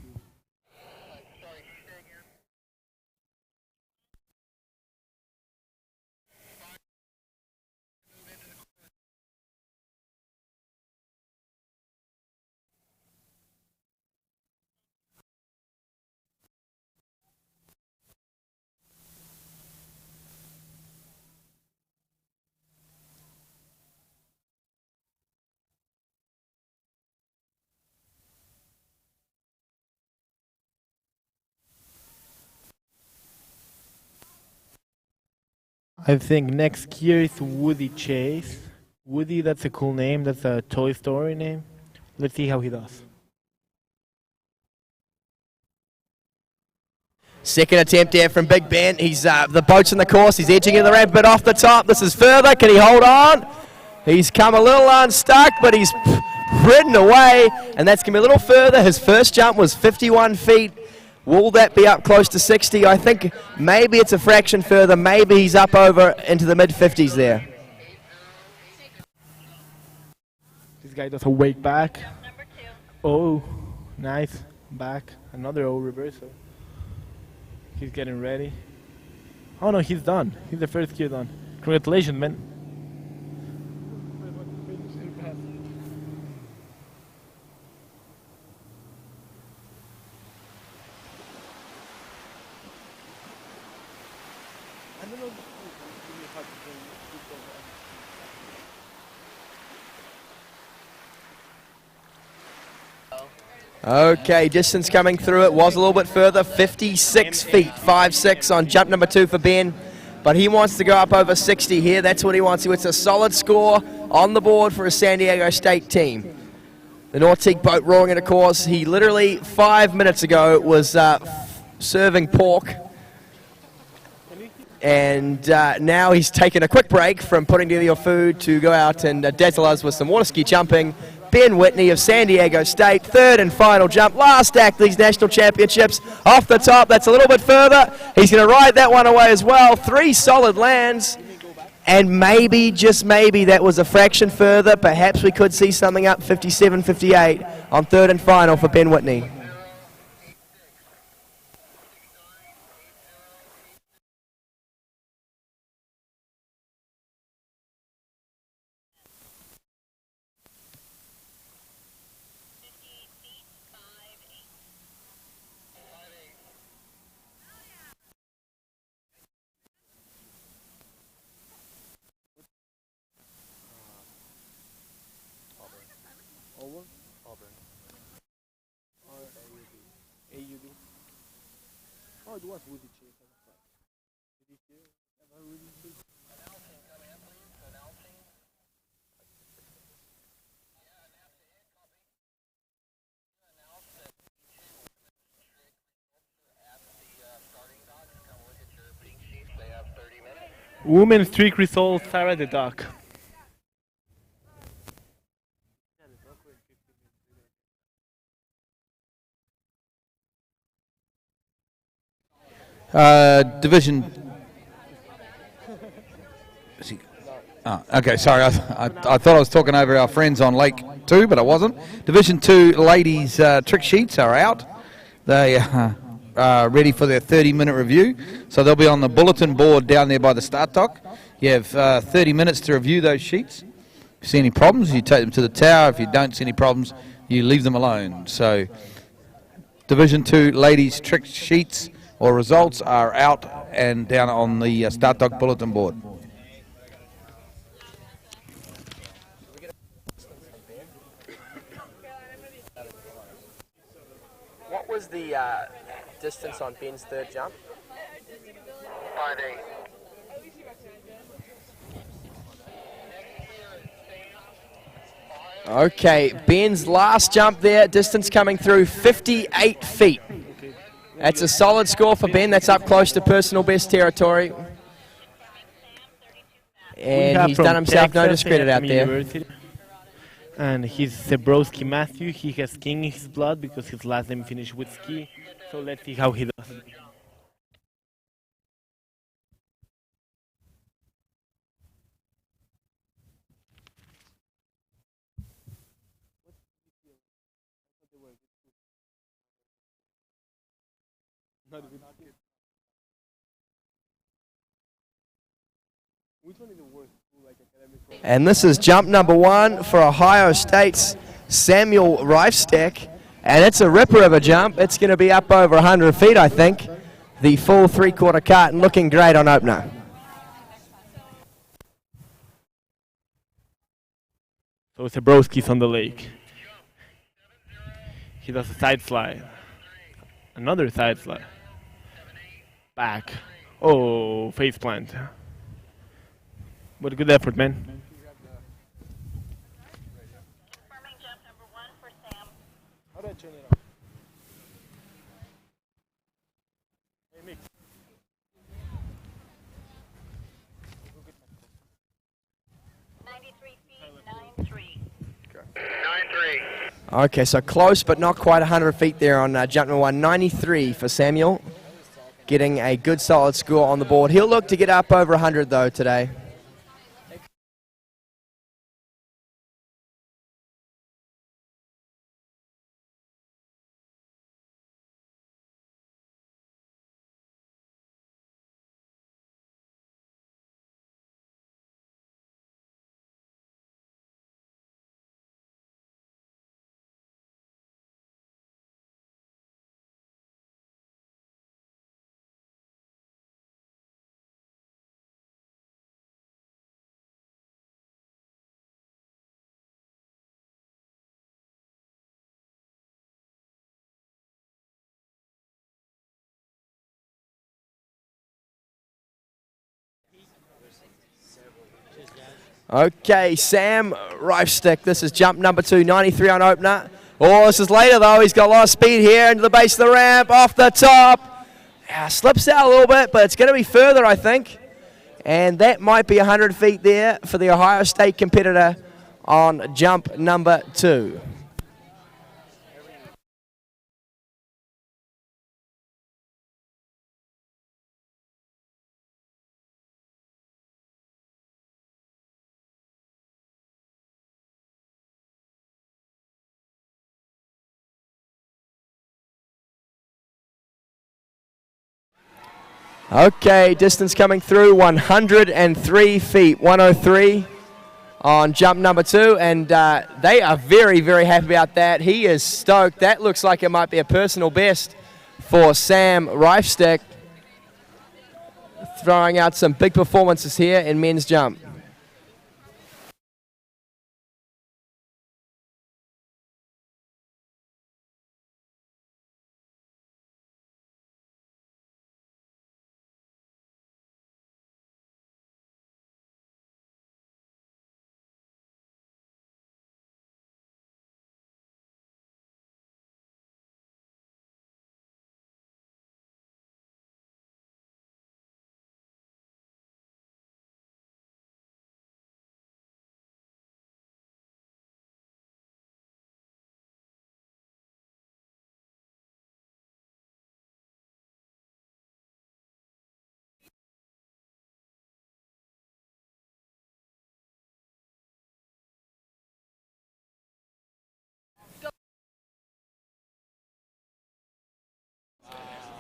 I think next year is Woody Chase. Woody, that's a cool name. That's a Toy Story name. Let's see how he does. Second attempt here from Big Ben. He's the boat's in the course. He's edging in the ramp, but off the top. This is further. Can he hold on? He's come a little unstuck, but he's ridden away, and that's going to be a little further. His first jump was 51 feet. Will that be up close to 60? I think maybe it's a fraction further. Maybe he's up over into the mid-50s there. This guy does a wake back. Oh, nice. Back. Another O reversal. He's getting ready. Oh no, he's done. He's the first kid done. Congratulations, man. Okay, distance coming through it was a little bit further, 56 feet, 5'6" on jump number two for Ben. But he wants to go up over 60 here. That's what he wants. He wants a solid score on the board for a San Diego State team. The Nautique boat roaring into course. He literally 5 minutes ago was serving pork. And now he's taken a quick break from putting together your food to go out and dazzle us with some water ski jumping. Ben Whitney of San Diego State, third and final jump, last act of these national championships. Off the top, that's a little bit further. He's going to ride that one away as well. 3 solid lands, and maybe, just maybe, that was a fraction further. Perhaps we could see something up 57, 58 on third and final for Ben Whitney. Women's trick results are at the dock. Division. Okay, sorry. I thought I was talking over our friends on Lake 2, but I wasn't. Division 2 ladies trick sheets are out. They are ready for their 30-minute review. So they'll be on the bulletin board down there by the start dock. You have 30 minutes to review those sheets. If you see any problems, you take them to the tower. If you don't see any problems, you leave them alone. So Division 2 ladies trick sheets or results are out and down on the start dock bulletin board. What was the distance on Ben's third jump? 5-8. Okay, Ben's last jump there, distance coming through 58 feet. That's a solid score for Ben. That's up close to personal best territory. And he's done himself no discredit out there. And he's Zebrowski Matthew. He has king in his blood because his last name finished with ski. So let's see how he does. And this is jump number 1 for Ohio State's Samuel Reifsteck. And it's a ripper of a jump. It's going to be up over 100 feet, I think. The full 3/4 cart and looking great on opener. So Zebrowski's on the lake. He does a side slide. Another side slide. Back. Oh, face plant. What a good effort, man. Okay, so close but not quite 100 feet there on jump number 1. 93 for Samuel. Getting a good solid score on the board. He'll look to get up over 100 though today. Okay, Sam Reifsteck, this is jump number 2, 93 on opener. Oh, this is later though, he's got a lot of speed here into the base of the ramp, off the top. Slips out a little bit, but it's going to be further, I think. And that might be 100 feet there for the Ohio State competitor on jump number 2. Okay, distance coming through 103 feet, 103 on jump number 2, and they are very, very happy about that. He is stoked. That looks like it might be a personal best for Sam Reifsteck, throwing out some big performances here in men's jump.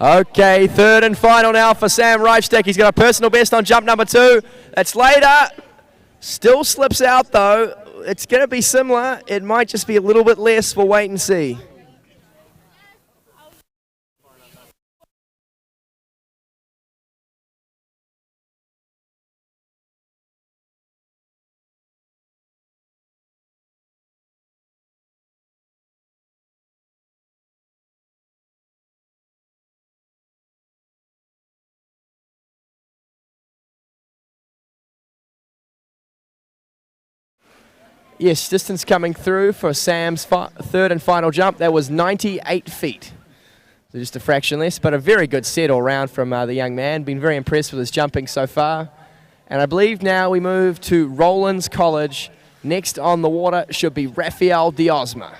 Okay, third and final now for Sam Reichsteck. He's got a personal best on jump number 2. That's later. Still slips out though. It's going to be similar. It might just be a little bit less. We'll wait and see. Yes, distance coming through for Sam's third and final jump. That was 98 feet. So just a fraction less, but a very good set all round from the young man. Been very impressed with his jumping so far. And I believe now we move to Rollins College. Next on the water should be Rafael Diosma.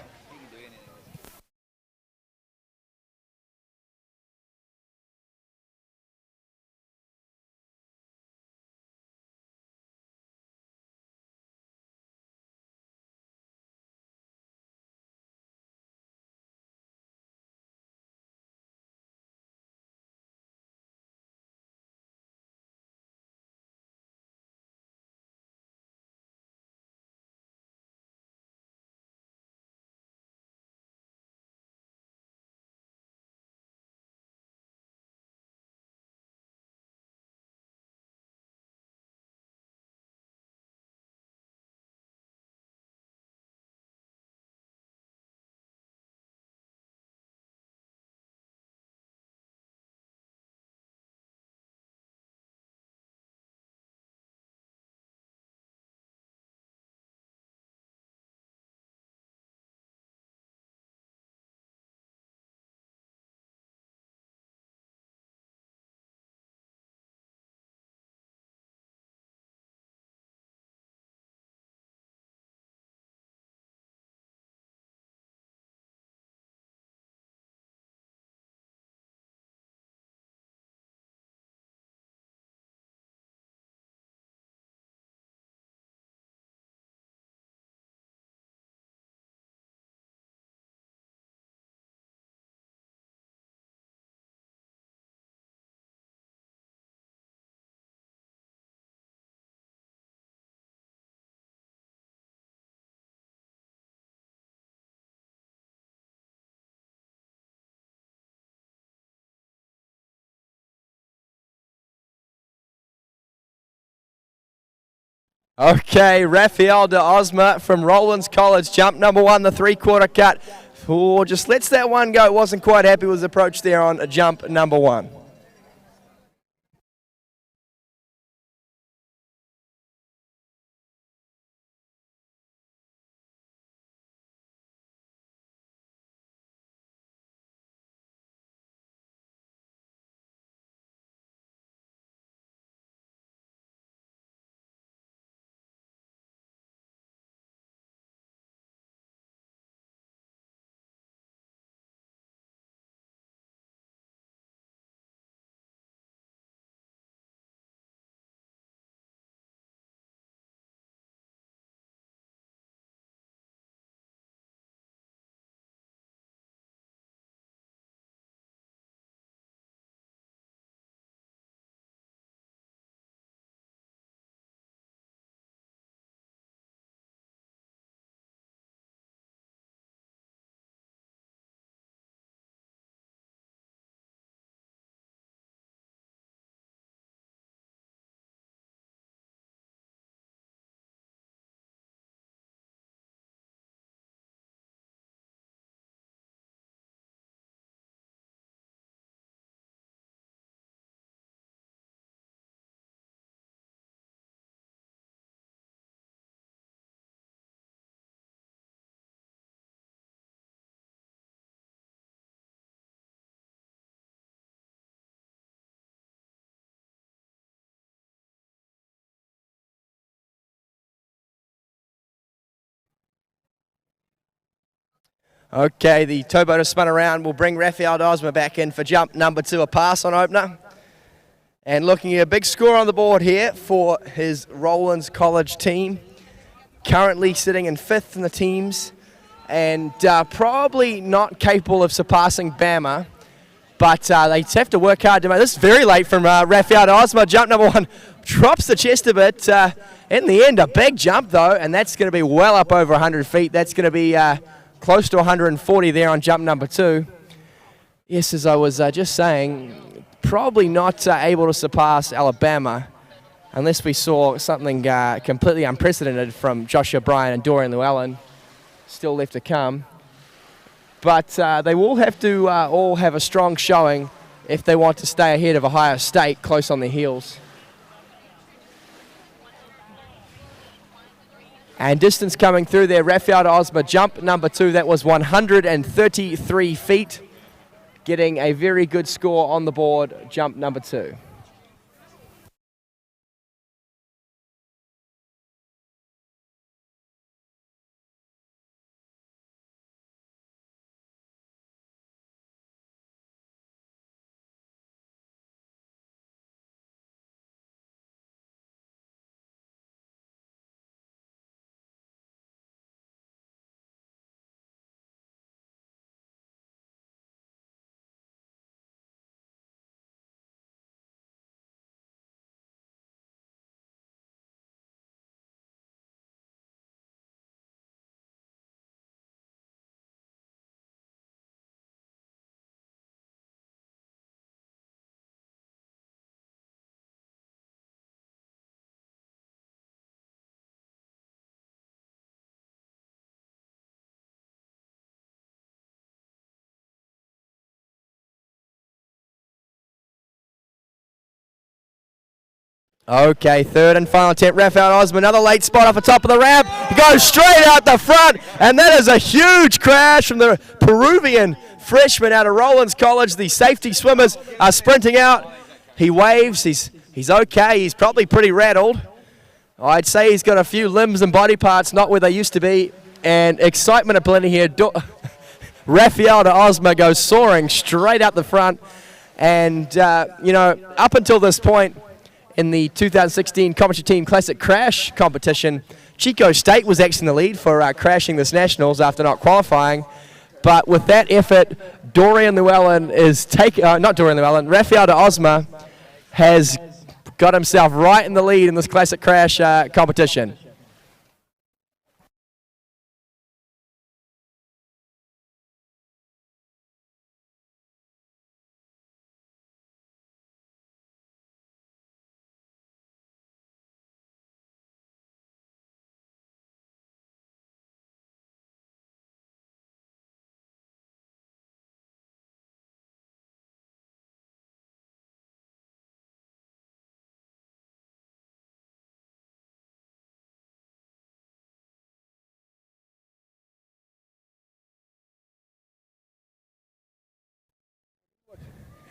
Okay, Rafael Diosma from Rollins College, jump number 1, the 3/4 cut. Oh, just lets that one go. Wasn't quite happy with his approach there on jump number 1. Okay, the toe boat has spun around. We'll bring Rafael Diosma back in for jump number 2, a pass on opener. And looking at a big score on the board here for his Rollins College team. Currently sitting in 5th in the teams and probably not capable of surpassing Bama. But they have to work hard to make this. Very late from Rafael Osma. Jump number 1 drops the chest a bit. In the end, a big jump though, and that's going to be well up over 100 feet. That's going to be close to 140 there on jump number 2. Yes, as I was just saying, probably not able to surpass Alabama unless we saw something completely unprecedented from Joshua Bryan and Dorian Llewellyn. Still left to come. But they will have to all have a strong showing if they want to stay ahead of Ohio State close on their heels. And distance coming through there, Rafael Osma, jump number 2, that was 133 feet. Getting a very good score on the board, jump number 2. Okay, third and final attempt. Rafael Osma, another late spot off the top of the ramp. He goes straight out the front, and that is a huge crash from the Peruvian freshman out of Rollins College. The safety swimmers are sprinting out. He waves. He's okay. He's probably pretty rattled. I'd say he's got a few limbs and body parts not where they used to be, and excitement aplenty here. Rafael Osma goes soaring straight out the front, and up until this point, in the 2016 Commentary Team Classic Crash competition, Chico State was actually in the lead for crashing this Nationals after not qualifying. But with that effort, Rafael Osma has got himself right in the lead in this Classic Crash competition.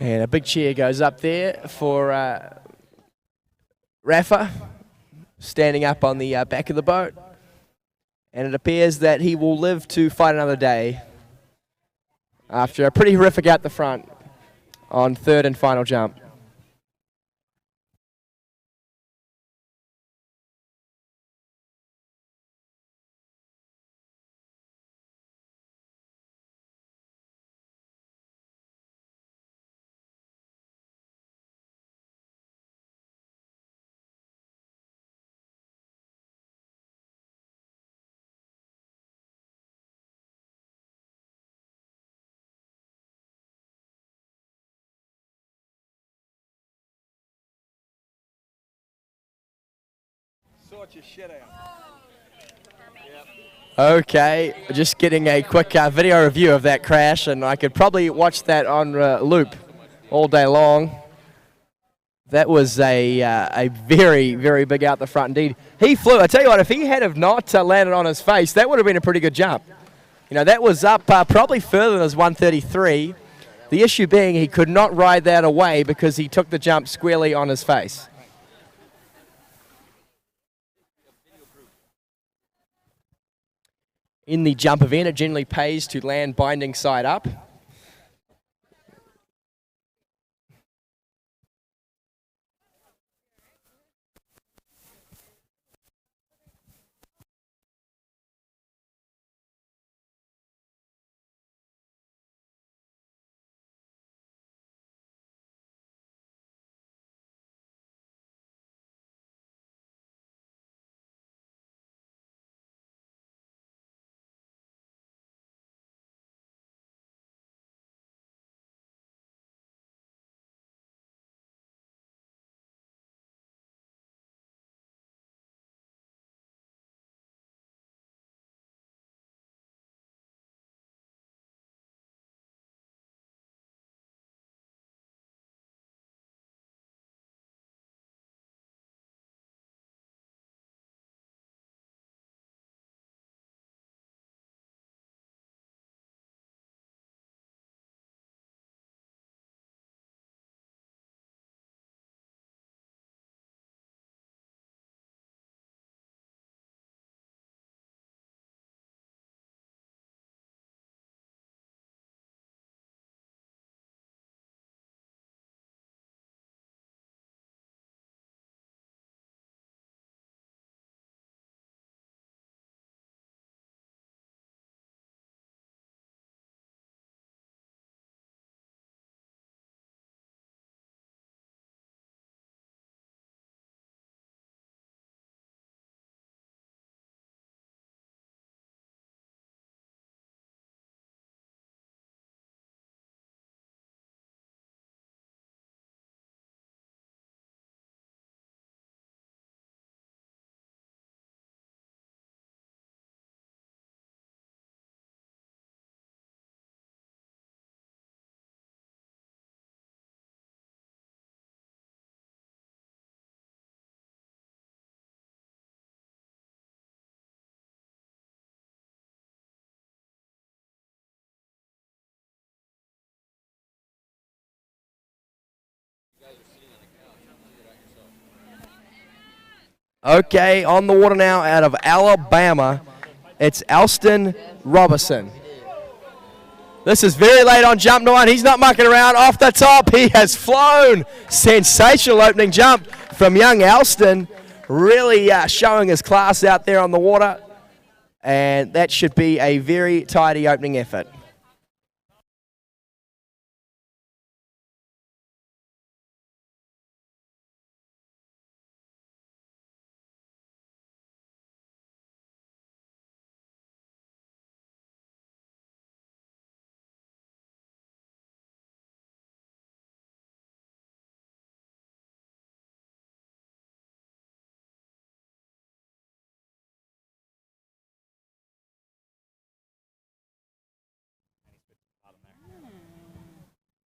And a big cheer goes up there for Rafa, standing up on the back of the boat. And it appears that he will live to fight another day after a pretty horrific out the front on third and final jump. Sort your shit out. Okay, just getting a quick video review of that crash, and I could probably watch that on loop all day long. That was a very, very big out the front indeed. He flew. I tell you what, if he had have not landed on his face, that would have been a pretty good jump. You know, that was up probably further than his 133. The issue being he could not ride that away because he took the jump squarely on his face. In the jump event, it generally pays to land binding side up. Okay, on the water now out of Alabama, it's Alston Robertson. This is very late on jump number 1. He's not mucking around. Off the top, he has flown. Sensational opening jump from young Alston. Really showing his class out there on the water. And that should be a very tidy opening effort.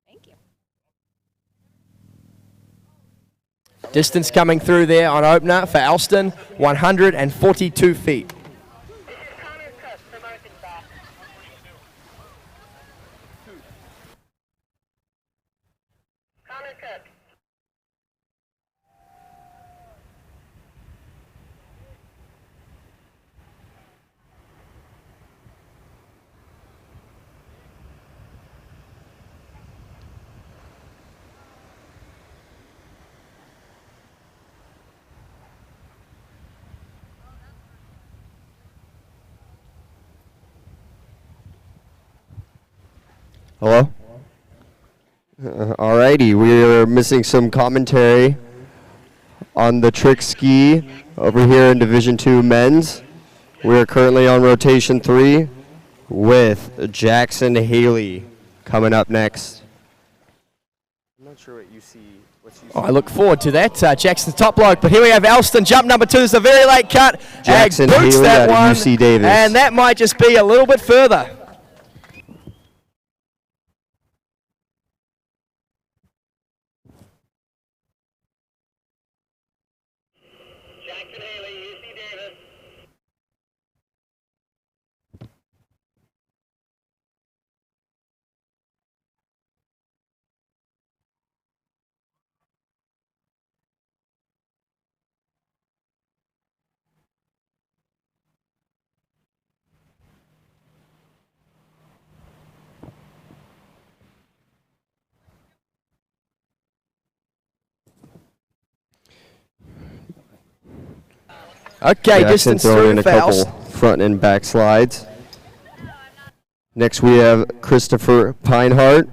Thank you. Distance coming through there on opener for Alston, 142 feet. Hello? Alrighty, we are missing some commentary on the trick ski over here in Division II men's. We are currently on rotation 3 with Jackson Haley coming up next. I'm not sure what you see. Oh, I look forward to that. Jackson's top bloke, but here we have Alston, jump number 2. This is a very late cut. Jackson Ag boots Haley that out of one, UC Davis. and that might just be a little bit further. Okay, Jackson distance throwing through in a for couple Alston. front and back slides. Next we have Christopher Pinehart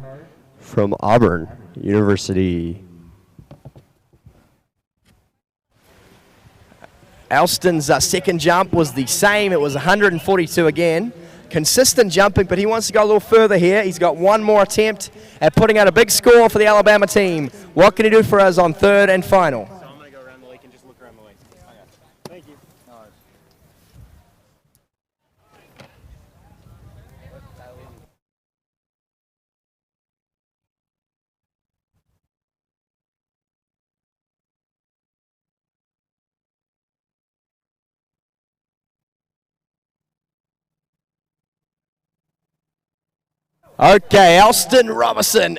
from Auburn University. Alston's second jump was the same. It was 142 again. Consistent jumping, but he wants to go a little further here. He's got one more attempt at putting out a big score for the Alabama team. What can he do for us on third and final? So I'm going to go around the lake and just look around the lake. Okay. Thank you. No worries. Okay, Alston Robertson,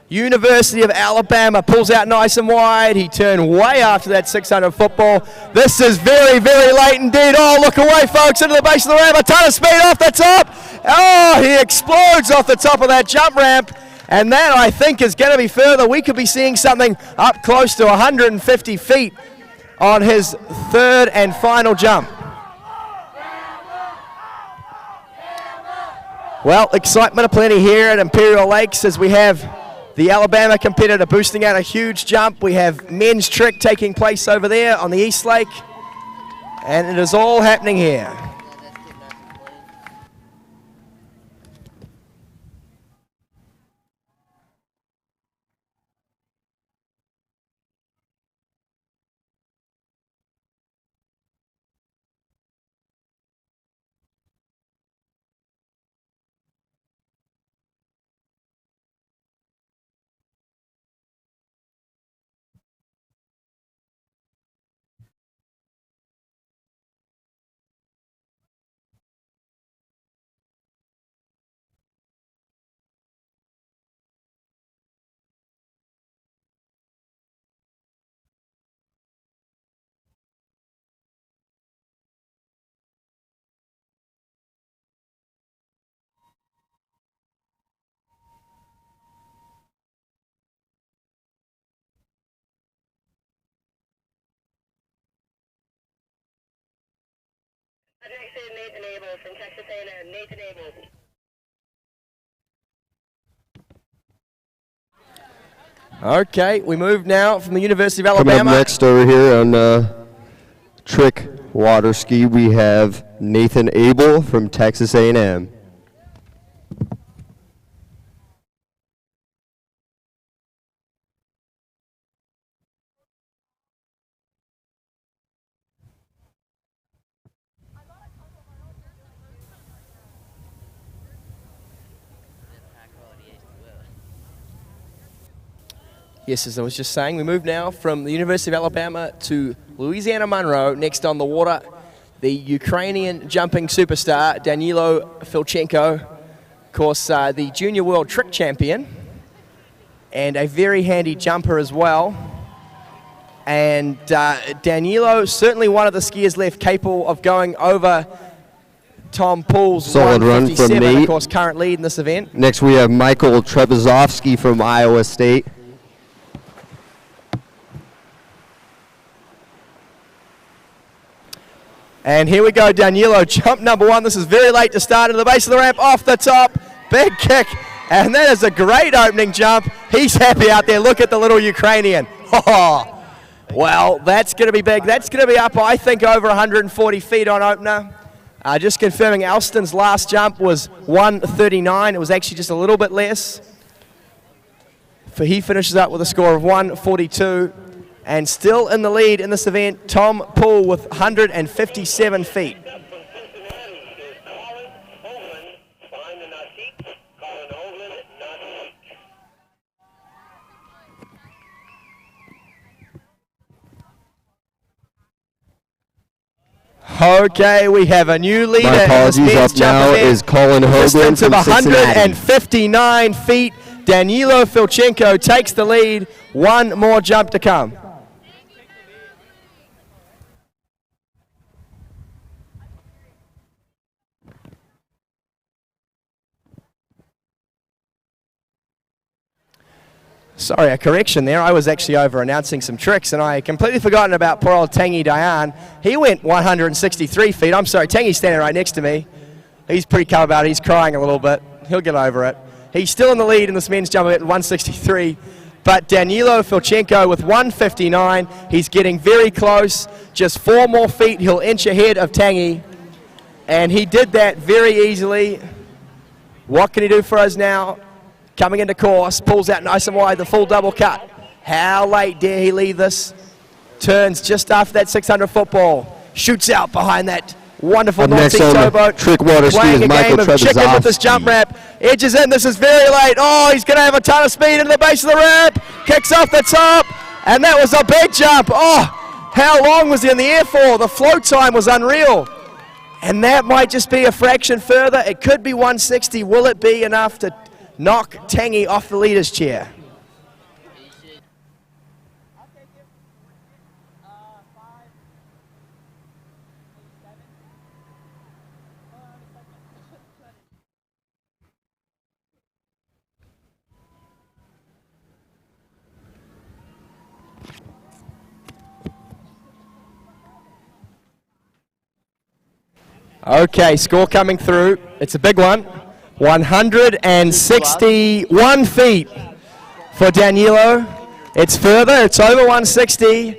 University of Alabama, pulls out nice and wide. He turned way after that 600 football. This is very, very late indeed. Oh, look away, folks, into the base of the ramp. A ton of speed off the top. Oh, he explodes off the top of that jump ramp. And that, I think, is going to be further. We could be seeing something up close to 150 feet on his third and final jump. Well, excitement aplenty here at Imperial Lakes as we have the Alabama competitor boosting out a huge jump. We have men's trick taking place over there on the East Lake. And it is all happening here. Next is Nathan Abel from Texas A&M. Nathan Abel. Okay, we move now from the University of Coming Alabama. up next over here on trick water ski, we have Nathan Abel from Texas A&M. Yes, as I was just saying, we move now from the University of Alabama to Louisiana Monroe. Next on the water, the Ukrainian jumping superstar, Danilo Filchenko. Of course, the junior world trick champion. And a very handy jumper as well. And Danilo, certainly one of the skiers left capable of going over Tom Pool's Solid run from 157, Nate. of course, current lead in this event. Next we have Michael Trebizovsky from Iowa State. And here we go, Danilo, jump number one. This is very late to start into the base of the ramp, off the top, big kick. And that is a great opening jump. He's happy out there. Look at the little Ukrainian. Oh, well, that's going to be big. That's going to be up, I think, over 140 feet on opener. Just confirming, Alston's last jump was 139. It was actually just a little bit less. For he finishes up with a score of 142. And still in the lead in this event, Tom Pool with 157 feet. Okay, we have a new leader. My apologies, in this men's up now jump event. is Colin Hoagland Distance of from Cincinnati. 159 feet. Danilo Filchenko takes the lead. One more jump to come. Sorry, a correction there. I was actually over announcing some tricks, and I had completely forgotten about poor old Tanguy Dayan. He went 163 feet. I'm sorry, Tanguy's standing right next to me. He's pretty calm about it. He's crying a little bit. He'll get over it. He's still in the lead in this men's jump at 163. But Danilo Filchenko with 159. He's getting very close. Just 4 more feet. He'll inch ahead of Tanguy. And he did that very easily. What can he do for us now? Coming into course, pulls out nice and wide, the full double cut. How late dare he leave this? Turns just after that 600 football. Shoots out behind that wonderful North Sea towboat. Trick water ski Playing is a Michael game of chicken with this jump Trebizovsky. ramp. Edges in, this is very late. Oh, he's going to have a ton of speed into the base of the ramp. Kicks off the top, and that was a big jump. Oh, how long was he in the air for? The float time was unreal. And that might just be a fraction further. It could be 160. Will it be enough to knock Tanguy off the leader's chair? Okay, score coming through. It's a big one. 161 feet for Danilo. It's further, it's over 160,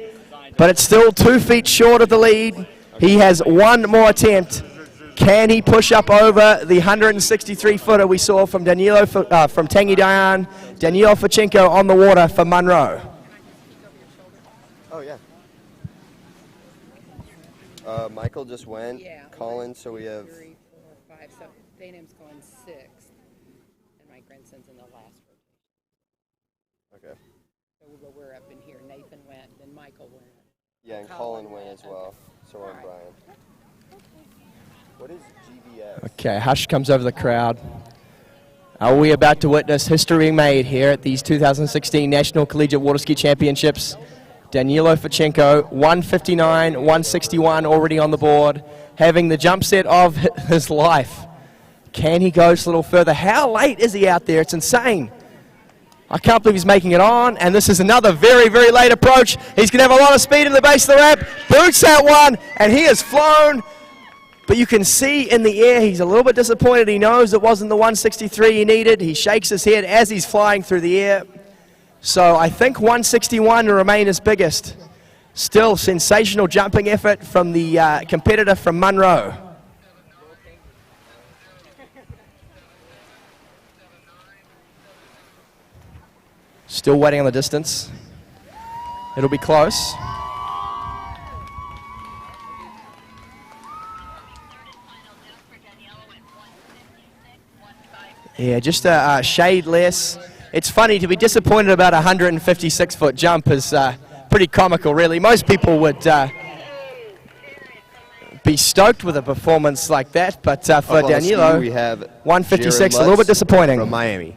but it's still 2 feet short of the lead. He has one more attempt. Can he push up over the 163-footer we saw from Danilo, from Tanguy Dayan, Danilo Filchenko on the water for Monroe? Oh, yeah. Michael just went. Colin, so we have 3, 4, 5, 7. Daynam's going 6th, and my grandson's in the last rotation. Okay. So we're up in here. Nathan went, then Michael went. Yeah, and Colin went as well. So we're on Brian. What is GBS? Okay, hush comes over the crowd. Are we about to witness history being made here at these 2016 National Collegiate Water Ski Championships? Danilo Filchenko, 159, 161 already on the board, having the jump set of his life. Can he go just a little further? How late is he out there? It's insane. I can't believe he's making it on, and this is another very, very late approach. He's going to have a lot of speed in the base of the ramp. Boots that one, and he has flown But you can see in the air he's a little bit disappointed. He knows it wasn't the 163 he needed. He shakes his head as he's flying through the air. So I think 161 will remain his biggest. Still sensational jumping effort from the competitor from Munro. Still waiting on the distance. It'll be close. Yeah, just a shade less. It's funny to be disappointed about a 156-foot jump is pretty comical, really. Most people would be stoked with a performance like that, but for Danilo, we have 156, a little bit disappointing. From Miami.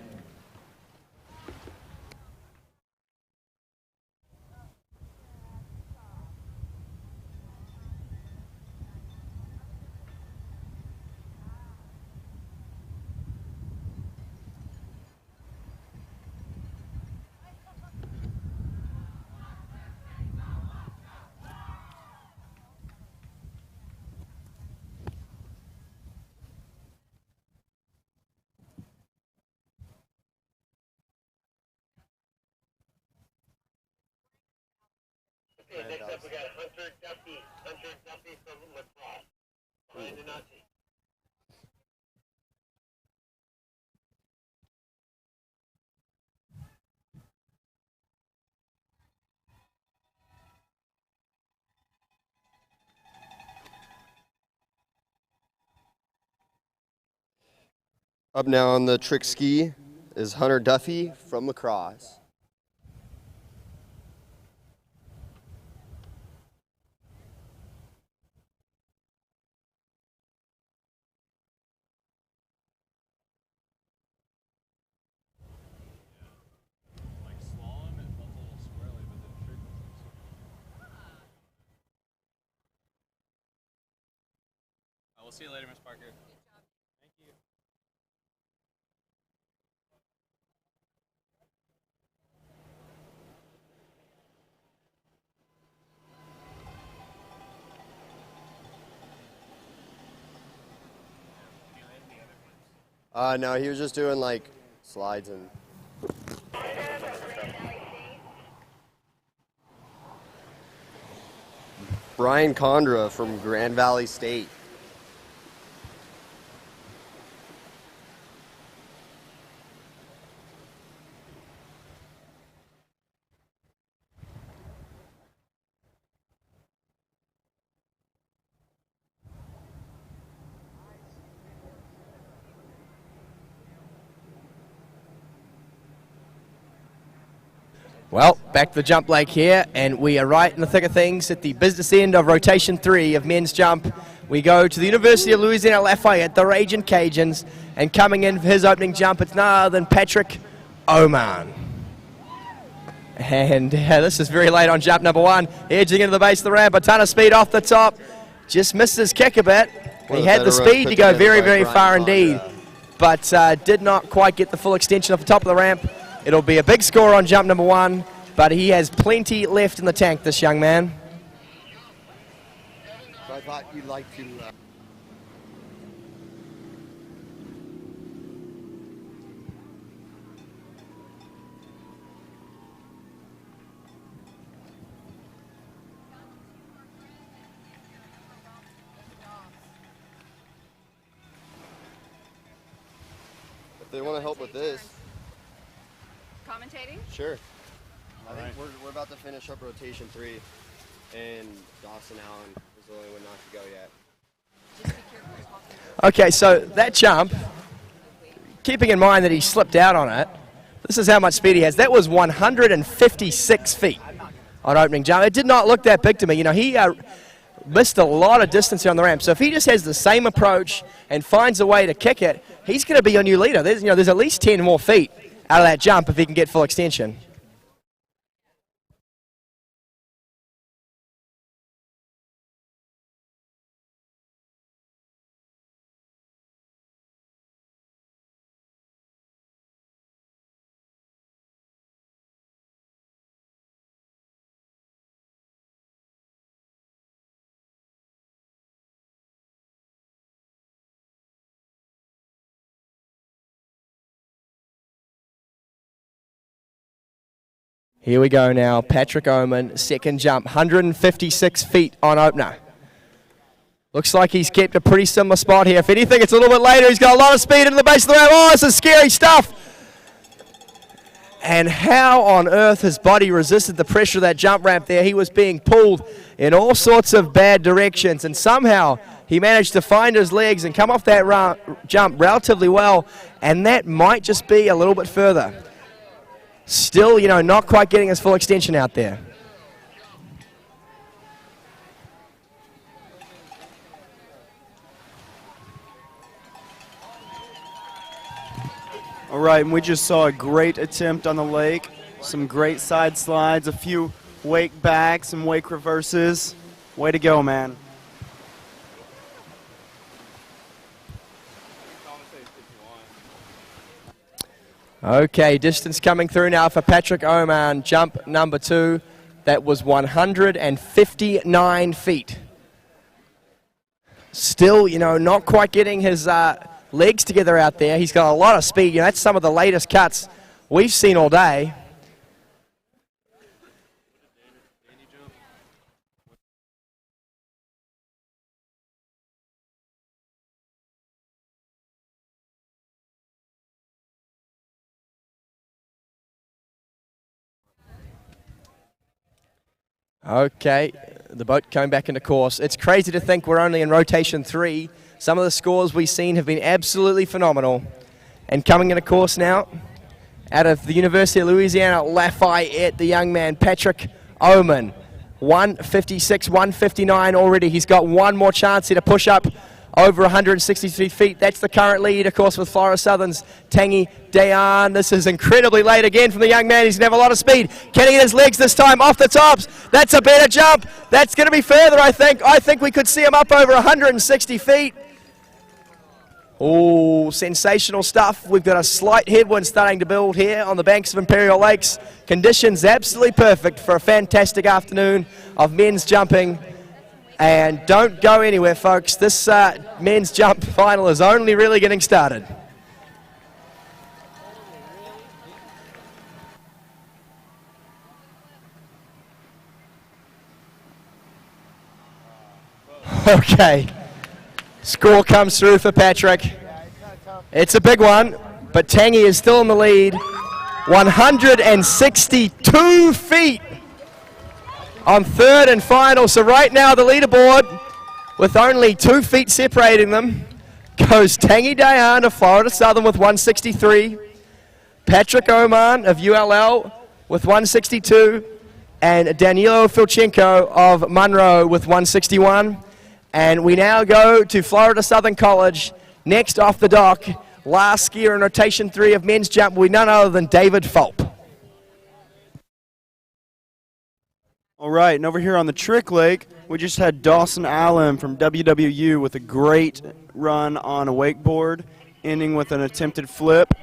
Okay, next up we got Hunter Duffy. Hunter Duffy from lacrosse. Ryan Donati. Up now on the trick ski is Hunter Duffy from lacrosse. We'll see you later, Miss Parker. Thank you. No, he was just doing like slides and. Brian Condra from Grand Valley State. Well, back to the jump lake here, and we are right in the thick of things at the business end of rotation 3 of men's jump. We go to the University of Louisiana Lafayette, the Ragin' Cajuns, and coming in for his opening jump, it's none other than Patrick Oman. And this is very late on jump number 1, edging into the base of the ramp, a ton of speed off the top, just missed his kick a bit. He had the speed to go very, very far indeed, but did not quite get the full extension off the top of the ramp. It'll be a big score on jump number 1, but he has plenty left in the tank, this young man. So I thought you'd like to. If they want to help with this. Commentating? Sure. I All think we're about to finish up rotation 3, and Dawson Allen is the only one not to go yet. Okay, so that jump, keeping in mind that he slipped out on it, this is how much speed he has. That was 156 feet on opening jump. It did not look that big to me. You know, he missed a lot of distance here on the ramp. So if he just has the same approach and finds a way to kick it, he's going to be your new leader. There's at least 10 more feet out of that jump if he can get full extension. Here we go now. Patrick Oman, second jump, 156 feet on opener. Looks like he's kept a pretty similar spot here. If anything, it's a little bit later. He's got a lot of speed into the base of the ramp. Oh, this is scary stuff. And how on earth his body resisted the pressure of that jump ramp there. He was being pulled in all sorts of bad directions, and somehow he managed to find his legs and come off that jump relatively well, and that might just be a little bit further. Still, you know, not quite getting his full extension out there. All right, and we just saw a great attempt on the lake. Some great side slides, a few wake backs and wake reverses. Way to go, man. Okay, distance coming through now for Patrick Oman, jump number 2. That was 159 feet. Still, you know, not quite getting his legs together out there. He's got a lot of speed. You know, that's some of the latest cuts we've seen all day. Okay, the boat coming back into course. It's crazy to think we're only in rotation 3. Some of the scores we've seen have been absolutely phenomenal. And coming into course now, out of the University of Louisiana Lafayette, the young man, Patrick Oman. 156, 159 already. He's got one more chance here to push up over 163 feet. That's the current lead, of course, with Florida Southern's Tanguy Dayan. This is incredibly late again from the young man. He's going to have a lot of speed. Can he get his legs this time off the tops? That's a better jump. That's going to be further, I think. I think we could see him up over 160 feet. Oh, sensational stuff. We've got a slight headwind starting to build here on the banks of Imperial Lakes. Conditions absolutely perfect for a fantastic afternoon of men's jumping. And don't go anywhere, folks. This men's jump final is only really getting started. Okay. Score comes through for Patrick. It's a big one, but Tanguy is still in the lead. 162 feet on third and final. So right now the leaderboard, with only 2 feet separating them, goes Tanguy Dayan of Florida Southern with 163, Patrick Oman of ULL with 162, and Danilo Filchenko of Monroe with 161. And we now go to Florida Southern College. Next off the dock, last skier in rotation 3 of men's jump will be none other than David Fulp. All right, and over here on the Trick Lake, we just had Dawson Allen from WWU with a great run on a wakeboard, ending with an attempted flip.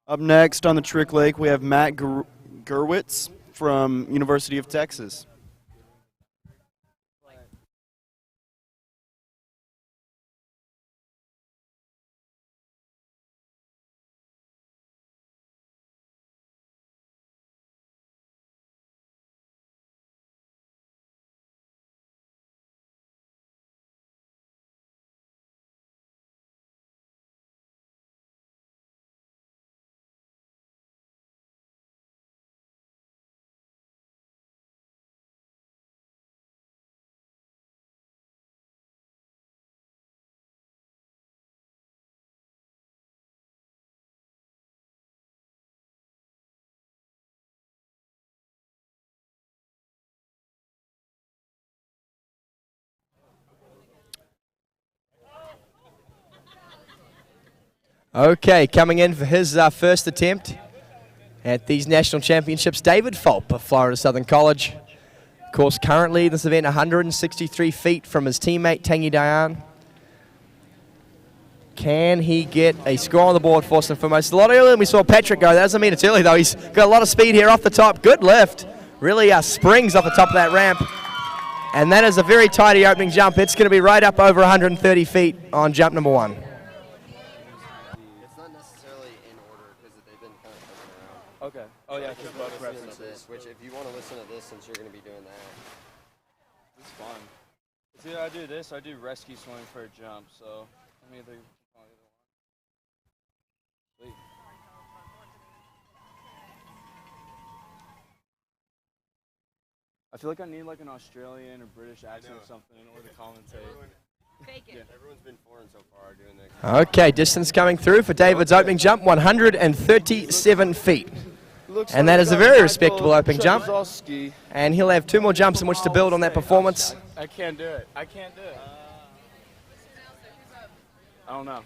Up next on the Trick Lake, we have Matt Gerwitz from University of Texas. Okay, coming in for his first attempt at these national championships, David Fulp of Florida Southern College. Of course, currently in this event, 163 feet from his teammate, Tanguy Dayan. Can he get a score on the board first and foremost? A lot earlier than we saw Patrick go. That doesn't mean it's early, though. He's got a lot of speed here off the top. Good lift. Really springs off the top of that ramp. And that is a very tidy opening jump. It's going to be right up over 130 feet on jump number 1. Oh, yeah, because both listening to references. this, which if you want to listen to this since you're going to be doing that. It's fun. It's either I do this or I do rescue swimming for a jump, so I'm either on either one. Sweet. I feel like I need like an Australian or British accent or something in order to commentate. Fake it. Yeah. Everyone's been foreign so far doing that. Okay, distance coming through for David's opening jump, 137 feet. And that is a very respectable opening jump. And he'll have 2 more jumps in which to build on that performance. I can't do it. I can't do it. I don't know.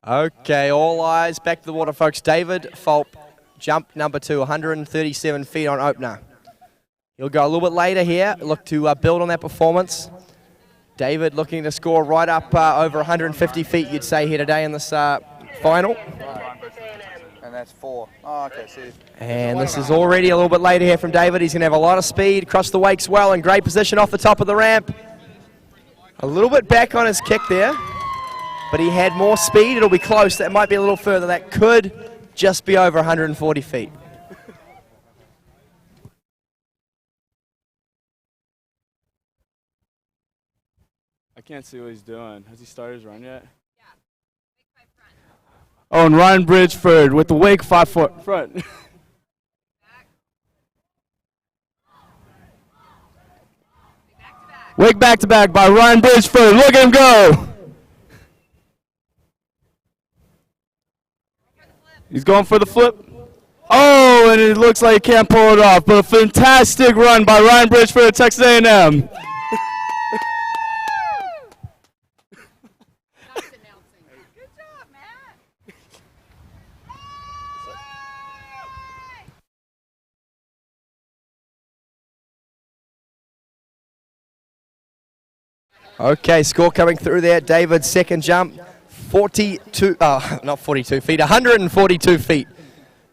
Okay, all eyes back to the water, folks. David Fulp, jump number 2, 137 feet on opener. He'll go a little bit later here, look to build on that performance. David looking to score right up over 150 feet, you'd say, here today in this final. And that's 4. Oh, okay, see. And this is already a little bit later here from David. He's going to have a lot of speed, across the wakes well, in great position off the top of the ramp. A little bit back on his kick there, but he had more speed. It'll be close. That might be a little further. That could just be over 140 feet. I can't see what he's doing. Has he started his run yet? Oh, and Ryan Bridgeford with the wake 5 foot front. Wake back to back by Ryan Bridgeford. Look at him go. He's going for the flip. Oh, and it looks like he can't pull it off, but a fantastic run by Ryan Bridgeford at Texas A&M. Okay, score coming through there. David's second jump, 42, not 42 feet, 142 feet.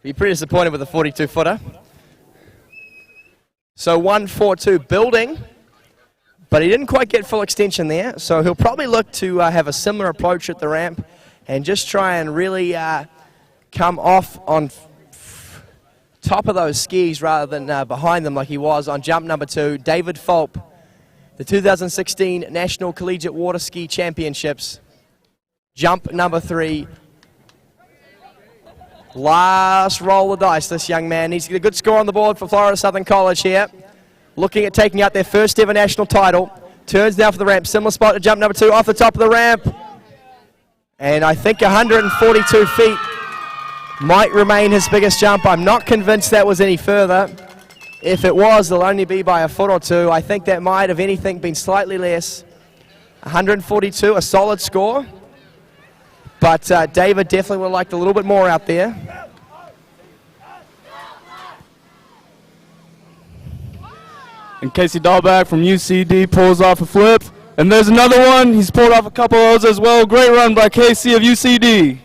Be pretty disappointed with the 42-footer. So 142 building, but he didn't quite get full extension there, so he'll probably look to have a similar approach at the ramp and just try and really come off on top of those skis rather than behind them like he was on jump number 2. David Fulp, the 2016 National Collegiate Water Ski Championships, jump number 3. Last roll of dice, this young man needs to get a good score on the board for Florida Southern College here. Looking at taking out their first ever national title. Turns now for the ramp, similar spot to jump number 2, off the top of the ramp. And I think 142 feet might remain his biggest jump. I'm not convinced that was any further. If it was, it'll only be by a foot or 2. I think that might, if anything, been slightly less. 142, a solid score. But David definitely would have liked a little bit more out there. And Casey Dahlback from UCD pulls off a flip. And there's another one. He's pulled off a couple of those as well. Great run by Casey of UCD.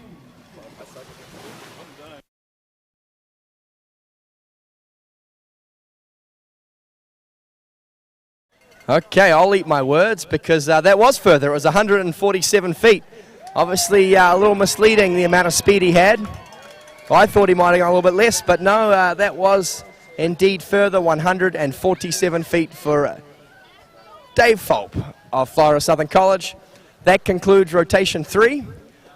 Okay, I'll eat my words because that was further. It was 147 feet. Obviously a little misleading, the amount of speed he had. I thought he might have gone a little bit less, but no, that was indeed further, 147 feet for Dave Fulp of Florida Southern College. That concludes rotation 3.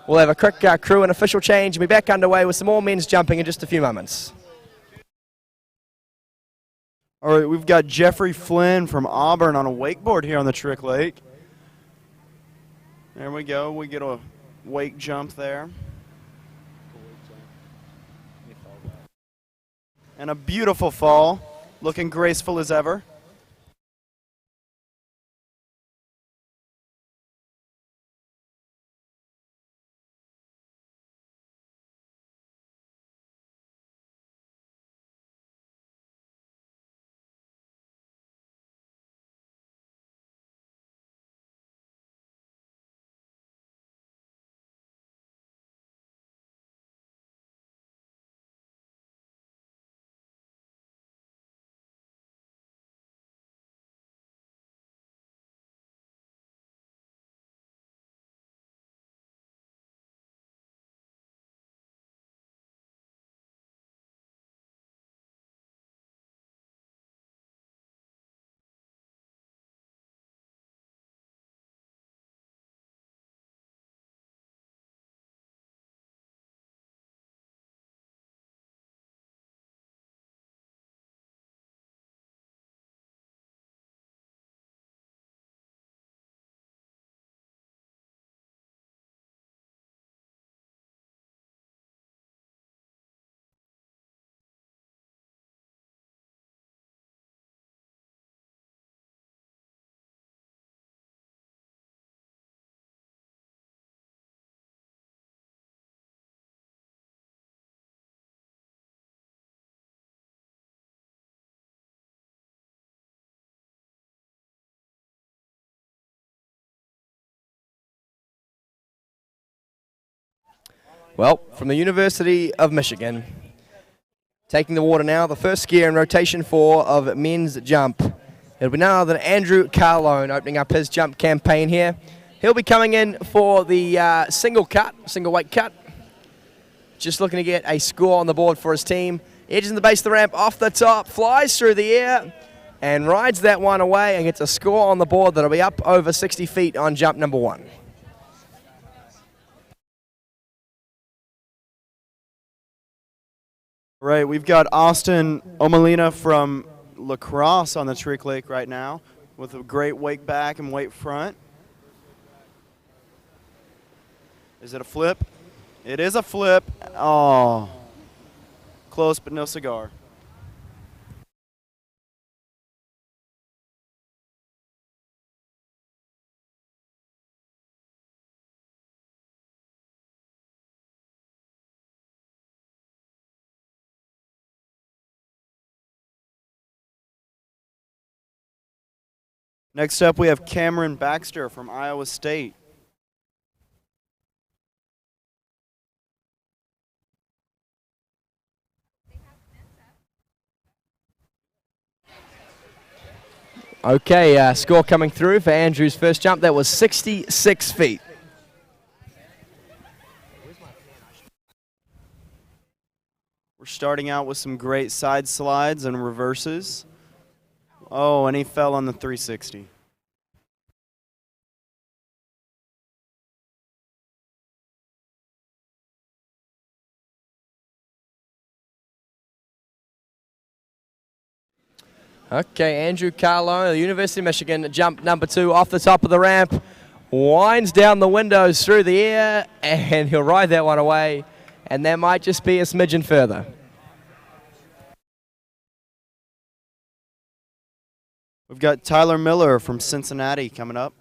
We'll have a quick crew and official change and be back underway with some more men's jumping in just a few moments. All right, we've got Jeffrey Flynn from Auburn on a wakeboard here on the Trick Lake. There we go. We get a wake jump there. And a beautiful fall, looking graceful as ever. Well, from the University of Michigan. Taking the water now, the first skier in rotation 4 of men's jump. It'll be none other than Andrew Carlone opening up his jump campaign here. He'll be coming in for the single weight cut. Just looking to get a score on the board for his team. Edges in the base of the ramp, off the top, flies through the air, and rides that one away and gets a score on the board that'll be up over 60 feet on jump number 1. Right, we've got Austin Omalina from La Crosse on the trick lake right now with a great wake back and wake front. Is it a flip? It is a flip. Oh, close but no cigar. Next up, we have Cameron Baxter from Iowa State. Okay, score coming through for Andrew's first jump. That was 66 feet. We're starting out with some great side slides and reverses. Oh, and he fell on the 360. Okay, Andrew Carlone, the University of Michigan, jump number 2 off the top of the ramp, winds down the windows through the air, and he'll ride that one away, and that might just be a smidgen further. We've got Tyler Miller from Cincinnati coming up.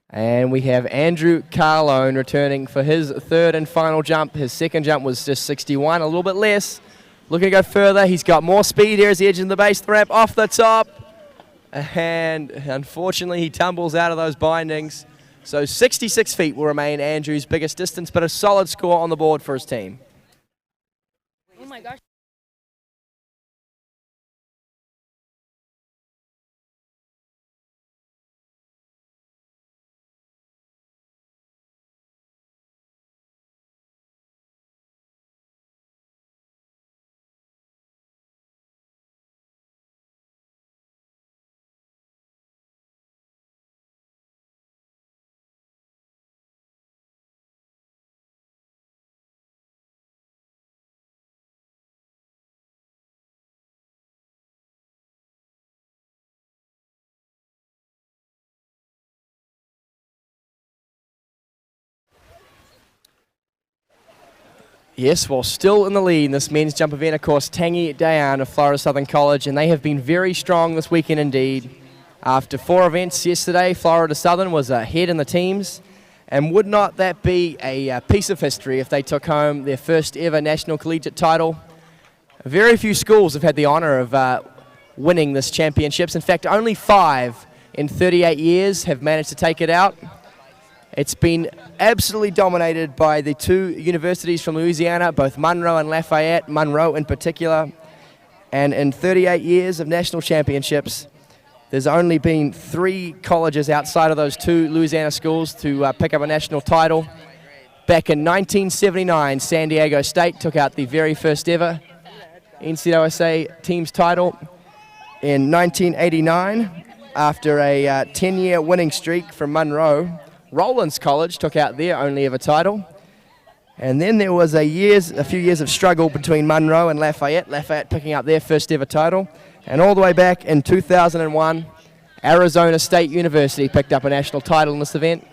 And we have Andrew Carlone returning for his third and final jump. His second jump was just 61, a little bit less. Looking to go further. He's got more speed here as he edges in the base of the ramp, off the top. And unfortunately, he tumbles out of those bindings. So 66 feet will remain Andrew's biggest distance, but a solid score on the board for his team. Oh my gosh. Yes, well, still in the lead in this men's jump event, of course, Tangi Dayan of Florida Southern College, and they have been very strong this weekend indeed. After 4 events yesterday, Florida Southern was ahead in the teams, and would not that be a piece of history if they took home their first ever national collegiate title? Very few schools have had the honor of winning this championships. In fact, only 5 in 38 years have managed to take it out. It's been absolutely dominated by the 2 universities from Louisiana, both Monroe and Lafayette, Monroe in particular. And in 38 years of national championships, There's only been 3 colleges outside of those 2 Louisiana schools to pick up a national title. Back in 1979, San Diego State took out the very first ever NCWSA team's title. In 1989, after a 10-year winning streak from Monroe, Rollins College took out their only ever title. And then there was a few years of struggle between Monroe and Lafayette, Lafayette picking up their first ever title. And all the way back in 2001, Arizona State University picked up a national title in this event.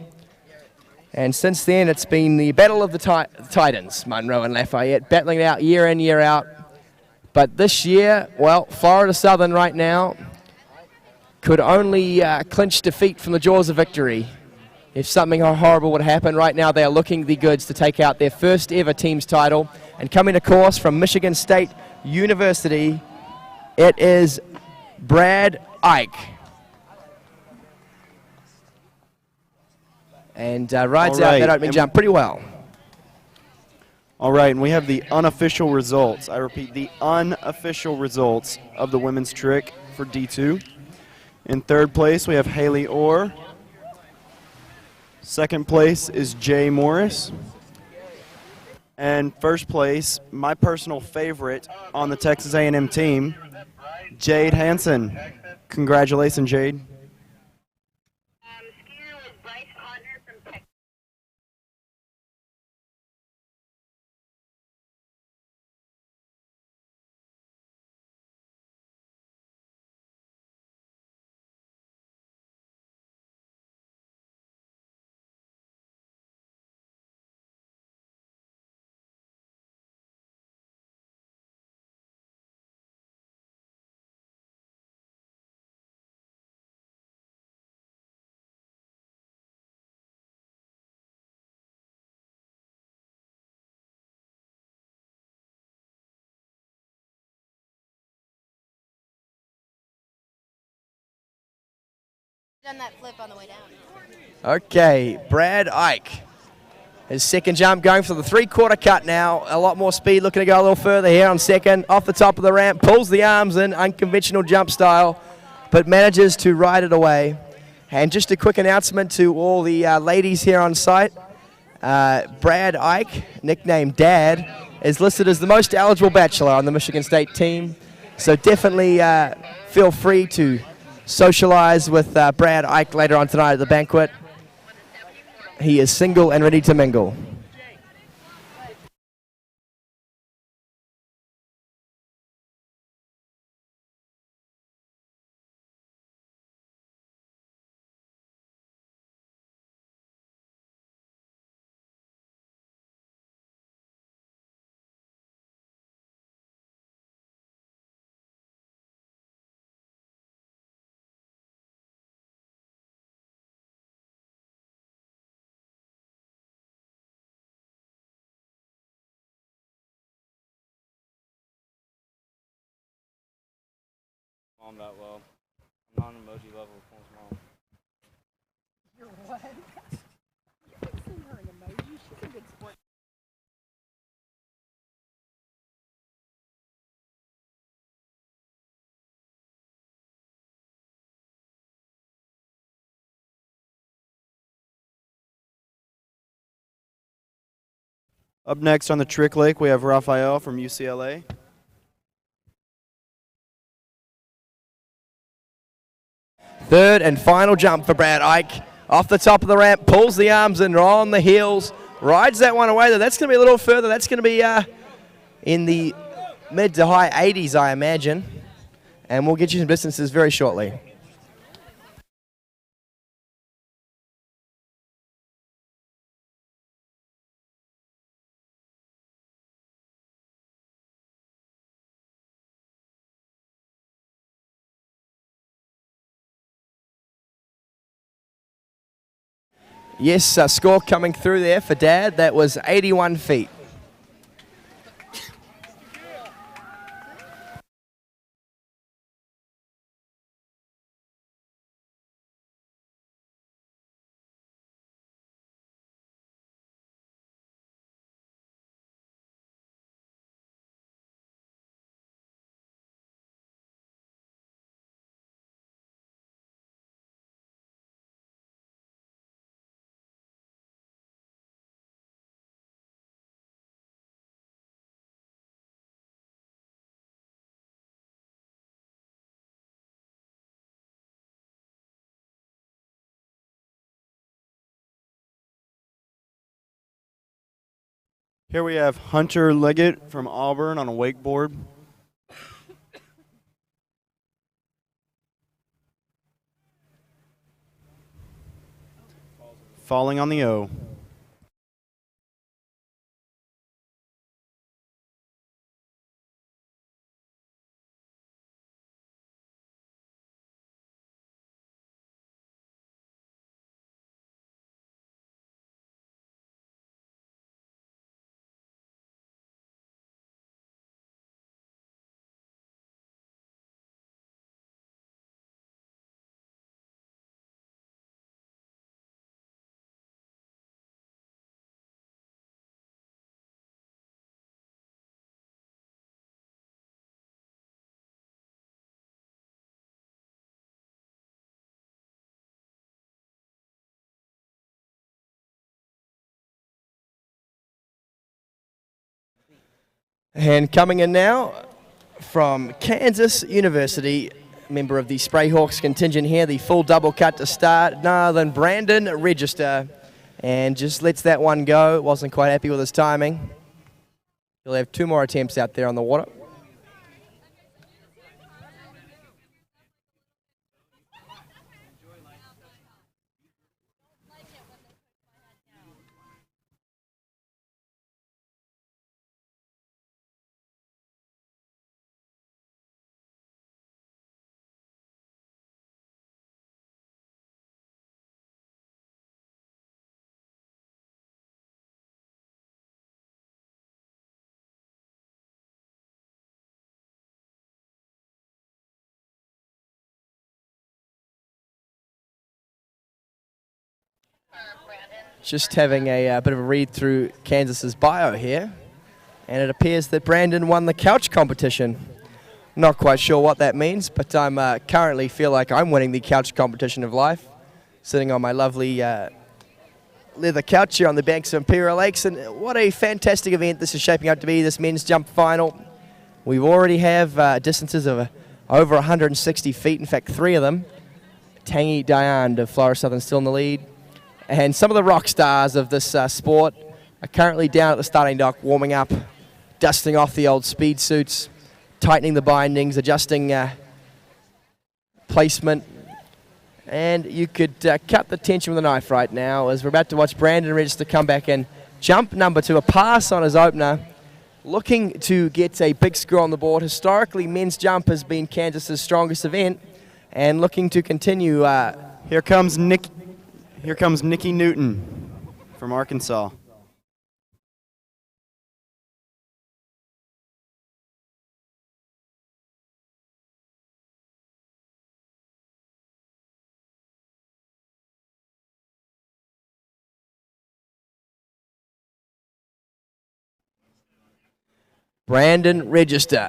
And since then, it's been the battle of the Titans, Monroe and Lafayette, battling it out year in, year out. But this year, well, Florida Southern right now could only clinch defeat from the jaws of victory if something horrible would happen. Right now, they are looking the goods to take out their first ever team's title. And coming, of course, from Michigan State University, it is Brad Ike. And rides out that opening jump pretty well. All right, and we have the unofficial results. I repeat, the unofficial results of the women's trick for D2. In third place, we have Haley Orr. Second place is Jay Morris. And first place, my personal favorite on the Texas A&M team, Jade Hansen. Congratulations, Jade. Done that flip on the way down. Okay, Brad Ike. His second jump going for the 3/4 cut now. A lot more speed, looking to go a little further here on second. Off the top of the ramp, pulls the arms in, unconventional jump style, but manages to ride it away. And just a quick announcement to all the ladies here on site. Brad Ike, nicknamed Dad, is listed as the most eligible bachelor on the Michigan State team. So definitely feel free to socialize with Brad Ike later on tonight at the banquet. He is single and ready to mingle. Mom that well. I'm not on emoji level with Cole's mom. You're what? You can send her an emoji. She's a good sport. Up next on the trick lake, we have Raphael from UCLA. Third and final jump for Brad Ike. Off the top of the ramp, pulls the arms in on the heels, rides that one away. That's going to be a little further. That's going to be in the mid to high 80s, I imagine. And we'll get you some distances very shortly. Yes, score coming through there for Dad. That was 81 feet. Here we have Hunter Leggett from Auburn on a wakeboard. Falling on the O. And coming in now from Kansas University, member of the Sprayhawks contingent here, the full double cut to start, none other than Brandon Register. And just lets that one go. Wasn't quite happy with his timing. He'll have 2 more attempts out there on the water. Just having a bit of a read through Kansas's bio here, and it appears that Brandon won the couch competition. Not quite sure what that means, but I'm currently feel like I'm winning the couch competition of life, sitting on my lovely leather couch here on the banks of Imperial Lakes. And what a fantastic event this is shaping up to be, this men's jump final. We already have distances of over 160 feet, in fact 3 of them. Tangi Diane of Florida Southern still in the lead. And some of the rock stars of this sport are currently down at the starting dock, warming up, dusting off the old speed suits, tightening the bindings, adjusting placement. And you could cut the tension with a knife right now as we're about to watch Brandon Register come back and jump number 2, a pass on his opener, looking to get a big score on the board. Historically, men's jump has been Kansas's strongest event, and looking to continue. Here comes Nikki Newton from Arkansas. Brandon Register.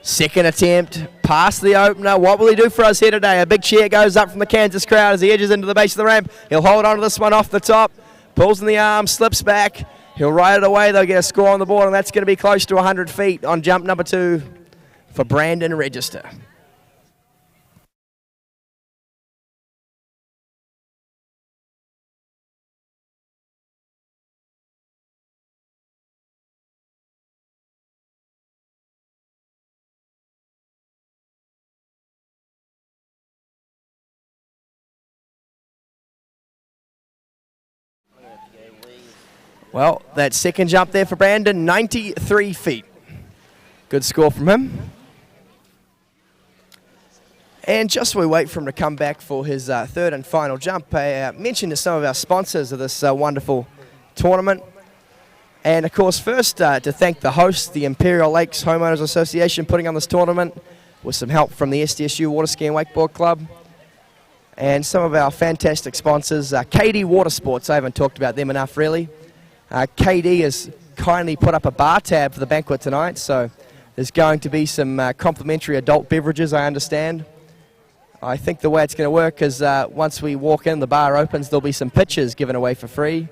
Second attempt, past the opener. What will he do for us here today? A big cheer goes up from the Kansas crowd as he edges into the base of the ramp. He'll hold on to this one off the top, pulls in the arm, slips back. He'll ride it away. They'll get a score on the board, and that's going to be close to 100 feet on jump number 2 for Brandon Register. Well, that second jump there for Brandon, 93 feet. Good score from him. And just while we wait for him to come back for his third and final jump, I mentioned to some of our sponsors of this wonderful tournament. And of course, first to thank the host, the Imperial Lakes Homeowners Association, putting on this tournament with some help from the SDSU Water Ski and Wakeboard Club. And some of our fantastic sponsors, KD Water Sports. I haven't talked about them enough, really. KD has kindly put up a bar tab for the banquet tonight, so there's going to be some complimentary adult beverages, I understand. I think the way it's going to work is once we walk in, the bar opens, there'll be some pitchers given away for free.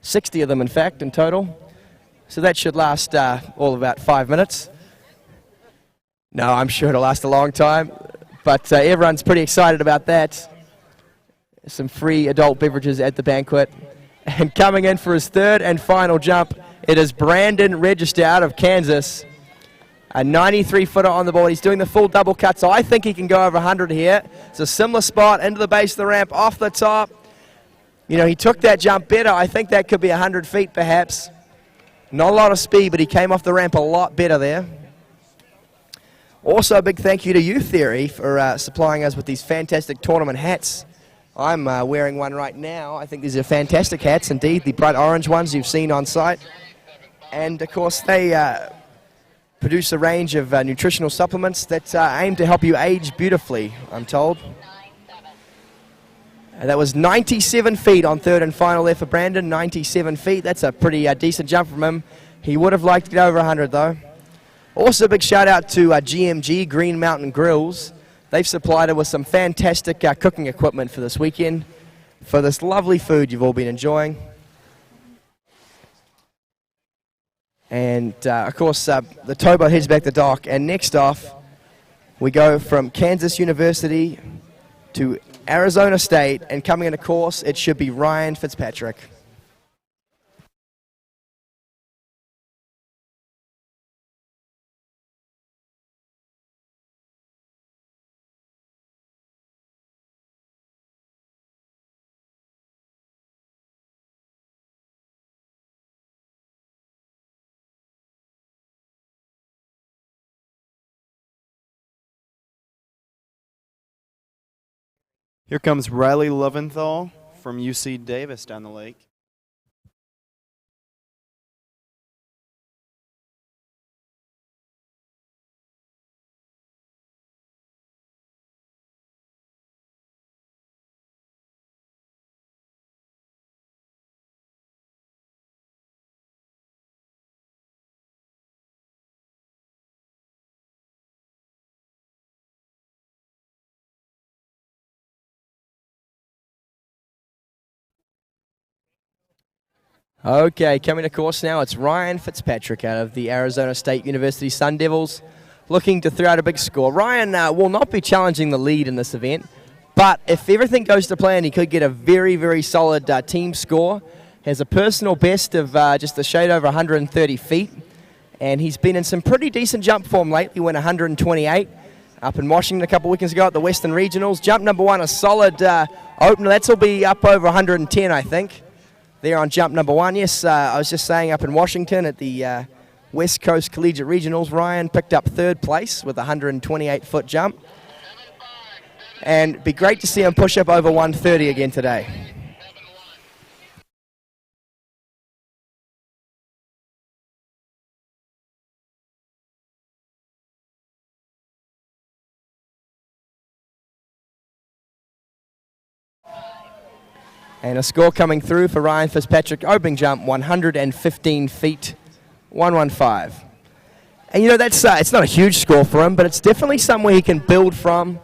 60 of them, in fact, in total. So that should last all about 5 minutes. No, I'm sure it'll last a long time, but everyone's pretty excited about that. Some free adult beverages at the banquet. And coming in for his third and final jump It is Brandon Register out of Kansas. A 93-footer on the board. He's doing the full double cut, so I think he can go over 100 here. It's a similar spot into the base of the ramp, off the top. You know, he took that jump better. I think that could be 100 feet perhaps. Not a lot of speed, but he came off the ramp a lot better there. Also, a big thank you to You Theory for supplying us with these fantastic tournament hats. I'm wearing one right now. I think these are fantastic hats indeed, the bright orange ones you've seen on site. And of course, they produce a range of nutritional supplements that aim to help you age beautifully, I'm told. And that was 97 feet on third and final there for Brandon, 97 feet. That's a pretty decent jump from him. He would have liked to get over 100 though. Also a big shout out to GMG, Green Mountain Grills. They've supplied us with some fantastic cooking equipment for this weekend, for this lovely food you've all been enjoying. And, of course, the towboat heads back to dock. And next off, we go from Kansas University to Arizona State. And coming into course, it should be Ryan Fitzpatrick. Here comes Riley Loventhal from UC Davis down the lake. Okay, coming to course now, it's Ryan Fitzpatrick out of the Arizona State University Sun Devils, looking to throw out a big score. Ryan will not be challenging the lead in this event, but if everything goes to plan, he could get a very, very solid team score. Has a personal best of just a shade over 130 feet, and he's been in some pretty decent jump form lately, went 128 up in Washington a couple weekends ago at the Western Regionals. Jump number one, a solid opener. That's will be up over 110, I think. There on jump number one. Yes, I was just saying up in Washington at the West Coast Collegiate Regionals, Ryan picked up third place with a 128-foot jump. And it'd be great to see him push up over 130 again today. And a score coming through for Ryan Fitzpatrick, opening jump, 115 feet, 115. And you know, that's it's not a huge score for him, but it's definitely somewhere he can build from.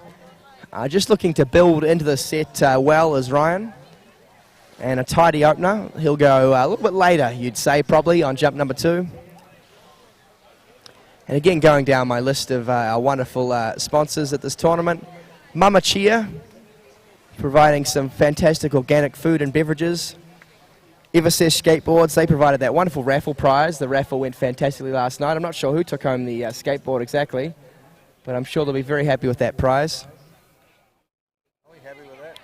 Just looking to build into the set well as Ryan. And a tidy opener. He'll go a little bit later, you'd say, probably, on jump number two. And again, going down my list of our wonderful sponsors at this tournament. Mama Chia, providing some fantastic organic food and beverages. Eversesh Skateboards, they provided that wonderful raffle prize. The raffle went fantastically last night. I'm not sure who took home the skateboard exactly, but I'm sure they'll be very happy with that prize. Are we happy with that?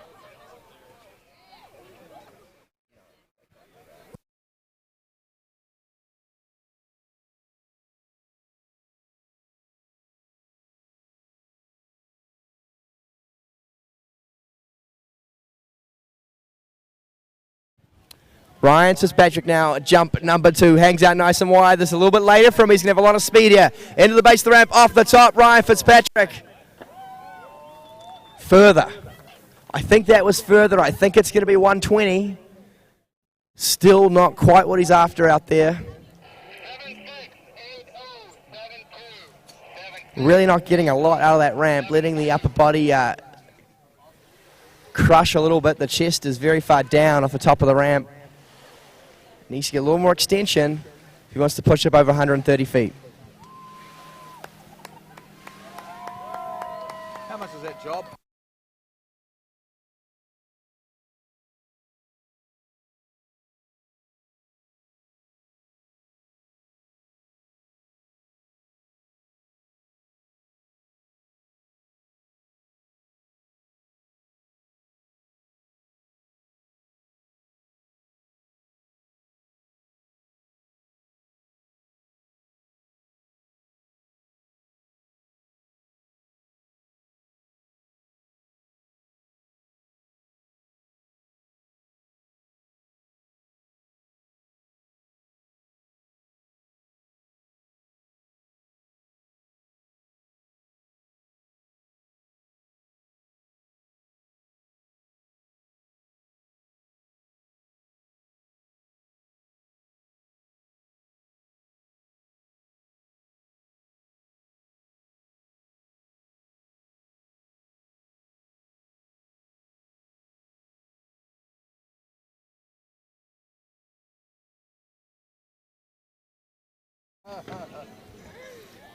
Ryan Fitzpatrick now, jump number two, hangs out nice and wide. This is a little bit later from him. He's going to have a lot of speed here. Into the base of the ramp, off the top, Ryan Fitzpatrick. Further. I think that was further. I think it's going to be 120. Still not quite what he's after out there. Really not getting a lot out of that ramp, letting the upper body crush a little bit. The chest is very far down off the top of the ramp. Needs to get a little more extension if he wants to push up over 130 feet. How much is that job?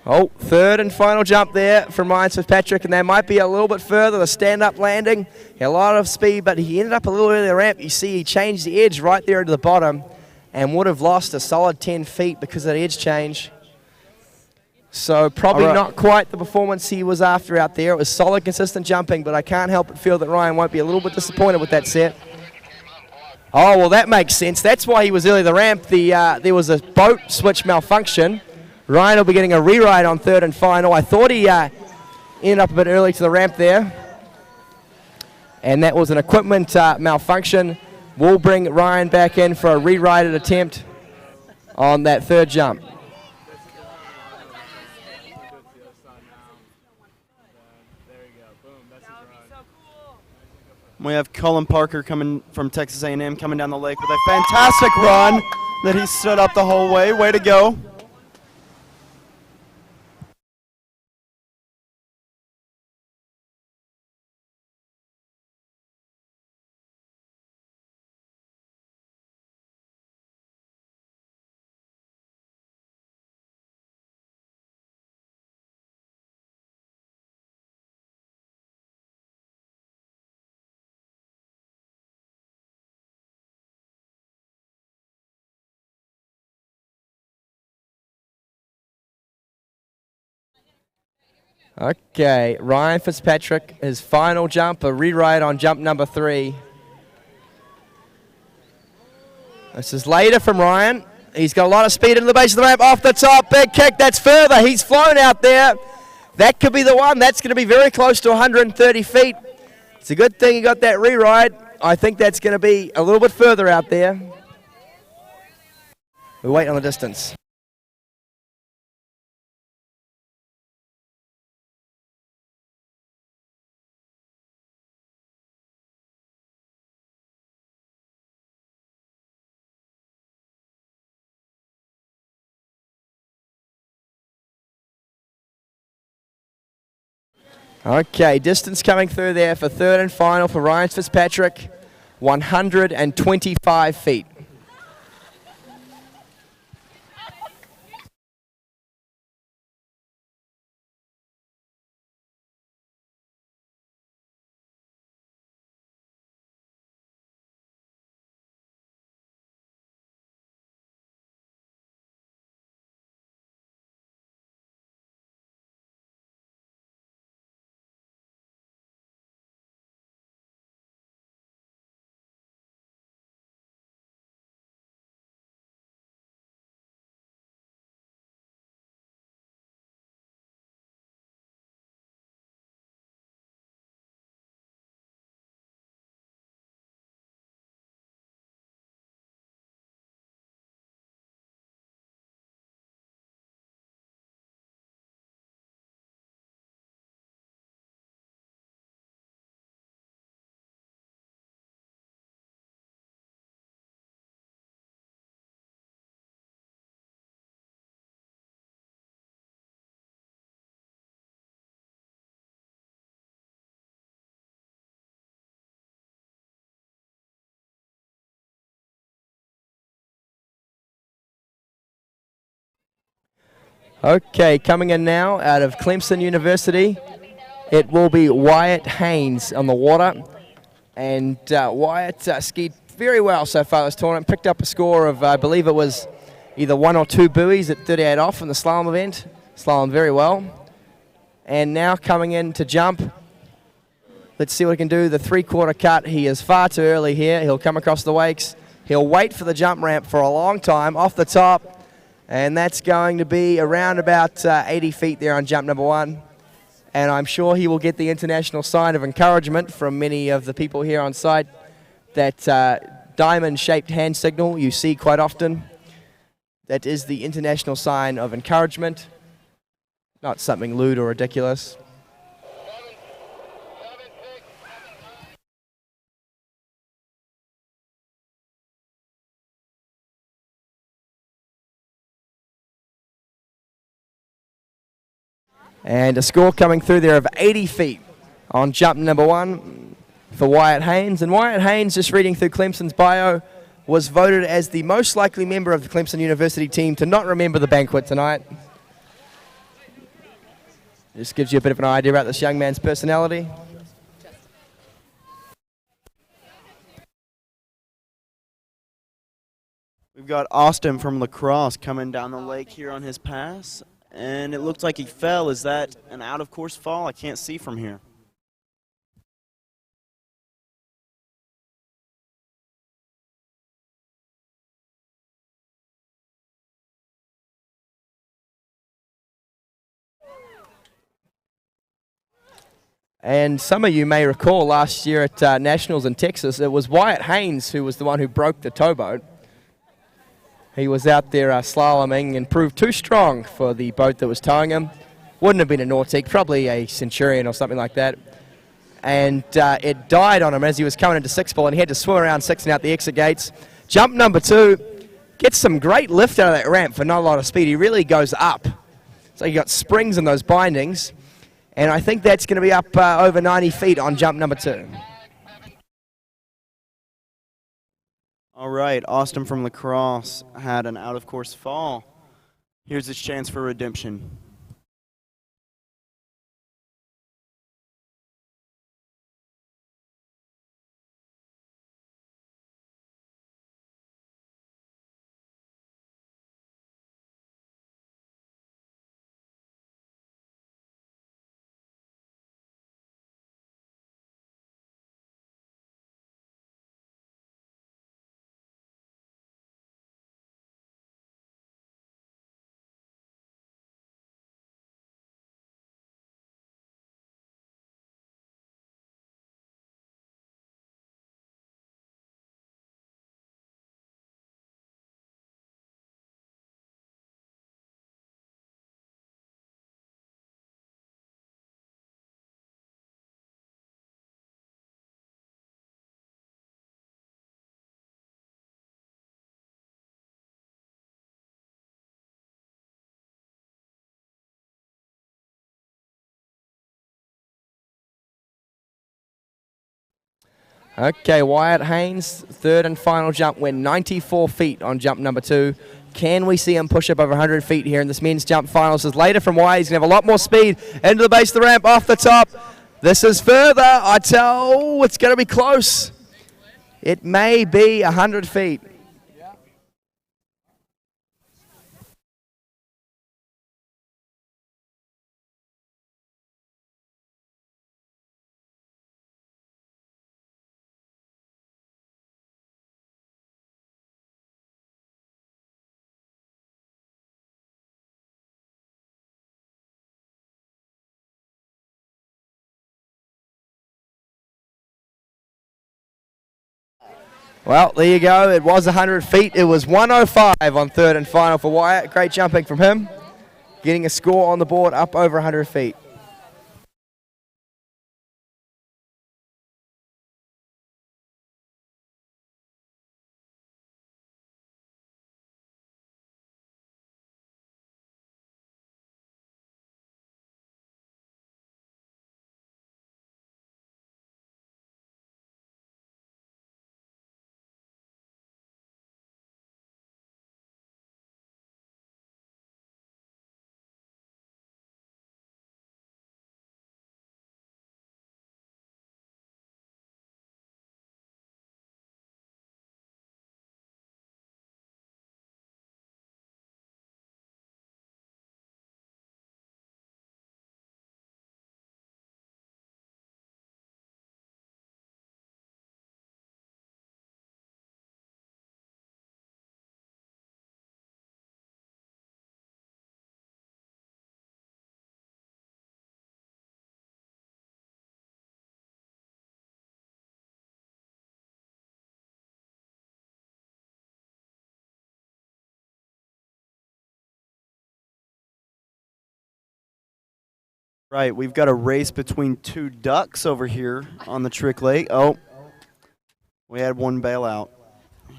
Oh, third and final jump there from Ryan Fitzpatrick, and they might be a little bit further. The stand-up landing, he had a lot of speed, but he ended up a little early the ramp. You see he changed the edge right there to the bottom and would have lost a solid 10 feet because of that edge change. So probably not quite the performance he was after out there. It was solid, consistent jumping, but I can't help but feel that Ryan won't be a little bit disappointed with that set. Oh, well, that makes sense. That's why he was early the ramp. There was a boat switch malfunction. Ryan will be getting a reride on third and final. I thought he ended up a bit early to the ramp there. And that was an equipment malfunction. We'll bring Ryan back in for a re-righted attempt on that third jump. We have Cullen Parker coming from Texas A&M coming down the lake with a fantastic run that he stood up the whole way. Way to go. Okay, Ryan Fitzpatrick, his final jump, a rewrite on jump number 3. This is later from Ryan. He's got a lot of speed into the base of the ramp, off the top, big kick, that's further. He's flown out there. That could be the one. That's going to be very close to 130 feet. It's a good thing he got that rewrite. I think that's going to be a little bit further out there. We'll wait on the distance. Okay, distance coming through there for third and final for Ryan Fitzpatrick, 125 feet. Okay, coming in now out of Clemson University, it will be Wyatt Haynes on the water. And Wyatt skied very well so far this tournament. Picked up a score of, I believe it was either 1 or 2 buoys at 38 off in the slalom event. Slalom very well. And now coming in to jump. Let's see what he can do. The 3/4 cut, he is far too early here. He'll come across the wakes. He'll wait for the jump ramp for a long time off the top. And that's going to be around about 80 feet there on jump number 1. And I'm sure he will get the international sign of encouragement from many of the people here on site. That diamond-shaped hand signal you see quite often. That is the international sign of encouragement. Not something lewd or ridiculous. And a score coming through there of 80 feet on jump number 1 for Wyatt Haynes. And Wyatt Haynes, just reading through Clemson's bio, was voted as the most likely member of the Clemson University team to not remember the banquet tonight. Just gives you a bit of an idea about this young man's personality. We've got Austin from lacrosse coming down the lake here on his pass, and it looks like he fell. Is that an out-of-course fall? I can't see from here. And some of you may recall last year at Nationals in Texas, it was Wyatt Haynes who was the one who broke the towboat. He was out there slaloming and proved too strong for the boat that was towing him. Wouldn't have been a Nautic, probably a Centurion or something like that. And it died on him as he was coming into six ball, and he had to swim around six and out the exit gates. Jump number 2, gets some great lift out of that ramp for not a lot of speed. He really goes up. So you got springs in those bindings. And I think that's going to be up over 90 feet on jump number 2. All right, Austin from lacrosse had an out-of-course fall. Here's his chance for redemption. Okay, Wyatt Haynes, third and final jump, went 94 feet on jump number 2. Can we see him push up over 100 feet here in this men's jump finals? As later from Wyatt, he's going to have a lot more speed into the base of the ramp, off the top. This is further. I tell, it's going to be close. It may be 100 feet. Well, there you go. It was 100 feet. It was 105 on third and final for Wyatt. Great jumping from him. Getting a score on the board up over 100 feet. Right, we've got a race between 2 ducks over here on the Trick Lake. Oh, we had one bail out.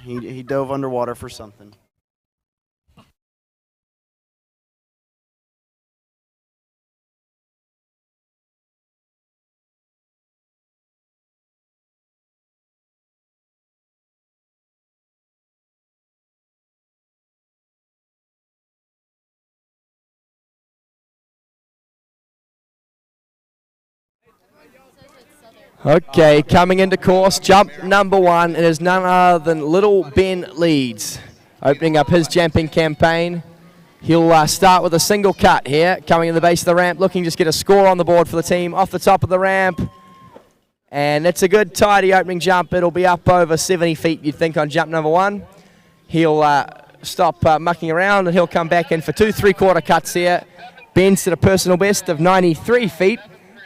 He dove underwater for something. Okay, coming into course, jump number 1. It is none other than little Ben Leeds, opening up his jumping campaign. He'll start with a single cut here, coming to the base of the ramp, looking to just get a score on the board for the team off the top of the ramp. And it's a good, tidy opening jump. It'll be up over 70 feet, you'd think, on jump number 1. He'll stop mucking around, and he'll come back in for 2 3/4 cuts here. Ben set a personal best of 93 feet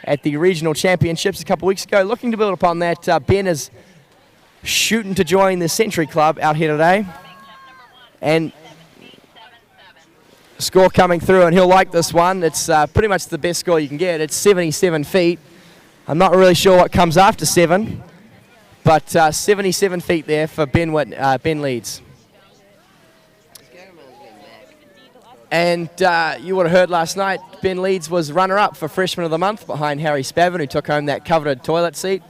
at the regional championships a couple weeks ago. Looking to build upon that, Ben is shooting to join the Century Club out here today. And score coming through, and he'll like this one. It's pretty much the best score you can get. It's 77 feet. I'm not really sure what comes after 7, but 77 feet there for Ben Leeds. And you would have heard last night, Ben Leeds was runner-up for Freshman of the Month behind Harry Spavin, who took home that coveted toilet seat.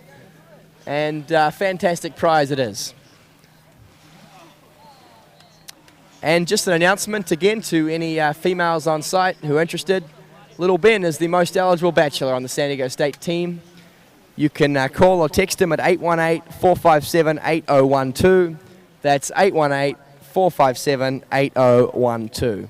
And fantastic prize it is. And just an announcement again to any females on site who are interested. Little Ben is the most eligible bachelor on the San Diego State team. You can call or text him at 818-457-8012. That's 818-457-8012.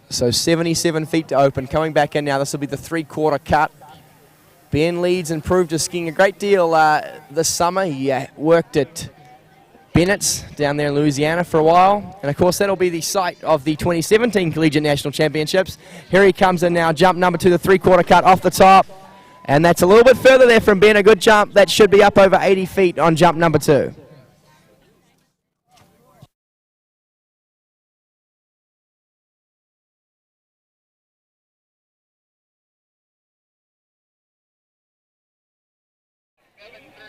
So 77 feet to open. Coming back in now, this will be the 3/4 cut. Ben Leeds improved his skiing a great deal this summer. He worked at Bennett's down there in Louisiana for a while. And of course, that'll be the site of the 2017 Collegiate National Championships. Here he comes in now, jump number 2, the 3/4 cut off the top. And that's a little bit further there from Ben, a good jump. That should be up over 80 feet on jump number 2.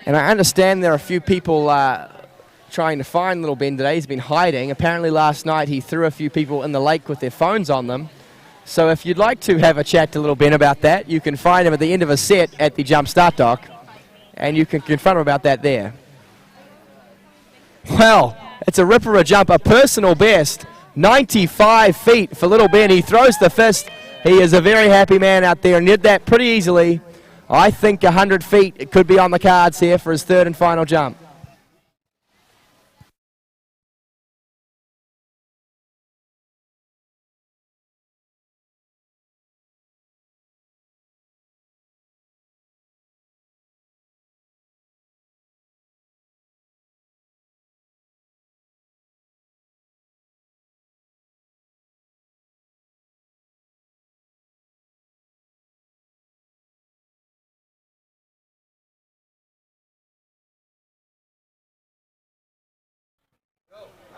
And I understand there are a few people trying to find little Ben today. He's been hiding. Apparently last night he threw a few people in the lake with their phones on them. So if you'd like to have a chat to little Ben about that, you can find him at the end of a set at the jump start dock, and you can confront him about that there. Well, it's a ripper of a jump, a personal best, 95 feet for little Ben. He throws the fist. He is a very happy man out there and did that pretty easily. I think 100 feet it could be on the cards here for his 3rd and final jump.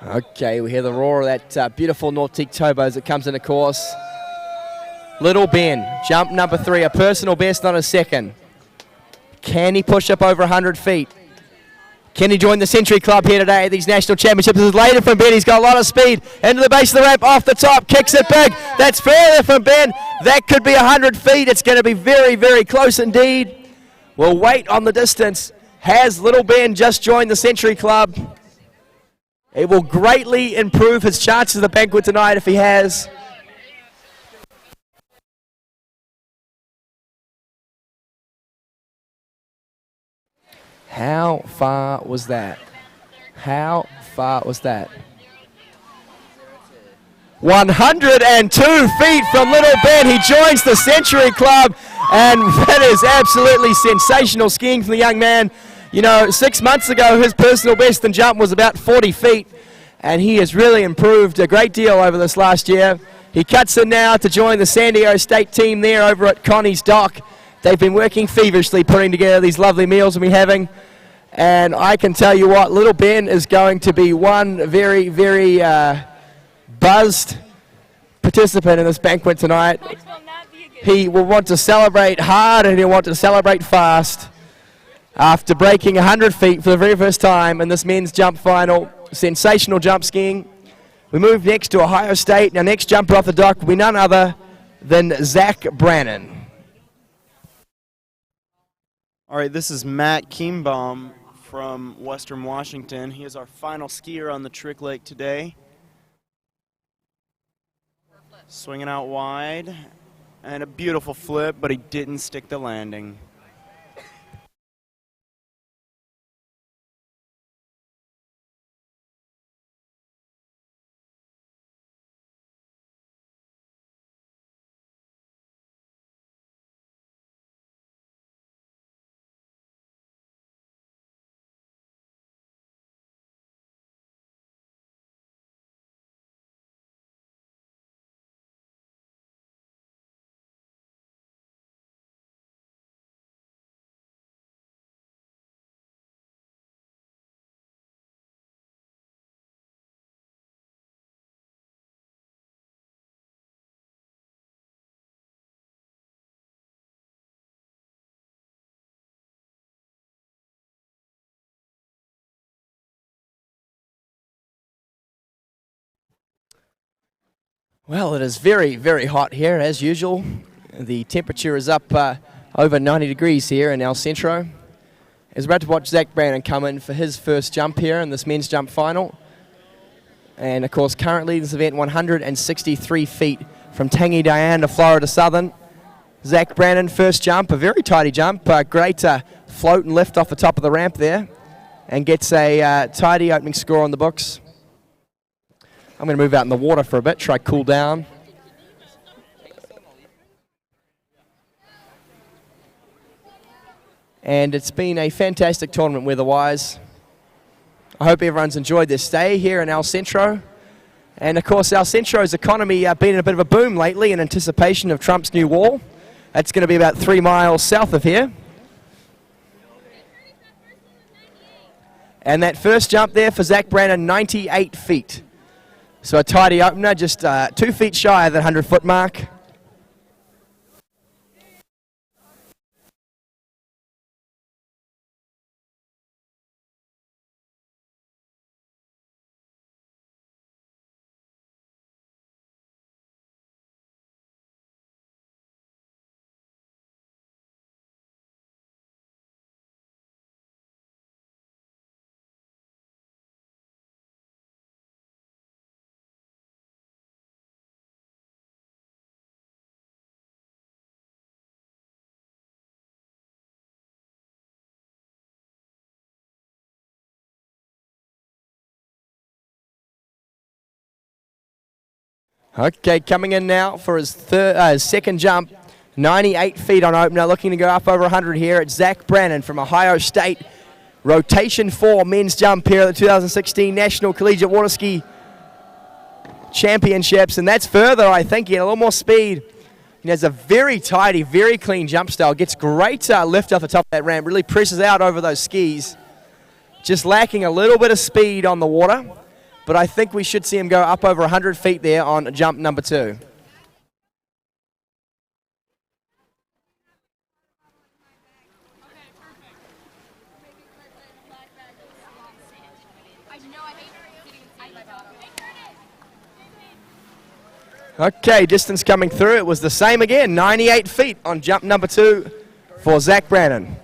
Okay, we hear the roar of that beautiful Nautique Tobo as it comes into course. Little Ben, jump number 3, a personal best on a 2nd. Can he push up over 100 feet? Can he join the Century Club here today at these national championships? This is later from Ben. He's got a lot of speed. Into the base of the ramp, off the top, kicks it big. That's further from Ben. That could be 100 feet. It's going to be very, very close indeed. We'll wait on the distance. Has little Ben just joined the Century Club? It will greatly improve his chances of the banquet tonight if he has. How far was that? How far was that? 102 feet from little Ben. He joins the Century Club, and that is absolutely sensational skiing from the young man. You know, 6 months ago, his personal best in jump was about 40 feet, and he has really improved a great deal over this last year. He cuts in now to join the San Diego State team there over at Connie's Dock. They've been working feverishly putting together these lovely meals we'll be having, and I can tell you what, little Ben is going to be one very, very buzzed participant in this banquet tonight. He will want to celebrate hard, and he'll want to celebrate fast. After breaking 100 feet for the very first time in this men's jump final, sensational jump skiing. We move next to Ohio State. Our next jumper off the dock will be none other than Zach Brannon. All right, this is Matt Kienbaum from Western Washington. He is our final skier on the Trick Lake today. Swinging out wide, and a beautiful flip, but he didn't stick the landing. Well, it is very, very hot here, as usual. The temperature is up over 90 degrees here in El Centro. We're about to watch Zach Brandon come in for his first jump here in this men's jump final. And, of course, currently this event 163 feet from Tangi Diane to Florida Southern. Zach Brandon, first jump, a very tidy jump. Great float and lift off the top of the ramp there. And gets a tidy opening score on the books. I'm going to move out in the water for a bit, try cool down. And it's been a fantastic tournament weather-wise. I hope everyone's enjoyed their stay here in El Centro. And of course, El Centro's economy been in a bit of a boom lately in anticipation of Trump's new wall. That's going to be about 3 miles south of here. And that first jump there for Zach Brandon, 98 feet. So a tidy opener, just 2 feet shy of the 100-foot mark. Okay, coming in now for his second jump, 98 feet on opener, looking to go up over 100 here. It's Zach Brandon from Ohio State. Rotation 4 men's jump here at the 2016 National Collegiate Water Ski Championships, and that's further, I think. He had a little more speed. He has a very tidy, very clean jump style. Gets great lift off the top of that ramp, really presses out over those skis. Just lacking a little bit of speed on the water. But I think we should see him go up over 100 feet there on jump number 2. Okay, distance coming through. It was the same again, 98 feet on jump number 2 for Zach Brandon.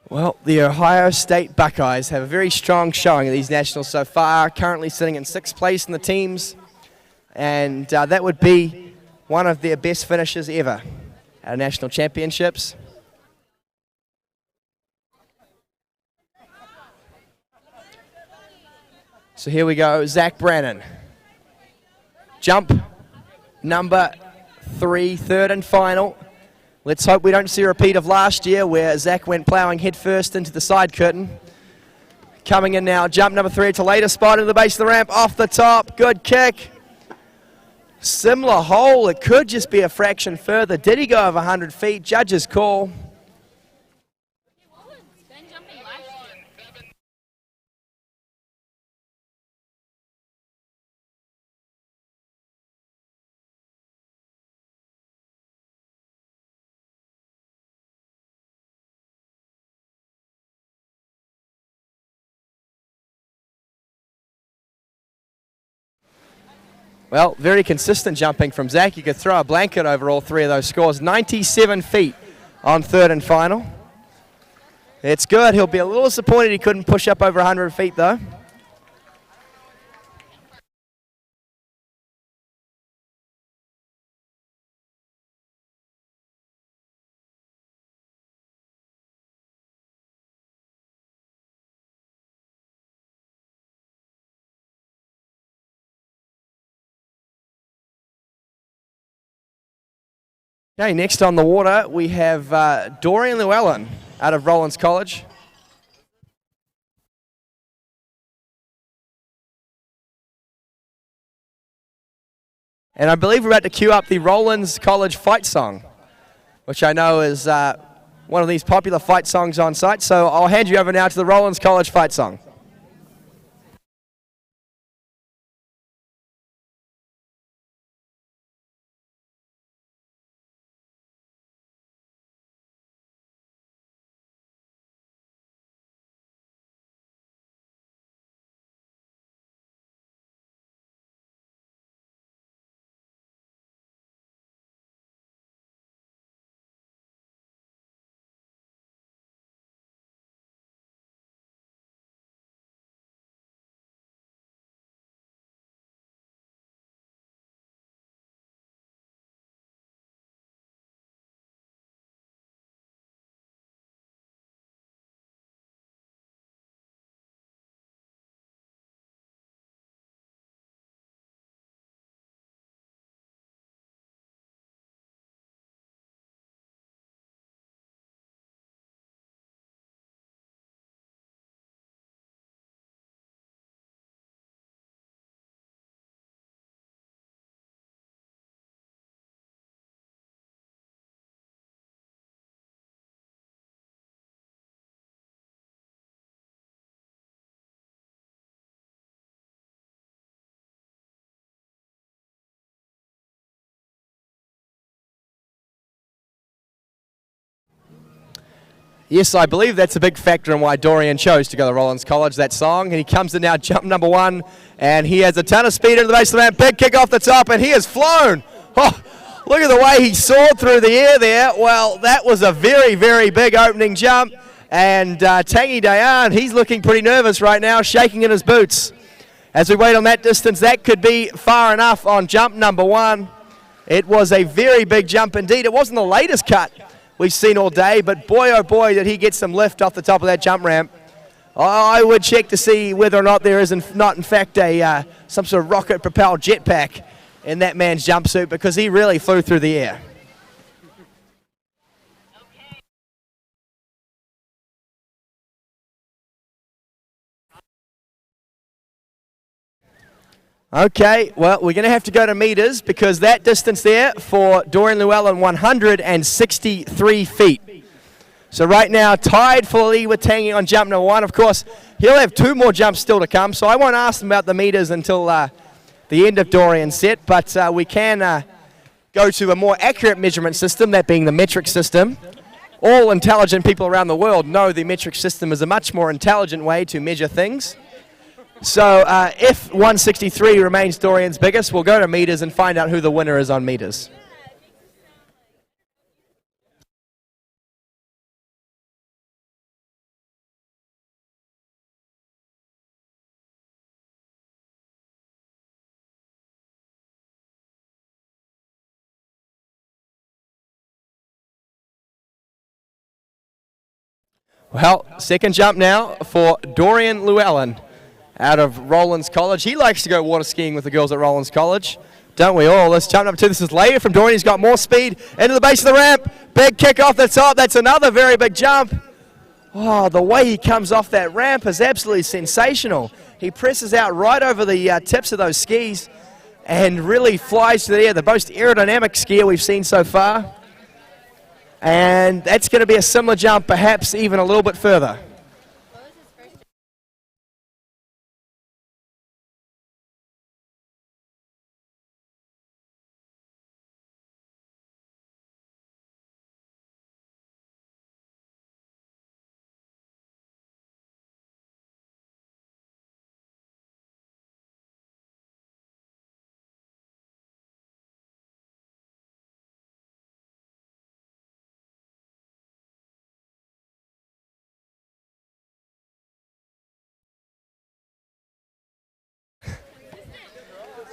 Well, the Ohio State Buckeyes have a very strong showing at these nationals so far, currently sitting in 6th place in the teams, and that would be one of their best finishes ever at national championships. So here we go, Zach Brandon. Jump number 3, third and final. Let's hope we don't see a repeat of last year where Zach went ploughing headfirst into the side curtain. Coming in now, jump number 3 to later spot into the base of the ramp, off the top, good kick. Similar hole, it could just be a fraction further. Did he go over 100 feet? Judge's call. Well, very consistent jumping from Zach. You could throw a blanket over all three of those scores. 97 feet on third and final. It's good. He'll be a little disappointed he couldn't push up over 100 feet, though. Okay, next on the water, we have Dorian Llewellyn out of Rollins College. And I believe we're about to cue up the Rollins College fight song, which I know is one of these popular fight songs on site. So I'll hand you over now to the Rollins College fight song. Yes, I believe that's a big factor in why Dorian chose to go to Rollins College, that song. And he comes in now, jump number one, and he has a ton of speed into the base of the ramp. Big kick off the top, and he has flown. Oh, look at the way he soared through the air there. Well, that was a very, very big opening jump. And Tangi Dayan, he's looking pretty nervous right now, shaking in his boots. As we wait on that distance, that could be far enough on jump number one. It was a very big jump indeed. It wasn't the latest cut we've seen all day, but boy, oh boy, did he get some lift off the top of that jump ramp. I would check to see whether or not there is not, in fact, some sort of rocket-propelled jetpack in that man's jumpsuit, because he really flew through the air. Okay, well, we're going to have to go to meters, because that distance there for Dorian Llewellyn, 163 feet. So right now, tied for the lead with Tangi on jump number one. Of course, he'll have two more jumps still to come, so I won't ask him about the meters until the end of Dorian's set, but we can go to a more accurate measurement system, that being the metric system. All intelligent people around the world know the metric system is a much more intelligent way to measure things. So if 163 remains Dorian's biggest, we'll go to meters and find out who the winner is on meters. Well, second jump now for Dorian Llewellyn out of Rollins College. He likes to go water skiing with the girls at Rollins College, don't we all? Let's jump number two. This is later from Dorian. He's got more speed into the base of the ramp. Big kick off the top. That's another very big jump. Oh, the way he comes off that ramp is absolutely sensational. He presses out right over the tips of those skis and really flies to the air, the most aerodynamic skier we've seen so far. And that's going to be a similar jump, perhaps even a little bit further.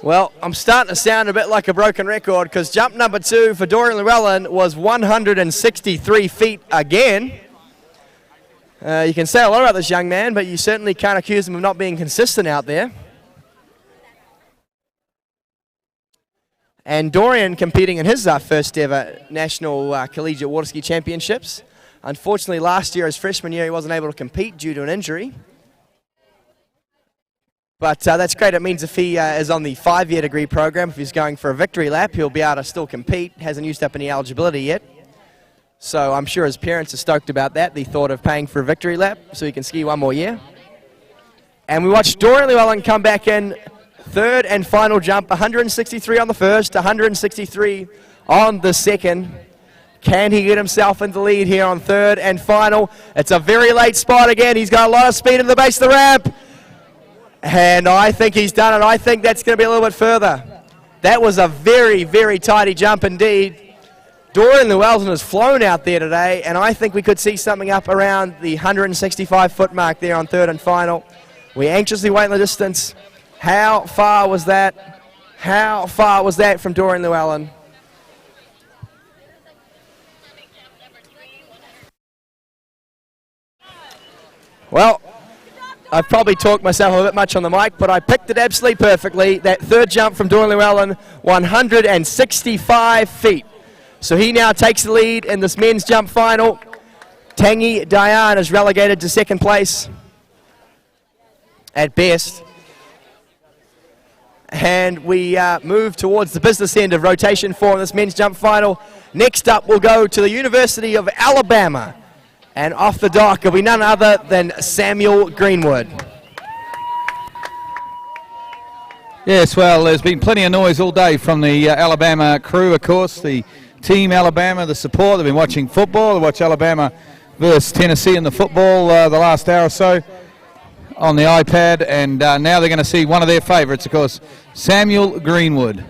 Well, I'm starting to sound a bit like a broken record because jump number 2 for Dorian Llewellyn was 163 feet again. You can say a lot about this young man, but you certainly can't accuse him of not being consistent out there. And Dorian competing in his first ever National Collegiate Water Ski Championships. Unfortunately, last year, his freshman year, he wasn't able to compete due to an injury. But that's great. It means if he is on the 5-year degree program, if he's going for a victory lap, he'll be able to still compete. Hasn't used up any eligibility yet. So I'm sure his parents are stoked about that, the thought of paying for a victory lap so he can ski one more year. And we watched Dorian Llewellyn come back in third and final jump, 163 on the first, 163 on the second. Can he get himself into the lead here on third and final? It's a very late spot again. He's got a lot of speed in the base of the ramp. And I think he's done it. I think that's going to be a little bit further. That was a very, very tidy jump indeed. Dorian Llewellyn has flown out there today, and I think we could see something up around the 165-foot mark there on third and final. We anxiously wait in the distance. How far was that? How far was that from Dorian Llewellyn? Well, I've probably talked myself a bit much on the mic, but I picked it absolutely perfectly. That third jump from Dorian Llewellyn, 165 feet. So he now takes the lead in this men's jump final. Tangi Diane is relegated to second place at best. And we move towards the business end of rotation 4 in this men's jump final. Next up, we'll go to the University of Alabama. And off the dock will be none other than Samuel Greenwood. Yes, well, there's been plenty of noise all day from the Alabama crew, of course, the Team Alabama, the support. They've been watching football. They watch Alabama versus Tennessee in the football the last hour or so on the iPad, and now they're going to see one of their favourites, of course, Samuel Greenwood.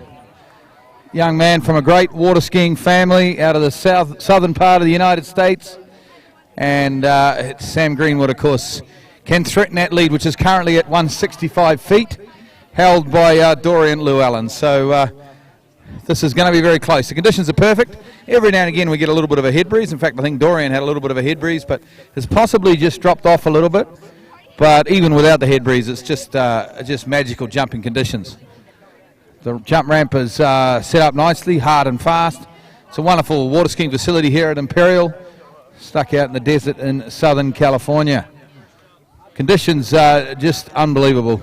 Young man from a great water skiing family out of the southern part of the United States. And Sam Greenwood, of course, can threaten that lead, which is currently at 165 feet, held by Dorian Llewellyn. So this is going to be very close. The conditions are perfect. Every now and again we get a little bit of a head breeze. In fact, I think Dorian had a little bit of a head breeze, but has possibly just dropped off a little bit. But even without the head breeze, it's just magical jumping conditions. The jump ramp is set up nicely, hard and fast. It's a wonderful water skiing facility here at Imperial, stuck out in the desert in Southern California. Conditions are just unbelievable.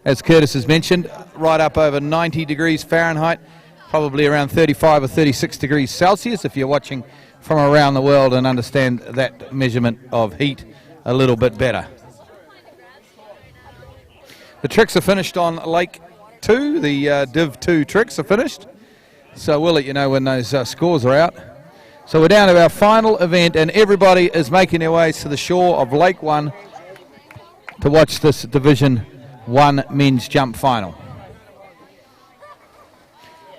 As Curtis has mentioned, right up over 90 degrees Fahrenheit, probably around 35 or 36 degrees Celsius if you're watching from around the world and understand that measurement of heat a little bit better. The tricks are finished on Lake 2. The Div 2 tricks are finished. So we'll let you know when those scores are out. So we're down to our final event, and everybody is making their way to the shore of Lake 1 to watch this Division 1 men's jump final.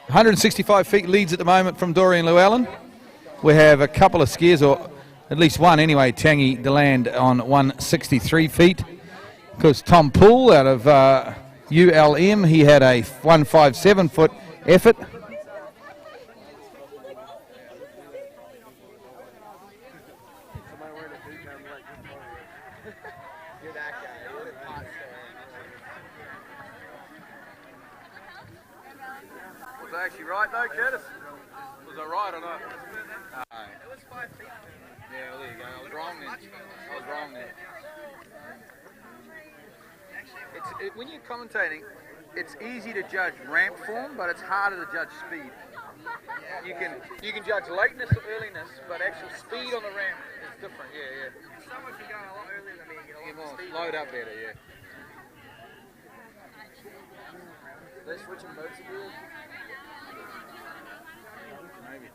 165 feet leads at the moment from Dorian Llewellyn. We have a couple of skiers, or at least one anyway, Tangi DeLand on 163 feet. Of course, Tom Poole out of ULM, he had a 157-foot effort. Was I actually right though, Curtis? Was I right or not? It was 5 feet. Yeah, well, there you go. I was wrong then. When you're commentating, it's easy to judge ramp form, but it's harder to judge speed. You can judge lateness or earliness, but actual speed on the ramp is different. Yeah. Someone can go a lot earlier than me and get more load up better. Yeah. They're switching boats again. Maybe.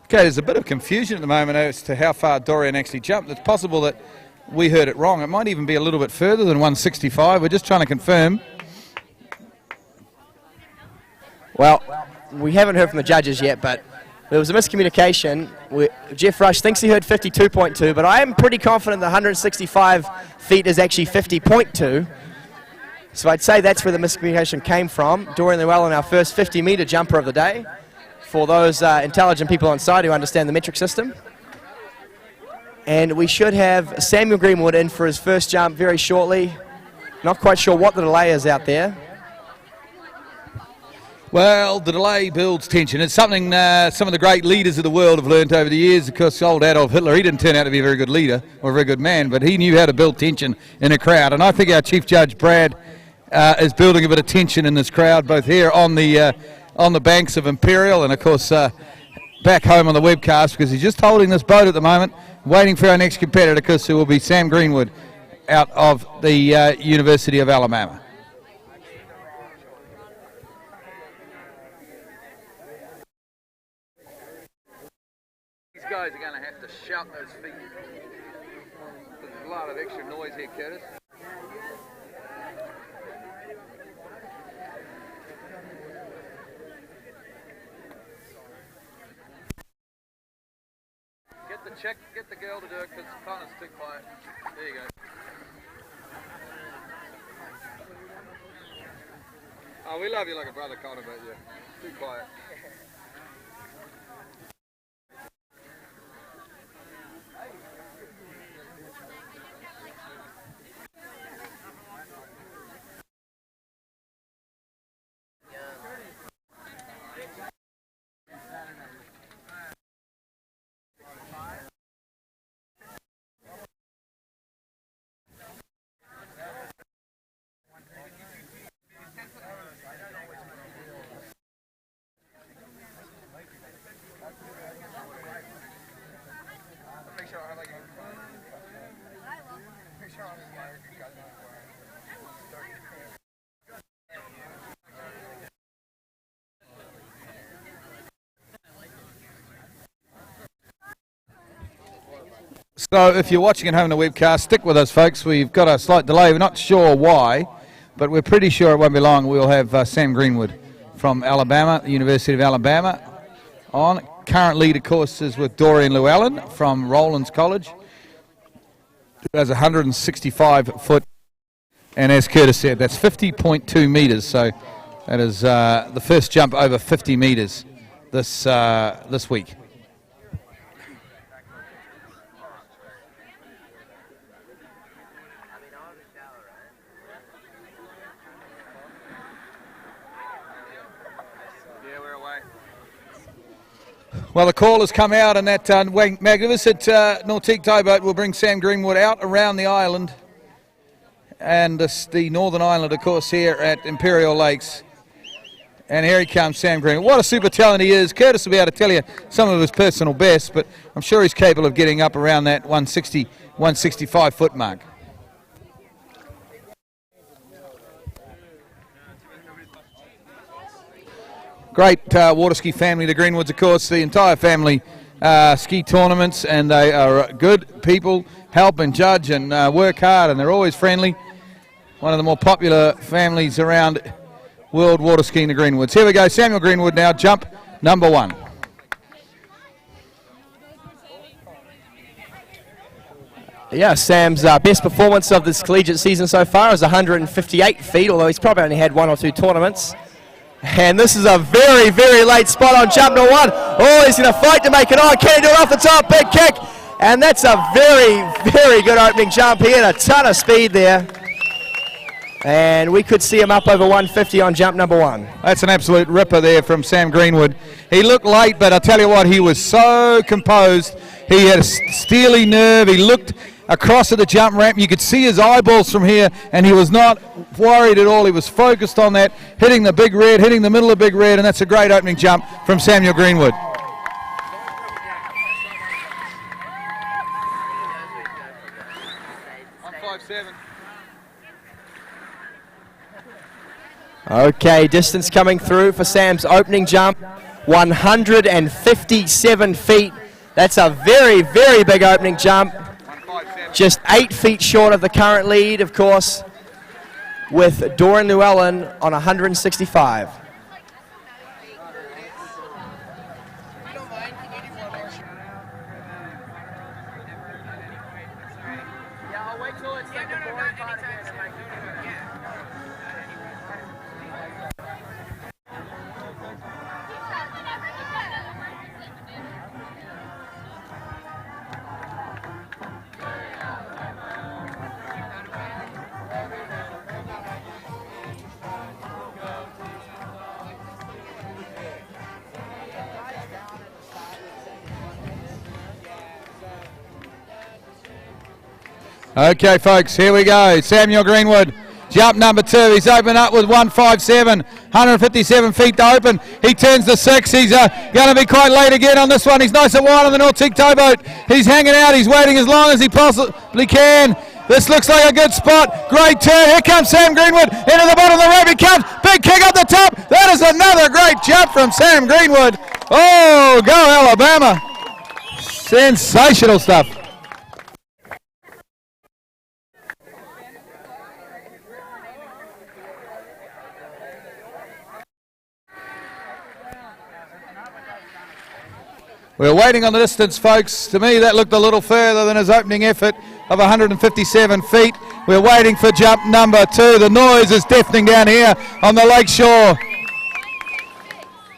Okay, there's a bit of confusion at the moment as to how far Dorian actually jumped. It's possible that we heard it wrong. It might even be a little bit further than 165. We're just trying to confirm. Well, we haven't heard from the judges yet, but there was a miscommunication. Jeff Rush thinks he heard 52.2, but I am pretty confident the 165 feet is actually 50.2. So I'd say that's where the miscommunication came from. Dorian Llewellyn, our first 50-metre jumper of the day, for those intelligent people on site who understand the metric system. And we should have Samuel Greenwood in for his first jump very shortly. Not quite sure what the delay is out there. Well, the delay builds tension. It's something some of the great leaders of the world have learned over the years. Of course, old Adolf Hitler, he didn't turn out to be a very good leader or a very good man, but he knew how to build tension in a crowd. And I think our Chief Judge, Brad, is building a bit of tension in this crowd, both here on the banks of Imperial and, of course, back home on the webcast, because he's just holding this boat at the moment, waiting for our next competitor, because who will be Sam Greenwood out of the University of Alabama. These guys are going to have to shout those feet. There's a lot of extra noise here, Curtis. Get the girl to do it, because Connor's too quiet. There you go. Oh, we love you like a brother, Connor, but yeah, too quiet. So if you're watching at home on the webcast, stick with us, folks. We've got a slight delay. We're not sure why, but we're pretty sure it won't be long. We'll have Sam Greenwood from Alabama, the University of Alabama, on. Current lead, of course, is with Dorian Llewellyn from Rollins College, who has 165 foot. And as Curtis said, that's 50.2 metres. So that is the first jump over 50 metres this week. Well, the call has come out, and that magnificent Nautique towboat will bring Sam Greenwood out around the island. And the Northern Island, of course, here at Imperial Lakes. And here he comes, Sam Greenwood. What a super talent he is. Curtis will be able to tell you some of his personal best, but I'm sure he's capable of getting up around that 160, 165 foot mark. Great water ski family, the Greenwoods, of course, the entire family ski tournaments, and they are good people, help and judge and work hard, and they're always friendly. One of the more popular families around world water skiing, the Greenwoods. Here we go, Samuel Greenwood now, jump number 1. Yeah, Sam's best performance of this collegiate season so far is 158 feet, although he's probably only had 1 or 2 tournaments. And this is a very, very late spot on jump number 1. Oh, he's going to fight to make it on. Can he do it off the top? Big kick. And that's a very, very good opening jump. He had a ton of speed there. And we could see him up over 150 on jump number 1. That's an absolute ripper there from Sam Greenwood. He looked late, but I'll tell you what, he was so composed. He had a steely nerve. He looked across at the jump ramp. You could see his eyeballs from here, and he was not worried at all. He was focused on that, hitting the big red, hitting the middle of the big red, and that's a great opening jump from Samuel Greenwood. Okay, distance coming through for Sam's opening jump, 157 feet. That's a very, very big opening jump. Just 8 feet short of the current lead, of course, with Dorian Llewellyn on 165. Okay, folks, here we go. Samuel Greenwood, jump number 2. He's opened up with 157, 157 feet to open. He turns to 6. He's going to be quite late again on this one. He's nice and wide on the North Teak towboat. He's hanging out. He's waiting as long as he possibly can. This looks like a good spot. Great turn. Here comes Sam Greenwood into the bottom of the rope. He comes. Big kick up the top. That is another great jump from Sam Greenwood. Oh, go Alabama. Sensational stuff. We're waiting on the distance, folks. To me, that looked a little further than his opening effort of 157 feet. We're waiting for jump number 2. The noise is deafening down here on the lakeshore.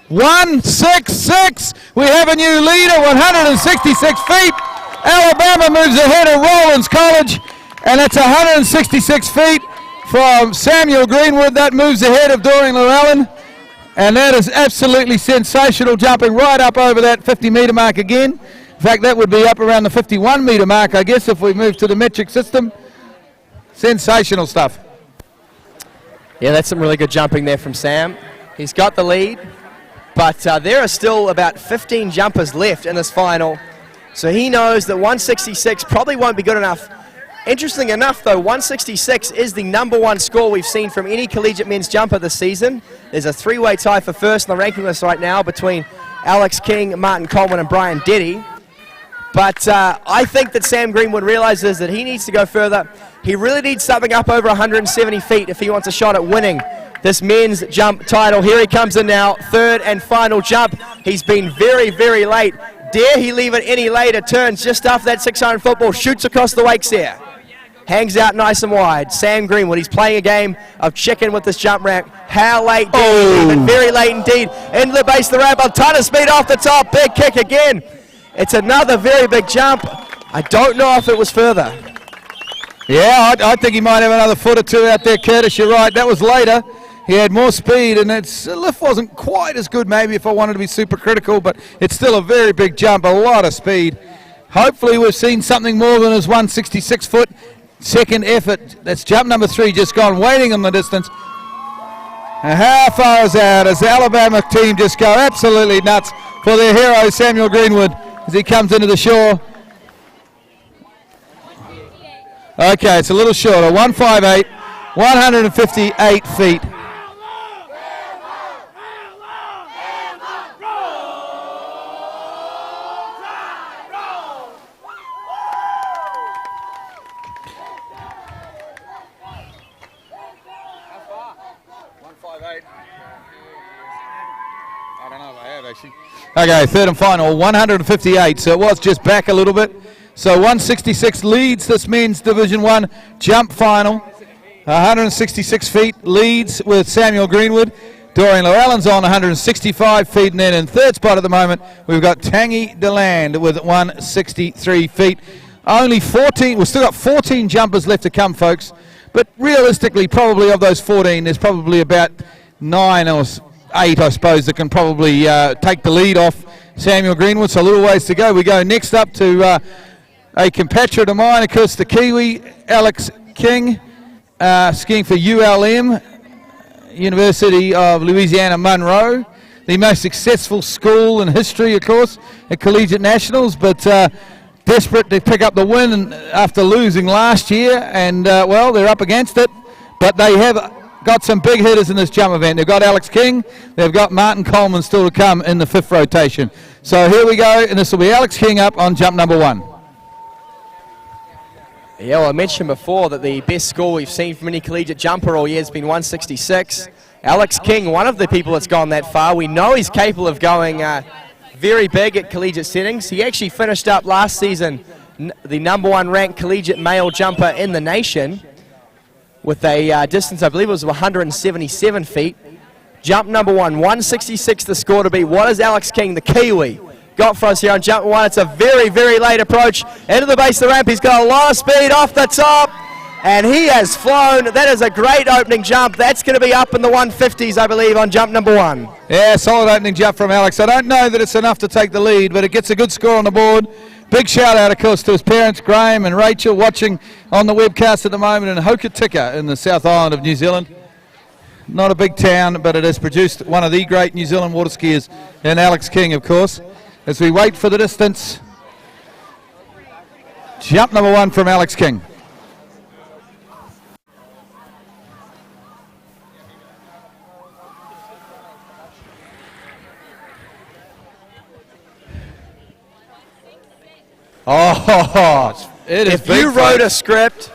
166. We have a new leader, 166 feet. Alabama moves ahead of Rollins College, and it's 166 feet from Samuel Greenwood. That moves ahead of Dorian Llewellyn. And that is absolutely sensational, jumping right up over that 50-metre mark again. In fact, that would be up around the 51-metre mark, I guess, if we move to the metric system. Sensational stuff. Yeah, that's some really good jumping there from Sam. He's got the lead, but there are still about 15 jumpers left in this final. So he knows that 166 probably won't be good enough. Interesting enough, though, 166 is the #1 score we've seen from any collegiate men's jumper this season. There's a 3-way tie for first on the ranking list right now between Alex King, Martin Coleman, and Brian Deddy. But I think that Sam Greenwood realizes that he needs to go further. He really needs something up over 170 feet if he wants a shot at winning this men's jump title. Here he comes in now, third and final jump. He's been very, very late. Dare he leave it any later? Turns just after that 6-iron football, shoots across the wakes here. Hangs out nice and wide. Sam Greenwood, he's playing a game of chicken with this jump ramp. How late? Oh. Very late indeed. Into the base of the ramp, a ton of speed off the top. Big kick again. It's another very big jump. I don't know if it was further. Yeah, I think he might have another foot or two out there, Curtis. You're right. That was later. He had more speed, and the lift wasn't quite as good maybe if I wanted to be super critical, but it's still a very big jump, a lot of speed. Hopefully we've seen something more than his 166-foot second effort. That's jump number 3, just gone, waiting on the distance. And how far is out as the Alabama team just go absolutely nuts for their hero, Samuel Greenwood, as he comes into the shore. Okay, it's a little shorter, 158, 158 feet. Okay, third and final, 158, so it was just back a little bit. So 166 leads this men's Division 1 jump final. 166 feet leads with Samuel Greenwood. Dorian Llewellyn's on 165 feet, and then in third spot at the moment, we've got Tangy DeLand with 163 feet. Only 14, we've still got 14 jumpers left to come, folks. But realistically, probably of those 14, there's probably about 9 or 8, I suppose, that can probably take the lead off Samuel Greenwood. So a little ways to go. We go next up to a compatriot of mine, of course, the Kiwi, Alex King, skiing for ULM, University of Louisiana Monroe. The most successful school in history, of course, at Collegiate Nationals, but desperate to pick up the win after losing last year. And, well, they're up against it, but they have got some big hitters in this jump event. They've got Alex King, they've got Martin Coleman still to come in the 5th rotation. So here we go, and this will be Alex King up on jump number 1. Yeah, well, I mentioned before that the best score we've seen from any collegiate jumper all year has been 166. Alex King, one of the people that's gone that far. We know he's capable of going very big at collegiate settings. He actually finished up last season the #1 ranked collegiate male jumper in the nation with a distance, I believe it was 177 feet. Jump #1, 166 the score to beat. What is Alex King, the Kiwi, got for us here on jump 1? It's a very, very late approach into the base of the ramp. He's got a lot of speed off the top, and he has flown. That is a great opening jump. That's going to be up in the 150s, I believe, on jump #1. Yeah, solid opening jump from Alex. I don't know that it's enough to take the lead, but it gets a good score on the board. Big shout out, of course, to his parents, Graham and Rachel, watching on the webcast at the moment in Hokitika in the South Island of New Zealand. Not a big town, but it has produced one of the great New Zealand water skiers in Alex King, of course. As we wait for the distance, jump #1 from Alex King. Oh, it is if you wrote a script,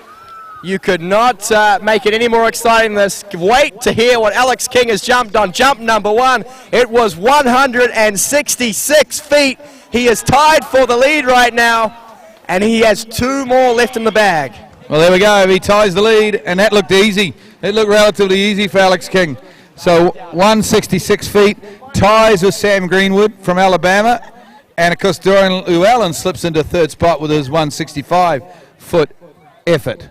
you could not make it any more exciting than this. Wait to hear what Alex King has jumped on jump #1. It was 166 feet. He is tied for the lead right now, and he has 2 more left in the bag. Well, there we go. He ties the lead, and that looked easy. It looked relatively easy for Alex King. So 166 feet, ties with Sam Greenwood from Alabama. And, of course, Dorian Llewellyn slips into 3rd spot with his 165-foot effort.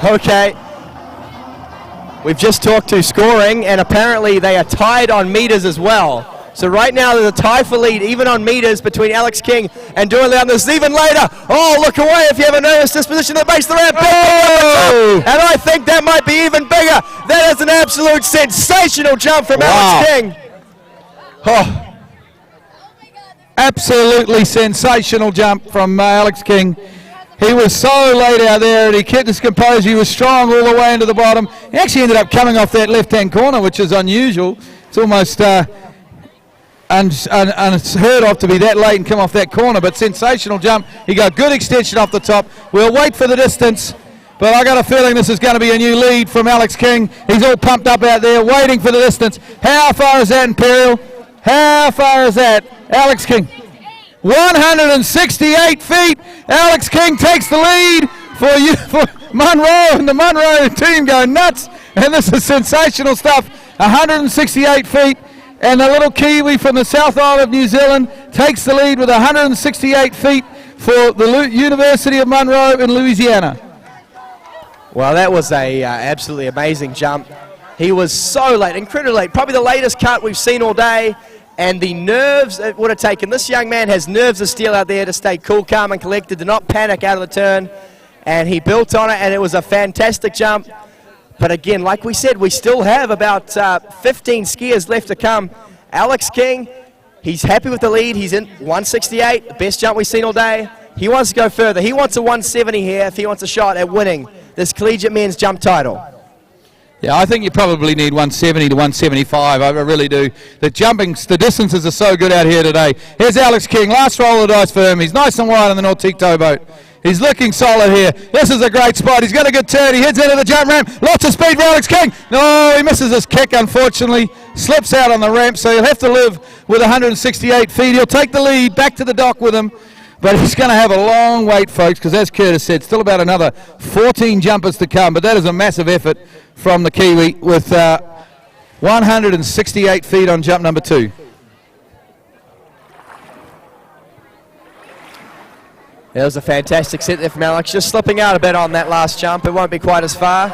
Okay. We've just talked to scoring, and apparently they are tied on meters as well. So right now there's a tie for lead, even on meters, between Alex King and Dorian Llewellyn. There's even later. Oh, look away if you have a nervous disposition at the base of the ramp. Oh! And I think that might be even bigger. That is an absolute sensational jump from Alex King. Oh. Absolutely sensational jump from Alex King. He was so late out there, and he kept his composure. He was strong all the way into the bottom. He actually ended up coming off that left-hand corner, which is unusual. It's almost unheard of to be that late and come off that corner, but sensational jump. He got good extension off the top. We'll wait for the distance, but I got a feeling this is going to be a new lead from Alex King. He's all pumped up out there, waiting for the distance. How far is that, Imperial? How far is that? Alex King. 168 feet. Alex King takes the lead for Munro, and the Munro team go nuts. And this is sensational stuff. 168 feet, and the little Kiwi from the South Island of New Zealand takes the lead with 168 feet for the University of Monroe in Louisiana. Well, that was a absolutely amazing jump. He was so late, incredibly late, probably the latest cut we've seen all day. And the nerves it would have taken. This young man has nerves of steel out there to stay cool, calm, and collected, to not panic out of the turn. And he built on it, and it was a fantastic jump. But again, like we said, we still have about 15 skiers left to come. Alex King, he's happy with the lead. He's in 168, the best jump we've seen all day. He wants to go further. He wants a 170 here if he wants a shot at winning this collegiate men's jump title. Yeah, I think you probably need 170 to 175. I really do. The distances are so good out here today. Here's Alex King. Last roll of the dice for him. He's nice and wide on the Nautique towboat. He's looking solid here. This is a great spot. He's got a good turn. He heads into the jump ramp. Lots of speed for Alex King. No, he misses his kick, unfortunately. Slips out on the ramp, so he'll have to live with 168 feet. He'll take the lead back to the dock with him. But he's going to have a long wait, folks, because as Curtis said, still about another 14 jumpers to come. But that is a massive effort from the Kiwi with 168 feet on jump #2. That was a fantastic set there from Alex. Just slipping out a bit on that last jump. It won't be quite as far.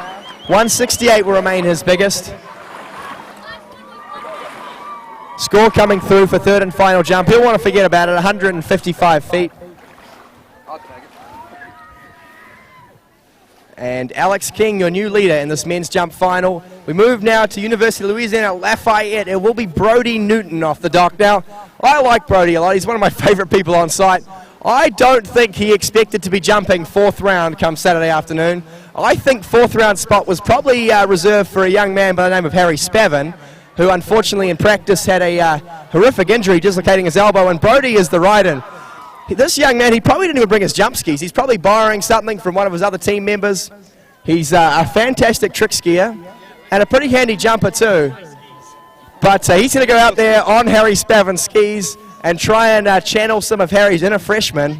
168 will remain his biggest. Score coming through for 3rd and final jump. He'll want to forget about it, 155 feet. And Alex King, your new leader in this men's jump final. We move now to University of Louisiana Lafayette. It will be Brody Newton off the dock. Now, I like Brody a lot. He's one of my favourite people on site. I don't think he expected to be jumping 4th round come Saturday afternoon. I think 4th round spot was probably reserved for a young man by the name of Harry Spavin, who unfortunately in practice had a horrific injury, dislocating his elbow, and Brody is the rider. This young man, he probably didn't even bring his jump skis. He's probably borrowing something from one of his other team members. He's a fantastic trick skier and a pretty handy jumper too. But he's going to go out there on Harry Spavin's skis and try and channel some of Harry's inner freshman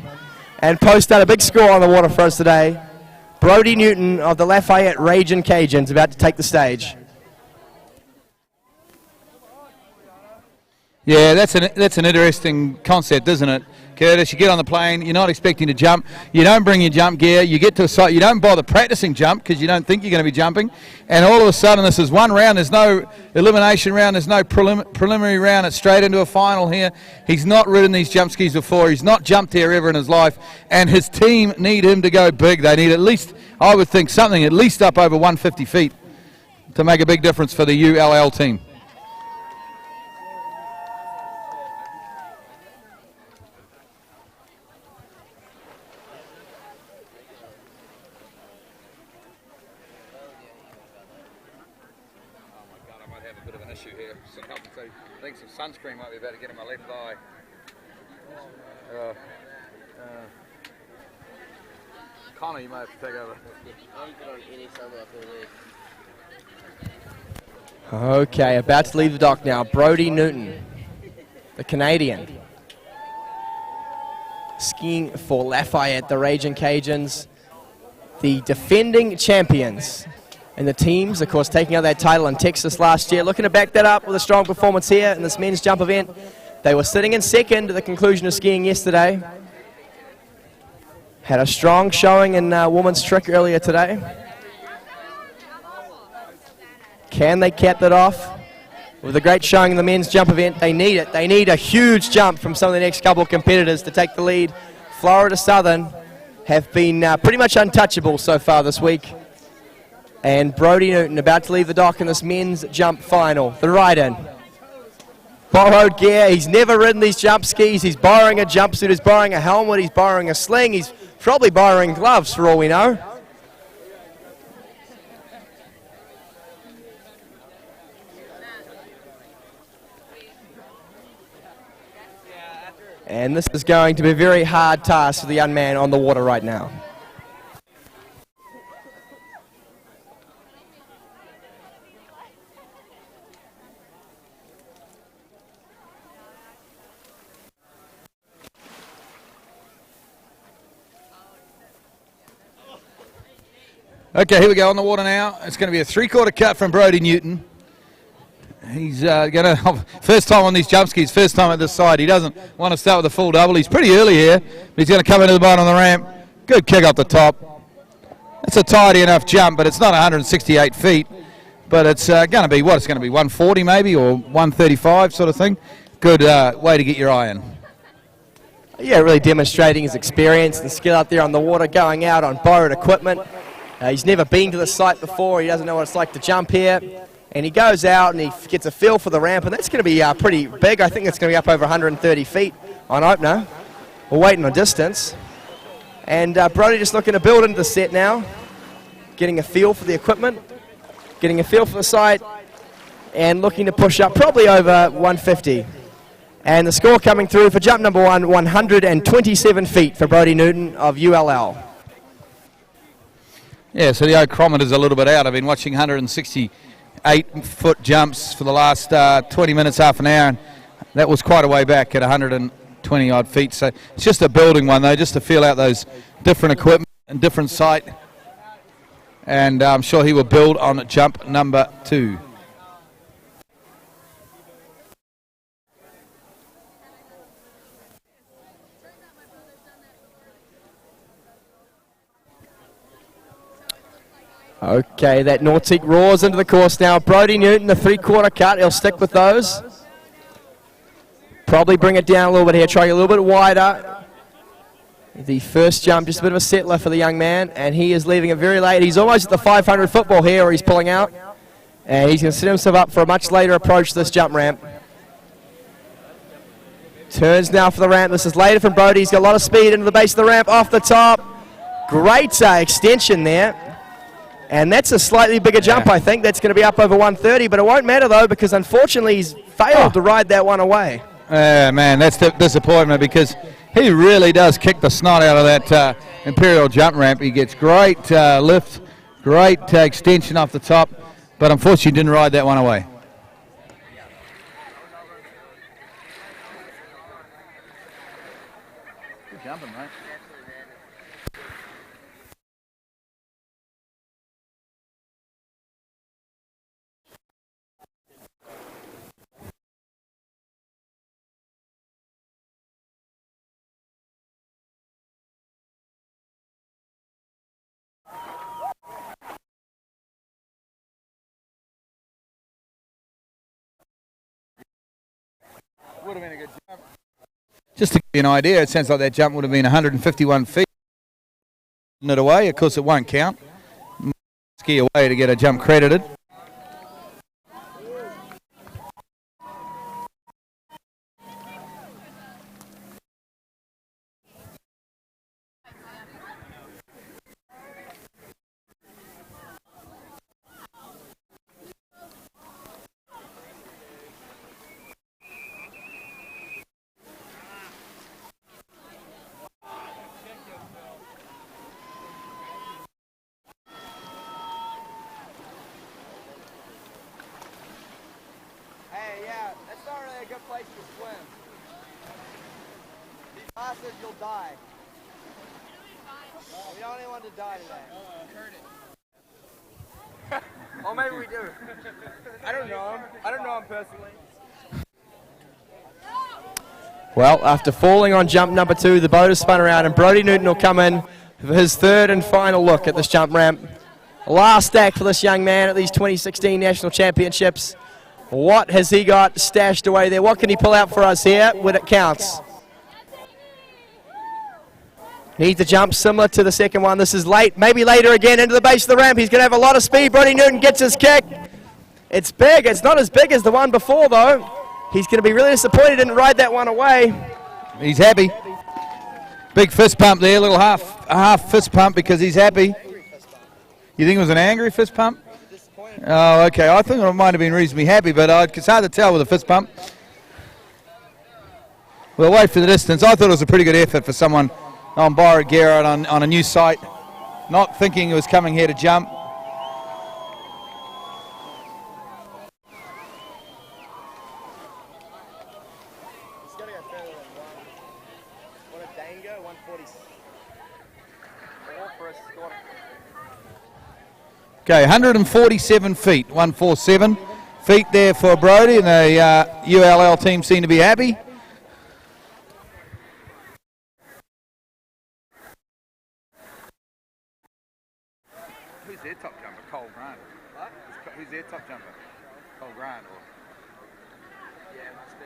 and post out a big score on the water for us today. Brody Newton of the Lafayette Ragin' Cajuns about to take the stage. Yeah, that's an interesting concept, isn't it, Curtis? You get on the plane, you're not expecting to jump, you don't bring your jump gear, you get to a site, you don't bother practicing jump because you don't think you're going to be jumping, and all of a sudden this is one round, there's no elimination round, there's no preliminary round, it's straight into a final here. He's not ridden these jump skis before, he's not jumped here ever in his life, and his team need him to go big. They need at least, I would think, something at least up over 150 feet to make a big difference for the ULL team. I think some sunscreen might be about to get in my left eye. Connor, you might have to take over. Okay, about to leave the dock now. Brody Newton, the Canadian, skiing for Lafayette, the Ragin' Cajuns, the defending champions. And the teams, of course, taking out that title in Texas last year, looking to back that up with a strong performance here in this men's jump event. They were sitting in second at the conclusion of skiing yesterday. Had a strong showing in women's trick earlier today. Can they cap that off with a great showing in the men's jump event? They need it. They need a huge jump from some of the next couple of competitors to take the lead. Florida Southern have been pretty much untouchable so far this week. And Brody Newton about to leave the dock in this men's jump final. The ride-in. Borrowed gear. He's never ridden these jump skis. He's borrowing a jumpsuit. He's borrowing a helmet. He's borrowing a sling. He's probably borrowing gloves for all we know. And this is going to be a very hard task for the young man on the water right now. Okay, here we go on the water now. It's going to be a 3/4 cut from Brody Newton. He's going to, first time on these jump skis, first time at this side. He doesn't want to start with a full double. He's pretty early here, but he's going to come into the bottom of the ramp. Good kick off the top. It's a tidy enough jump, but it's not 168 feet. But it's going to be, what, it's going to be 140 maybe, or 135 sort of thing. Good way to get your eye in. Yeah, really demonstrating his experience and skill out there on the water, going out on borrowed equipment. He's never been to the site before. He doesn't know what it's like to jump here. And he goes out and he gets a feel for the ramp, and that's going to be pretty big. I think it's going to be up over 130 feet on opener. We're waiting on distance. And Brody just looking to build into the set now, getting a feel for the equipment, getting a feel for the site, and looking to push up probably over 150. And the score coming through for jump number 1, 127 feet for Brody Newton of ULL. Yeah, so the chronometer's a little bit out. I've been watching 168-foot jumps for the last 20 minutes, half an hour, and that was quite a way back at 120-odd feet. So it's just a building one, though, just to feel out those different equipment and different site. And I'm sure he will build on jump number 2. Okay, that Nautique roars into the course now. Brody Newton, the 3/4 cut. He'll stick with those. Probably bring it down a little bit here, try a little bit wider. The first jump, just a bit of a settler for the young man, and he is leaving it very late. He's almost at the 500 football here, where he's pulling out. And he's going to set himself up for a much later approach to this jump ramp. Turns now for the ramp. This is later from Brody. He's got a lot of speed into the base of the ramp, off the top. Great extension there. And that's a slightly bigger jump, I think. That's going to be up over 130, but it won't matter, though, because unfortunately he's failed to ride that one away. Man, that's the disappointment, because he really does kick the snot out of that Imperial jump ramp. He gets great lift, great extension off the top, but unfortunately didn't ride that one away. Good jumping, mate. Would have been a good jump. Just to give you an idea, it sounds like that jump would have been 151 feet. It away, of course it won't count. Ski away to get a jump credited. You'll die. We don't want to die today. Or maybe we do. I don't know him. I don't know him personally. Well, after falling on jump number 2, the boat has spun around, and Brody Newton will come in for his third and final look at this jump ramp. Last stack for this young man at these 2016 National Championships. What has he got stashed away there? What can he pull out for us here when it counts? Needs a jump similar to the second one. This is late, maybe later again into the base of the ramp. He's going to have a lot of speed. Brody Newton gets his kick. It's big. It's not as big as the one before, though. He's going to be really disappointed he didn't ride that one away. He's happy. Big fist pump there, little half fist pump because he's happy. You think it was an angry fist pump? Oh, okay. I think it might have been reasonably happy, but it's hard to tell with a fist pump. We'll wait for the distance. I thought it was a pretty good effort for someone on Byron Garrett on a new site, not thinking he was coming here to jump. He's got to go further than one. What a Dango, 144 for a squat. Okay, 147 feet, 147 feet there for Brody, and the ULL team seem to be happy. Who's their top jumper? Cole Grant. What? Who's their top jumper? Cole Grant or? Yeah, must be.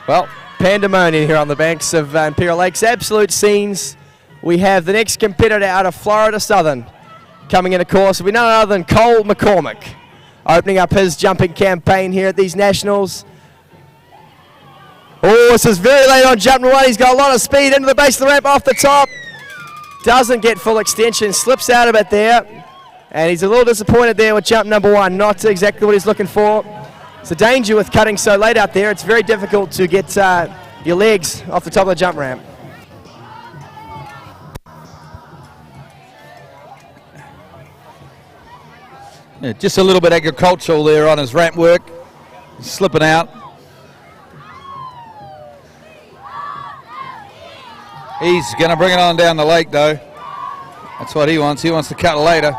Well, pandemonium here on the banks of Imperial Lakes. Absolute scenes. We have the next competitor out of Florida Southern coming in, of course. It'll be none other than Cole McCormick, opening up his jumping campaign here at these Nationals. Oh, this is very late on jump number 1. He's got a lot of speed into the base of the ramp off the top. doesn't get full extension, slips out of it there, and he's a little disappointed there with jump number 1, not exactly what he's looking for. It's a danger with cutting so late out there. It's very difficult to get your legs off the top of the jump ramp. Yeah, just a little bit agricultural there on his ramp work. He's slipping out. He's going to bring it on down the lake, though. That's what he wants. He wants to cut later.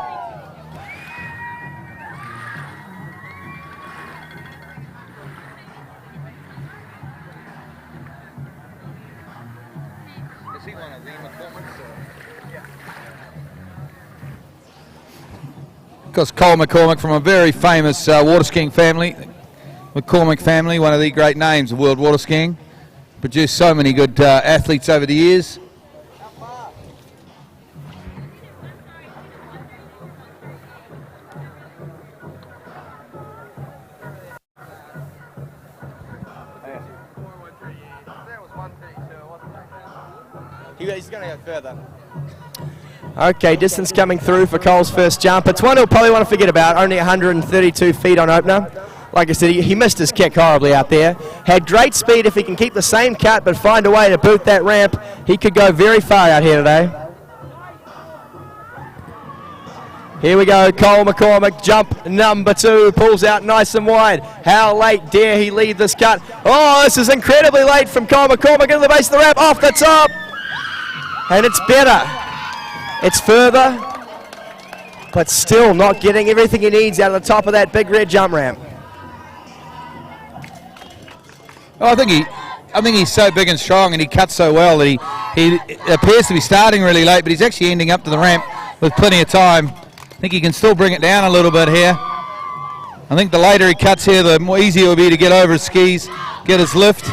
Because Cole McCormick, from a very famous water skiing family, McCormick family, one of the great names of world water skiing, produced so many good athletes over the years. He's going to go further. Okay, distance coming through for Cole's first jump. It's one he'll probably want to forget about, only 132 feet on opener. Like I said, he missed his kick horribly out there. Had great speed. If he can keep the same cut but find a way to boot that ramp, he could go very far out here today. Here we go, Cole McCormick, jump number 2, pulls out nice and wide. How late dare he leave this cut? Oh, this is incredibly late from Cole McCormick into the base of the ramp, off the top. And it's better. It's further, but still not getting everything he needs out of the top of that big red jump ramp. Oh, I think he's so big and strong, and he cuts so well that he appears to be starting really late, but he's actually ending up to the ramp with plenty of time. I think he can still bring it down a little bit here. I think the later he cuts here, the more easier it will be to get over his skis, get his lift.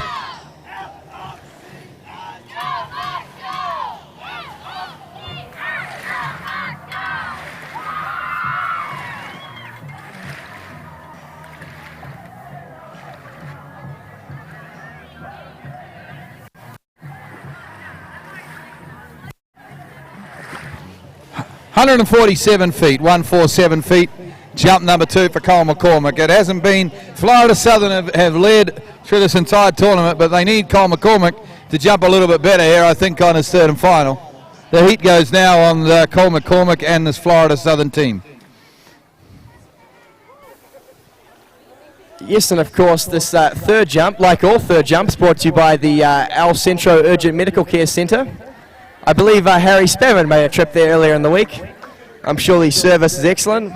.147 feet, 147 feet, jump number 2 for Cole McCormick. It hasn't been, Florida Southern have led through this entire tournament, but they need Cole McCormick to jump a little bit better here, I think, on his third and final. The heat goes now on Cole McCormick and this Florida Southern team. Yes, and of course, this third jump, like all third jumps, brought to you by the El Centro Urgent Medical Care Centre. I believe Harry Spavin made a trip there earlier in the week. I'm sure the service is excellent.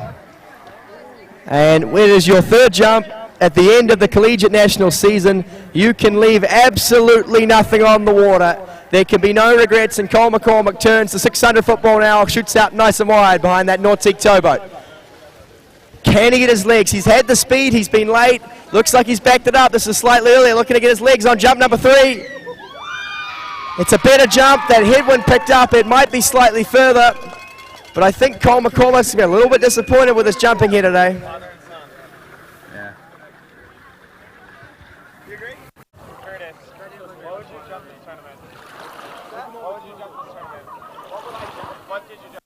And it is your third jump at the end of the Collegiate National season. You can leave absolutely nothing on the water. There can be no regrets, and Cole McCormick turns the 600 football an hour, shoots out nice and wide behind that Nautique towboat. Can he get his legs? He's had the speed, he's been late. Looks like he's backed it up. This is slightly earlier, looking to get his legs on jump number 3. It's a better jump. That headwind picked up. It might be slightly further, but I think Cole McCormick's going to be a little bit disappointed with his jumping here today. Yeah. You agree? Curtis, what would you jump in the tournament? What would you jump in the tournament? What did you jump?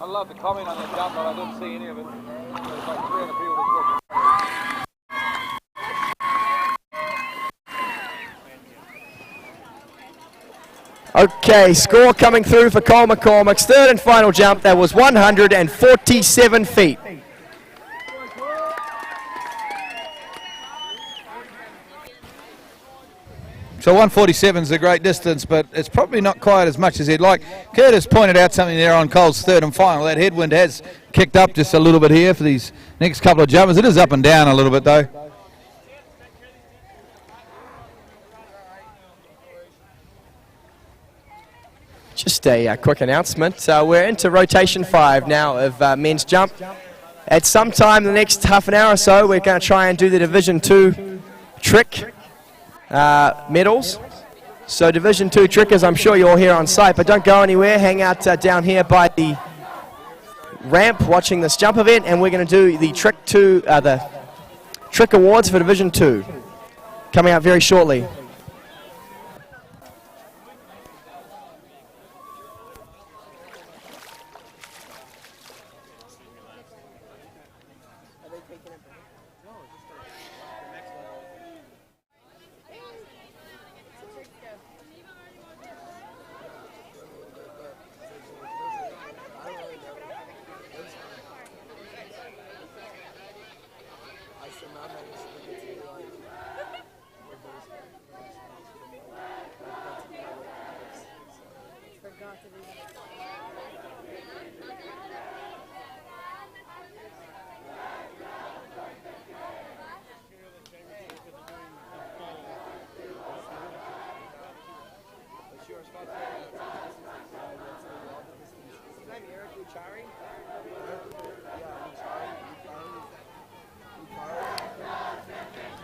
I'd love to comment on that jump, but I didn't see any of it. There's like 300 people that's looking. Okay, score coming through for Cole McCormick's third and final jump. That was 147 feet. So 147 is a great distance, but it's probably not quite as much as he'd like. Curtis pointed out something there on Cole's third and final. That headwind has kicked up just a little bit here for these next couple of jumpers. It is up and down a little bit, though. Just a quick announcement. We're into rotation 5 now of men's jump. At some time in the next half an hour or so, we're going to try and do the Division 2 trick medals. So Division 2 trickers, I'm sure you're all here on site, but don't go anywhere. Hang out down here by the ramp watching this jump event, and we're going to do the trick awards for Division 2 coming out very shortly.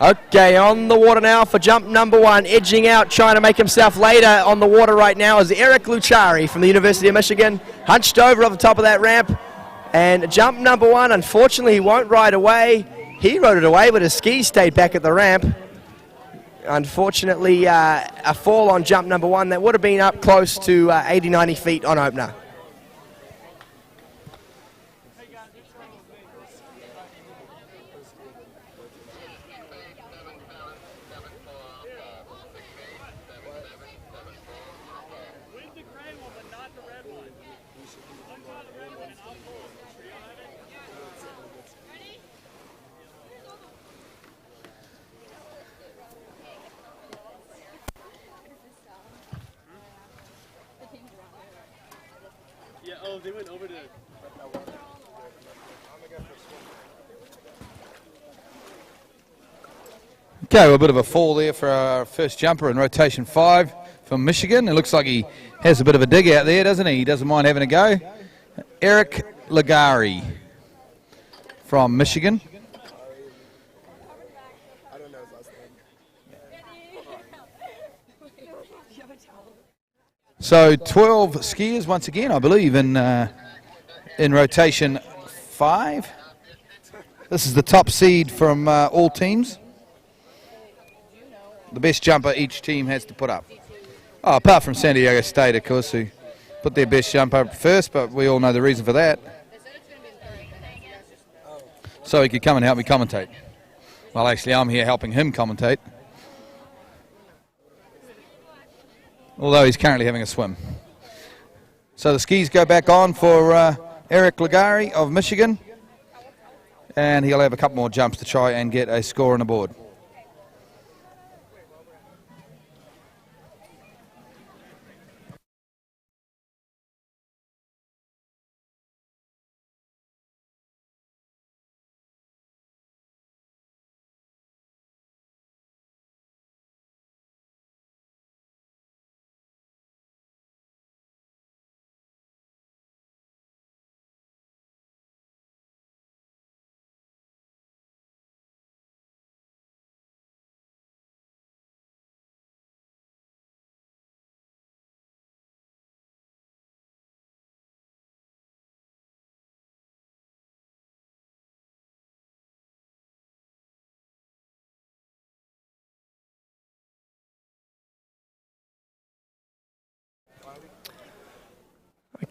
Okay, on the water now for jump number 1, edging out, trying to make himself later on the water right now is Eric Luchari from the University of Michigan, hunched over off the top of that ramp. And jump number 1, unfortunately, he won't ride away. He rode it away, but his skis stayed back at the ramp. Unfortunately, a fall on jump number 1 that would have been up close to 80, 90 feet on opener. Yeah, oh, they went over to... Okay, well, a bit of a fall there for our first jumper in rotation 5 from Michigan. It looks like he has a bit of a dig out there, doesn't he? He doesn't mind having a go. Eric Ligari from Michigan. So 12 skiers once again, I believe, in rotation 5. This is the top seed from all teams. The best jumper each team has to put up. Oh, apart from San Diego State, of course, who put their best jumper up first, but we all know the reason for that. So he could come and help me commentate. Well, actually, I'm here helping him commentate. Although he's currently having a swim. So the skis go back on for Eric Ligari of Michigan. And he'll have a couple more jumps to try and get a score on the board.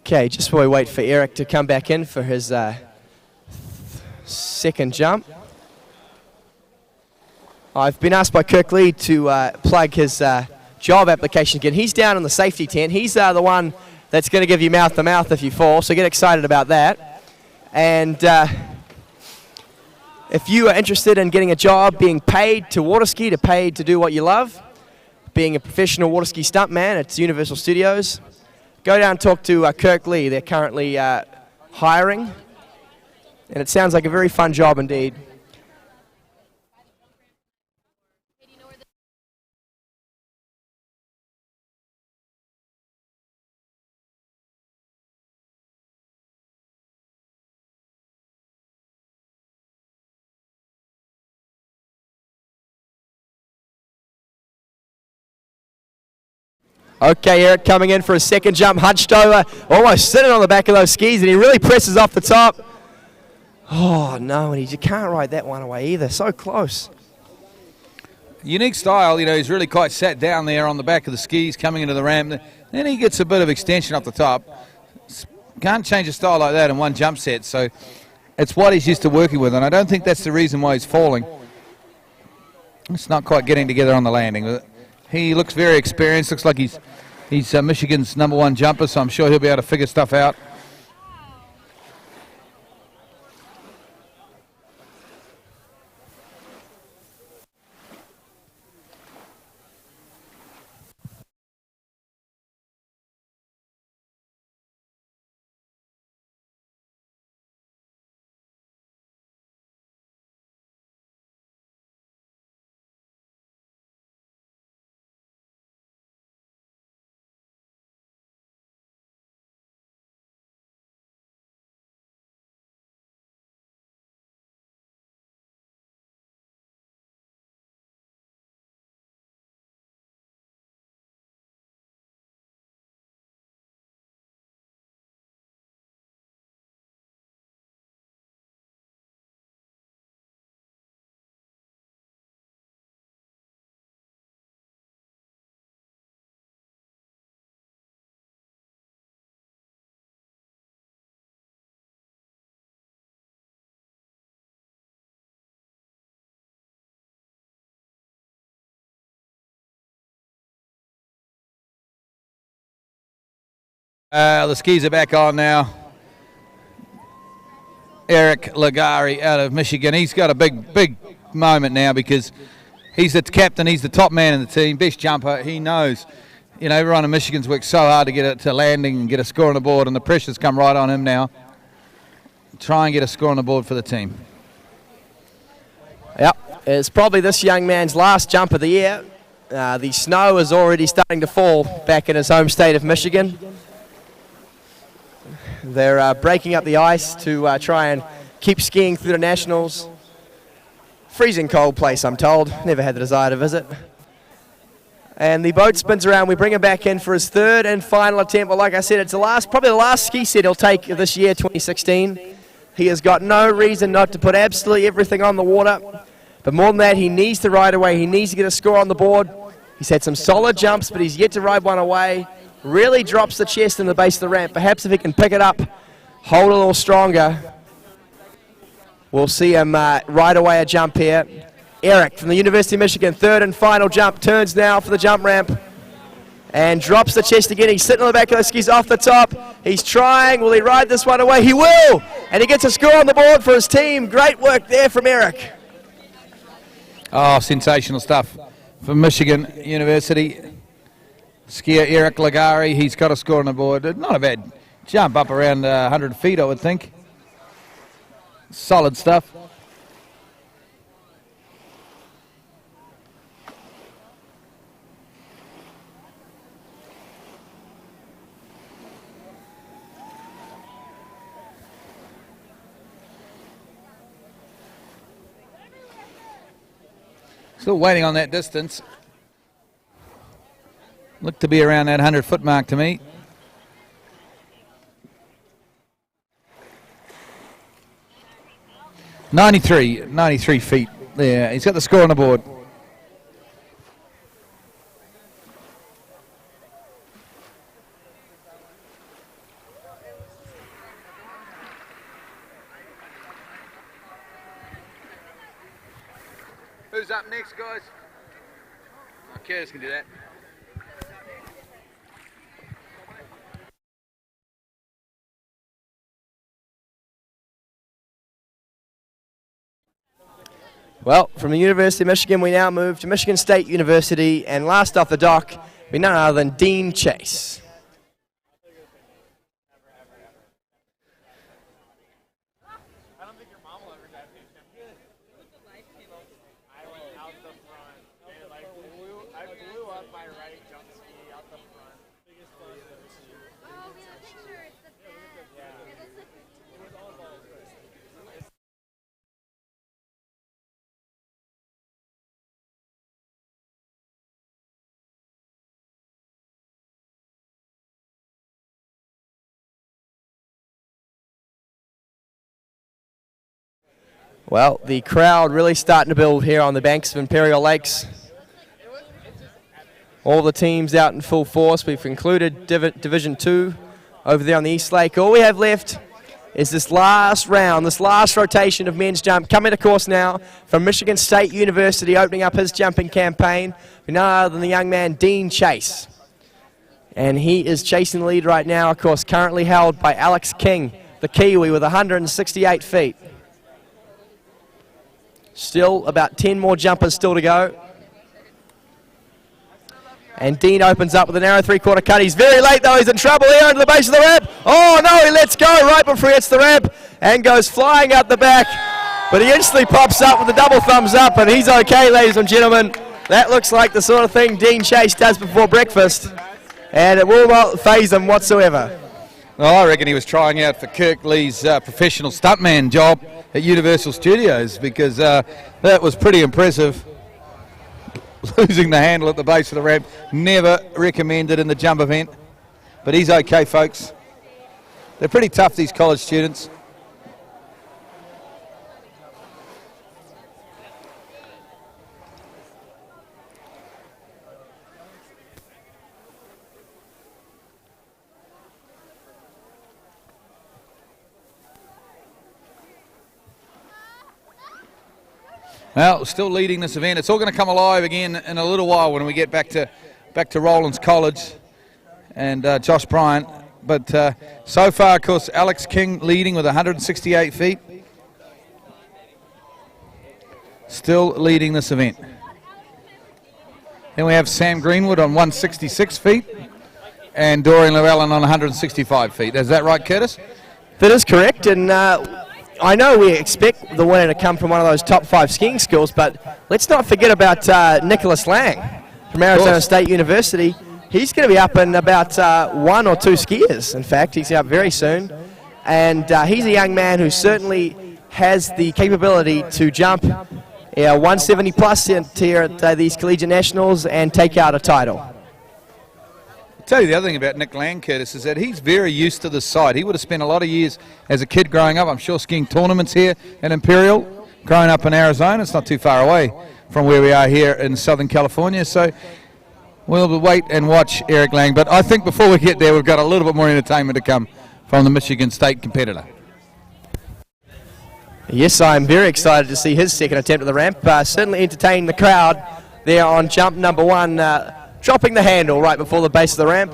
Okay, just while we wait for Eric to come back in for his second jump. I've been asked by Kirk Lee to plug his job application again. He's down in the safety tent. He's the one that's going to give you mouth-to-mouth if you fall, so get excited about that. And if you are interested in getting a job, being paid to water ski, paid to do what you love, being a professional water ski stuntman at Universal Studios, go down and talk to Kirk Lee. They're currently hiring, and it sounds like a very fun job indeed. Okay, Eric coming in for a second jump, hunched over, almost sitting on the back of those skis, and he really presses off the top. Oh, no, and you can't ride that one away either. So close. Unique style, you know, he's really quite sat down there on the back of the skis coming into the ramp. Then he gets a bit of extension off the top. Can't change a style like that in one jump set, so it's what he's used to working with, and I don't think that's the reason why he's falling. It's not quite getting together on the landing. He looks very experienced. Looks like he's Michigan's #1 jumper, so I'm sure he'll be able to figure stuff out. The skis are back on now. Eric Ligari out of Michigan. He's got a big moment now because he's the captain. He's the top man in the team, best jumper. He knows, you know, everyone in Michigan's worked so hard to get it to landing and get a score on the board, and the pressure's come right on him now. Try and get a score on the board for the team. Yep, it's probably this young man's last jump of the year. The snow is already starting to fall back in his home state of Michigan. They're breaking up the ice to try and keep skiing through the Nationals. Freezing cold place, I'm told. Never had the desire to visit. And the boat spins around. We bring him back in for his third and final attempt. But like I said, it's probably the last ski set he'll take this year, 2016. He has got no reason not to put absolutely everything on the water. But more than that, he needs to ride away. He needs to get a score on the board. He's had some solid jumps, but he's yet to ride one away. Really drops the chest in the base of the ramp. Perhaps if he can pick it up, hold a little stronger, we'll see him ride away a jump here. Eric from the University of Michigan, third and final jump, turns now for the jump ramp and drops the chest again. He's sitting on the back of the skis off the top. He's trying. Will he ride this one away? He will! And he gets a score on the board for his team. Great work there from Eric. Oh, sensational stuff from Michigan University. Skier Eric Ligari, he's got a score on the board. Not a bad jump, up around 100 feet, I would think. Solid stuff. Still waiting on that distance. Looked to be around that 100-foot mark to me. $93 feet there. He's got the score on the board. Who's up next, guys? Curtis can do that. Well, from the University of Michigan, we now move to Michigan State University, and last off the dock, we none other than Dean Chase. Well, the crowd really starting to build here on the banks of Imperial Lakes. All the teams out in full force. We've concluded Division 2 over there on the East Lake. All we have left is this last round, this last rotation of men's jump. Coming to course now from Michigan State University, opening up his jumping campaign. None other than the young man, Dean Chase. And he is chasing the lead right now, of course, currently held by Alex King, the Kiwi, with 168 feet. Still about 10 more jumpers still to go. And Dean opens up with a narrow three-quarter cut. He's very late, though. He's in trouble here under the base of the ramp. Oh, no, he lets go right before he hits the ramp and goes flying out the back. But he instantly pops up with a double thumbs up, and he's okay, ladies and gentlemen. That looks like the sort of thing Dean Chase does before breakfast, and it will not faze him whatsoever. Well, I reckon he was trying out for Kirk Lee's professional stuntman job at Universal Studios, because that was pretty impressive. Losing the handle at the base of the ramp, never recommended in the jump event. But he's okay, folks. They're pretty tough, these college students. Well, still leading this event. It's all going to come alive again in a little while when we get back to Rollins College. And Josh Bryant But so far, of course, Alex King leading with 168 feet. Still leading this event. Then we have Sam Greenwood on 166 feet and Dorian Llewellyn on 165 feet. Is that right, Curtis? That is correct, and I know we expect the winner to come from one of those top 5 skiing schools, but let's not forget about Nicholas Lang from Arizona State University. He's going to be up in about 1 or 2 skiers. In fact, he's up very soon, and he's a young man who certainly has the capability to jump 170 plus here at these Collegiate Nationals and take out a title. I'll tell you the other thing about Nick Lang, Curtis, is that he's very used to this site. He would have spent a lot of years as a kid growing up, I'm sure, skiing tournaments here at Imperial, growing up in Arizona. It's not too far away from where we are here in Southern California. So we'll wait and watch Eric Lang. But I think before we get there, we've got a little bit more entertainment to come from the Michigan State competitor. Yes, I'm very excited to see his second attempt at the ramp. Certainly entertaining the crowd there on jump number 1, dropping the handle right before the base of the ramp.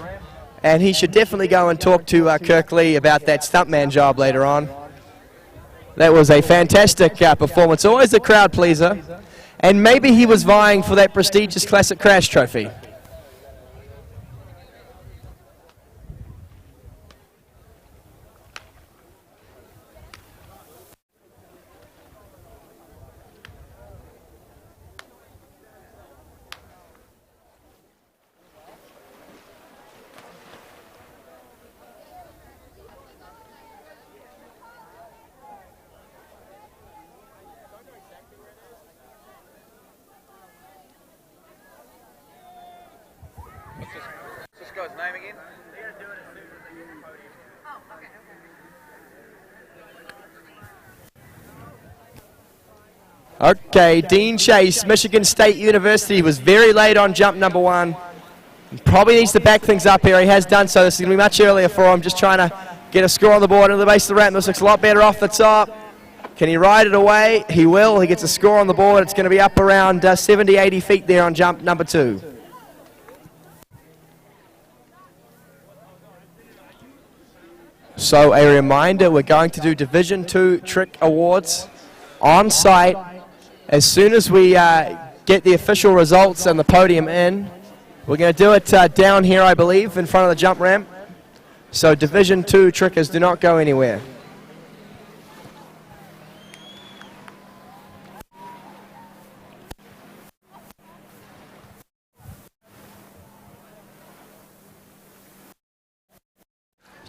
And he should definitely go and talk to Kirk Lee about that stuntman job later on. That was a fantastic performance, always a crowd pleaser. And maybe he was vying for that prestigious Classic Crash trophy. What's this guy's name again? Okay, Dean Chase, Michigan State University, was very late on jump number 1. Probably needs to back things up here. He has done so. This is going to be much earlier for him. Just trying to get a score on the board into the base of the ramp. This looks a lot better off the top. Can he ride it away? He will. He gets a score on the board. It's going to be up around 70, 80 feet there on jump number 2. So a reminder, we're going to do Division 2 Trick Awards on site. As soon as we get the official results and the podium in, we're going to do it down here, I believe, in front of the jump ramp. So Division 2 trickers, do not go anywhere.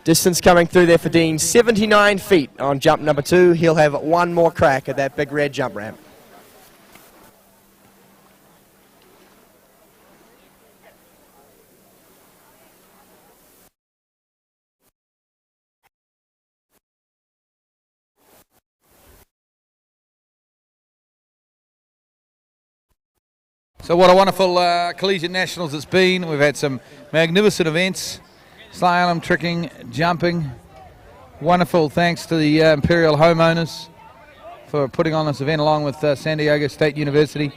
Distance coming through there for Dean, 79 feet on jump number 2. He'll have one more crack at that big red jump ramp. So what a wonderful Collegiate Nationals it's been. We've had some magnificent events. Slalom, tricking, jumping. Wonderful thanks to the Imperial homeowners for putting on this event, along with San Diego State University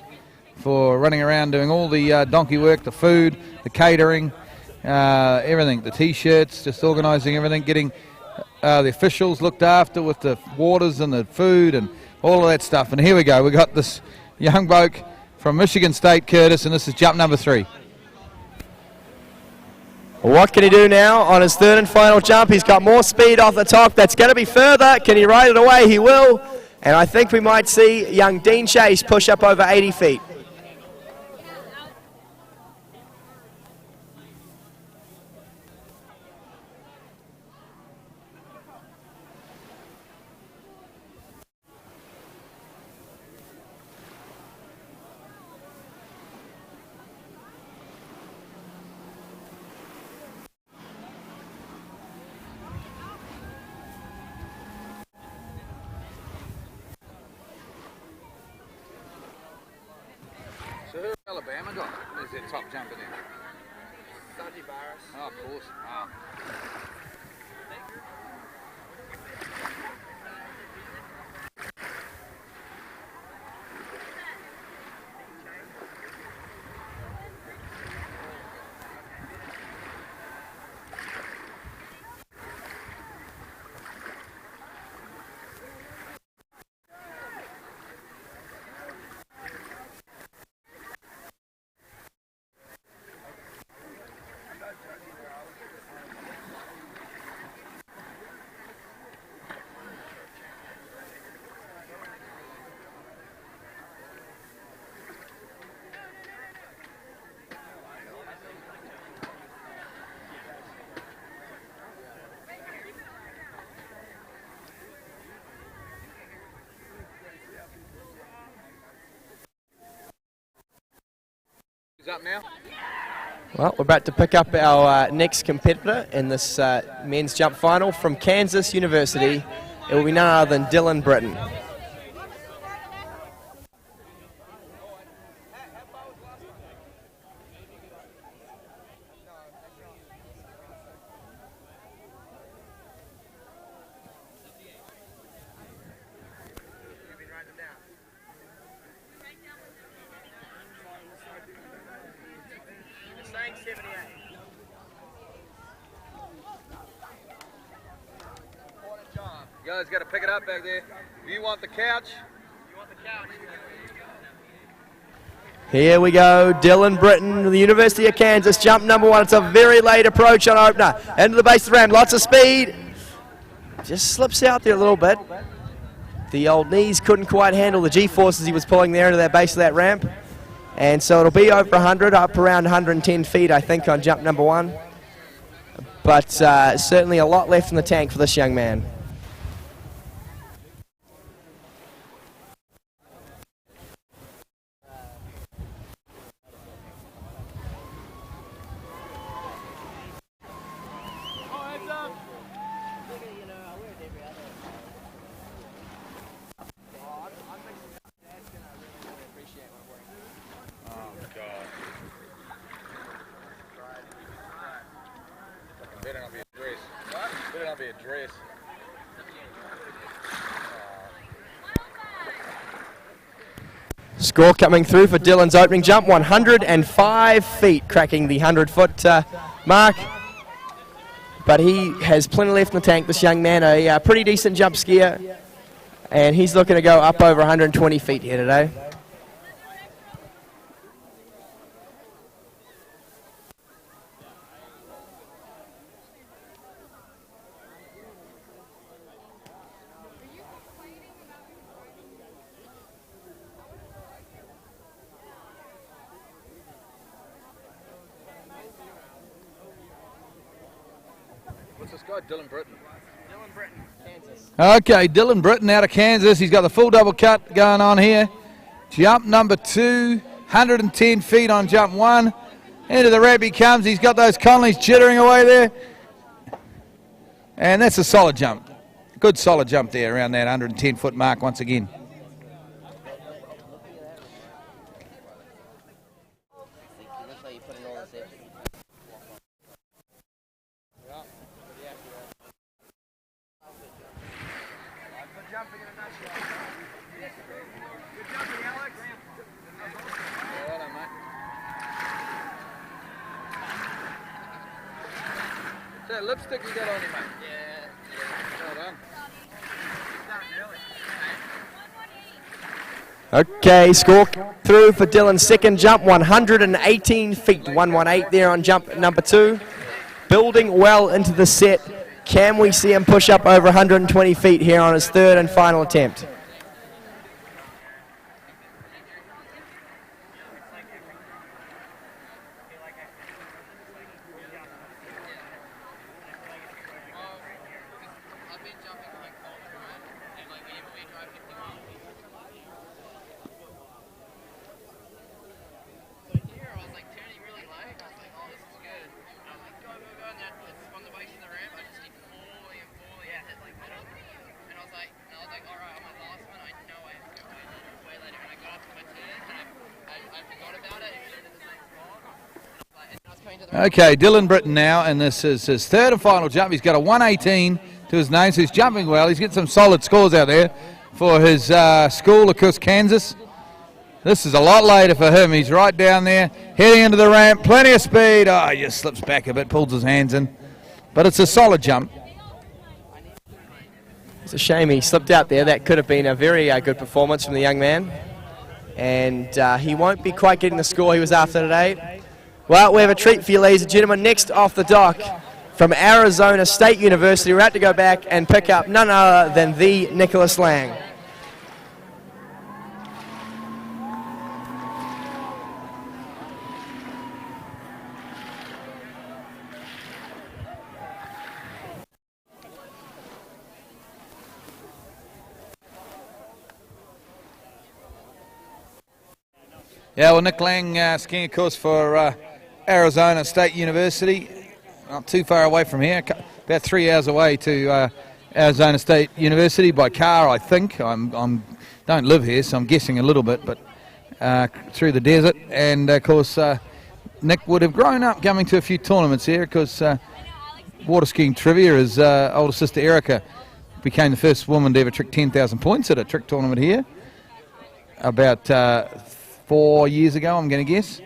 for running around doing all the donkey work, the food, the catering, everything, the T-shirts, just organising everything, getting the officials looked after with the waters and the food and all of that stuff. And here we go. We got this young bloke from Michigan State, Curtis, and this is jump number 3. What can he do now on his third and final jump? He's got more speed off the top. That's going to be further. Can he ride it away? He will. And I think we might see young Dean Chase push up over 80 feet. So who Alabama got? Who's their top jumper then? Oh, of course. Wow. Who's up now? Well, we're about to pick up our next competitor in this men's jump final from Kansas University. It will be none other than Dylan Britton. You guys got to pick it up back there. If you want the couch, you want the couch. Here we go, Dylan Britton, the University of Kansas, jump number 1. It's a very late approach on opener. Into the base of the ramp, lots of speed. Just slips out there a little bit. The old knees couldn't quite handle the G-forces he was pulling there into that base of that ramp. And so it'll be over 100, up around 110 feet, I think, on jump number 1. But certainly a lot left in the tank for this young man. Better not be a dress. What? Better not be a dress. Score coming through for Dylan's opening jump, 105 feet, cracking the 100-foot mark. But he has plenty left in the tank, this young man, a pretty decent jump skier. And he's looking to go up over 120 feet here today. What's this guy, Dylan Britton? Dylan Britton, Kansas. Okay, Dylan Britton out of Kansas. He's got the full double cut going on here. Jump number 2, 110 feet on jump 1. Into the ramp he comes. He's got those Conleys jittering away there. And that's a solid jump. Good solid jump there around that 110-foot mark once again. That lipstick you got on him, mate. Yeah. Well done. Okay, score through for Dylan's second jump, 118 feet, 118 there on jump number 2. Building well into the set. Can we see him push up over 120 feet here on his third and final attempt? Okay, Dylan Britton now, and this is his third and final jump. He's got a 118 to his name, so he's jumping well. He's getting some solid scores out there for his school, of course, Kansas. This is a lot later for him. He's right down there, heading into the ramp, plenty of speed. Oh, he just slips back a bit, pulls his hands in. But it's a solid jump. It's a shame he slipped out there. That could have been a very good performance from the young man. And he won't be quite getting the score he was after today. Well, we have a treat for you, ladies and gentlemen. Next off the dock from Arizona State University, we're about to go back and pick up none other than the Nicholas Lang. Yeah, well, Nick Lang skiing, of course, for Arizona State University. Not too far away from here, about 3 hours away to Arizona State University by car, I think. I'm don't live here, so I'm guessing a little bit, but through the desert. And, of course, Nick would have grown up coming to a few tournaments here because water skiing trivia, his older sister Erica became the first woman to ever trick 10,000 points at a trick tournament here about 4 years ago, I'm going to guess.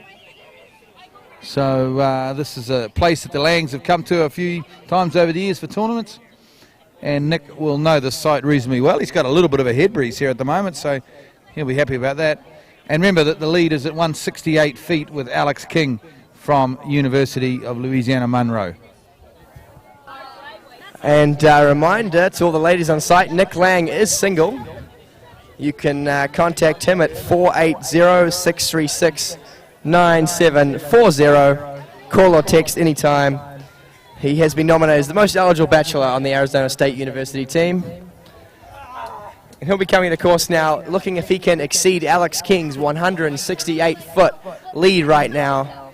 So this is a place that the Langs have come to a few times over the years for tournaments. And Nick will know this site reasonably well. He's got a little bit of a head breeze here at the moment, so he'll be happy about that. And remember that the lead is at 168 feet with Alex King from University of Louisiana Monroe. And a reminder to all the ladies on site, Nick Lang is single. You can contact him at 480-636-9740. Call or text anytime. He has been nominated as the most eligible bachelor on the Arizona State University team. And he'll be coming to course now, looking if he can exceed Alex King's 168-foot lead right now.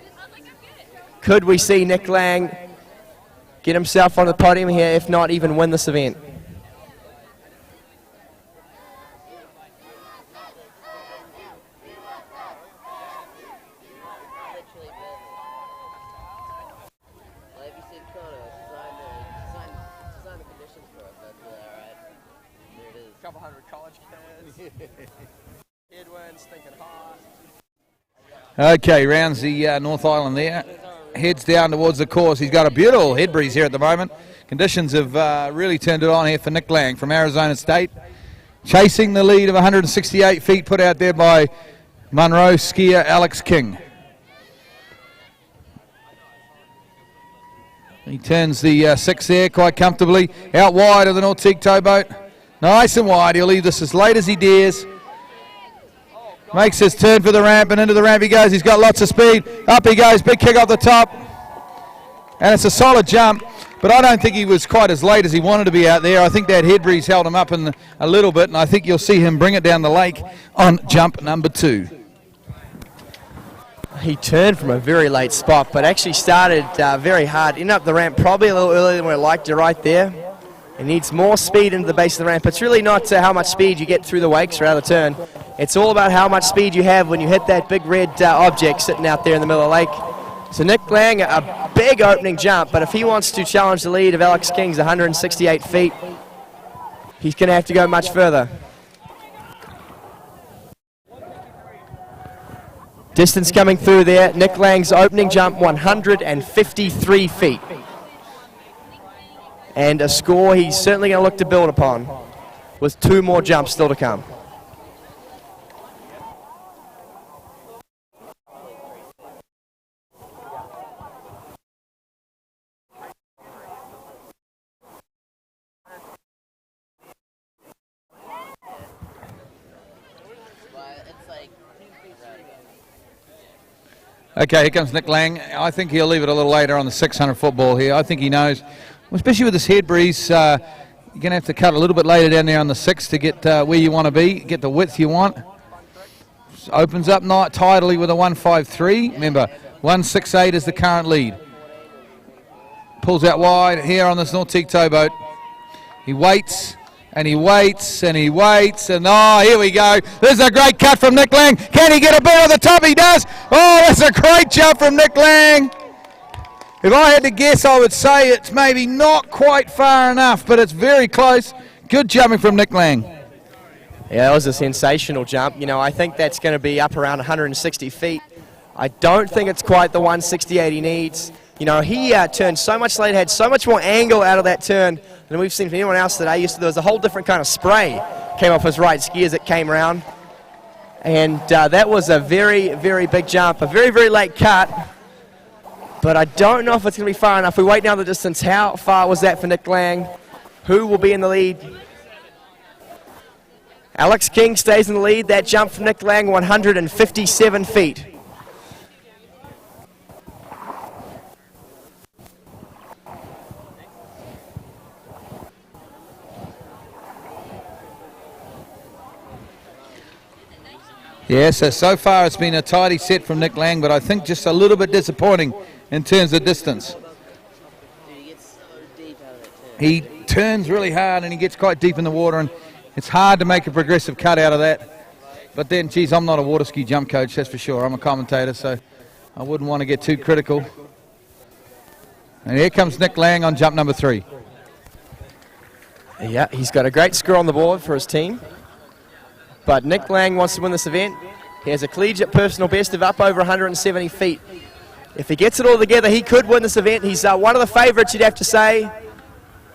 Could we see Nick Lang get himself on the podium here, if not even win this event? Couple hundred college kids. Headwinds, thinking hard. Okay, rounds the North Island there. Heads down towards the course. He's got a beautiful head breeze here at the moment. Conditions have really turned it on here for Nick Lang from Arizona State. Chasing the lead of 168 feet put out there by Monroe skier Alex King. He turns the six there quite comfortably. Out wide of the Nautique towboat. Nice and wide. He'll leave this as late as he dares. Makes his turn for the ramp, and into the ramp he goes. He's got lots of speed. Up he goes. Big kick off the top. And it's a solid jump, but I don't think he was quite as late as he wanted to be out there. I think that head breeze held him up a little bit, and I think you'll see him bring it down the lake on jump number 2. He turned from a very late spot, but actually started very hard. Ended up the ramp probably a little earlier than we liked it right there. He needs more speed into the base of the ramp. It's really not how much speed you get through the wakes or out of the turn. It's all about how much speed you have when you hit that big red object sitting out there in the middle of the lake. So Nick Lang, a big opening jump, but if he wants to challenge the lead of Alex King's 168 feet, he's going to have to go much further. Distance coming through there. Nick Lang's opening jump, 153 feet. And a score he's certainly going to look to build upon with 2 more jumps still to come. Okay, here comes Nick Lang. I think he'll leave it a little later on the 600 football here. I think he knows, especially with this head breeze, you're going to have to cut a little bit later down there on the 6 to get where you want to be, get the width you want. Opens up tidily with a 153. Remember, 168 is the current lead. Pulls out wide here on this Nautique towboat. He waits. And he waits, and he waits, and here we go. This is a great cut from Nick Lang. Can he get a bit on the top? He does. Oh, that's a great jump from Nick Lang. If I had to guess, I would say it's maybe not quite far enough, but it's very close. Good jumping from Nick Lang. Yeah, that was a sensational jump. You know, I think that's going to be up around 160 feet. I don't think it's quite the 168 he needs. You know, he turned so much later, had so much more angle out of that turn than we've seen from anyone else today. There was a whole different kind of spray came off his right ski as it came around. And that was a very, very big jump, a very, very late cut. But I don't know if it's going to be far enough. We wait down the distance. How far was that for Nick Lang? Who will be in the lead? Alex King stays in the lead. That jump from Nick Lang, 157 feet. Yeah, so far it's been a tidy set from Nick Lang, but I think just a little bit disappointing in terms of distance. He turns really hard and he gets quite deep in the water, and it's hard to make a progressive cut out of that. But then, geez, I'm not a water ski jump coach, that's for sure. I'm a commentator, so I wouldn't want to get too critical. And here comes Nick Lang on jump number 3. Yeah, he's got a great score on the board for his team. But Nick Lang wants to win this event. He has a collegiate personal best of up over 170 feet. If he gets it all together, he could win this event. He's one of the favourites, you'd have to say.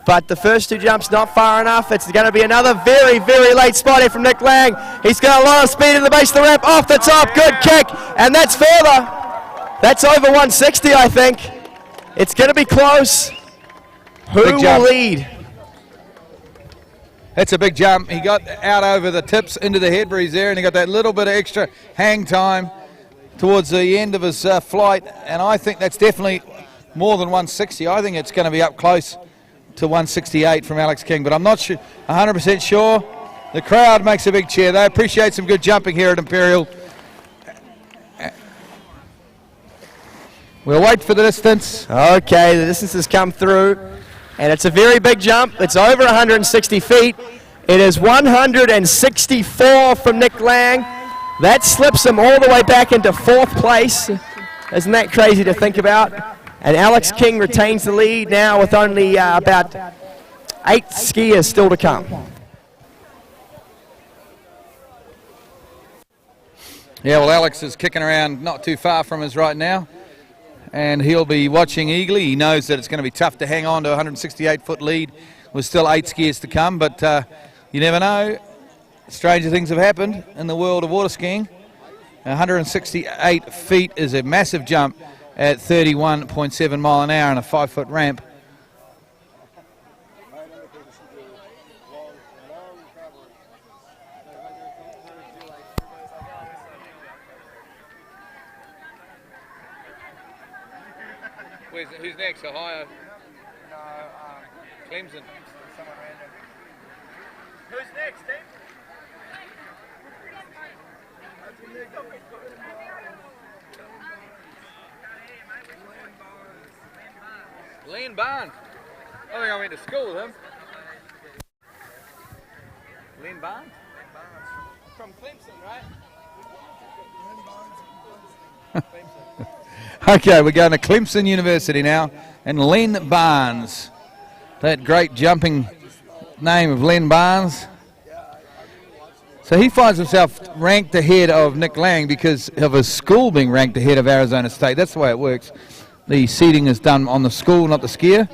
But the first 2 jumps not far enough. It's going to be another very, very late spot here from Nick Lang. He's got a lot of speed in the base of the ramp. Off the top, good kick. And that's further. That's over 160, I think. It's going to be close. Who will lead? That's a big jump. He got out over the tips into the head breeze there, and he got that little bit of extra hang time towards the end of his flight. And I think that's definitely more than 160. I think it's going to be up close to 168 from Alex King, but I'm not 100% sure. The crowd makes a big cheer. They appreciate some good jumping here at Imperial. We'll wait for the distance. Okay, the distance has come through, and it's a very big jump. It's over 160 feet. It is 164 from Nick Lang. That slips him all the way back into 4th place. Isn't that crazy to think about? And Alex King retains the lead now with only about 8 skiers still to come. Yeah, well, Alex is kicking around not too far from us right now, and he'll be watching eagerly. He knows that it's going to be tough to hang on to a 168-foot lead with still 8 skiers to come, but you never know. Stranger things have happened in the world of water skiing. 168 feet is a massive jump at 31.7 mile an hour and a 5-foot ramp. Who's next? Ohio? No, Clemson. someone random. Who's next, Steve? Len Barnes. I think I went to school with him. Len Barnes? From Clemson, right? Okay, we're going to Clemson University now, and Len Barnes. That great jumping name of Len Barnes. So he finds himself ranked ahead of Nick Lang because of his school being ranked ahead of Arizona State. That's the way it works. The seeding is done on the school, not the skier.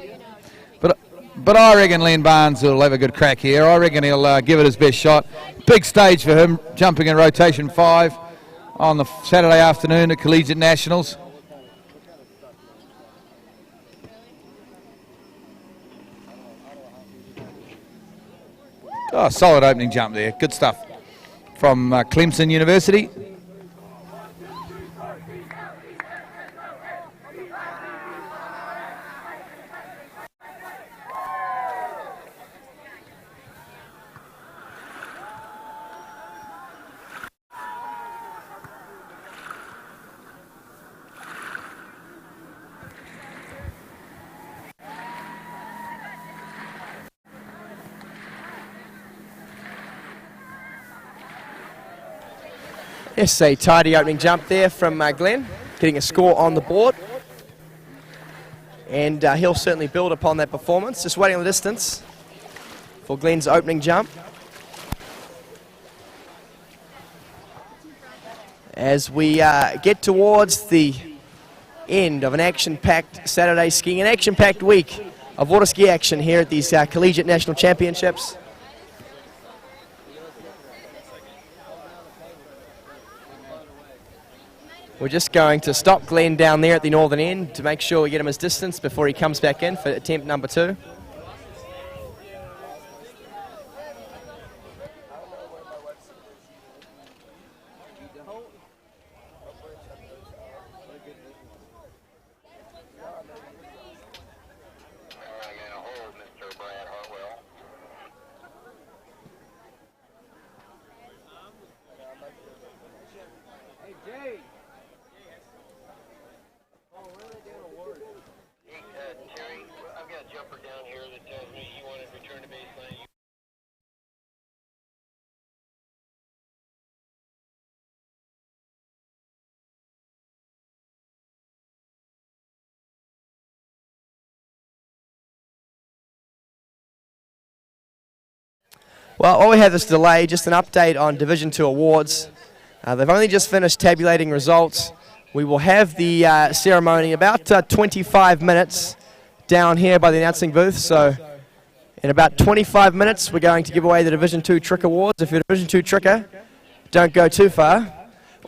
But I reckon Len Barnes will have a good crack here. I reckon he'll give it his best shot. Big stage for him, jumping in rotation 5 on the Saturday afternoon at Collegiate Nationals. Oh, solid opening jump there. Good stuff from Clemson University. Yes, a tidy opening jump there from Glenn, getting a score on the board. And he'll certainly build upon that performance. Just waiting on the distance for Glenn's opening jump. As we get towards the end of an action-packed Saturday skiing, an action-packed week of water ski action here at these Collegiate National Championships. We're just going to stop Glenn down there at the northern end to make sure we get him his distance before he comes back in for attempt number 2. Well, while we have this delay, just an update on Division 2 awards. They've only just finished tabulating results. We will have the ceremony about 25 minutes down here by the announcing booth. So in about 25 minutes, we're going to give away the Division 2 Trick Awards. If you're a Division 2 tricker, don't go too far.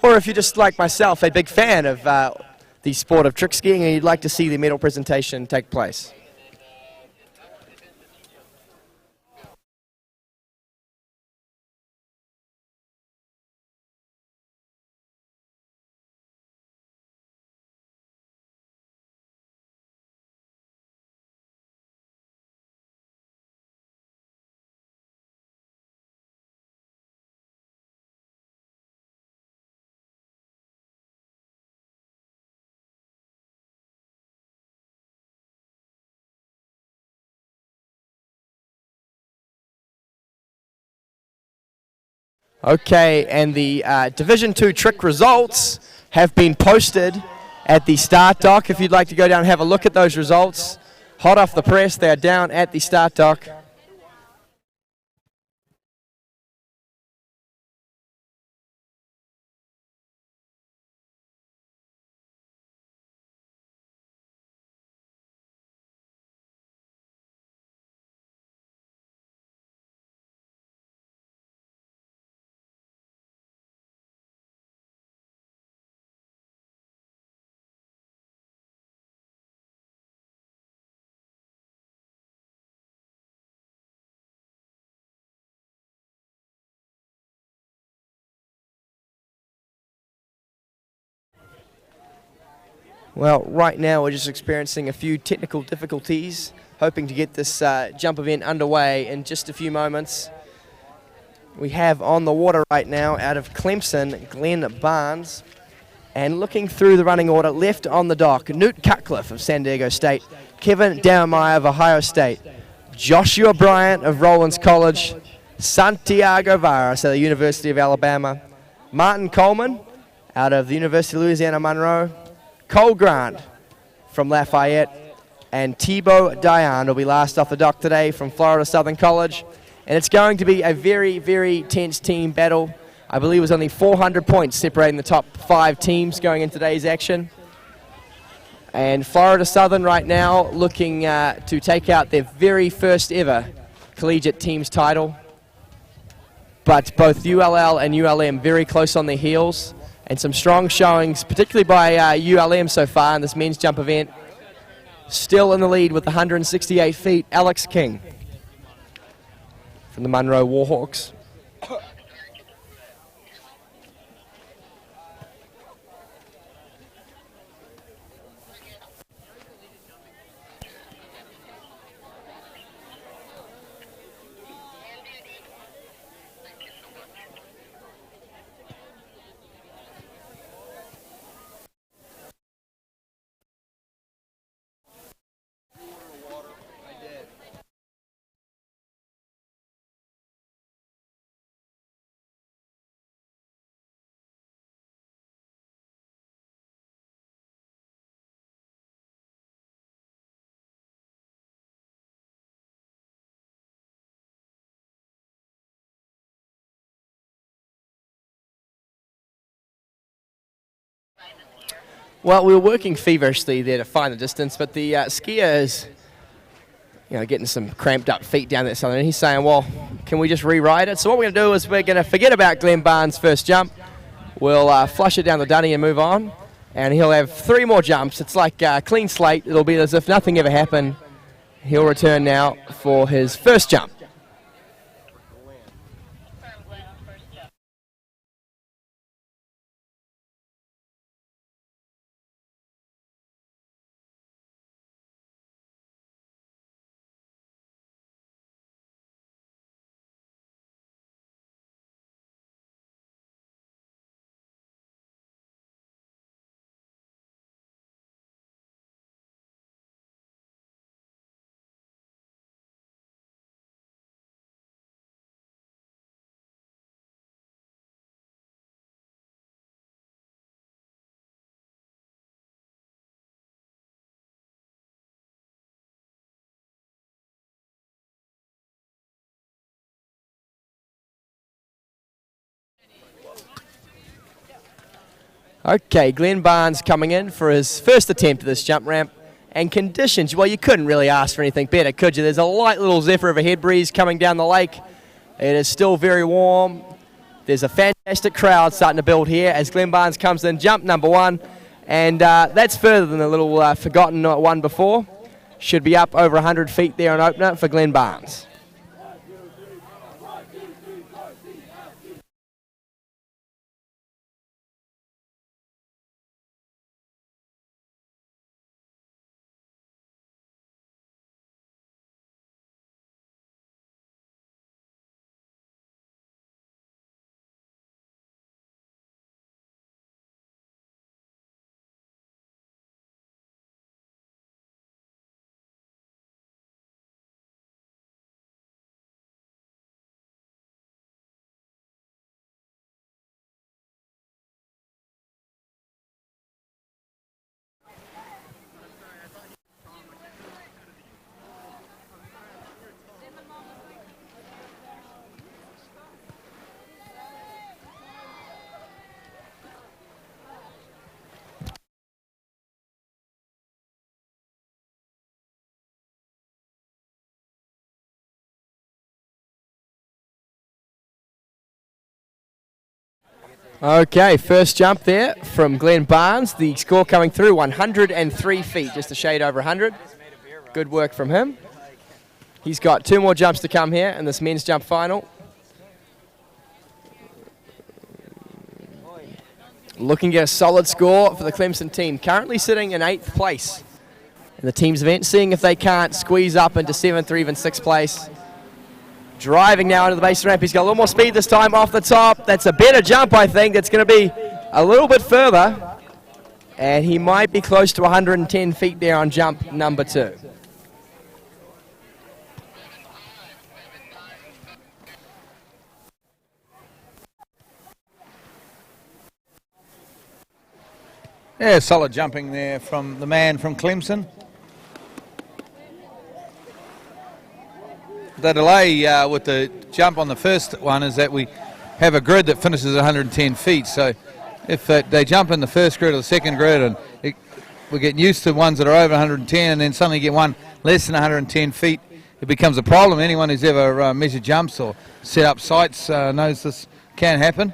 Or if you're just like myself, a big fan of the sport of trick skiing and you'd like to see the medal presentation take place. Okay, and the Division 2 trick results have been posted at the start dock. If you'd like to go down and have a look at those results, hot off the press, they're down at the start dock. Well, right now we're just experiencing a few technical difficulties, hoping to get this jump event underway in just a few moments. We have on the water right now, out of Clemson, Glenn Barnes. And looking through the running order, left on the dock, Newt Cutcliffe of San Diego State, Kevin Daumeyer of Ohio State, Joshua Bryant of Rollins College, Santiago Varas at the University of Alabama, Martin Coleman out of the University of Louisiana Monroe, Cole Grant from Lafayette, and Thibaut Diane will be last off the dock today from Florida Southern College. And it's going to be a very, very tense team battle. I believe it was only 400 points separating the top 5 teams going in today's action. And Florida Southern right now looking to take out their very first ever collegiate teams title. But both ULL and ULM very close on their heels. And some strong showings, particularly by ULM so far in this men's jump event. Still in the lead with 168 feet, Alex King from the Monroe Warhawks. Well, we were working feverishly there to find the distance, but the skier is, getting some cramped up feet down that southern. And he's saying, well, can we just rewrite it? So what we're going to do is we're going to forget about Glenn Barnes' first jump. We'll flush it down the dunny and move on. And he'll have 3 more jumps. It's like a clean slate. It'll be as if nothing ever happened. He'll return now for his first jump. Okay, Glenn Barnes coming in for his first attempt at this jump ramp. And conditions, well, you couldn't really ask for anything better, could you? There's a light little zephyr of a head breeze coming down the lake. It is still very warm. There's a fantastic crowd starting to build here as Glenn Barnes comes in, jump number 1. And that's further than the little forgotten one before. Should be up over 100 feet there on opener for Glenn Barnes. Okay, first jump there from Glenn Barnes. The score coming through 103 feet, just a shade over 100. Good work from him. He's got 2 more jumps to come here in this men's jump final. Looking at a solid score for the Clemson team, currently sitting in 8th place in the team's event, seeing if they can't squeeze up into 7th or even 6th place. Driving now into the base ramp. He's got a little more speed this time off the top. That's a better jump, I think. That's going to be a little bit further. And he might be close to 110 feet there on jump number 2. Yeah, solid jumping there from the man from Clemson. The delay with the jump on the first one is that we have a grid that finishes at 110 feet. So if they jump in the first grid or the second grid, and we're getting used to ones that are over 110, and then suddenly get one less than 110 feet, it becomes a problem. Anyone who's ever measured jumps or set up sites knows this can happen.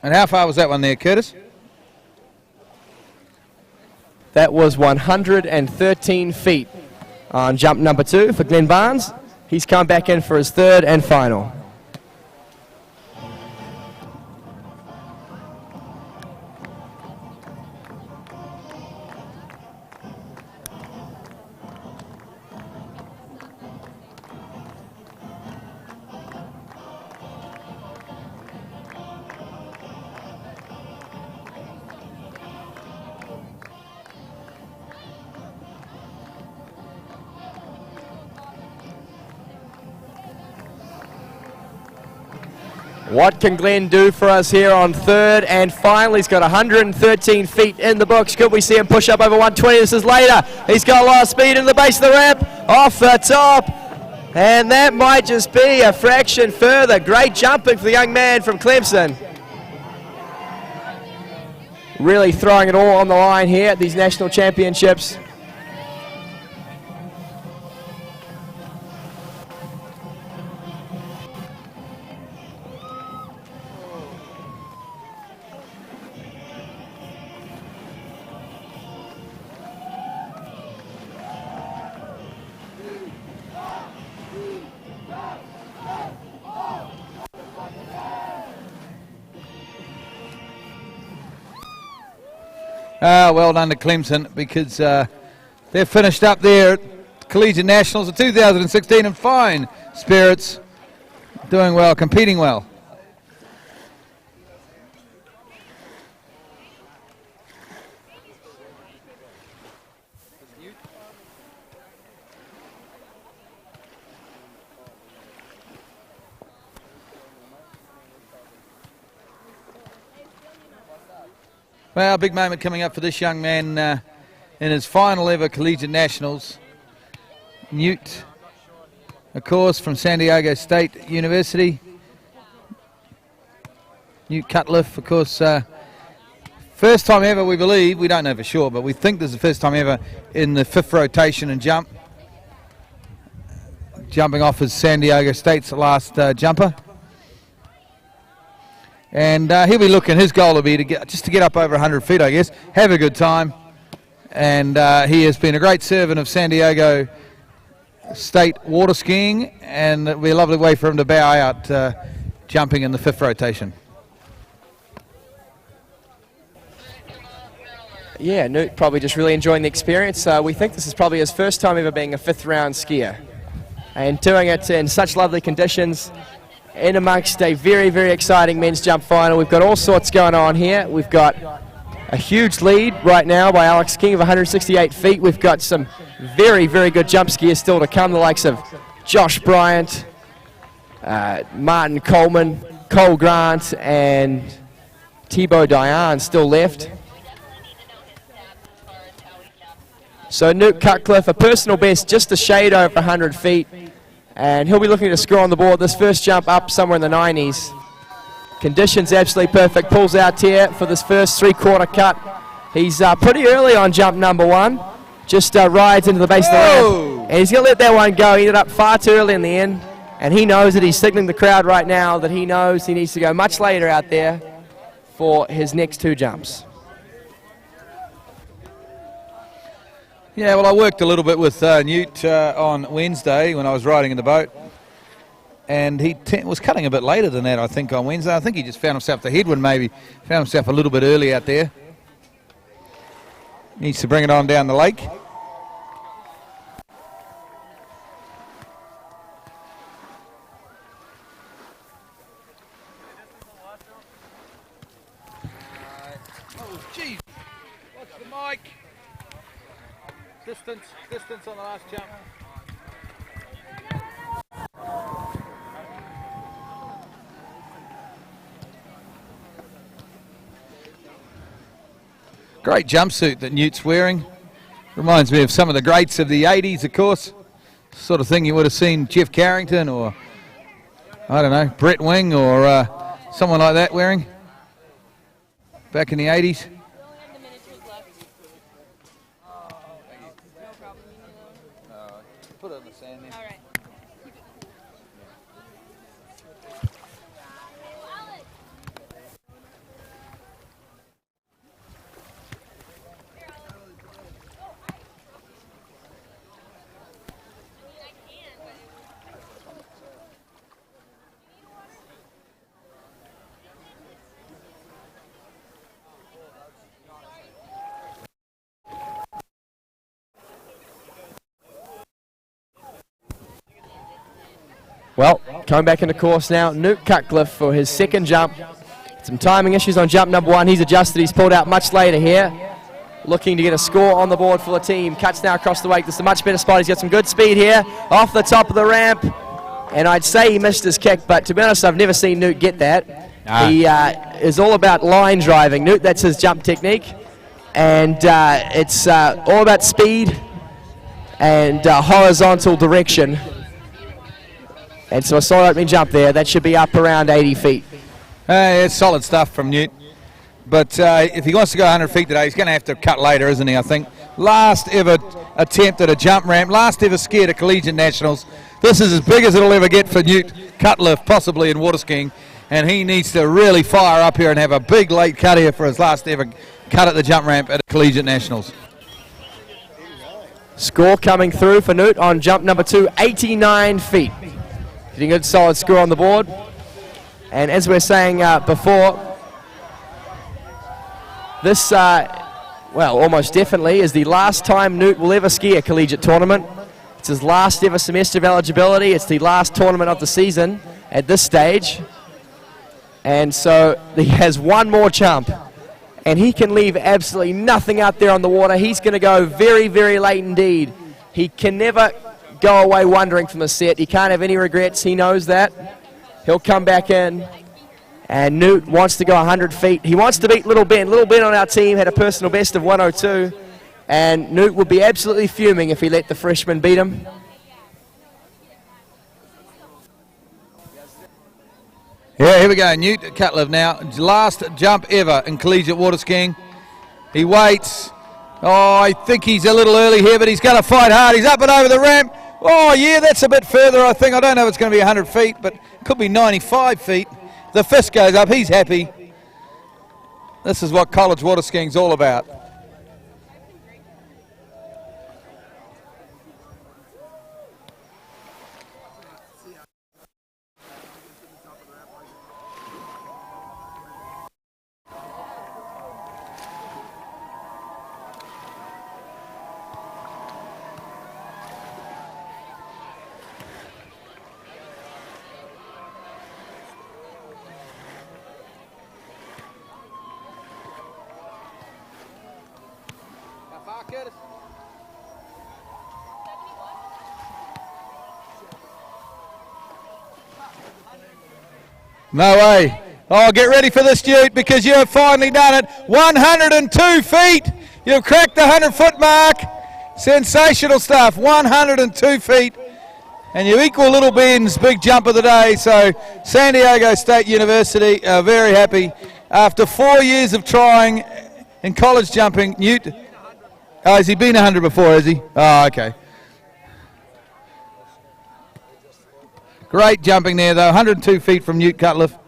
And how far was that one there, Curtis? That was 113 feet on jump number 2 for Glenn Barnes. He's come back in for his 3rd and final. What can Glenn do for us here on 3rd and final? He's got 113 feet in the books. Could we see him push up over 120? This is later. He's got a lot of speed in the base of the ramp, off the top. And that might just be a fraction further. Great jumping for the young man from Clemson. Really throwing it all on the line here at these national championships. Well done to Clemson, because they're finished up there at Collegiate Nationals of 2016 in fine spirits, doing well, competing well. Well, big moment coming up for this young man in his final ever Collegiate Nationals. Newt, of course, from San Diego State University. Newt Cutcliffe, of course, first time ever, we believe, we don't know for sure, but we think this is the first time ever in the 5th rotation and jump. Jumping off as San Diego State's last jumper. And he'll be looking, his goal will be to get up over 100 feet, I guess, have a good time. And he has been a great servant of San Diego State water skiing, and it'll be a lovely way for him to bow out jumping in the 5th rotation. Yeah, Newt probably just really enjoying the experience. We think this is probably his first time ever being a 5th round skier. And doing it in such lovely conditions in amongst a very, very exciting men's jump final. We've got all sorts going on here. We've got a huge lead right now by Alex King of 168 feet. We've got some very, very good jump skiers still to come, the likes of Josh Bryant, Martin Coleman, Cole Grant, and Thibaut Diane still left. So Newt Cutcliffe, a personal best, just a shade over 100 feet. And he'll be looking to score on the board. This first jump up somewhere in the 90s. Conditions absolutely perfect. Pulls out here for this first 3/4 cut. He's pretty early on jump number 1. Just rides into the base of the ramp. And he's going to let that one go. He ended up far too early in the end. And he knows that he's signaling the crowd right now that he knows he needs to go much later out there for his next 2 jumps. Yeah, well, I worked a little bit with Newt on Wednesday when I was riding in the boat. And he was cutting a bit later than that, I think, on Wednesday. I think he just found himself the headwind, maybe. Found himself a little bit early out there. Needs to bring it on down the lake. Oh, geez. Watch the mic. Distance on the last jump. Great jumpsuit that Newt's wearing. Reminds me of some of the greats of the 80s, of course. Sort of thing you would have seen Jeff Carrington or, I don't know, Brett Wing or someone like that wearing back in the 80s. Put it in the sand there. All right. Well, coming back into course now, Newt Cutcliffe for his second jump. Some timing issues on jump number 1. He's adjusted. He's pulled out much later here. Looking to get a score on the board for the team. Cuts now across the wake. This is a much better spot. He's got some good speed here. Off the top of the ramp. And I'd say he missed his kick, but to be honest, I've never seen Newt get that. He is all about line driving. Newt, that's his jump technique. And it's all about speed and horizontal direction. And so a solid opening jump there. That should be up around 80 feet. It's solid stuff from Newt. But if he wants to go 100 feet today, he's going to have to cut later, isn't he, I think? Last ever attempt at a jump ramp, last ever ski at a Collegiate Nationals. This is as big as it'll ever get for Newt Cutcliffe, possibly in water skiing. And he needs to really fire up here and have a big late cut here for his last ever cut at the jump ramp at a Collegiate Nationals. Score coming through for Newt on jump number 2, 89 feet. Getting a good solid score on the board. And as we were saying before, this, well, almost definitely is the last time Newt will ever ski a collegiate tournament. It's his last ever semester of eligibility. It's the last tournament of the season at this stage. And so he has one more jump. And he can leave absolutely nothing out there on the water. He's going to go very, very late indeed. He can never go away wondering from the set. He can't have any regrets. He knows that. He'll come back in. And Newt wants to go 100 feet. He wants to beat Little Ben. Little Ben on our team had a personal best of 102. And Newt would be absolutely fuming if he let the freshman beat him. Yeah, here we go. Newt Cutliff now. Last jump ever in collegiate water skiing. He waits. Oh, I think he's a little early here, but he's going to fight hard. He's up and over the ramp. Oh, yeah, that's a bit further, I think. I don't know if it's going to be 100 feet, but it could be 95 feet. The fist goes up. He's happy. This is what college water skiing's all about. No way. Oh, get ready for this, Newt, because you have finally done it. 102 feet. You've cracked the 100-foot mark. Sensational stuff. 102 feet. And you equal Little Ben's big jump of the day. So San Diego State University are very happy. After 4 years of trying in college jumping, Newt... Oh, has he been 100 before, has he? Oh, okay. Great jumping there, though. 102 feet from Newt Cutliff.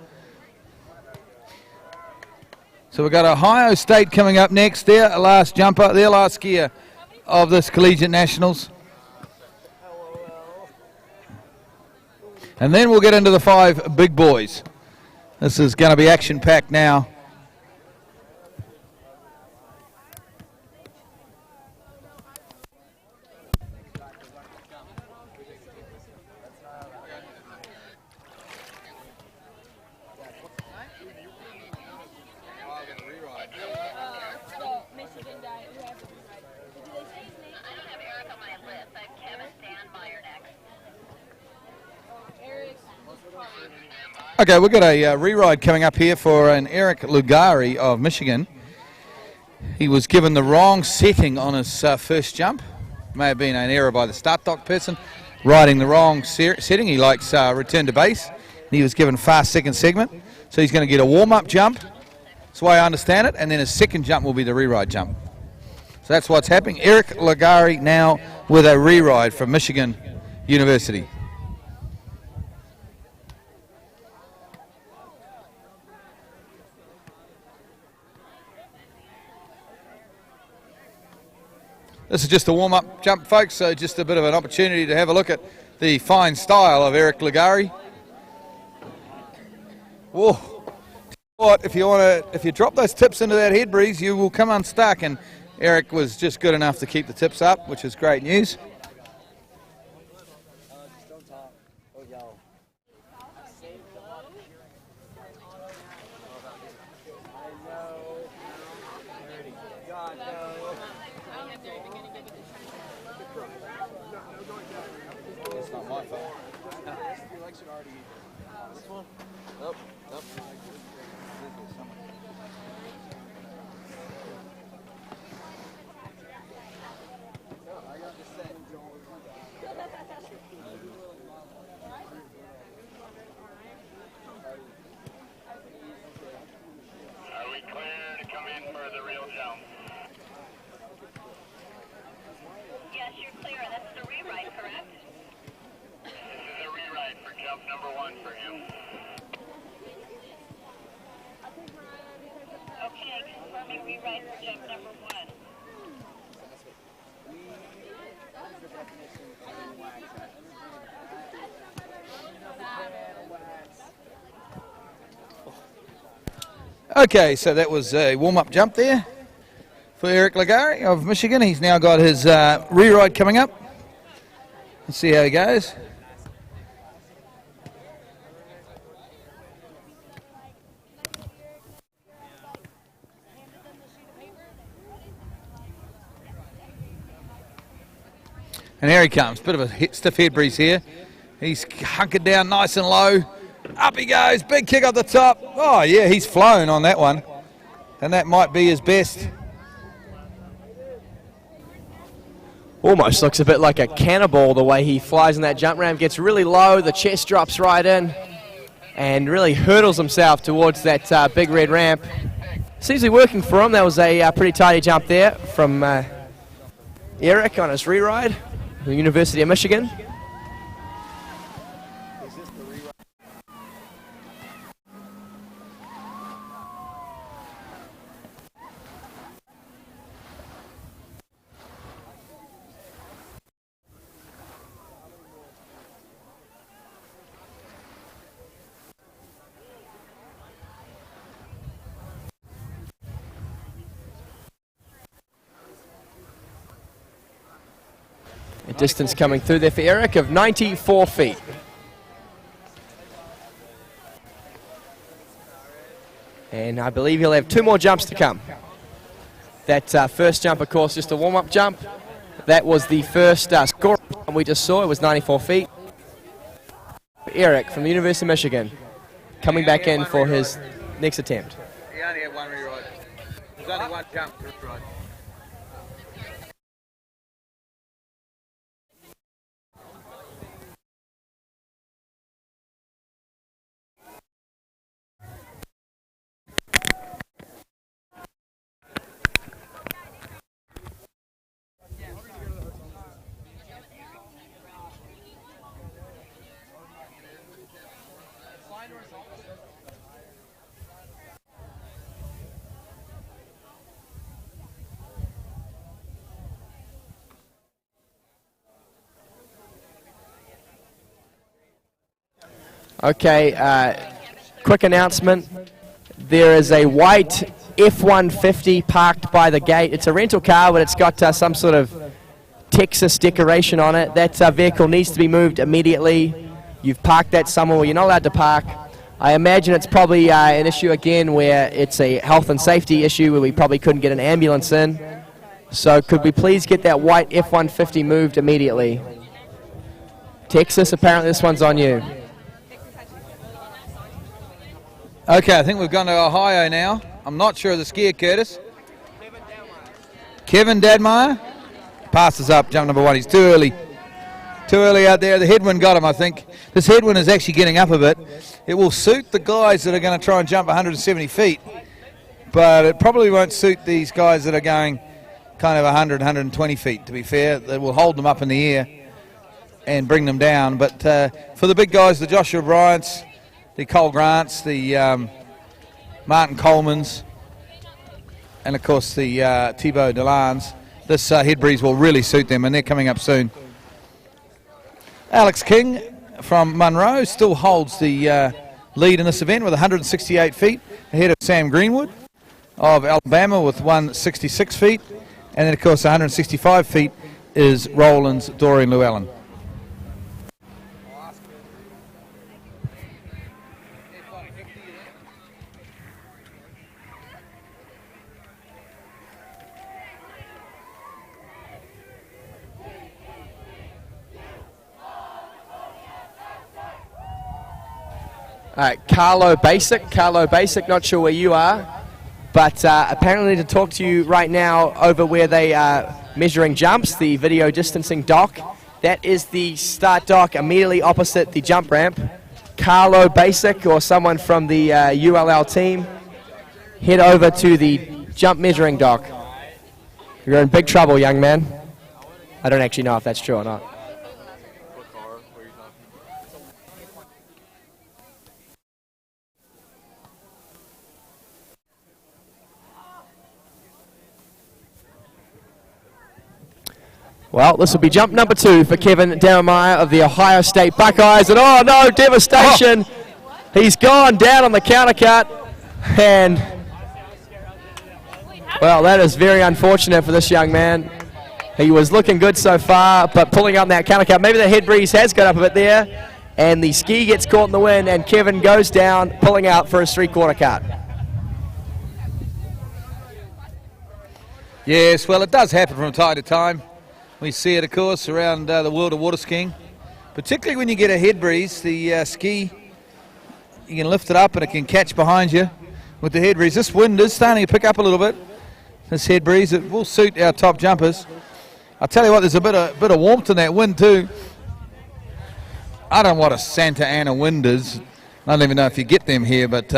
So we've got Ohio State coming up next. Their last jumper, their last skier of this Collegiate Nationals. And then we'll get into the 5 big boys. This is going to be action-packed now. Okay, we've got a re-ride coming up here for an Eric Lugari of Michigan. He was given the wrong setting on his first jump. May have been an error by the start dock person, riding the wrong setting. He likes return to base. He was given fast second segment, so he's going to get a warm-up jump. That's the way I understand it, and then his second jump will be the re-ride jump. So that's what's happening. Eric Lugari now with a re-ride from Michigan University. This is just a warm-up jump, folks, so just a bit of an opportunity to have a look at the fine style of Eric Lugari. Whoa. What, if you drop those tips into that head breeze, you will come unstuck, and Eric was just good enough to keep the tips up, which is great news. Okay, so that was a warm-up jump there for Eric Lugari of Michigan. He's now got his re-ride coming up. Let's see how he goes. And here he comes. Bit of a stiff head breeze here. He's hunkered down nice and low. Up he goes. Big kick up the top. Oh, yeah, he's flown on that one. And that might be his best. Almost looks a bit like a cannonball the way he flies in that jump ramp. Gets really low. The chest drops right in. and really hurdles himself towards that big red ramp. Seems to be working for him. That was a pretty tidy jump there from Eric on his re-ride from the University of Michigan. A distance coming through there for Eric of 94 feet. And I believe he'll have 2 more jumps to come. That first jump, of course, just a warm-up jump. That was the first score we just saw. It was 94 feet. Eric from the University of Michigan coming back in for his next attempt. He only had one re-ride. There's only one jump to re-ride. Okay, quick announcement. There is a white F-150 parked by the gate. It's a rental car, but it's got some sort of Texas decoration on it. That vehicle needs to be moved immediately. You've parked that somewhere where you're not allowed to park. I imagine it's probably an issue again where it's a health and safety issue where we probably couldn't get an ambulance in. So could we please get that white F-150 moved immediately? Texas, apparently this one's on you. Okay, I think we've gone to Ohio now. I'm not sure of the skier, Curtis. Kevin Dadmeyer passes up jump number 1. He's too early. Too early out there. The headwind got him, I think. This headwind is actually getting up a bit. It will suit the guys that are going to try and jump 170 feet, but it probably won't suit these guys that are going kind of 100, 120 feet, to be fair. That will hold them up in the air and bring them down. But for the big guys, the Joshua Bryants, the Cole Grants, the Martin Colemans, and of course the Thibaut Delans, this head breeze will really suit them, and they're coming up soon. Alex King from Monroe still holds the lead in this event with 168 feet, ahead of Sam Greenwood of Alabama with 166 feet, and then of course 165 feet is Roland's Dorian Llewellyn. All right, Carlo Basic, not sure where you are, but apparently to talk to you right now over where they are measuring jumps, the video distancing dock. That is the start dock immediately opposite the jump ramp. Carlo Basic or someone from the ULL team, head over to the jump measuring dock. You're in big trouble, young man. I don't actually know if that's true or not. Well, this will be jump number 2 for Kevin Daumeyer of the Ohio State Buckeyes. And oh no, devastation. He's gone down on the counter cut. And, well, that is very unfortunate for this young man. He was looking good so far, but pulling up that counter cut. Maybe the head breeze has got up a bit there. And the ski gets caught in the wind, and Kevin goes down, pulling out for his 3/4 cut. Yes, well, it does happen from time to time. We see it, of course, around the world of water skiing. Particularly when you get a head breeze, the ski, you can lift it up and it can catch behind you with the head breeze. This wind is starting to pick up a little bit, this head breeze. It will suit our top jumpers. I'll tell you what, there's a bit of warmth in that wind too. I don't know what a Santa Ana wind is. I don't even know if you get them here, but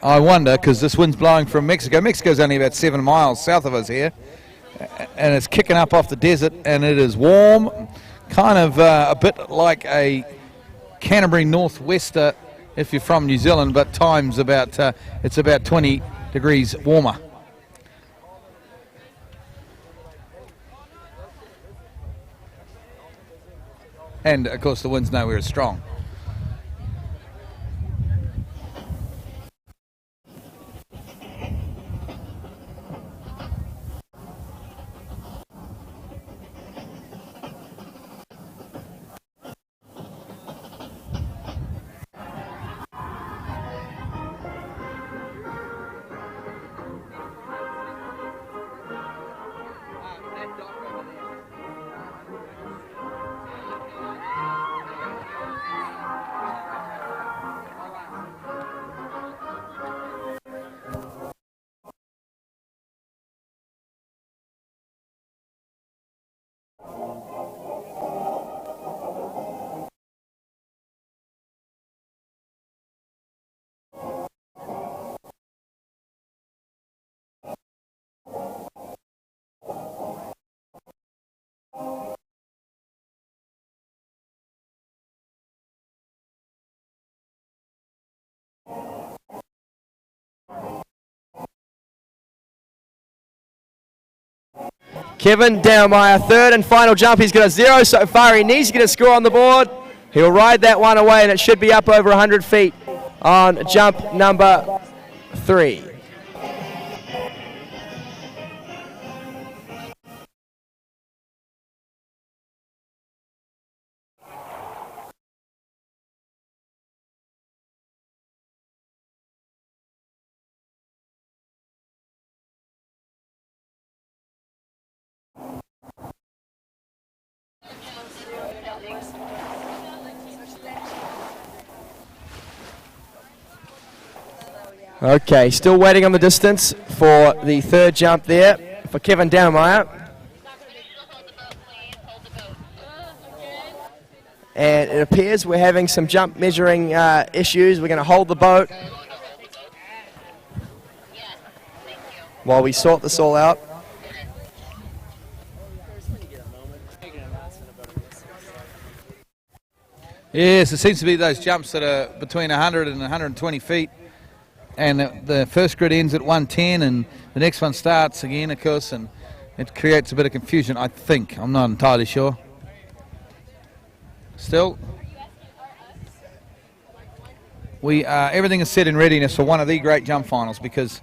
I wonder, because this wind's blowing from Mexico. Mexico's only about 7 miles south of us here, and it's kicking up off the desert, and it is warm, kind of a bit like a Canterbury northwester if you're from New Zealand, but times about it's about 20 degrees warmer. And of course the wind's nowhere as strong. Kevin Downmeyer, third and final jump. He's got a 0 so far. He needs to get a score on the board. He'll ride that one away, and it should be up over 100 feet on jump number 3. Okay, still waiting on the distance for the third jump there for Kevin Downmeyer. And it appears we're having some jump measuring issues. We're going to hold the boat while we sort this all out. Yes, it seems to be those jumps that are between 100 and 120 feet. And the first grid ends at 110, and the next one starts again, of course, and it creates a bit of confusion, I think. I'm not entirely sure. Still, everything is set in readiness for one of the great jump finals, because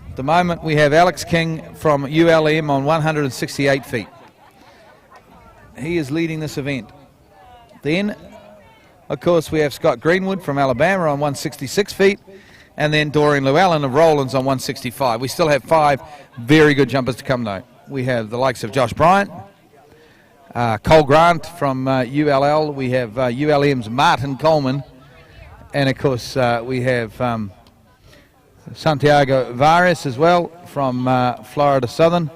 at the moment we have Alex King from ULM on 168 feet. He is leading this event. Then, of course, we have Scott Greenwood from Alabama on 166 feet. And then Doreen Llewellyn of Rollins on 165. We still have 5 very good jumpers to come, though. We have the likes of Josh Bryant, Cole Grant from ULL. We have ULM's Martin Coleman. And, of course, we have Santiago Vares as well from Florida Southern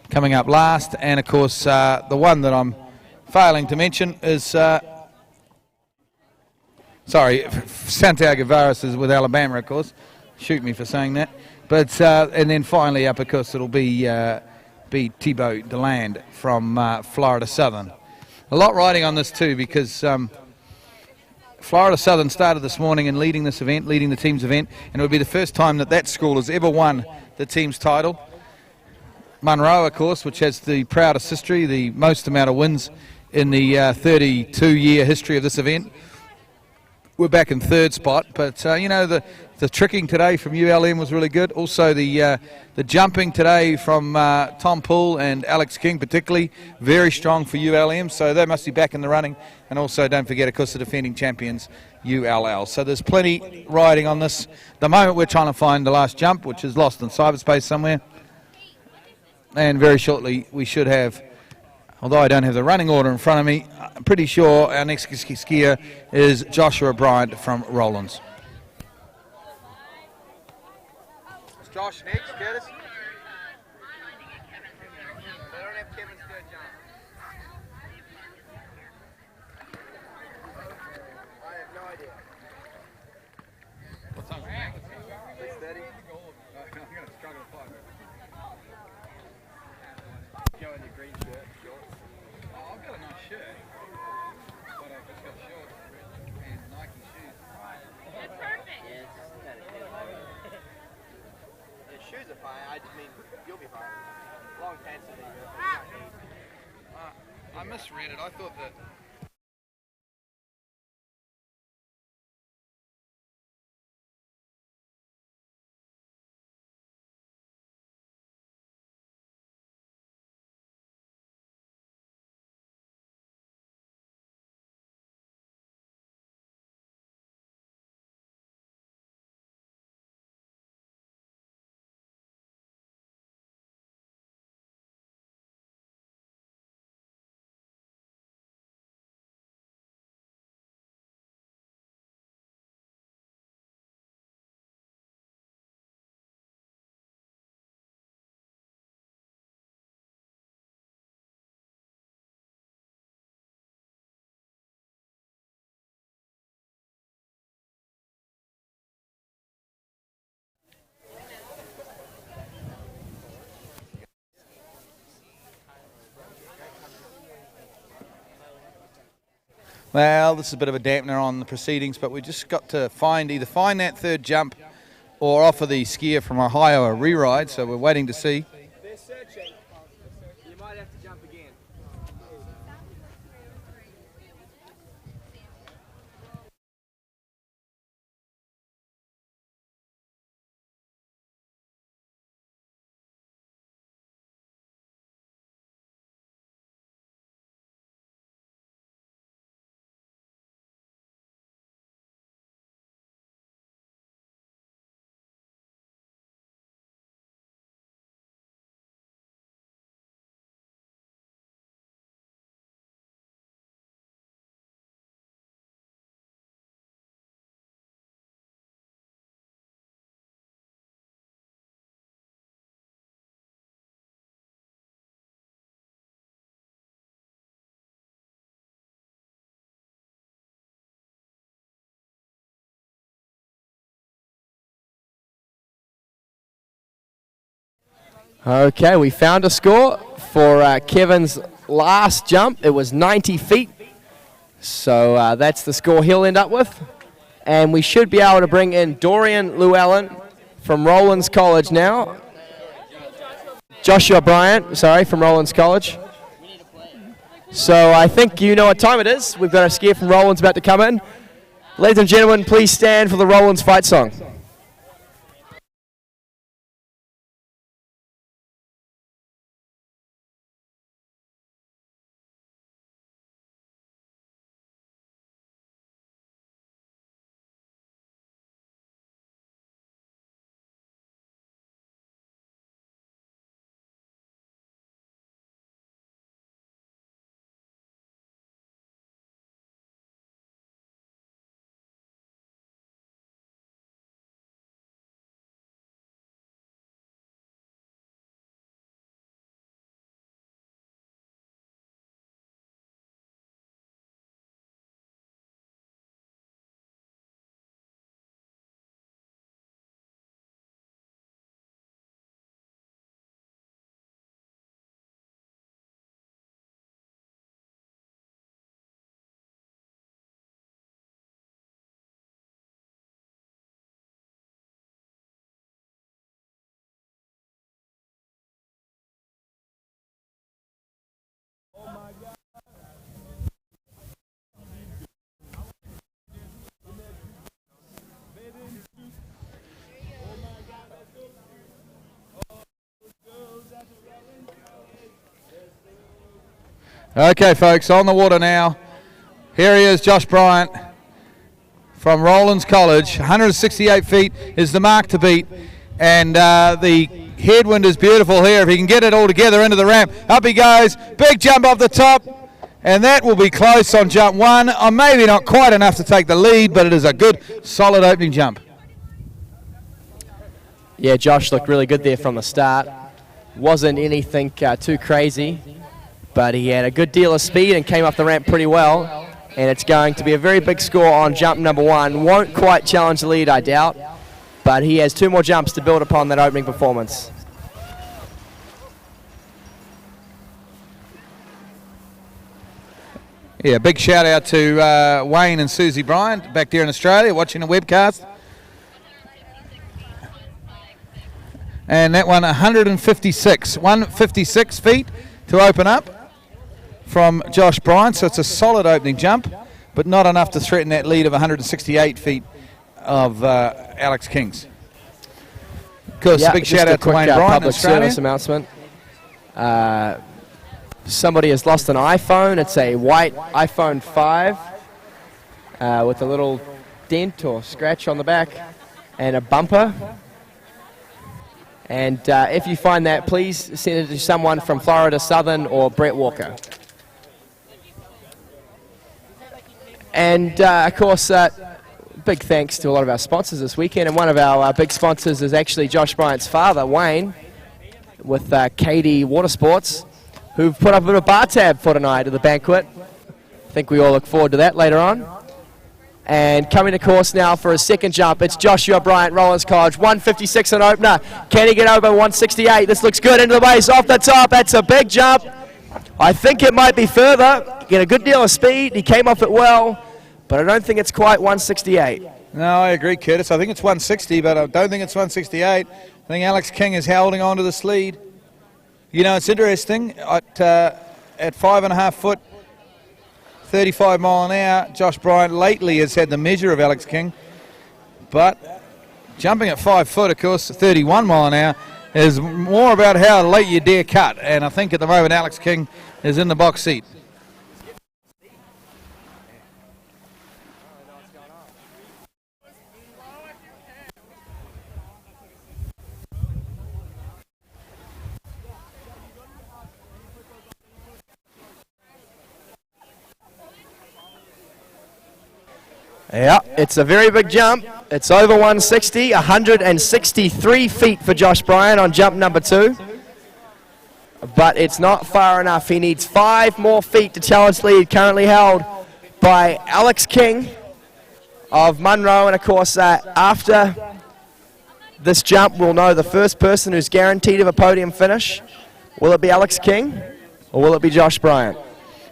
coming up last. And, of course, the one that I'm failing to mention is... Sorry, Santiago Vares is with Alabama, of course. Shoot me for saying that. But and then finally up, of course, it'll be Thibaut Deland from Florida Southern. A lot riding on this too, because Florida Southern started this morning and leading this event, leading the team's event, and it would be the first time that that school has ever won the team's title. Monroe, of course, which has the proudest history, the most amount of wins in the 32-year history of this event. We're back in third spot, but you know, the tricking today from ULM was really good. Also the jumping today from Tom Poole and Alex King particularly, very strong for ULM, so they must be back in the running. And also don't forget, of course, the defending champions, ULL. So there's plenty riding on this. At the moment we're trying to find the last jump, which is lost in cyberspace somewhere. And very shortly we should have, although I don't have the running order in front of me, I'm pretty sure our next skier is Joshua Bryant from Rollins. Is Josh next, Curtis? They don't have Kevin's third jump. I have no idea. I've got a nice shirt, but I've just got shorts and Nike shoes. That's perfect. Yeah, it's just kind of the shoes are fine. I just mean you'll be fine. Long pants will be good. I misread it. I thought that. Well, this is a bit of a dampener on the proceedings, but we just got to either find that third jump or offer the skier from Ohio a re-ride, so we're waiting to see. They're searching. You might have to jump again. Okay, we found a score for Kevin's last jump. It was 90 feet. So that's the score he'll end up with. And we should be able to bring in Dorian Llewellyn from Rollins College now. Joshua Bryant, sorry, from Rollins College. So I think you know what time it is. We've got a skier from Rollins about to come in. Ladies and gentlemen, please stand for the Rollins fight song. Okay, folks, on the water now. Here he is, Josh Bryant from Rollins College. 168 feet is the mark to beat. And the headwind is beautiful here. If he can get it all together into the ramp, up he goes. Big jump off the top. And that will be close on jump one. Maybe not quite enough to take the lead, but it is a good, solid opening jump. Yeah, Josh looked really good there from the start. Wasn't anything too crazy, but he had a good deal of speed and came off the ramp pretty well. And it's going to be a very big score on jump number one. Won't quite challenge the lead, I doubt, but he has two more jumps to build upon that opening performance. Yeah, big shout out to Wayne and Susie Bryant back there in Australia watching the webcast. And that one 156 feet to open up from Josh Bryant. So it's a solid opening jump, but not enough to threaten that lead of 168 feet of Alex King's. Of course, big shout out to Wayne Bryant. Public service announcement. Somebody has lost an iPhone. It's a white iPhone 5 with a little dent or scratch on the back and a bumper. And if you find that, please send it to someone from Florida Southern or Brett Walker. And of course, big thanks to a lot of our sponsors this weekend. And one of our big sponsors is actually Josh Bryant's father, Wayne, with KD Water Sports, who've put up a bit of bar tab for tonight at the banquet. I think we all look forward to that later on. And coming to course now for his second jump, it's Joshua Bryant, Rollins College, 156 on opener. Can he get over 168? This looks good into the base, off the top. That's a big jump. I think it might be further. Get a good deal of speed. He came off it well, but I don't think it's quite 168. No, I agree, Curtis. I think it's 160, but I don't think it's 168. I think Alex King is holding on to this lead. You know, it's interesting. At 5.5 foot, 35 mile an hour, Josh Bryant lately has had the measure of Alex King. But jumping at 5 foot, of course, 31 mile an hour, is more about how late you dare cut. And I think at the moment Alex King is in the box seat. Yeah, it's a very big jump. It's over 160, 163 feet for Josh Bryant on jump number 2. But it's not far enough. He needs 5 more feet to challenge lead, currently held by Alex King of Munro. And of course, after this jump, we'll know the first person who's guaranteed of a podium finish. Will it be Alex King or will it be Josh Bryant?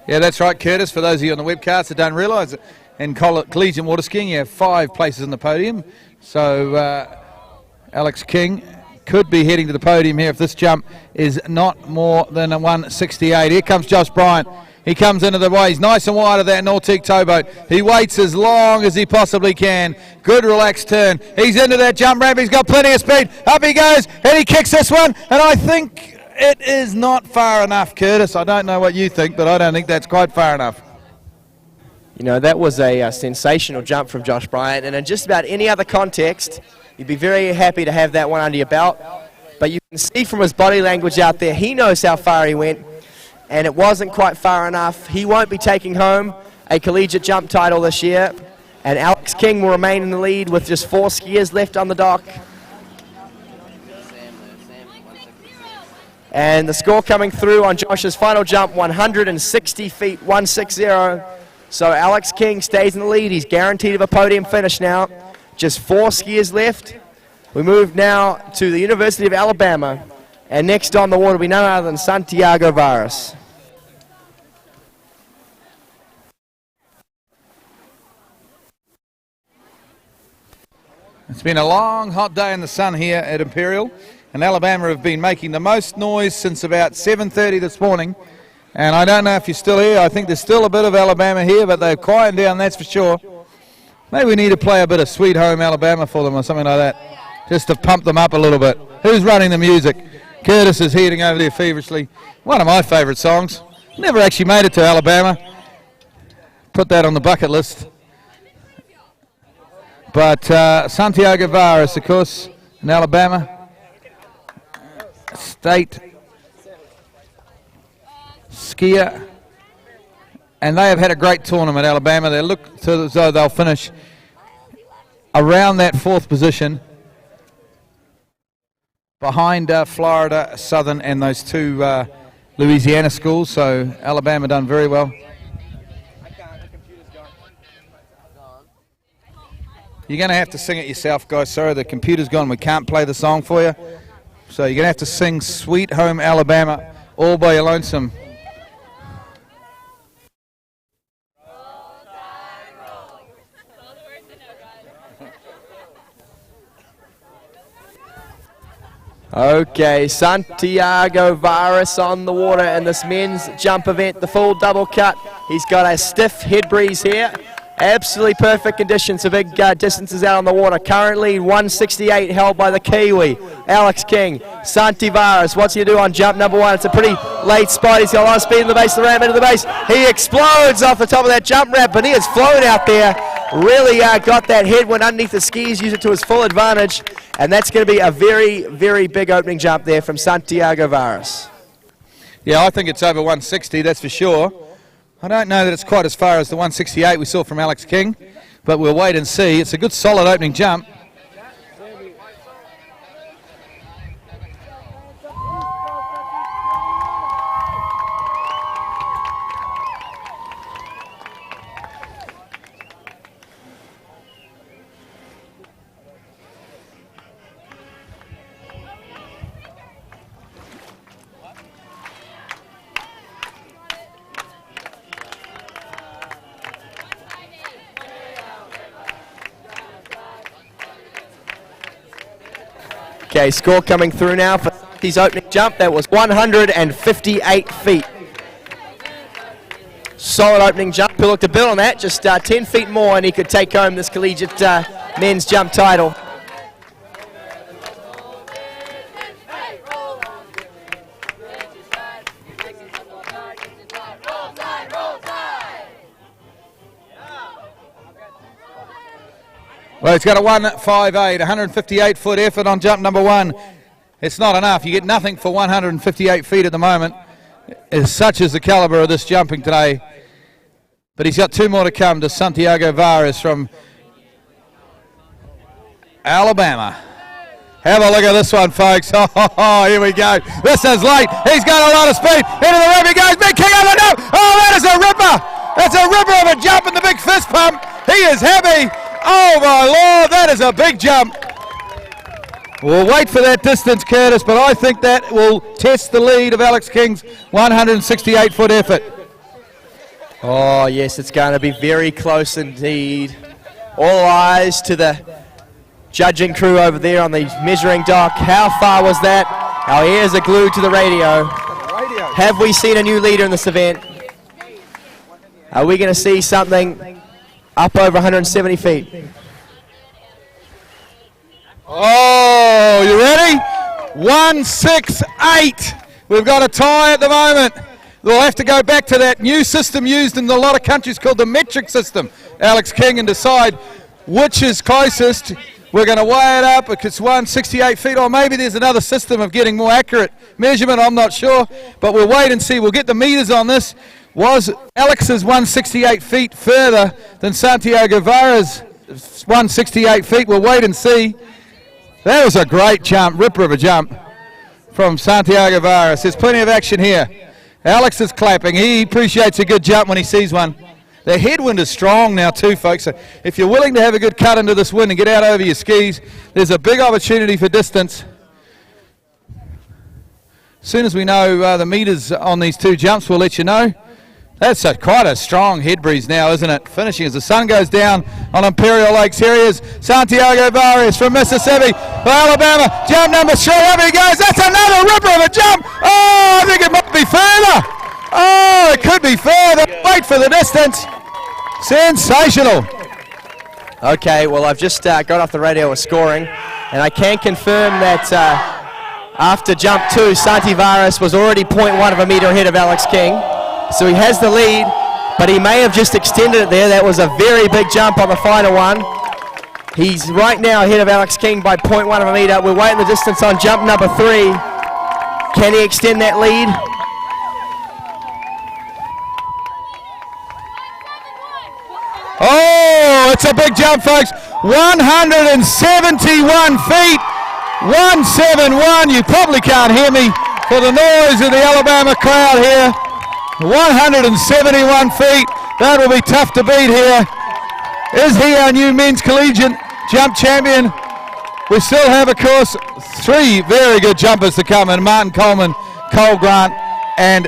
Yeah, that's right, Curtis. For those of you on the webcast that don't realise it, in collegiate water skiing, you have 5 places on the podium. So Alex King could be heading to the podium here if this jump is not more than a 168. Here comes Josh Bryant. He comes into the way. He's nice and wide of that Nautic towboat. He waits as long as he possibly can. Good relaxed turn. He's into that jump ramp. He's got plenty of speed. Up he goes, and he kicks this one. And I think it is not far enough, Curtis. I don't know what you think, but I don't think that's quite far enough. You know, that was a sensational jump from Josh Bryant, and in just about any other context, you'd be very happy to have that one under your belt. But you can see from his body language out there, he knows how far he went, and it wasn't quite far enough. He won't be taking home a collegiate jump title this year, and Alex King will remain in the lead with just 4 skiers left on the dock. And the score coming through on Josh's final jump, 160 feet, 160. So Alex King stays in the lead. He's guaranteed of a podium finish now. Just 4 skiers left. We move now to the University of Alabama. And next on the water will be none other than Santiago Varas. It's been a long, hot day in the sun here at Imperial. And Alabama have been making the most noise since about 7:30 this morning. And I don't know if you're still here. I think there's still a bit of Alabama here, but they've quieted down, that's for sure. Maybe we need to play a bit of Sweet Home Alabama for them or something like that, just to pump them up a little bit. Who's running the music? Curtis is heating over there feverishly. One of my favourite songs. Never actually made it to Alabama. Put that on the bucket list. But Santiago Varas, of course, in Alabama. State skier, and they have had a great tournament, Alabama. They look as though they'll finish around that 4th position behind Florida Southern and those 2 Louisiana schools. So Alabama done very well. You're going to have to sing it yourself, guys. Sorry, the computer's gone. We can't play the song for you. So you're going to have to sing Sweet Home Alabama all by your lonesome. Okay, Santiago Varas on the water in this men's jump event, the full double cut. He's got a stiff head breeze here. Absolutely perfect conditions, so big distances out on the water. Currently 168 held by the Kiwi, Alex King. Santi Varas, what's he do on jump number 1? It's a pretty late spot. He's got a lot of speed in the base of the ramp, into the base. He explodes off the top of that jump ramp, but he has flown out there. Really got that headwind underneath the skis, used it to his full advantage. And that's going to be a very, very big opening jump there from Santiago Varas. Yeah, I think it's over 160, that's for sure. I don't know that it's quite as far as the 168 we saw from Alex King, but we'll wait and see. It's a good solid opening jump. Okay, score coming through now for his opening jump. That was 158 feet. Solid opening jump. He'll look to build on that. Just 10 feet more and he could take home this collegiate men's jump title. Well, he's got a 158, 158-foot effort on jump number 1. It's not enough. You get nothing for 158 feet at the moment. As such is the caliber of this jumping today. But he's got 2 more to come to Santiago Varas from Alabama. Have a look at this one, folks. Oh, here we go. This is late. He's got a lot of speed. Into the ramp he goes. Big kick over the nose. Oh, that is a ripper. That's a ripper of a jump in the big fist pump. He is happy. Oh, my Lord, that is a big jump. We'll wait for that distance, Curtis, but I think that will test the lead of Alex King's 168-foot effort. Oh, yes, it's going to be very close indeed. All eyes to the judging crew over there on the measuring dock. How far was that? Our ears are glued to the radio. Have we seen a new leader in this event? Are we going to see something up over 170 feet? Oh, you ready? 168. We've got a tie at the moment. We'll have to go back to that new system used in a lot of countries called the metric system, Alex King, and decide which is closest. We're going to weigh it up. If it's 168 feet, or maybe there's another system of getting more accurate measurement. I'm not sure, but we'll wait and see. We'll get the meters on this. Was Alex's 168 feet further than Santiago Varas' 168 feet? We'll wait and see. That was a great jump, ripper of a jump from Santiago Varas. There's plenty of action here. Alex is clapping. He appreciates a good jump when he sees one. The headwind is strong now too, folks. So if you're willing to have a good cut into this wind and get out over your skis, there's a big opportunity for distance. As soon as we know the meters on these 2 jumps, we'll let you know. That's quite a strong head breeze now, isn't it? Finishing as the sun goes down on Imperial Lakes. Here he is, Santiago Varas from Mississippi, Alabama. Jump number 3, up he goes. That's another ripper of a jump. Oh, I think it might be further. Oh, it could be further. Wait for the distance. Sensational. Okay, well, I've just got off the radio with scoring, and I can confirm that after jump 2, Santi Varas was already 0.1 of a meter ahead of Alex King. So he has the lead, but he may have just extended it there. That was a very big jump on the final one. He's right now ahead of Alex King by 0.1 of a meter. We're waiting the distance on jump number 3. Can he extend that lead? Oh, it's a big jump, folks. 171 feet. 171. You probably can't hear me for the noise of the Alabama crowd here. 171 feet. That will be tough to beat here. Is he our new men's collegiate jump champion? We still have, of course, 3 very good jumpers to come, and Martin Coleman, Cole Grant, and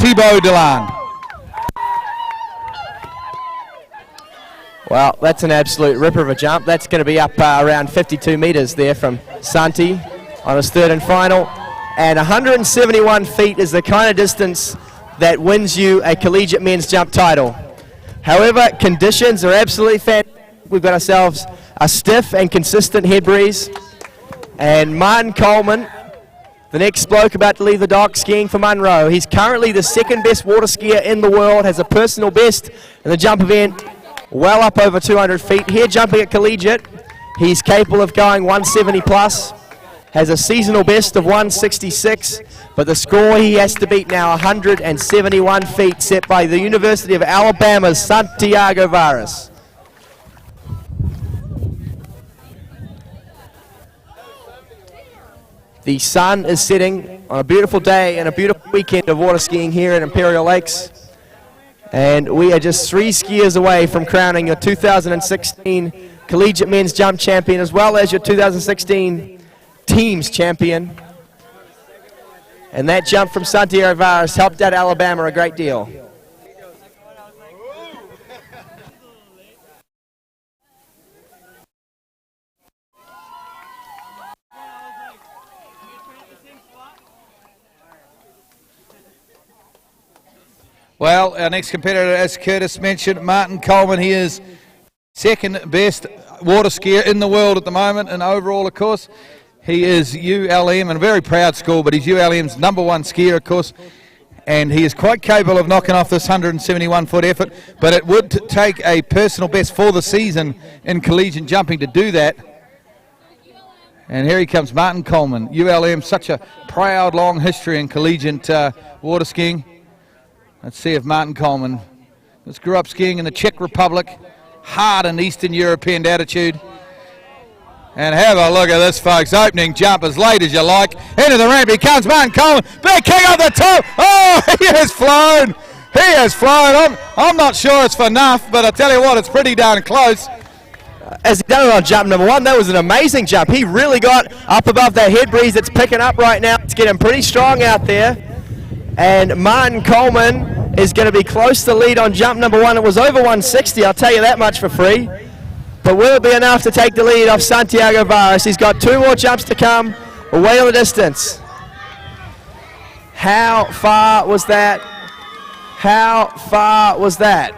Thibaut Delan. Well, that's an absolute ripper of a jump. That's going to be up around 52 meters there from Santi. on his third and final. And 171 feet is the kind of distance that wins you a collegiate men's jump title. However, conditions are absolutely fantastic. We've got ourselves a stiff and consistent head breeze. And Martin Coleman, the next bloke about to leave the dock skiing for Munro. He's currently the second best water skier in the world, has a personal best in the jump event, well up over 200 feet. Here jumping at Collegiate, he's capable of going 170 plus, has a seasonal best of 166, but the score he has to beat now, 171 feet, set by the University of Alabama's Santiago Varas. The sun is setting on a beautiful day and a beautiful weekend of water skiing here at Imperial Lakes. And we are just 3 skiers away from crowning your 2016 Collegiate Men's Jump Champion, as well as your 2016 Teams Champion. And that jump from Santiago Varas helped out Alabama a great deal. Well, our next competitor, as Curtis mentioned, Martin Coleman. He is second best water skier in the world at the moment, and overall, of course, he is ULM, and a very proud school, but he's ULM's #1 skier, of course, and he is quite capable of knocking off this 171-foot effort, but it would take a personal best for the season in collegiate jumping to do that. And here he comes, Martin Coleman, ULM, such a proud, long history in collegiate water skiing. Let's see if Martin Coleman, just grew up skiing in the Czech Republic, hard and Eastern European attitude. And have a look at this, folks. Opening jump as late as you like. Into the ramp he comes, Martin Coleman. Big kick off the top. Oh, he has flown. He has flown. I'm not sure it's for enough, but I tell you what, it's pretty darn close. As he done it on jump #1, that was an amazing jump. He really got up above that head breeze. It's picking up right now. It's getting pretty strong out there. And Martin Coleman is going to be close to lead on jump #1. It was over 160, I'll tell you that much for free. But will it be enough to take the lead off Santiago Varas? He's got 2 more jumps to come, away on the distance. How far was that? How far was that?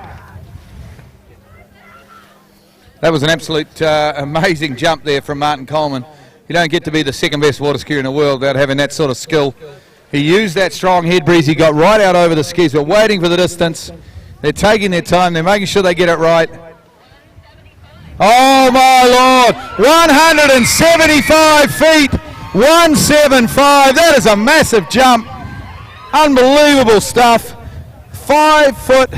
That was an absolute amazing jump there from Martin Coleman. You don't get to be the second best water skier in the world without having that sort of skill. He used that strong head breeze. He got right out over the skis. We're waiting for the distance. They're taking their time. They're making sure they get it right. Oh, my Lord. 175 feet. 175. That is a massive jump. Unbelievable stuff. 5 foot,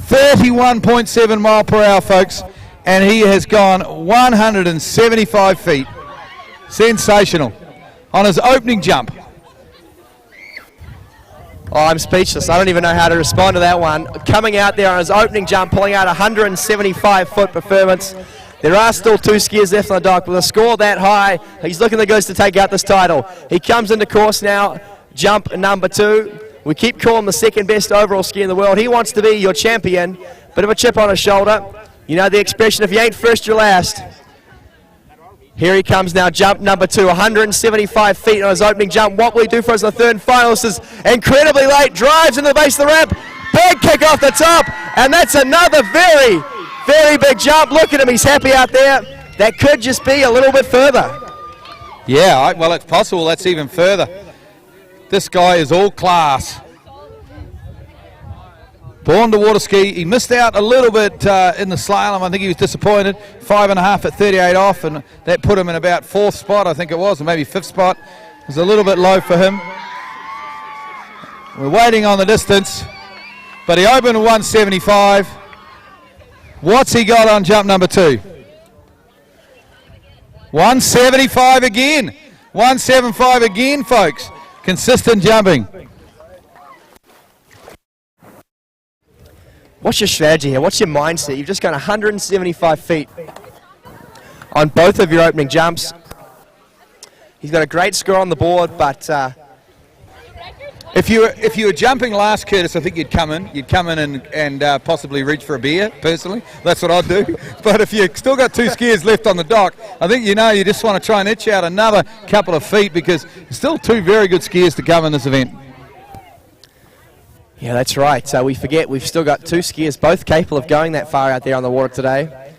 31.7 mile per hour, folks. And he has gone 175 feet. Sensational. On his opening jump. Oh, I'm speechless. I don't even know how to respond to that one. Coming out there on his opening jump, pulling out a 175-foot performance. There are still 2 skiers left on the dock. With a score that high, he's looking the goods to take out this title. He comes into course now, jump #2. We keep calling the second best overall skier in the world. He wants to be your champion. Bit of a chip on his shoulder. You know the expression, if you ain't first, you're last. Here he comes now, jump #2, 175 feet on his opening jump. What will he do for us in the third and final? This is incredibly late, drives into the base of the ramp, big kick off the top, and that's another very, very big jump. Look at him, he's happy out there. That could just be a little bit further. Yeah, well, it's possible that's even further. This guy is all class. Born to water ski. He missed out a little bit in the slalom. I think he was disappointed. 5.5 at 38 off, and that put him in about 4th spot, I think it was, or maybe 5th spot. It was a little bit low for him. We're waiting on the distance, but he opened 175. What's he got on jump #2? 175 again. 175 again, folks. Consistent jumping. What's your strategy here? What's your mindset? You've just gone 175 feet on both of your opening jumps. He's got a great score on the board, but If you were jumping last, Curtis, I think you'd come in. You'd come in and possibly reach for a beer, personally. That's what I'd do. But if you've still got 2 skiers left on the dock, I think you just want to try and itch out another couple of feet because there's still 2 very good skiers to come in this event. Yeah, that's right. So we forget we've still got 2 skiers, both capable of going that far out there on the water today.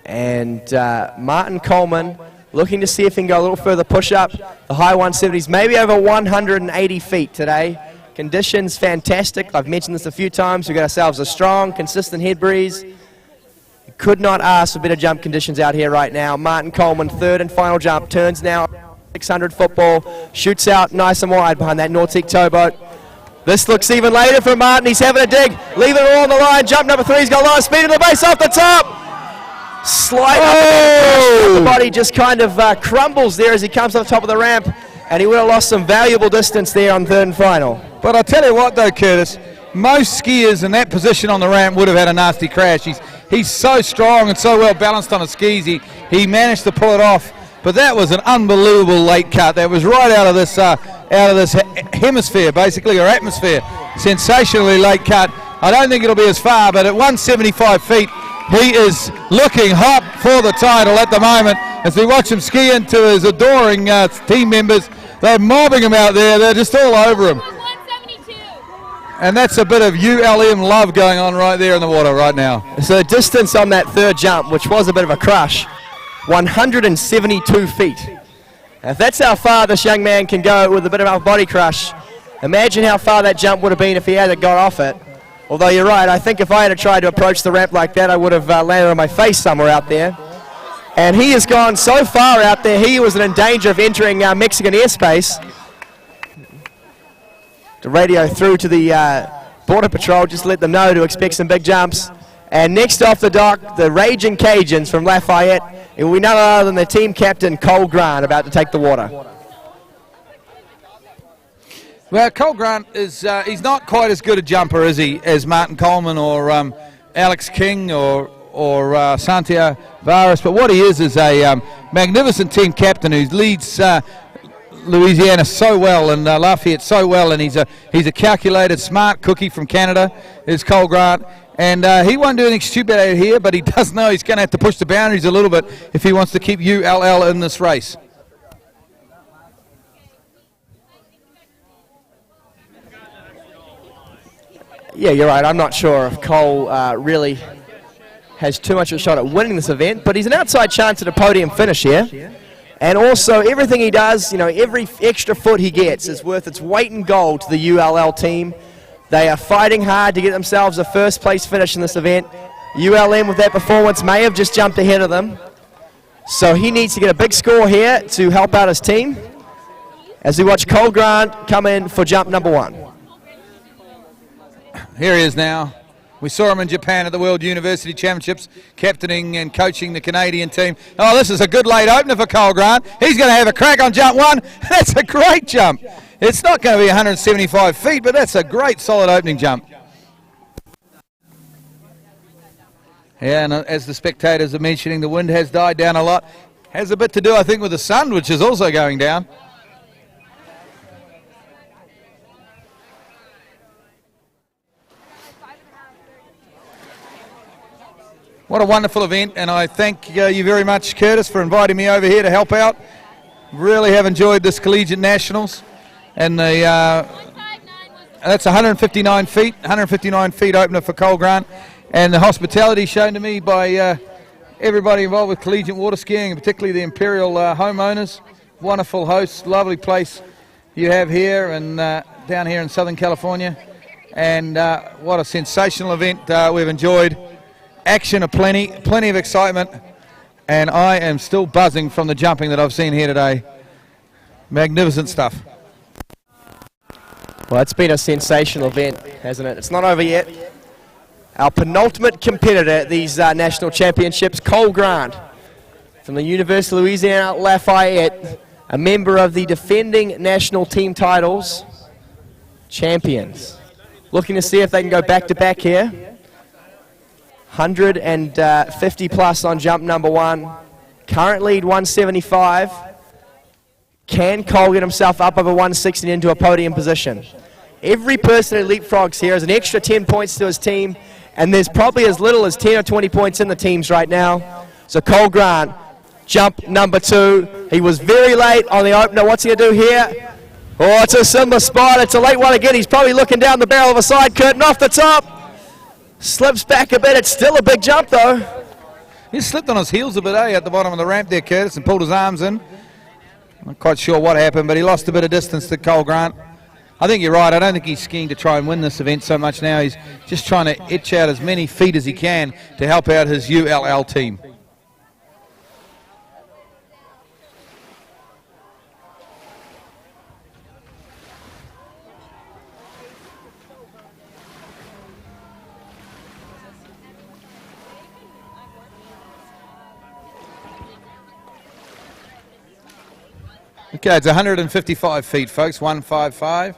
And Martin Coleman looking to see if he can go a little further push-up. The high 170s, maybe over 180 feet today. Conditions fantastic. I've mentioned this a few times. We've got ourselves a strong, consistent head breeze. Could not ask for better jump conditions out here right now. Martin Coleman, 3rd and final jump, turns now 600 football, shoots out nice and wide behind that Nautic towboat. This looks even later for Martin. He's having a dig, leaving it all on the line. Jump number 3, he's got a lot of speed in the base off the top. Slide up, the body just kind of crumbles there as he comes off the top of the ramp, and he would have lost some valuable distance there on 3rd and final. But I'll tell you what though, Curtis, most skiers in that position on the ramp would have had a nasty crash. He's so strong and so well balanced on his skis, he managed to pull it off. But that was an unbelievable late cut. That was right out of this hemisphere, basically, or atmosphere. Sensationally late cut. I don't think it'll be as far, but at 175 feet, he is looking hot for the title at the moment as we watch him ski into his adoring team members. They're mobbing him out there. They're just all over him. And that's a bit of ULM love going on right there in the water right now. So the distance on that 3rd jump, which was a bit of a crush, 172 feet. If that's how far this young man can go with a bit of a body crush, imagine how far that jump would have been if he hadn't got off it. Although you're right, I think if I had tried to approach the ramp like that, I would have landed on my face somewhere out there. And he has gone so far out there, he was in danger of entering Mexican airspace. To radio through to the Border Patrol, just let them know to expect some big jumps. And next off the dock, the Raging Cajuns from Lafayette. It will be none other than the team captain, Cole Grant, about to take the water. Well, Cole Grant is he's not quite as good a jumper, is he, as Martin Coleman or Alex King or Santiago Varas. But what he is a magnificent team captain who leads Louisiana so well and Lafayette so well, and he's a calculated, smart cookie from Canada, is Cole Grant. And he won't do anything stupid out here, but he does know he's going to have to push the boundaries a little bit if he wants to keep ULL in this race. Yeah, you're right. I'm not sure if Cole really has too much of a shot at winning this event, but he's an outside chance at a podium finish here. And also, everything he does, every extra foot he gets is worth its weight in gold to the ULL team. They are fighting hard to get themselves a first-place finish in this event. ULM, with that performance, may have just jumped ahead of them. So he needs to get a big score here to help out his team as we watch Cole Grant come in for jump number 1. Here he is now. We saw him in Japan at the World University Championships, captaining and coaching the Canadian team. Oh, this is a good late opener for Cole Grant. He's going to have a crack on jump 1. That's a great jump. It's not going to be 175 feet, but that's a great solid opening jump. Yeah, and as the spectators are mentioning, the wind has died down a lot. Has a bit to do, I think, with the sun, which is also going down. What a wonderful event, and I thank you very much, Curtis, for inviting me over here to help out. Really have enjoyed this Collegiate Nationals. And that's 159 feet, 159 feet opener for Cole Grant. And the hospitality shown to me by everybody involved with collegiate water skiing, and particularly the Imperial homeowners. Wonderful hosts, lovely place you have here and down here in Southern California. And what a sensational event we've enjoyed. Action aplenty, plenty of excitement, and I am still buzzing from the jumping that I've seen here today. Magnificent stuff. Well, it's been a sensational event, hasn't it? It's not over yet. Our penultimate competitor at these national championships, Cole Grant, from the University of Louisiana Lafayette, a member of the defending national team titles, champions. Looking to see if they can go back-to-back here. 150 plus on jump number 1. Current lead 175. Can Cole get himself up over 160 into a podium position? Every person who leapfrogs here is an extra 10 points to his team, and there's probably as little as 10 or 20 points in the teams right now. So Cole Grant, jump number 2. He was very late on the opener. What's he going to do here? Oh, it's a similar spot. It's a late one again. He's probably looking down the barrel of a side curtain off the top. Slips back a bit. It's still a big jump, though. He slipped on his heels a bit, at the bottom of the ramp there, Curtis, and pulled his arms in. I'm not quite sure what happened, but he lost a bit of distance to Cole Grant. I think you're right. I don't think he's skiing to try and win this event so much now. He's just trying to etch out as many feet as he can to help out his ULL team. Okay, it's 155 feet, folks, 155.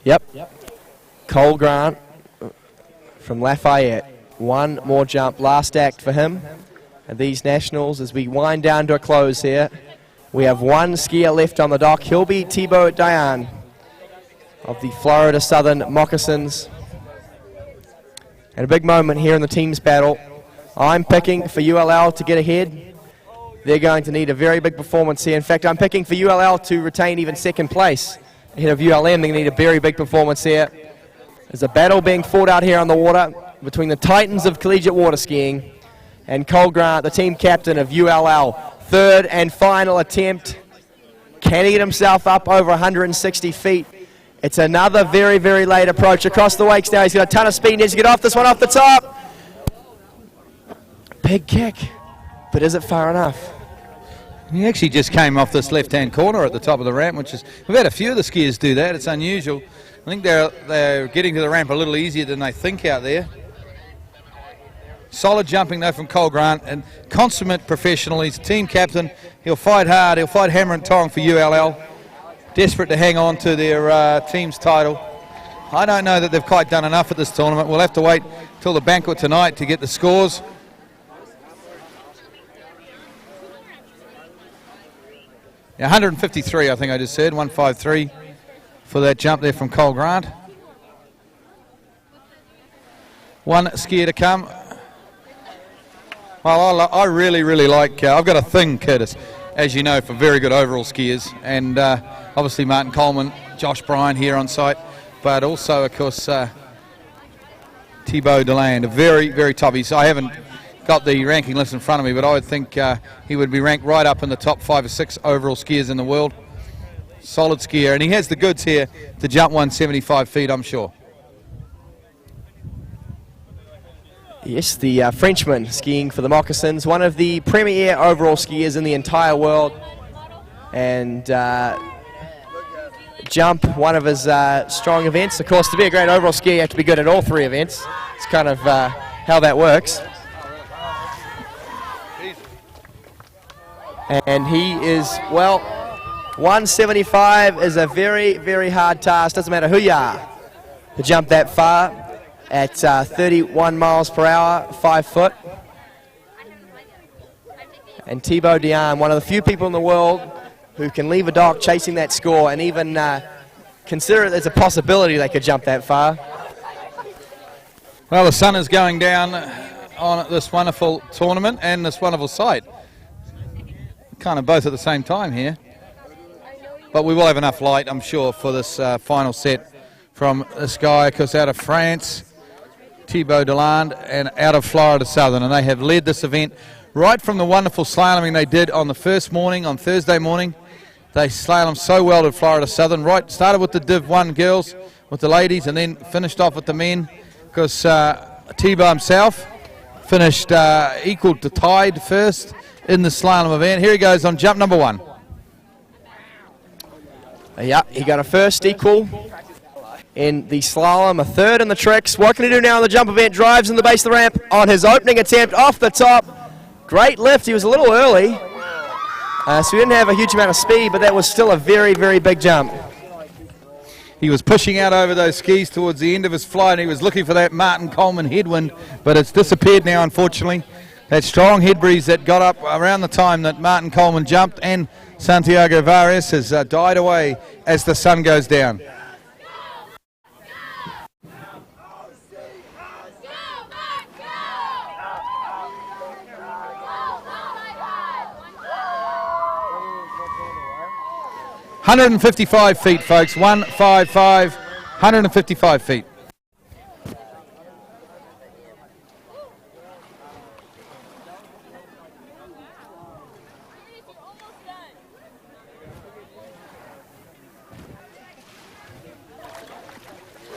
Yep. Cole Grant from Lafayette. One more jump, last act for him. And these nationals, as we wind down to a close here, we have one skier left on the dock. He'll be Thibaut Diane of the Florida Southern Moccasins. And a big moment here in the teams battle. I'm picking for ULL to get ahead. They're going to need a very big performance here. In fact, I'm picking for ULL to retain even second place ahead of ULM. They're going to need a very big performance here. There's a battle being fought out here on the water between the titans of collegiate water skiing and Cole Grant, the team captain of ULL. Third and final attempt. Can he get himself up over 160 feet? It's another very, very late approach across the wakes now. He's got a ton of speed. He needs to get off this one off the top. Big kick, but is it far enough? He actually just came off this left-hand corner at the top of the ramp, which is, we've had a few of the skiers do that. It's unusual. I think they're getting to the ramp a little easier than they think out there. Solid jumping, though, from Cole Grant, and consummate professional. He's team captain. He'll fight hard. He'll fight hammer and tong for ULL. Desperate to hang on to their team's title. I don't know that they've quite done enough at this tournament. We'll have to wait till the banquet tonight to get the scores. Yeah, 153, I think I just said. 153 for that jump there from Cole Grant. One skier to come. Well, I really, really like, I've got a thing, Curtis, as you know, for very good overall skiers, and obviously Martin Coleman, Josh Bryan here on site, but also, of course, Thibaut Deland, a very, very top. I haven't got the ranking list in front of me, but I would think he would be ranked right up in the top 5 or 6 overall skiers in the world. Solid skier, and he has the goods here to jump 175 feet, I'm sure. Yes, the Frenchman skiing for the Moccasins, one of the premier overall skiers in the entire world. And jump, one of his strong events. Of course, to be a great overall skier, you have to be good at all 3 events. It's kind of how that works. And he is, well, 175 is a very, very hard task. Doesn't matter who you are to jump that far. At 31 miles per hour, 5 foot. And Thibaut Diane, one of the few people in the world who can leave a dock chasing that score and even consider it as a possibility they could jump that far. Well, the sun is going down on this wonderful tournament and this wonderful site. Kind of both at the same time here. But we will have enough light, I'm sure, for this final set from this guy, of course, out of France. Thibaut Deland, and out of Florida Southern, and they have led this event right from the wonderful slaloming they did on the first morning, on Thursday morning. They slalomed so well at Florida Southern. Right, started with the Div 1 girls, with the ladies, and then finished off with the men, because Thibaut himself finished equal to tied first in the slalom event. Here he goes on jump number 1. Yeah, he got a first equal in the slalom, a third in the tricks. What can he do now in the jump event? Drives in the base of the ramp on his opening attempt off the top. Great lift. He was a little early, so he didn't have a huge amount of speed, but that was still a very, very big jump. He was pushing out over those skis towards the end of his flight, and he was looking for that Martin Coleman headwind, but it's disappeared now, unfortunately. That strong head breeze that got up around the time that Martin Coleman jumped and Santiago Vares has died away as the sun goes down. "155 feet, folks. 155, 155 feet.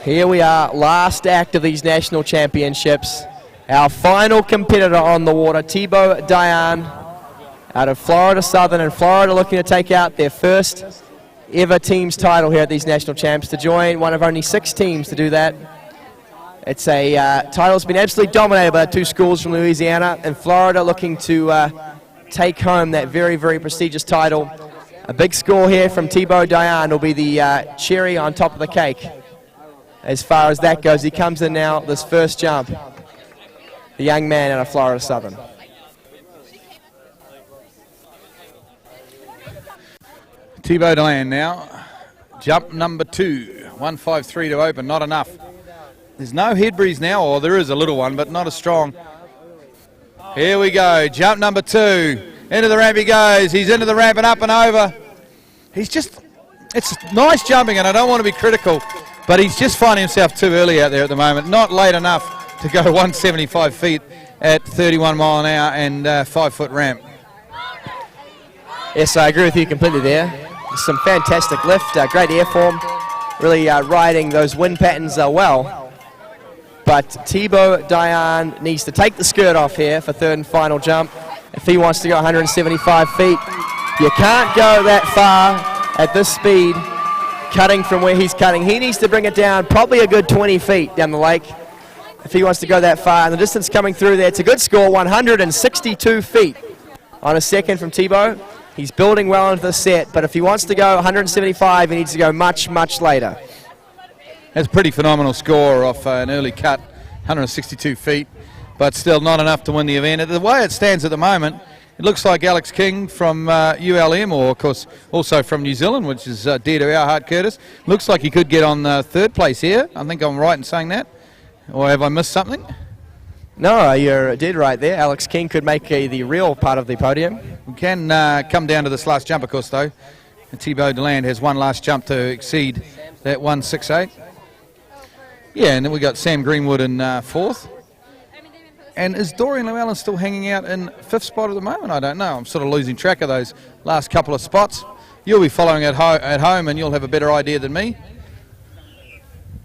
Here we are, last act of these national championships. Our final competitor on the water, Thibaut Diane, out of Florida Southern, and Florida looking to take out their first ever team's title here at these national champs, to join one of only 6 teams to do that. It's a title that's been absolutely dominated by the 2 schools from Louisiana, and Florida looking to take home that very, very prestigious title. A big score here from Thibaut Diane will be the cherry on top of the cake. As far as that goes, he comes in now, this first jump, the young man out of Florida Southern. Thibaut Diane now, jump number 2, 153 to open, not enough. There's no head breeze now, or there is a little one, but not as strong. Here we go, jump number 2, into the ramp he goes, he's into the ramp and up and over. He's just, it's nice jumping, and I don't want to be critical, but he's just finding himself too early out there at the moment, not late enough to go 175 feet at 31 mile an hour and 5-foot ramp. Yes, I agree with you completely there. Some fantastic lift, great air form, really riding those wind patterns well. But Thibaut Diane needs to take the skirt off here for third and final jump if he wants to go 175 feet. You can't go that far at this speed, cutting from where he's cutting. He needs to bring it down probably a good 20 feet down the lake if he wants to go that far. And the distance coming through there, it's a good score, 162 feet on a second from Thibaut. He's building well into the set, but if he wants to go 175, he needs to go much, much later. That's a pretty phenomenal score off an early cut, 162 feet, but still not enough to win the event. The way it stands at the moment, it looks like Alex King from ULM, or of course also from New Zealand, which is dear to our heart, Curtis. Looks like he could get on third place here. I think I'm right in saying that. Or have I missed something? No, you're dead right there. Alex King could make the real part of the podium. We can come down to this last jump, of course, though. And Thibaut Deland has one last jump to exceed that 168. Yeah, and then we got Sam Greenwood in 4th. And is Dorian Llewellyn still hanging out in 5th spot at the moment? I don't know. I'm sort of losing track of those last couple of spots. You'll be following at home, and you'll have a better idea than me.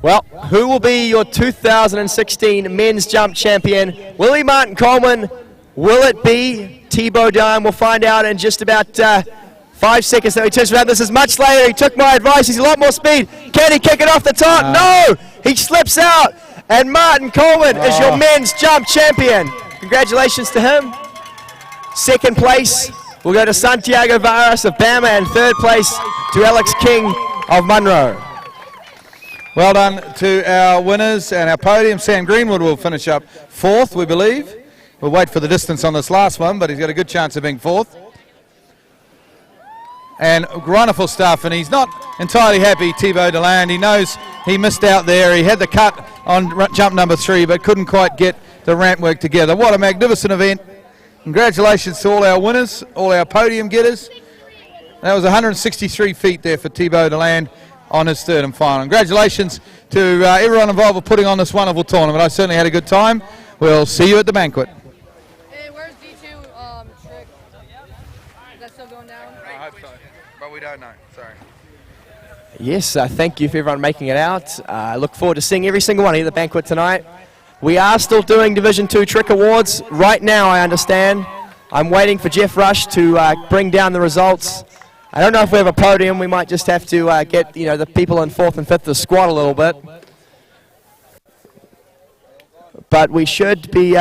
Well, who will be your 2016 men's jump champion? Will it be Martin Coleman? Will it be Thibaut Diane? We'll find out in just about 5 seconds. So he turns around. This is much later. He took my advice. He's a lot more speed. Can he kick it off the top? No! He slips out. And Martin Coleman is your men's jump champion. Congratulations to him. Second place will go to Santiago Varas of Bama, and third place to Alex King of Monroe. Well done to our winners and our podium. Sam Greenwood will finish up 4th, we believe. We'll wait for the distance on this last one, but he's got a good chance of being 4th. And wonderful stuff, and he's not entirely happy, Thibaut Deland. He knows he missed out there. He had the cut on jump number 3, but couldn't quite get the ramp work together. What a magnificent event. Congratulations to all our winners, all our podium getters. That was 163 feet there for Thibaut Deland on his third and final. Congratulations to everyone involved with putting on this wonderful tournament. I certainly had a good time. We'll see you at the banquet. Hey, where's D2 trick? Is that still going down? I hope so, but we don't know. Sorry. Yes, thank you for everyone making it out. I look forward to seeing every single one here at the banquet tonight. We are still doing Division 2 Trick Awards right now, I understand. I'm waiting for Jeff Rush to bring down the results. I don't know if we have a podium. We might just have to get the people in 4th and 5th to squat a little bit. But we should be